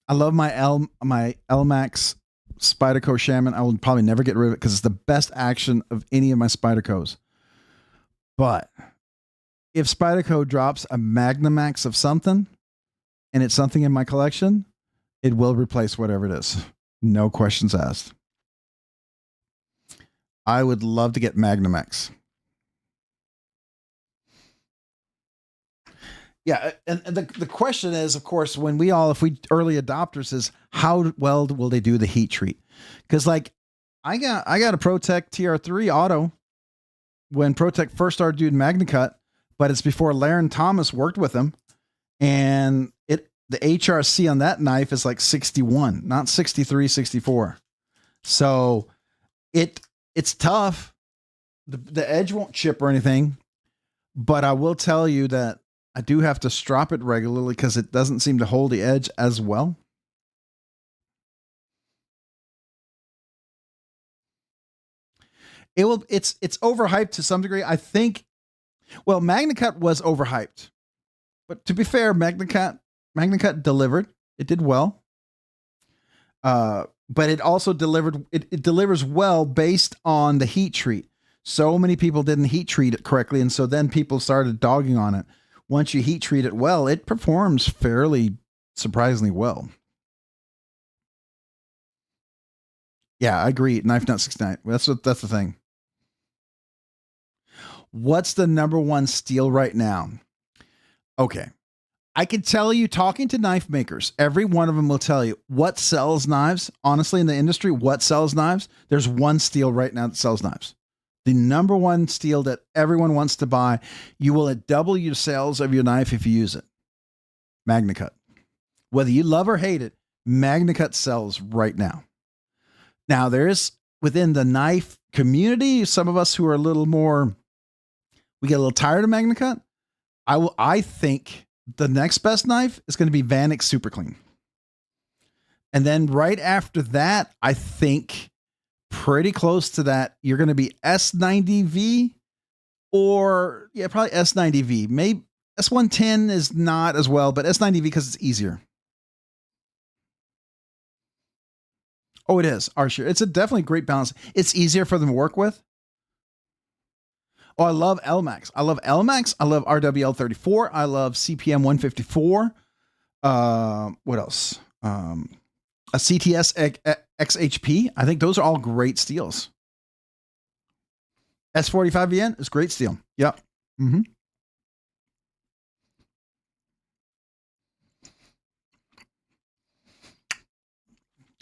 I love my L-Max Spyderco Shaman. I will probably never get rid of it because it's the best action of any of my Spydercos. But if Spyderco drops a Magnamax of something and it's something in my collection, it will replace whatever it is. No questions asked. I would love to get Magnamax. Yeah, and the question is, of course, if we early adopters, is how well will they do the heat treat? Because like I got a ProTech TR3 auto when ProTech first started doing MagnaCut, but it's before Laren Thomas worked with him, and the HRC on that knife is like 61, not 63, 64. So it's tough. The edge won't chip or anything, but I will tell you that I do have to strop it regularly because it doesn't seem to hold the edge as well. It's overhyped to some degree. I think, well, MagnaCut was overhyped, but to be fair, MagnaCut delivered. It did well. But it also delivered, it delivers well based on the heat treat. So many people didn't heat treat it correctly, and so then people started dogging on it. Once you heat treat it well, it performs fairly surprisingly well. Yeah, I agree. Knife Nut 69. That's the thing. What's the number one steel right now? Okay. I can tell you, talking to knife makers, every one of them will tell you what sells knives. Honestly, in the industry, what sells knives? There's one steel right now that sells knives. The number one steel that everyone wants to buy. You will double your sales of your knife if you use it. MagnaCut. Whether you love or hate it, MagnaCut sells right now. Now, there's within the knife community, some of us who are a little more, we get a little tired of MagnaCut. I think the next best knife is going to be Vanek Super Clean. And then right after that, I think pretty close to that, you're going to be S90V or, yeah, probably S90V. Maybe S110 is not as well, but S90V because it's easier. Oh, it is. Sure. It's a definitely great balance. It's easier for them to work with. Oh, I love LMAX. I love LMAX. I love RWL34. I love CPM 154. What else? A CTS XHP. I think those are all great steels. S45VN is great steel. Yep. Mm-hmm.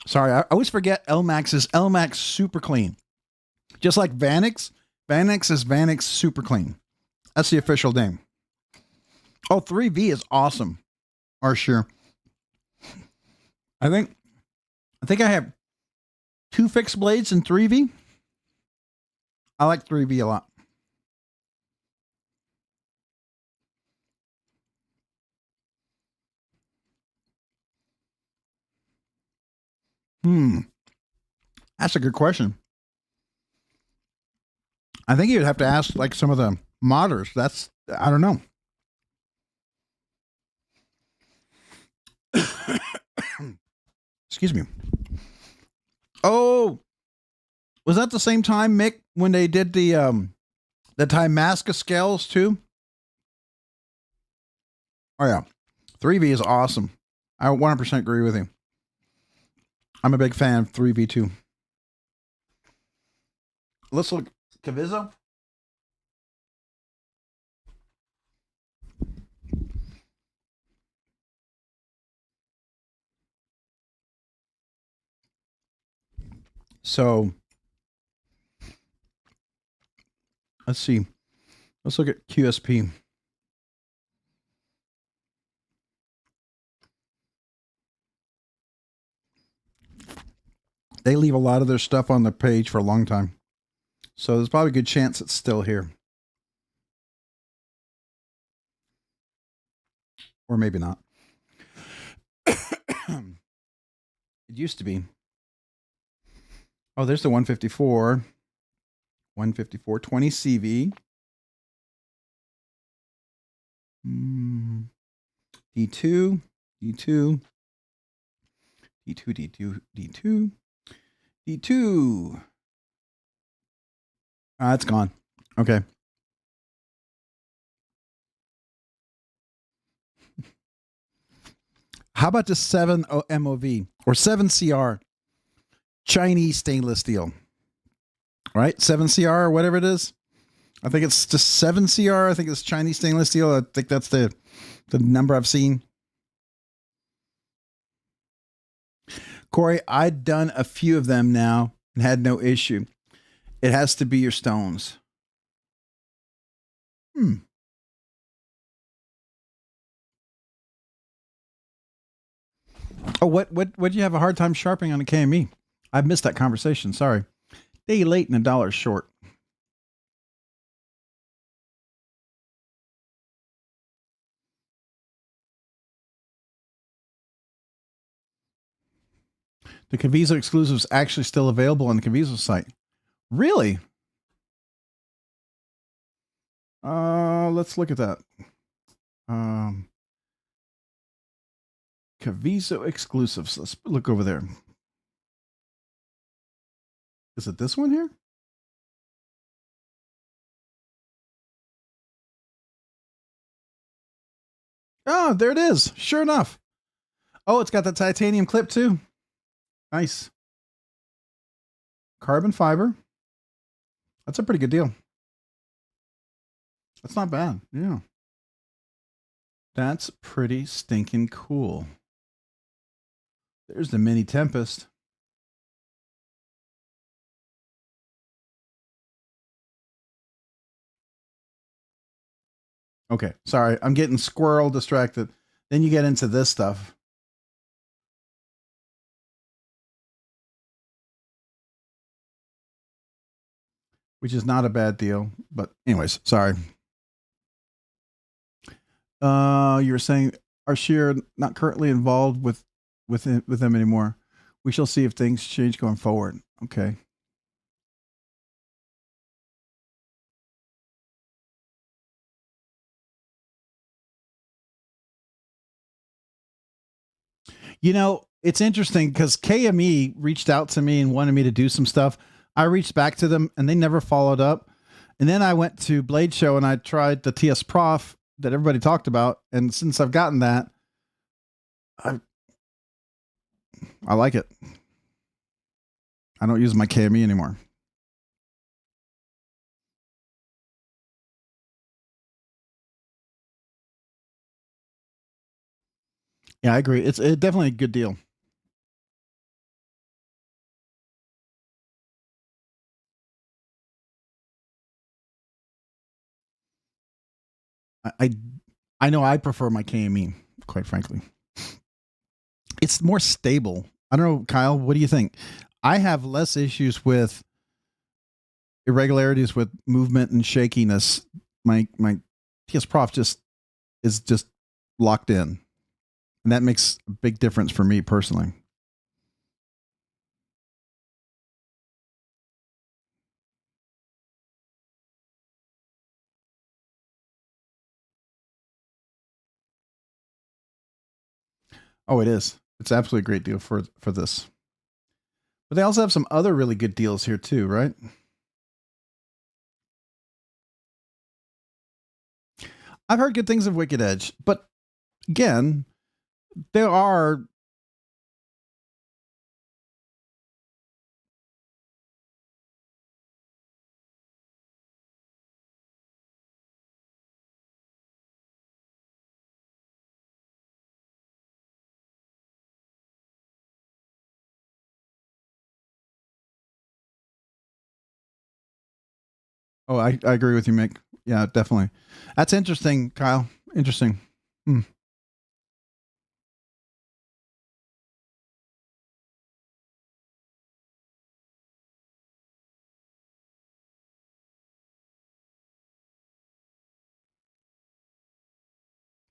Sorry, I always forget LMAX is LMAX Super Clean. Just like Vanix. Vanix is Vanix Super Clean. That's the official name. Oh, 3V is awesome. Sure. I think I have 2 fixed blades in 3V. I like 3V a lot. That's a good question. I think you'd have to ask like some of the modders. I don't know. Excuse me. Oh, was that the same time, Mick, when they did the Timasca scales too? Oh yeah, 3V is awesome. I 100% agree with you. I'm a big fan of 3V too. Let's look. Cavizzo. So let's see. Let's look at QSP. They leave a lot of their stuff on the page for a long time. So there's probably a good chance it's still here. Or maybe not. It used to be. Oh, there's the 154. 154, 20 CV. D2, D2, D2, D2, D2, D2. It's gone. Okay. How about the 7 MOV or 7CR Chinese stainless steel? Right? 7CR or whatever it is. I think it's just 7CR. I think it's Chinese stainless steel. I think that's the number I've seen. Corey, I'd done a few of them now and had no issue. It has to be your stones. Oh, what do you have a hard time sharpening on a KME? I missed that conversation. Sorry. Day late and $1 short. The Cavizzo exclusive is actually still available on the Cavizzo site. Really? Let's look at that. Cavizzo exclusives. Let's look over there. Is it this one here? Oh, there it is. Sure enough. Oh, it's got the titanium clip too. Nice. Carbon fiber. That's a pretty good deal. That's not bad. Yeah. That's pretty stinking cool. There's the Mini Tempest. Okay, sorry. I'm getting squirrel distracted. Then you get into this stuff. Which is not a bad deal. But anyways, sorry. You were saying Arshir not currently involved with them anymore. We shall see if things change going forward. Okay. You know, it's interesting because KME reached out to me and wanted me to do some stuff. I reached back to them and they never followed up. And then I went to Blade Show and I tried the TS Prof that everybody talked about. And since I've gotten that, I like it. I don't use my KME anymore. Yeah, I agree. It's definitely a good deal. I know I prefer my KME, quite frankly. It's more stable. I don't know, Kyle, what do you think? I have less issues with irregularities with movement and shakiness. My TS Prof is just locked in. And that makes a big difference for me personally. Oh, it is. It's absolutely a great deal for this. But they also have some other really good deals here too, right? I've heard good things of Wicked Edge, but again, there are Oh, I agree with you, Mick. Yeah, definitely. That's interesting, Kyle. Interesting. Hmm.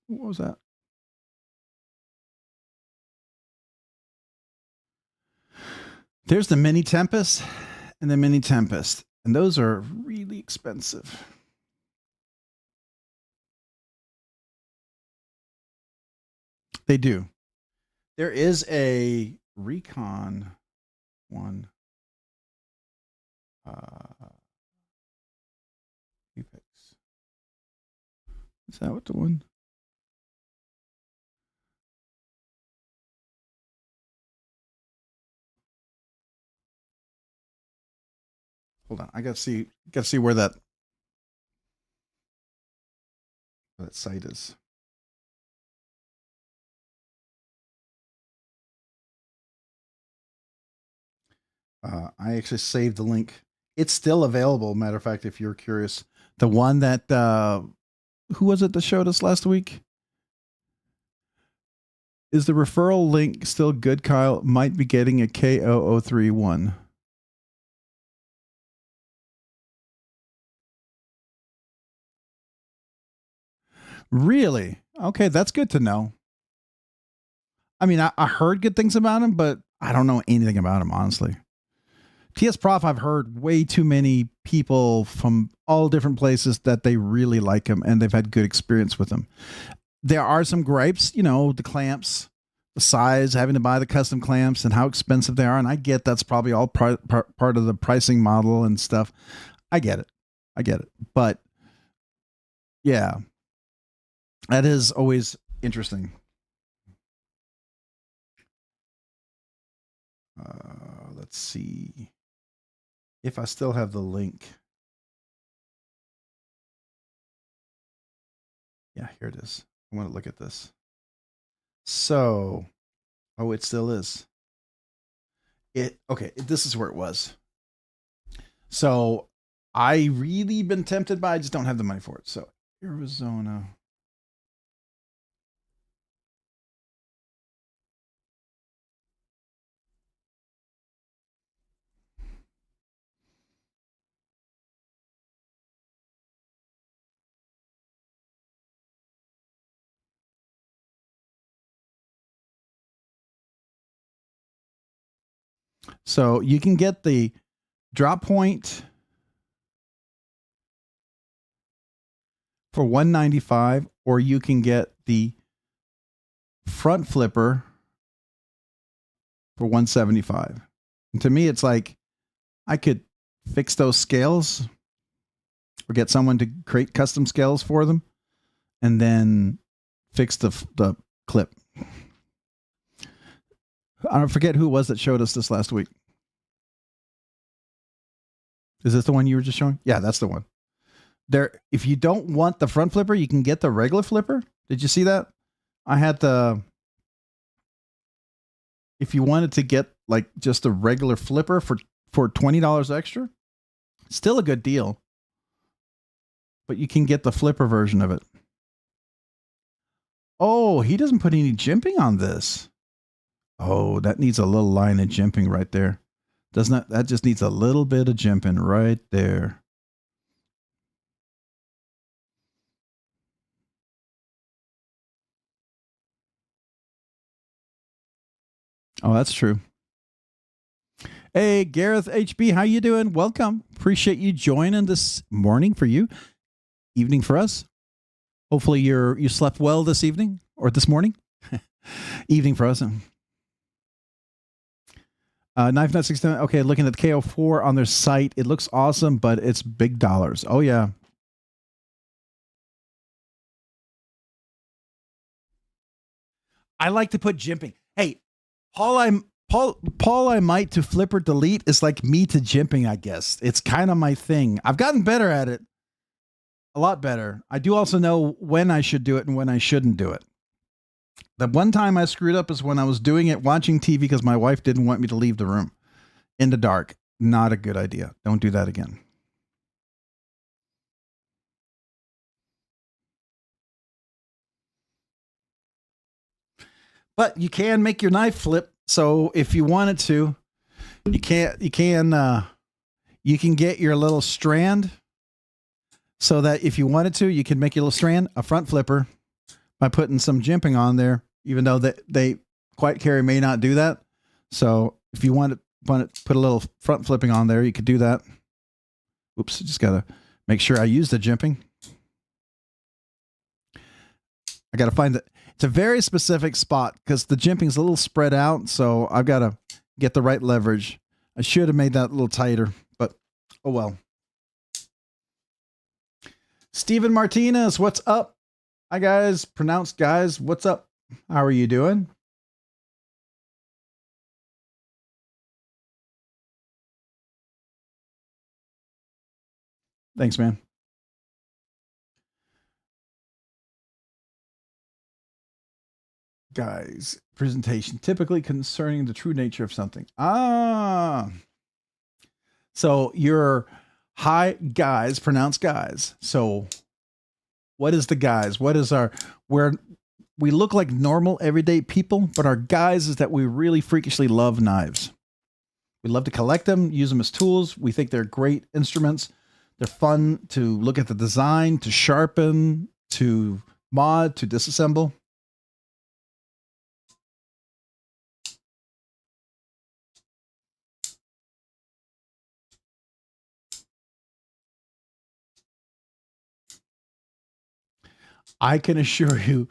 What was that? There's the Mini Tempest and the Mini Tempest. And those are really expensive. They do. There is a Recon one. Apex. Is that what the one? Hold on. I gotta see where that site is. I actually saved the link. It's still available. Matter of fact, if you're curious, the one that who was it that showed us last week? Is the referral link still good, Kyle? Might be getting a K0031. Really? Okay, that's good to know. I mean, I heard good things about him, but I don't know anything about him, honestly. TS Prof, I've heard way too many people from all different places that they really like him and they've had good experience with him. There are some gripes, you know, the clamps, the size, having to buy the custom clamps and how expensive they are. And I get that's probably all part of the pricing model and stuff. I get it. But yeah, that is always interesting. Let's see if I still have the link. Yeah, here it is. I want to look at this. So, oh, it still is. Okay, this is where it was. So, I really been tempted by, I just don't have the money for it. So, Arizona. So, you can get the drop point for $195, or you can get the front flipper for $175. And to me, it's like I could fix those scales or get someone to create custom scales for them and then fix the clip. I don't forget who it was that showed us this last week. Is this the one you were just showing? Yeah, that's the one. There, if you don't want the front flipper, you can get the regular flipper. Did you see that? I had if you wanted to get like just a regular flipper for $20 extra, still a good deal. But you can get the flipper version of it. Oh, he doesn't put any jimping on this. Oh, that needs a little line of jimping right there. That just needs a little bit of jimping right there. Oh, that's true. Hey, Gareth HB, how you doing? Welcome. Appreciate you joining this morning for you, evening for us. Hopefully you slept well this evening or this morning. Evening for us. Knife Nut 69. Okay, looking at the KO4 on their site, it looks awesome, but it's big dollars. Oh yeah. I like to put jimping. Hey, Paul I might to flipper delete is like me to jimping, I guess. It's kind of my thing. I've gotten better at it. A lot better. I do also know when I should do it and when I shouldn't do it. The one time I screwed up is when I was doing it watching TV because my wife didn't want me to leave the room in the dark. Not a good idea. Don't do that again. But you can make your knife flip. So if you wanted to, you can get your little strand so that if you wanted to, you can make your little strand a front flipper by putting some jimping on there, even though they quiet carry may not do that. So if you want to put a little front flipping on there, you could do that. Oops, just got to make sure I use the jimping. I got to find it. It's a very specific spot because the jimping is a little spread out. So I've got to get the right leverage. I should have made that a little tighter, but oh well. Steven Martinez, what's up? Hi guys, pronounced guys, what's up? How are you doing? Thanks, man. Guys, presentation typically concerning the true nature of something. So you're hi guys, pronounced guys. So what is the guys? What is where we look like normal everyday people, but our guys is that we really freakishly love knives. We love to collect them, use them as tools. We think they're great instruments. They're fun to look at the design, to sharpen, to mod, to disassemble. I can assure you.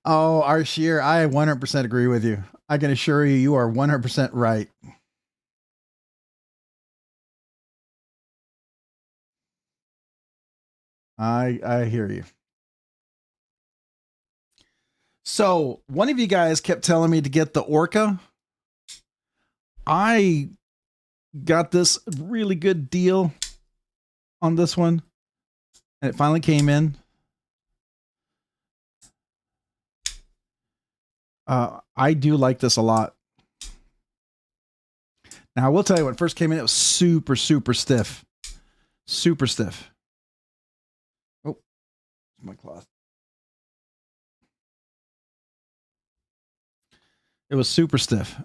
Oh, Arshier, I 100% agree with you. I can assure you, you are 100% right. I hear you. So one of you guys kept telling me to get the Orca. I got this really good deal on this one, and it finally came in. I do like this a lot. Now I will tell you, when it first came in, it was super, super stiff. Super stiff. Oh, my cloth. It was super stiff.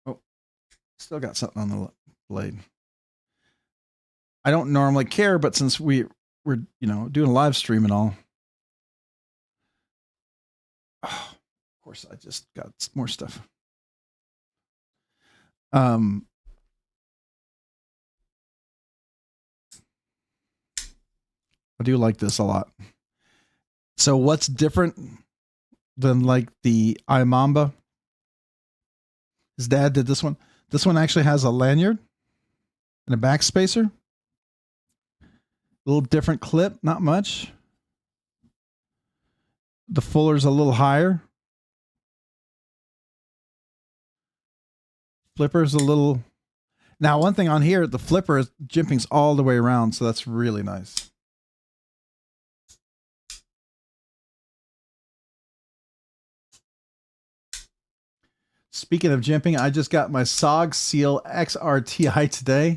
Oh, still got something on the blade. I don't normally care, but since we're doing a live stream and all. Oh, of course, I just got more stuff. I do like this a lot. So what's different than like the Imamba? His dad did this one. This one actually has a lanyard and a back spacer. A little different clip, not much. The fuller's a little higher. Flipper's a little. Now, one thing on here, the flipper is jimping's all the way around, so that's really nice. Speaking of jimping, I just got my SOG Seal XRTI today.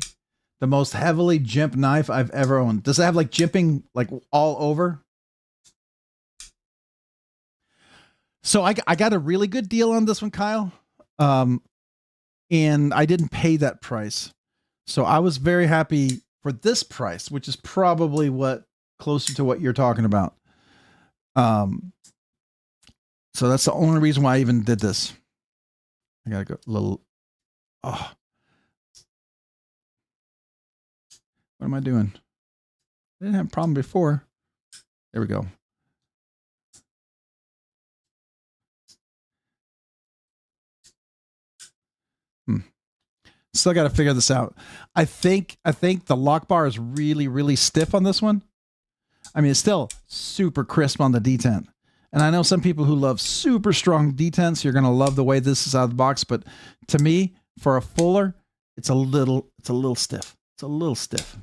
The most heavily jimped knife I've ever owned. Does it have like jimping like all over? So I got a really good deal on this one, Kyle. And I didn't pay that price. So I was very happy for this price, which is probably what closer to what you're talking about. So that's the only reason why I even did this. I gotta go a little. Oh, what am I doing? I didn't have a problem before. There we go. Still got to figure this out. I think the lock bar is really, really stiff on this one. I mean, it's still super crisp on the detent. And I know some people who love super strong detents, you're going to love the way this is out of the box. But to me, for a fuller, it's a little stiff. It's a little stiff.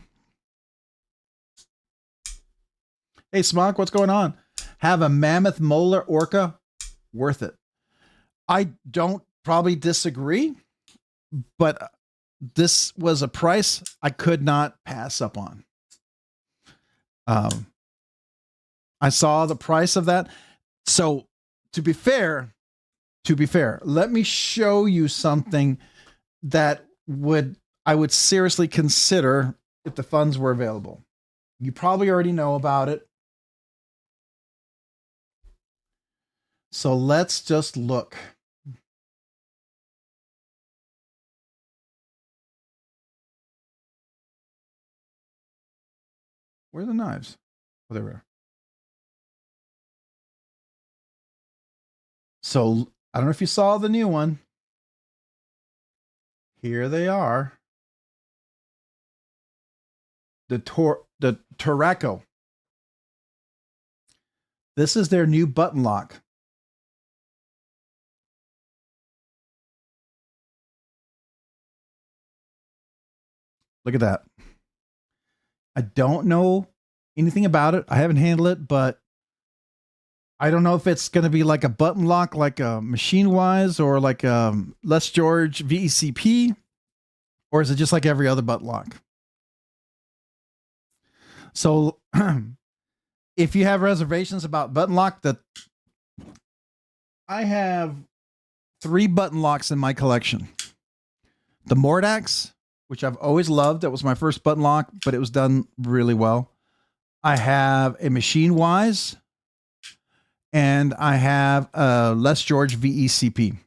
Hey, Smock, what's going on? Have a mammoth molar Orca? Worth it. I don't probably disagree, but this was a price I could not pass up on. I saw the price of that. So to be fair, let me show you something that I would seriously consider if the funds were available. You probably already know about it. So let's just look. Where are the knives? Oh, there we are. So I don't know if you saw the new one. Here they are. The Torraco. This is their new button lock. Look at that. I don't know anything about it. I haven't handled it, but I don't know if it's going to be like a button lock, like a Machine Wise or like a Les George VECP, or is it just like every other button lock? So if you have reservations about button lock, I have 3 button locks in my collection. The Mordax, which I've always loved. That was my first button lock, but it was done really well. I have a Machine Wise, and I have a Les George VECP.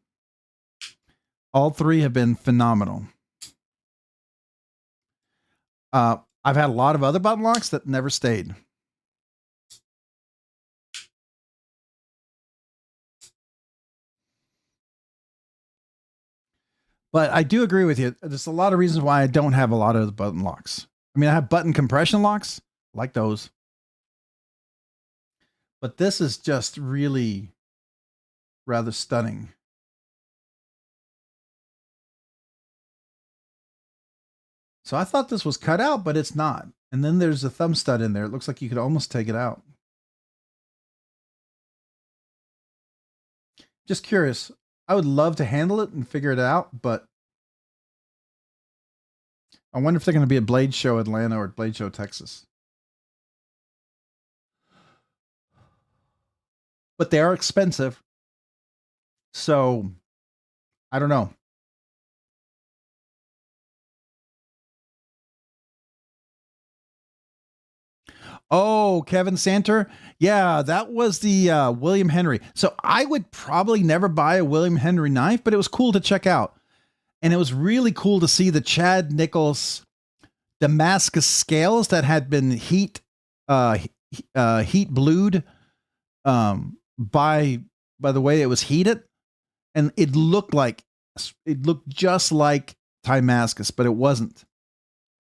All 3 have been phenomenal. I've had a lot of other button locks that never stayed. But I do agree with you. There's a lot of reasons why I don't have a lot of the button locks. I mean, I have button compression locks, like those. But this is just really rather stunning. So I thought this was cut out, but it's not. And then there's a thumb stud in there. It looks like you could almost take it out. Just curious. I would love to handle it and figure it out, but I wonder if they're going to be at Blade Show Atlanta or Blade Show Texas. But they are expensive. So I don't know. Oh, Kevin Santer. Yeah, that was the William Henry. So I would probably never buy a William Henry knife, but it was cool to check out. And it was really cool to see the Chad Nichols Damascus scales that had been heat blued by the way it was heated, and it looked just like Damascus, but it wasn't.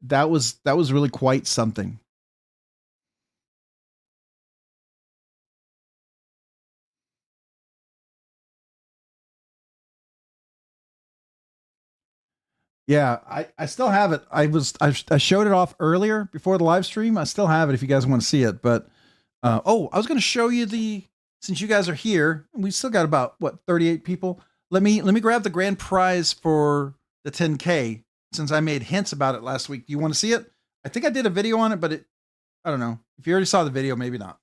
That was really quite something. Yeah, I still have it. I showed it off earlier before the live stream. I still have it if you guys want to see it. But I was going to show you since you guys are here, we still got about 38 people. Let me grab the grand prize for the 10K since I made hints about it last week. Do you want to see it? I think I did a video on it, but I don't know. If you already saw the video, maybe not.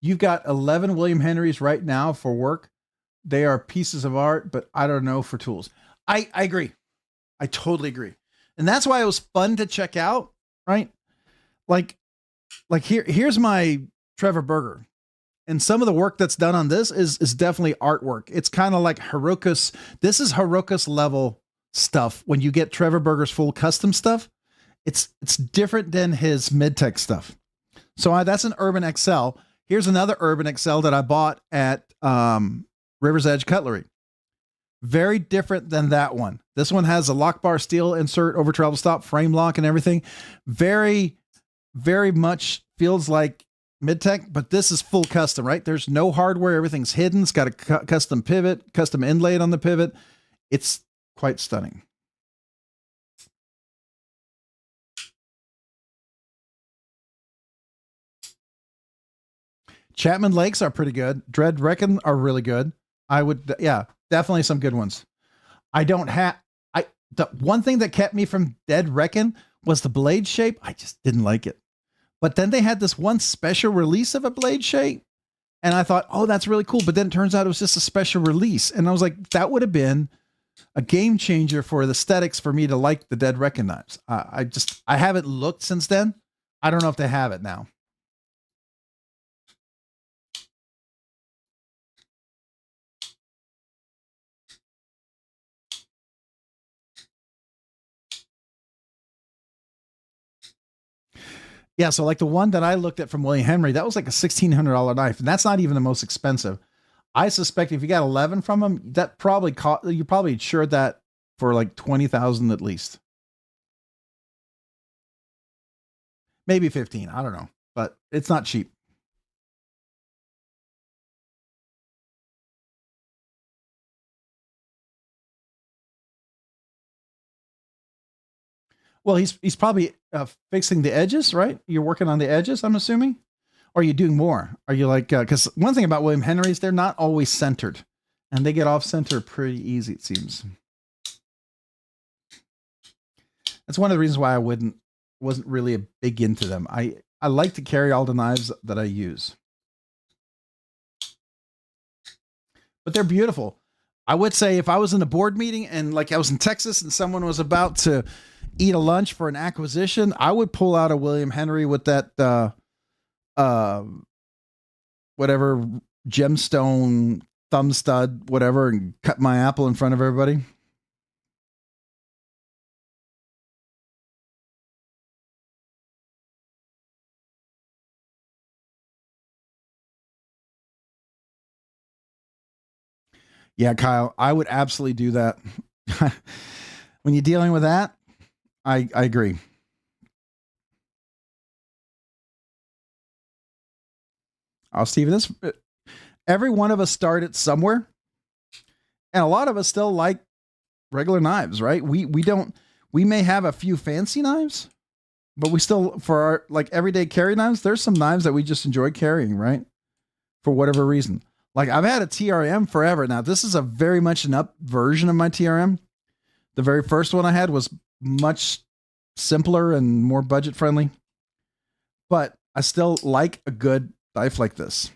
You've got 11 William Henrys right now for work. They are pieces of art, but I don't know for tools. I agree. I totally agree. And that's why it was fun to check out, right? Like here's my Trevor Berger. And some of the work that's done on this is definitely artwork. It's kind of like Herokus. This is Herokus level stuff. When you get Trevor Berger's full custom stuff, it's different than his mid-tech stuff. So that's an Urban XL. Here's another Urban XL that I bought at River's Edge Cutlery. Very different than that one. This one has a lock bar steel insert over travel stop, frame lock and everything. Very, very much feels like mid-tech, but this is full custom, right? There's no hardware. Everything's hidden. It's got a custom pivot, custom inlaid on the pivot. It's quite stunning. Chapman Lakes are pretty good. Dread Reckon are really good. I would, yeah, definitely some good ones. The one thing that kept me from Dead Reckon was the blade shape. I just didn't like it. But then they had this one special release of a blade shape. And I thought, oh, that's really cool. But then it turns out it was just a special release. And I was like, that would have been a game changer for the aesthetics for me to like the Dead Reckon knives. I haven't looked since then. I don't know if they have it now. Yeah, so like the one that I looked at from William Henry, that was like a $1,600 knife, and that's not even the most expensive. I suspect if you got 11 from them, that probably you probably insured that for like 20,000 at least. Maybe 15, I don't know, but it's not cheap. Well, he's probably fixing the edges, right? You're working on the edges, I'm assuming. Or are you doing more? Are you like because one thing about William Henry's, they're not always centered, and they get off center pretty easy, it seems. That's one of the reasons why I wasn't really a big into them. I like to carry all the knives that I use, but they're beautiful. I would say if I was in a board meeting and like I was in Texas and someone was about to eat a lunch for an acquisition, I would pull out a William Henry with that whatever gemstone thumb stud, whatever, and cut my apple in front of everybody. Yeah, Kyle, I would absolutely do that. When you're dealing with that, I agree. Oh, Steven, this every one of us started somewhere, and a lot of us still like regular knives, right? We may have a few fancy knives, but we still, for our like everyday carry knives, there's some knives that we just enjoy carrying, right? For whatever reason. Like I've had a TRM forever. Now this is a very much an up version of my TRM. The very first one I had was much simpler and more budget friendly, but I still like a good knife like this.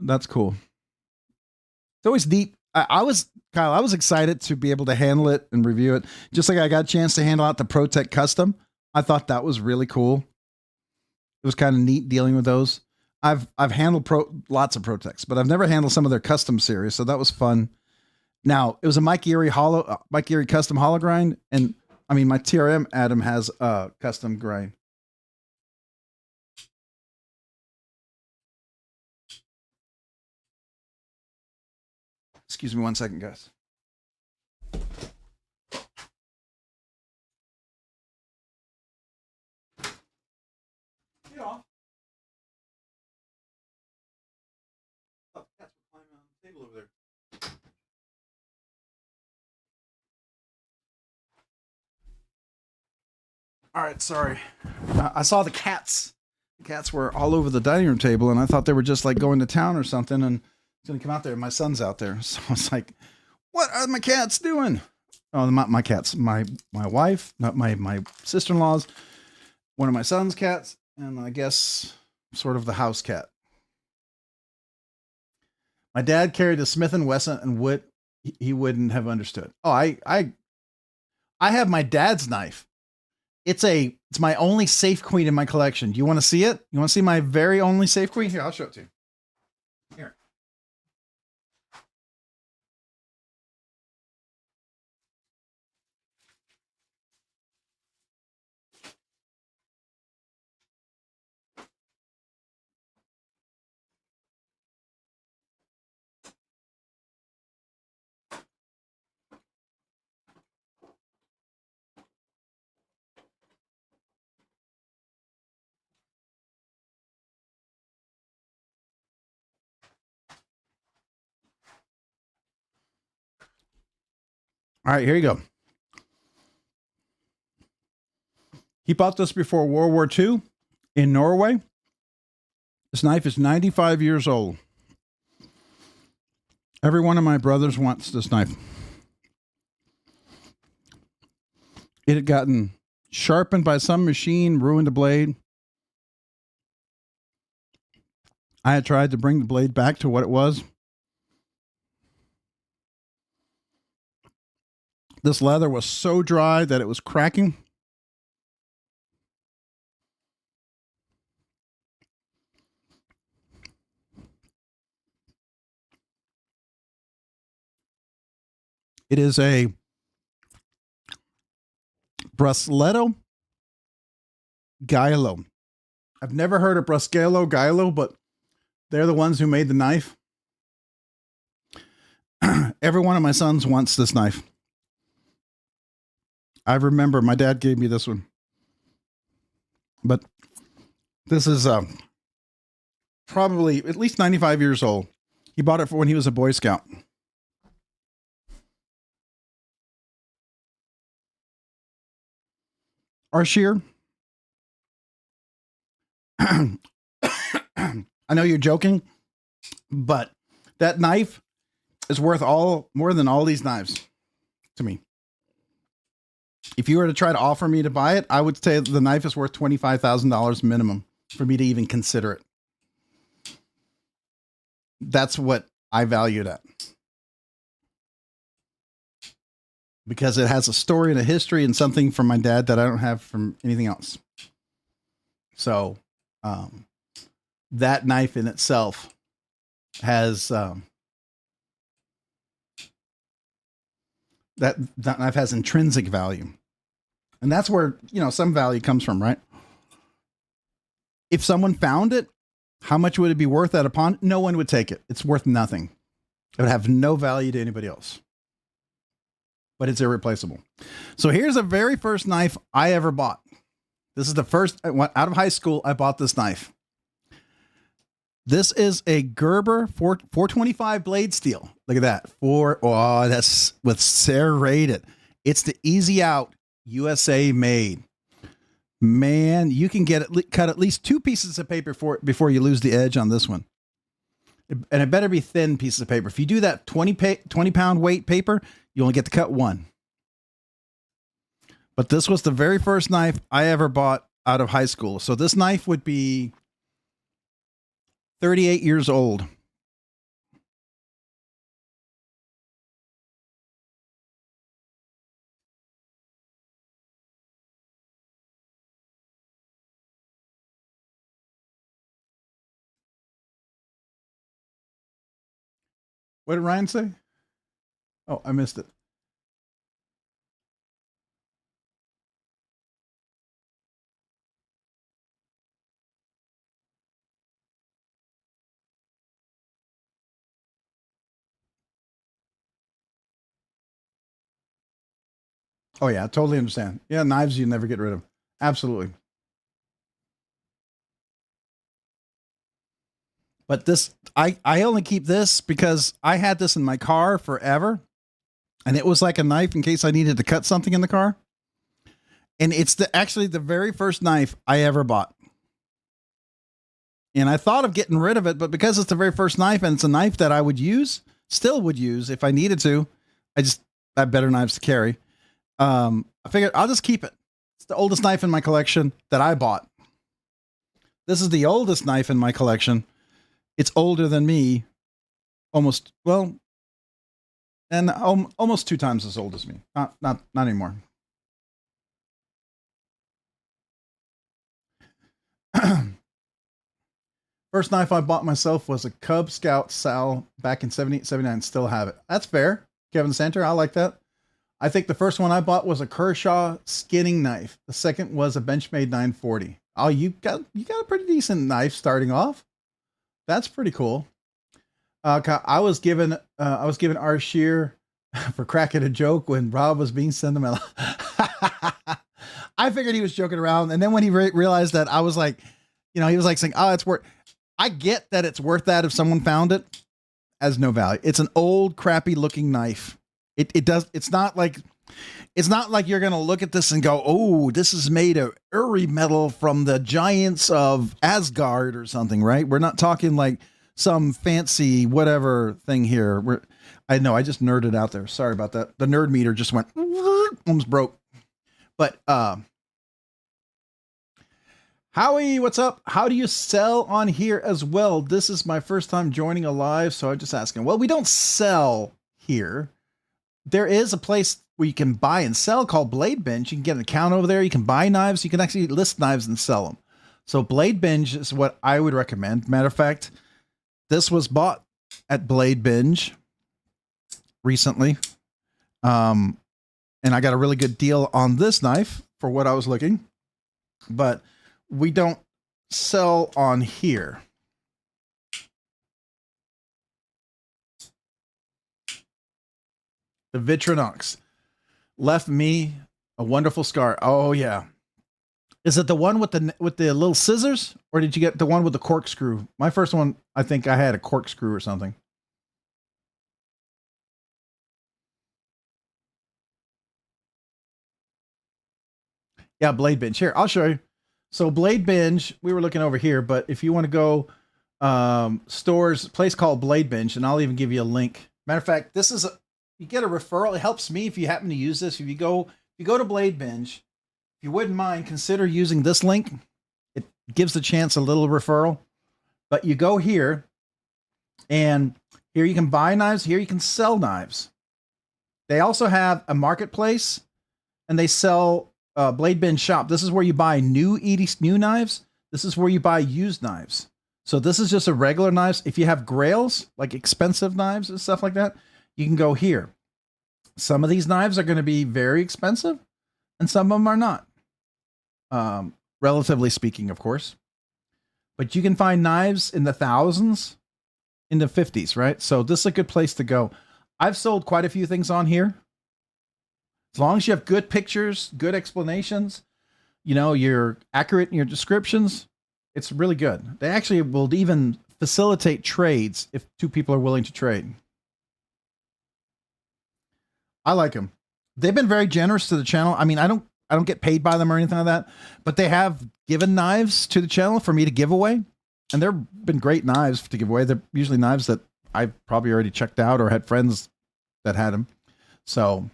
That's cool. It's always neat. I was Kyle. I was excited to be able to handle it and review it. Just like I got a chance to handle out the ProTech Custom. I thought that was really cool. It was kind of neat dealing with those. I've handled lots of ProTechs, but I've never handled some of their custom series, so that was fun. Now it was a Mike Erie custom hollow grind, and I mean my TRM Adam has a custom grind. Excuse me 1 second, guys. Get off. Oh, cats were climbing on the table over there. All right, sorry. I saw the cats. The cats were all over the dining room table, and I thought they were just like going to town or something, and it's gonna come out there. My son's out there, so I was like, "What are my cats doing?" Oh, my cats, my wife, not my sister-in-law's, one of my son's cats, and I guess sort of the house cat. My dad carried a Smith and Wesson, and he wouldn't have understood. Oh, I have my dad's knife. It's my only safe queen in my collection. Do you want to see it? You want to see my very only safe queen? Here, I'll show it to you. Here. All right, here you go. He bought this before World War II in Norway. This knife is 95 years old. Every one of my brothers wants this knife. It had gotten sharpened by some machine, ruined the blade. I had tried to bring the blade back to what it was. This leather was so dry that it was cracking. It is a Braceleto Giallo. I've never heard of Rockscale Giallo, but they're the ones who made the knife. Every one of my sons wants this knife. I remember my dad gave me this one. But this is probably at least 95 years old. He bought it for when he was a Boy Scout. Arshear. I know you're joking, but that knife is worth more than all these knives to me. If you were to try to offer me to buy it, I would say the knife is worth $25,000 minimum for me to even consider it. That's what I value it at. Because it has a story and a history and something from my dad that I don't have from anything else. So, that knife in itself has, that knife has intrinsic value. And that's where, you know, some value comes from, right? If someone found it, how much would it be worth at a pawn? No one would take it. It's worth nothing. It would have no value to anybody else. But it's irreplaceable. So here's the very first knife I ever bought. This is the first, out of high school, I bought this knife. This is a Gerber 425 blade steel. Look at that. That's with serrated. It's the Easy Out USA made. Man, you can cut at least 2 pieces of paper before you lose the edge on this one. And it better be thin pieces of paper. If you do that 20 pound weight paper, you only get to cut 1. But this was the very first knife I ever bought out of high school. So this knife would be 38 years old. What did Ryan say? Oh, I missed it. Oh yeah, I totally understand. Yeah, knives you never get rid of. Absolutely. But this, I only keep this because I had this in my car forever. And it was like a knife in case I needed to cut something in the car. And it's actually the very first knife I ever bought. And I thought of getting rid of it, but because it's the very first knife and it's a knife that I would use, still would use if I needed to, I have better knives to carry. I figured I'll just keep it. It's the oldest knife in my collection that I bought. This is the oldest knife in my collection. It's older than me, almost, well, and almost 2 times as old as me. Not anymore. First knife I bought myself was a Cub Scout Sal back in 78, 79. Still have it. That's fair. Kevin Center, I like that. I think the first one I bought was a Kershaw skinning knife. The second was a Benchmade 940. Oh, you got a pretty decent knife starting off. That's pretty cool. I was given our shear for cracking a joke when Rob was being sentimental. I figured he was joking around, and then when he realized that, I was like, you know, he was like saying, "Oh, it's worth." I get that it's worth that if someone found it. Has no value. It's an old, crappy looking knife. It's not like you're gonna look at this and go, "Oh, this is made of Uri metal from the giants of Asgard or something," right? We're not talking like some fancy whatever thing here. I know I just nerded out there. Sorry about that. The nerd meter just went almost broke. But Howie, what's up? How do you sell on here as well? This is my first time joining a live, so I'm just asking. Well, we don't sell here. There is a place where you can buy and sell called BladeBinge. You can get an account over there. You can buy knives. You can actually list knives and sell them. So BladeBinge is what I would recommend. Matter of fact, this was bought at BladeBinge recently. And I got a really good deal on this knife for what I was looking. But we don't sell on here. The Vitronox left me a wonderful scar. Oh yeah. Is it the one with the little scissors, or did you get the one with the corkscrew? My first one, I think I had a corkscrew or something. Yeah, BladeBinge. Here, I'll show you. So BladeBinge, we were looking over here, but if you want to go stores, place called BladeBinge, and I'll even give you a link. Matter of fact, this is you get a referral. It helps me if you happen to use this. If you go to BladeBinge, if you wouldn't mind, consider using this link. It gives the chance a little referral. But you go here, and here you can buy knives. Here you can sell knives. They also have a marketplace, and they sell BladeBinge Shop. This is where you buy new knives. This is where you buy used knives. So this is just a regular knives. If you have grails, like expensive knives and stuff like that, you can go here. Some of these knives are going to be very expensive. and some of them are not. Relatively speaking, of course. But you can find knives in the thousands, in the 50s, right? So this is a good place to go. I've sold quite a few things on here. As long as you have good pictures, good explanations, you know, you're accurate in your descriptions, it's really good. They actually will even facilitate trades if two people are willing to trade. I like them. They've been very generous to the channel. I mean, I don't get paid by them or anything like that, but they have given knives to the channel for me to give away. And they've been great knives to give away. They're usually knives that I've probably already checked out or had friends that had them. So,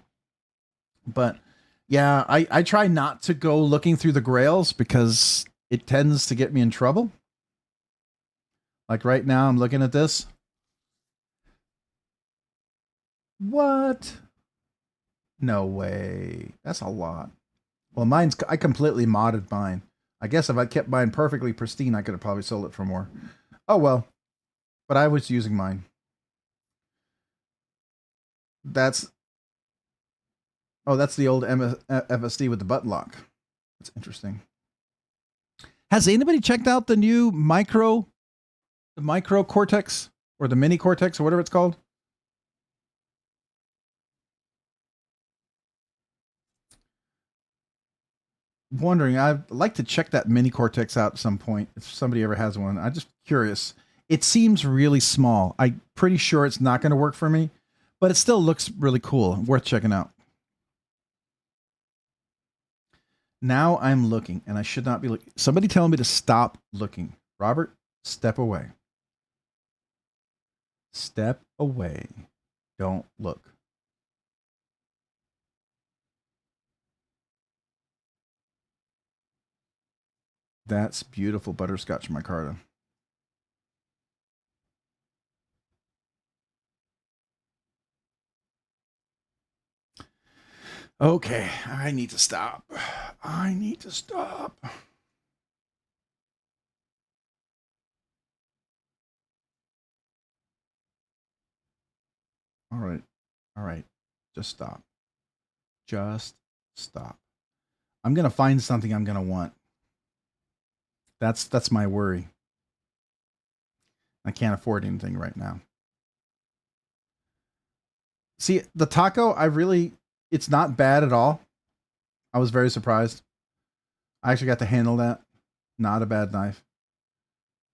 but yeah, I try not to go looking through the grails because it tends to get me in trouble. Like right now, I'm looking at this. What? No way. That's a lot. Well, I completely modded mine. I guess if I kept mine perfectly pristine, I could have probably sold it for more. Oh, well. But I was using mine. That's the old FSD with the button lock. That's interesting. Has anybody checked out the new micro Cortex or the mini Cortex or whatever it's called? Wondering, I'd like to check that mini Cortex out at some point if somebody ever has one. I'm just curious. It seems really small. I'm pretty sure it's not going to work for me, but it still looks really cool. Worth checking out. Now I'm looking, and I should not be looking. Somebody tell me to stop looking. Robert, step away. Step away. Don't look. That's beautiful butterscotch micarta. Okay, I need to stop. I need to stop. All right. All right. Just stop. Just stop. I'm going to find something I'm going to want. That's my worry. I can't afford anything right now. See, the taco, it's not bad at all. I was very surprised. I actually got to handle that. Not a bad knife.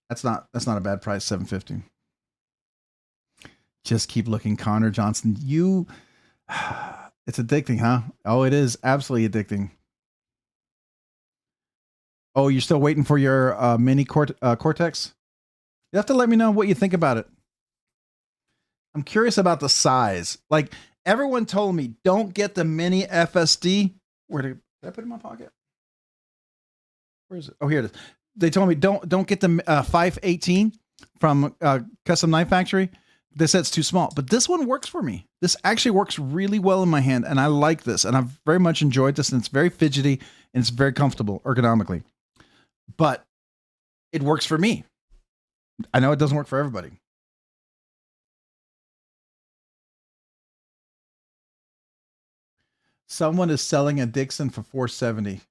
That's not a bad price, $750. Just keep looking, Connor Johnson. It's addicting, huh? Oh, it is absolutely addicting. Oh, you're still waiting for your mini Cortex? You have to let me know what you think about it. I'm curious about the size. Like, everyone told me, don't get the mini FSD. Did I put it in my pocket? Where is it? Oh, here it is. They told me don't get the 518 from Custom Knife Factory. They said it's too small, but this one works for me. This actually works really well in my hand, and I like this, and I've very much enjoyed this, and it's very fidgety, and it's very comfortable ergonomically. But it works for me. I know it doesn't work for everybody. Someone is selling a Dixon for $470.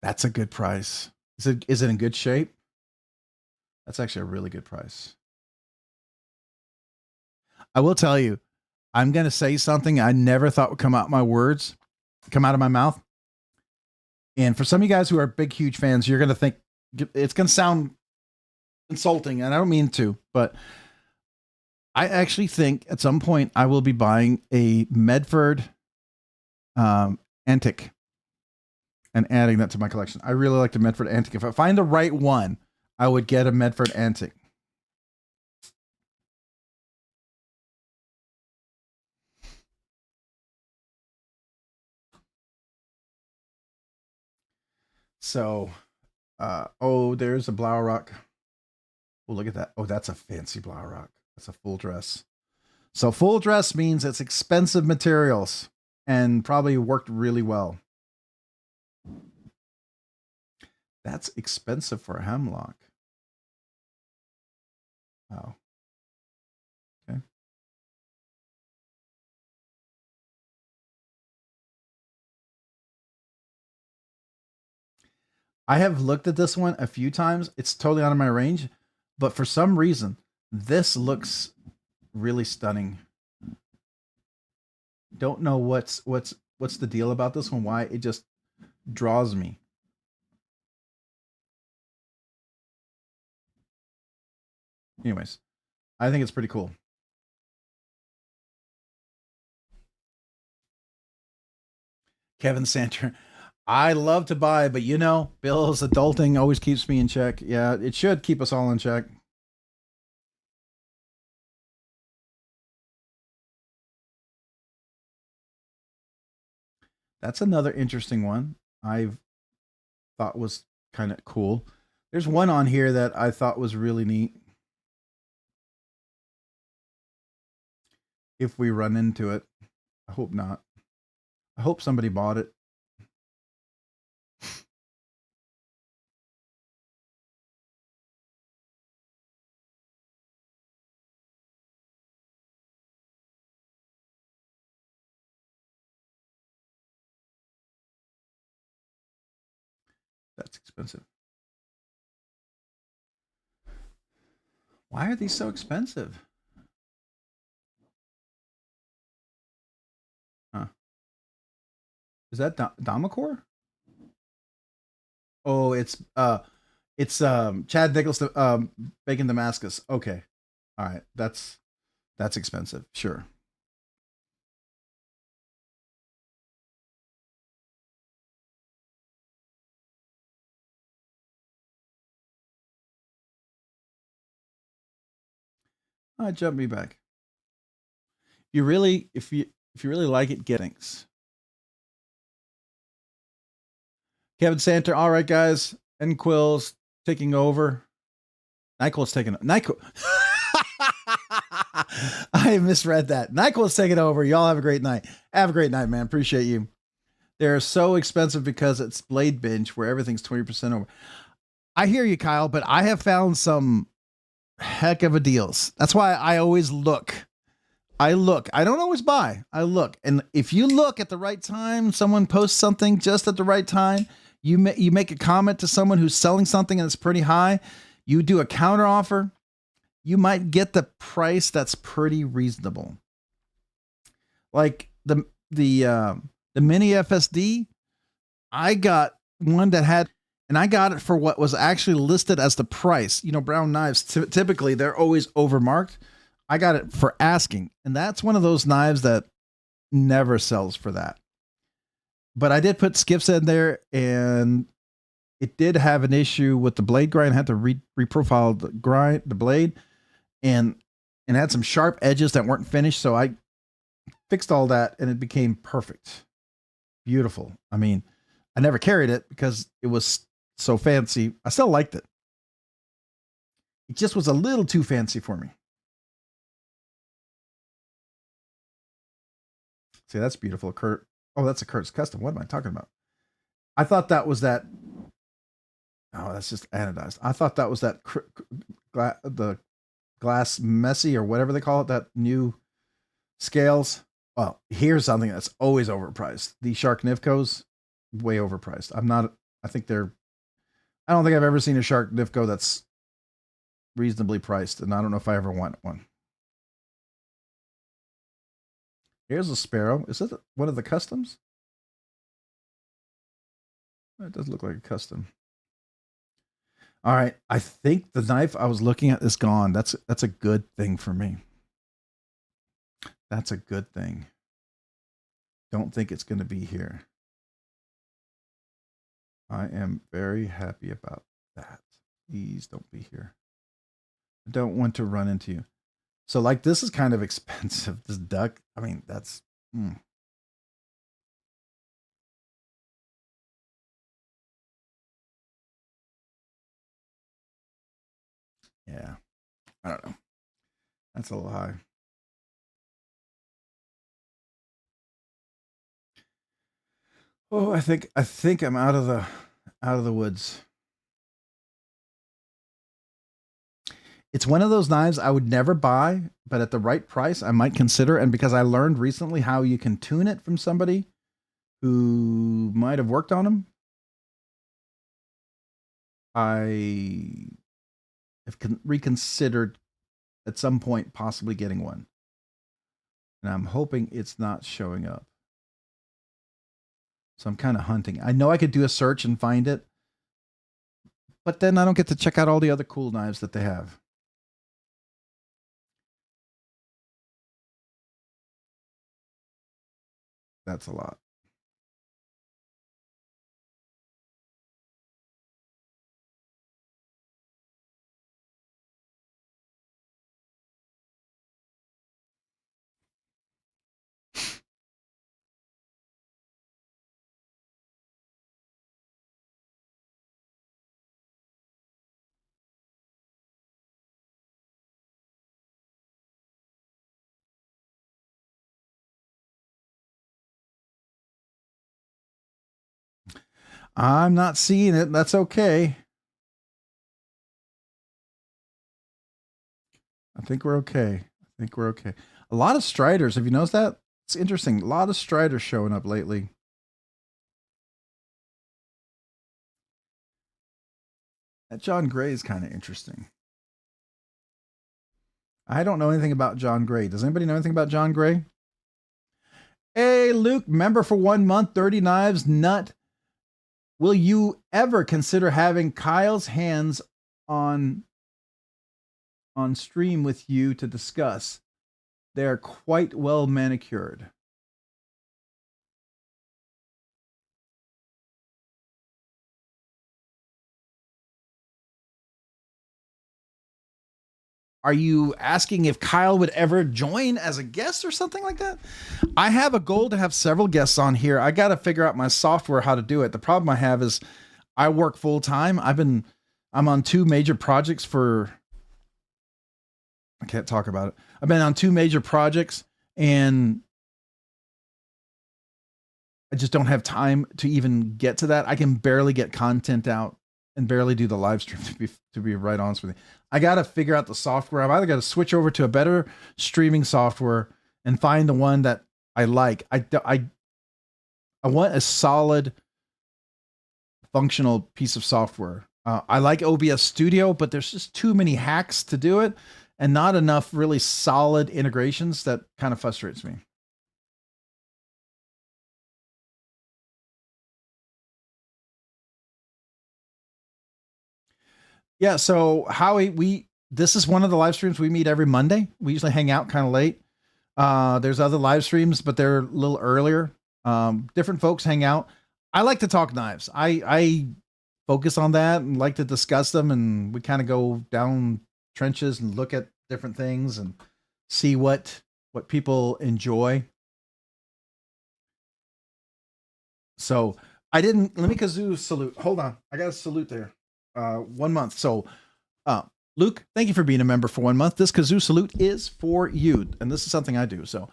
That's a good price. Is it in good shape? That's actually a really good price. I will tell you, I'm going to say something I never thought would come out of my mouth. And for some of you guys who are big, huge fans, you're going to think it's going to sound insulting, and I don't mean to, but I actually think at some point I will be buying a Medford Antique and adding that to my collection. I really like the Medford Antique. If I find the right one, I would get a Medford Antique. So, there's a Blaurock. Oh, look at that. Oh, that's a fancy Blaurock. That's a full dress. So full dress means it's expensive materials and probably worked really well. That's expensive for a hemlock. Oh. Okay. I have looked at this one a few times. It's totally out of my range, but for some reason, this looks really stunning. Don't know what's the deal about this one. Why it just draws me. Anyways, I think it's pretty cool. Kevin Santer. I love to buy, but you know, Bill's adulting always keeps me in check. Yeah, it should keep us all in check. That's another interesting one I've thought was kind of cool. There's one on here that I thought was really neat. If we run into it, I hope not. I hope somebody bought it. That's expensive. Why are these so expensive? Huh. Is that Damacore? Oh, it's Chad Nichols Bacon Damascus. Okay. All right. That's expensive. Sure. Jump me back. You really if you really like it, get things. Kevin Santer. All right, guys. And Quill's taking over. NyQuil's taking NyQuil. I misread that. NyQuil's taking over. Y'all have a great night. Have a great night, man. Appreciate you. They're so expensive because it's BladeBinge where everything's 20% over. I hear you, Kyle, but I have found some heck of a deals. That's why I always look. I look. I don't always buy. I look. And if you look at the right time, someone posts something just at the right time, you make a comment to someone who's selling something and it's pretty high, you do a counter offer, you might get the price that's pretty reasonable. Like the mini FSD, I got one that had, and I got it for what was actually listed as the price. You know, brown knives, typically they're always overmarked. I got it for asking, and that's one of those knives that never sells for that. But I did put skiffs in there, and it did have an issue with the blade grind. I had to reprofile the blade, and had some sharp edges that weren't finished. So I fixed all that, and it became perfect, beautiful. I mean, I never carried it because it was so fancy. I still liked it. It just was a little too fancy for me. See, that's beautiful, Kurt. Oh, that's a Kurt's custom. What am I talking about? I thought that was that. Oh, that's just anodized. I thought that was that the glass messy or whatever they call it. That new scales. Well, here's something that's always overpriced. The Shark Nivcos, way overpriced. I think they're. I don't think I've ever seen a Shark Nivco that's reasonably priced, and I don't know if I ever want one. Here's a Sparrow. Is it one of the customs? It does look like a custom. All right. I think the knife I was looking at is gone. That's a good thing for me. That's a good thing. Don't think it's going to be here. I am very happy about that. Please don't be here. I don't want to run into you. So like this is kind of expensive. This duck, I mean, that's yeah. I don't know. That's a little high. Oh, I think I'm out of the woods. It's one of those knives I would never buy, but at the right price, I might consider. And because I learned recently how you can tune it from somebody who might have worked on them, I have reconsidered at some point possibly getting one. And I'm hoping it's not showing up. So I'm kind of hunting. I know I could do a search and find it, but then I don't get to check out all the other cool knives that they have. That's a lot. I'm not seeing it. That's okay. I think we're okay. I think we're okay. A lot of Striders. Have you noticed that? It's interesting. A lot of Striders showing up lately. That John Gray is kind of interesting. I don't know anything about John Gray. Does anybody know anything about John Gray? Hey, Luke, member for 1 month, 30 knives, nut. Will you ever consider having Kyle's hands on stream with you to discuss? They're quite well manicured. Are you asking if Kyle would ever join as a guest or something like that? I have a goal to have several guests on here. I got to figure out my software, how to do it. The problem I have is I work full time. I'm on 2 major projects I can't talk about it. I've been on 2 major projects and I just don't have time to even get to that. I can barely get content out and barely do the live stream, to be right honest with you. I got to figure out the software. I've either got to switch over to a better streaming software and find the one that I like. I want a solid, functional piece of software. I like OBS Studio, but there's just too many hacks to do it and not enough really solid integrations. That kind of frustrates me. Yeah, so Howie, this is one of the live streams we meet every Monday. We usually hang out kind of late. There's other live streams, but they're a little earlier. Different folks hang out. I like to talk knives. I focus on that and like to discuss them, and we kind of go down trenches and look at different things and see what people enjoy. So let me kazoo salute. Hold on. I got a salute there. 1 month. So, Luke, thank you for being a member for 1 month. This kazoo salute is for you. And this is something I do. So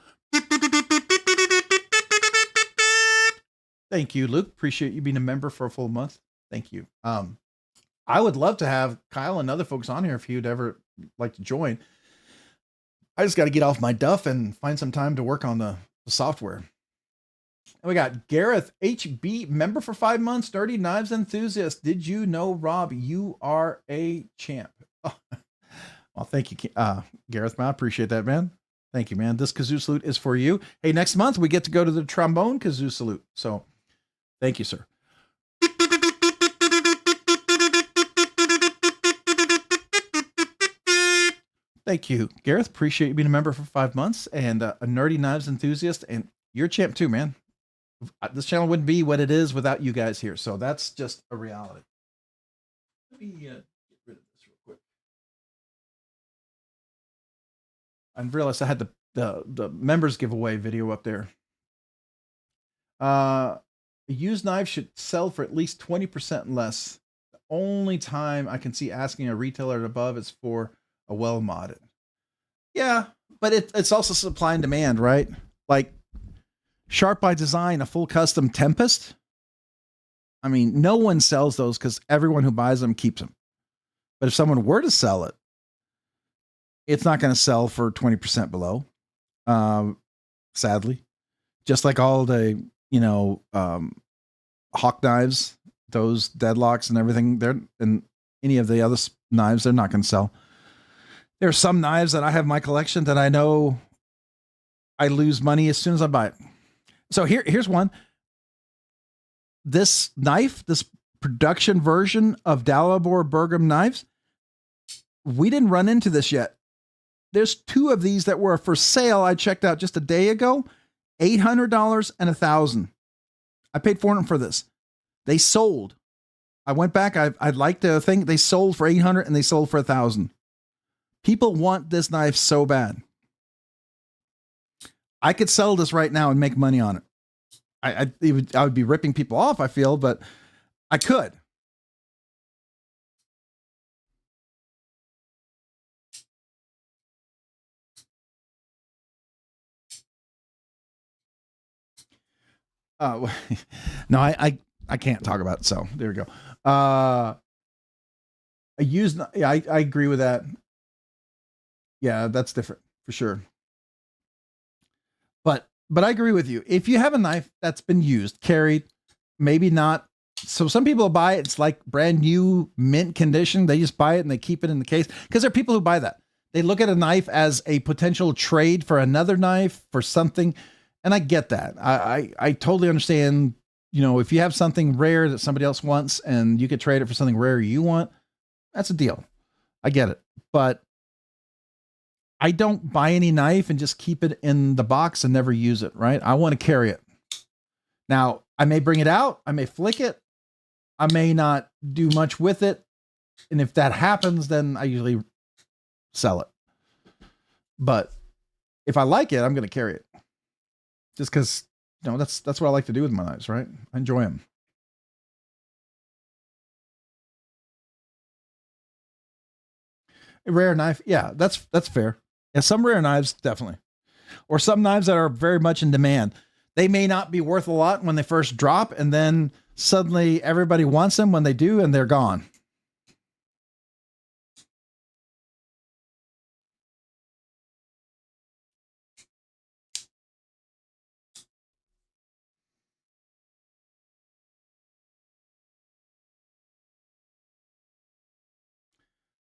thank you, Luke. Appreciate you being a member for a full month. Thank you. I would love to have Kyle and other folks on here if you'd ever like to join. I just got to get off my duff and find some time to work on the software. And we got Gareth HB, member for 5 months, Dirty Knives enthusiast. Did you know, Rob, you are a champ? Oh. Well, thank you, Gareth. Man, I appreciate that, man. Thank you, man. This kazoo salute is for you. Hey, next month we get to go to the trombone kazoo salute. So thank you, sir. Thank you, Gareth. Appreciate you being a member for 5 months and a Nerdy Knives enthusiast. And you're a champ too, man. This channel wouldn't be what it is without you guys here. So that's just a reality. Let me get rid of this real quick. I realized I had the members giveaway video up there. A used knife should sell for at least 20% less. The only time I can see asking a retailer above is for a well modded. Yeah, but it's also supply and demand, right? Like Sharp by Design, a full custom Tempest. I mean, no one sells those because everyone who buys them keeps them. But if someone were to sell it, it's not going to sell for 20% below. Sadly, just like all the, Hawk knives, those deadlocks and everything, and any of the other knives, they're not going to sell. There are some knives that I have in my collection that I know I lose money as soon as I buy it. So here's one. This knife, this production version of Dalibor Bergam knives, we didn't run into this yet. There's 2 of these that were for sale. I checked out just a day ago, $800 and $1,000. I paid $400 for this. They sold. I went back. I'd like to think they sold for $800 and they sold for $1,000. People want this knife so bad. I could sell this right now and make money on it. I would be ripping people off, I feel, but I could. No, I can't talk about it, so there we go. I agree with that. Yeah, that's different for sure. But I agree with you. If you have a knife that's been used, carried, maybe not. So some people buy it. It's like brand new mint condition. They just buy it and they keep it in the case because there are people who buy that. They look at a knife as a potential trade for another knife for something. And I get that. I totally understand. You know, if you have something rare that somebody else wants and you could trade it for something rare you want, that's a deal. I get it. But I don't buy any knife and just keep it in the box and never use it, right? I want to carry it. Now, I may bring it out. I may flick it. I may not do much with it. And if that happens, then I usually sell it. But if I like it, I'm going to carry it. Just because, you know, that's what I like to do with my knives, right? I enjoy them. A rare knife. Yeah, that's fair. Yeah, some rare knives, definitely. Or some knives that are very much in demand. They may not be worth a lot when they first drop, and then suddenly everybody wants them when they do, and they're gone.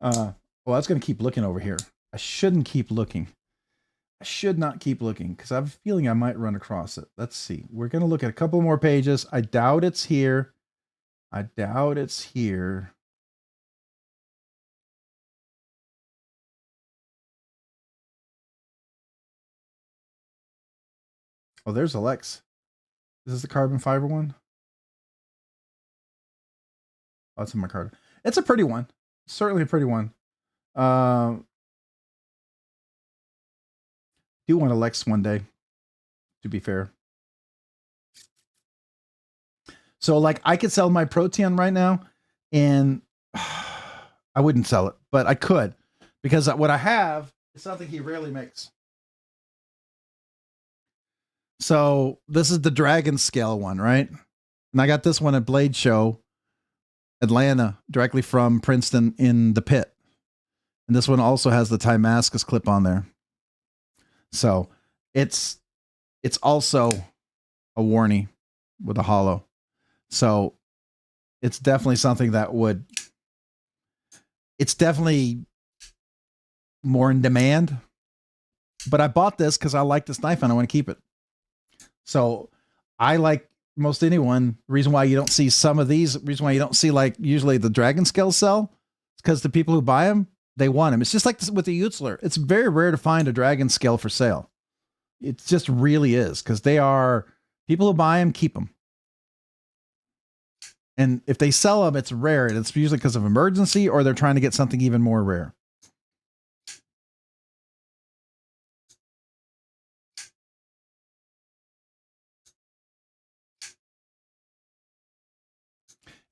Well, I was going to keep looking over here. I shouldn't keep looking. I should not keep looking because I have a feeling I might run across it. Let's see. We're going to look at a couple more pages. I doubt it's here. I doubt it's here. Oh, there's Alex. Is this the carbon fiber one? Oh, it's in my card. It's a pretty one. Certainly a pretty one. Do want Alex one day, to be fair. So like I could sell my Protean right now and I wouldn't sell it, but I could because what I have is something he rarely makes. So this is the Dragon Scale one, right? And I got this one at Blade Show, Atlanta, directly from Princeton in the pit. And this one also has the Timascus clip on there. So it's also a Warney with a hollow. So it's definitely something that would, it's definitely more in demand. But I bought this because I like this knife and I want to keep it. So I like most anyone. Reason why you don't see some of these, reason why you don't see like usually the Dragon Scale sell, it's because the people who buy them, they want them. It's just like this with the Utzler. It's very rare to find a Dragon Scale for sale. It just really is because they are, people who buy them keep them. And if they sell them, it's rare. And it's usually because of emergency or they're trying to get something even more rare.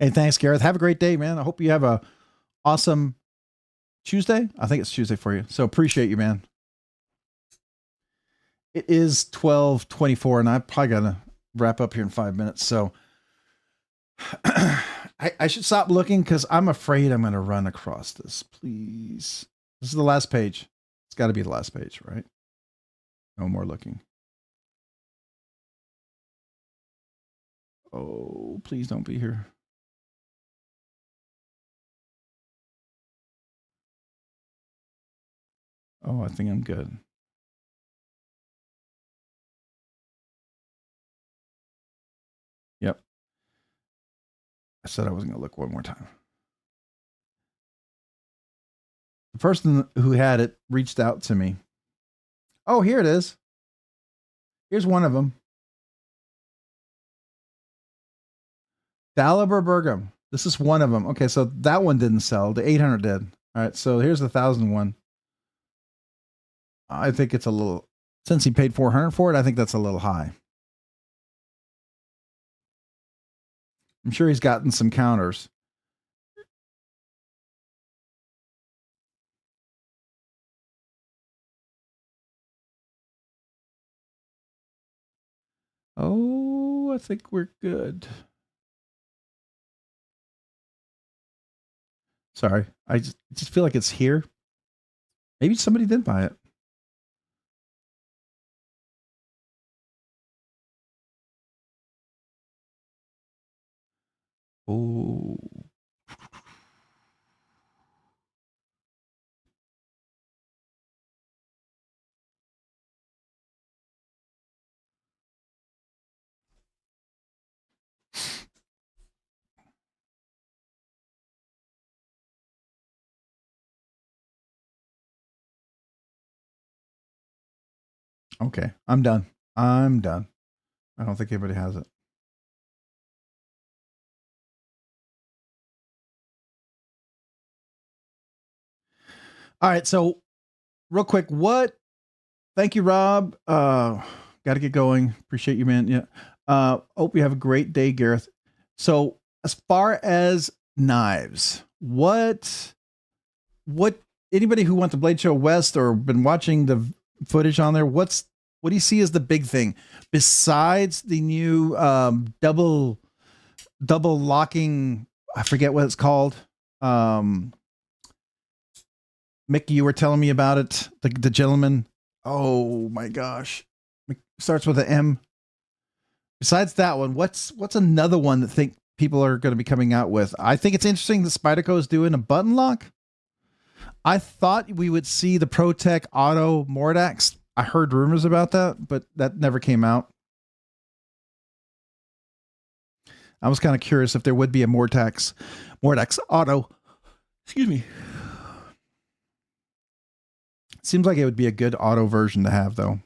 Hey, thanks, Gareth. Have a great day, man. I hope you have a awesome Tuesday. I think it's Tuesday for you. So appreciate you, man. It is 12:24 and I probably got to wrap up here in 5 minutes. So I should stop looking because I'm afraid I'm going to run across this. Please. This is the last page. It's got to be the last page, right? No more looking. Oh, please don't be here. Oh, I think I'm good. Yep. I said I was going to look one more time. The person who had it reached out to me. Oh, here it is. Here's one of them. Daliber Bergam. This is one of them. Okay, so that one didn't sell. The 800 did. All right, so here's the 1000 one. I think it's a little, since he paid 400 for it, I think that's a little high. I'm sure he's gotten some counters. Oh, I think we're good. Sorry, I just feel like it's here. Maybe somebody did buy it. Oh. Okay, I'm done. I'm done. I don't think anybody has it. All right, so real quick, thank you, Rob. Got to get going. Appreciate you, man. Yeah. Hope you have a great day, Gareth. So as far as knives, what anybody who went to Blade Show West or been watching the footage on there, what do you see as the big thing besides the new double locking? I forget what it's called. Mickey, you were telling me about it. The gentleman. Oh my gosh. Starts with an M. Besides that one, what's another one that think people are going to be coming out with? I think it's interesting that Spyderco is doing a button lock. I thought we would see the ProTech Auto Mordax. I heard rumors about that, but that never came out. I was kind of curious if there would be a Mordax Auto. Excuse me. Seems like it would be a good auto version to have, though.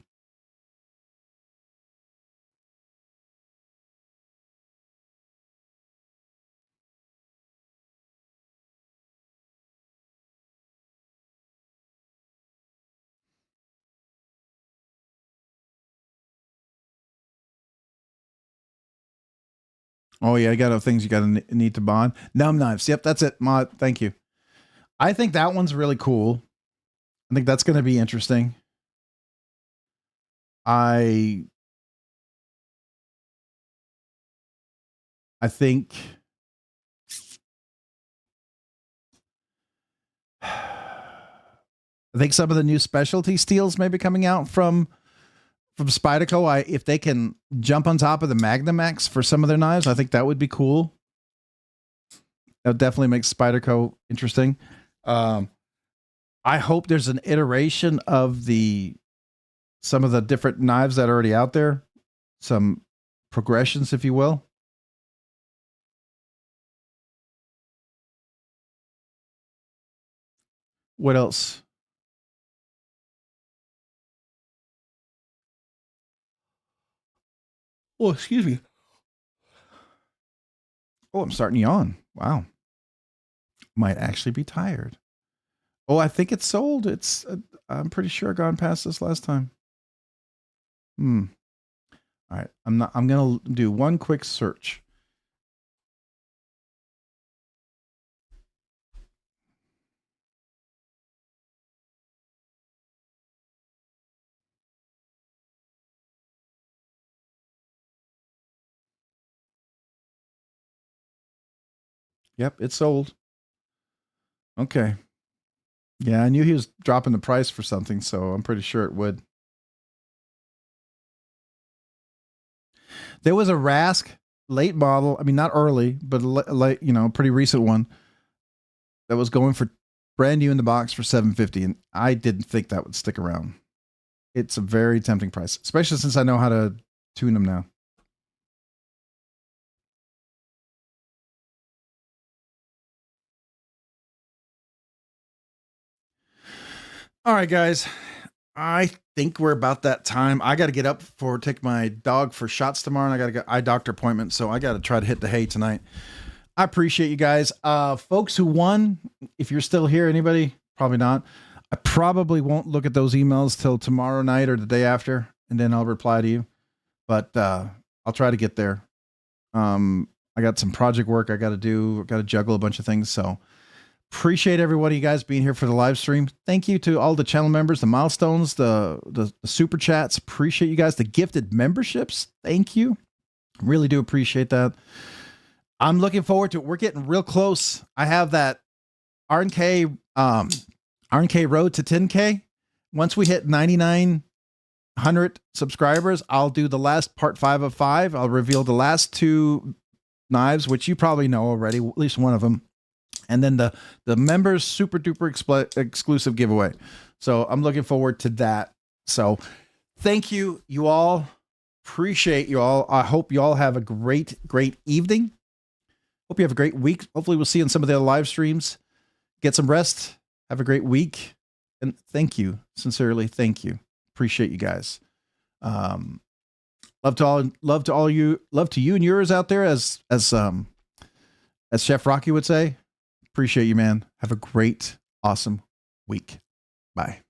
Oh yeah, I got things you got to need to bond. Numb knives. Yep, that's it. Mod, thank you. I think that one's really cool. I think that's going to be interesting. I think some of the new specialty steels may be coming out from Spyderco. If they can jump on top of the Magnamax for some of their knives, I think that would be cool. That definitely makes Spyderco interesting. I hope there's an iteration of some of the different knives that are already out there, some progressions, if you will. What else? Oh, excuse me. Oh, I'm starting to yawn. Wow. Might actually be tired. Oh, I think it's sold. I'm pretty sure I gone past this last time. All right. I'm going to do one quick search. Yep, it's sold. Okay. Yeah, I knew he was dropping the price for something, so I'm pretty sure it would. There was a Rask late model. I mean, not early, but late, pretty recent one that was going for brand new in the box for $750, and I didn't think that would stick around. It's a very tempting price, especially since I know how to tune them now. All right, guys. I think we're about that time. I got to get up for take my dog for shots tomorrow, and I got to get eye doctor appointment, so I got to try to hit the hay tonight. I appreciate you guys. Folks who won, if you're still here, anybody? Probably not. I probably won't look at those emails till tomorrow night or the day after, and then I'll reply to you. But I'll try to get there. I got some project work I got to do. I got to juggle a bunch of things, so appreciate everybody, you guys, being here for the live stream. Thank you to all the channel members, the milestones, the super chats. Appreciate you guys. The gifted memberships. Thank you. Really do appreciate that. I'm looking forward to it. We're getting real close. I have that RNK road to 10K. Once we hit 9,900 subscribers, I'll do the last part 5 of 5. I'll reveal the last 2 knives, which you probably know already, at least one of them. And then the members super duper exclusive giveaway. So I'm looking forward to that. So thank you, you all. Appreciate you all. I hope you all have a great evening. Hope you have a great week. Hopefully we'll see you in some of the other live streams. Get some rest. Have a great week. And thank you. Sincerely, thank you. Appreciate you guys. Love to you and yours out there, as Chef Rocky would say. Appreciate you, man. Have a great, awesome week. Bye.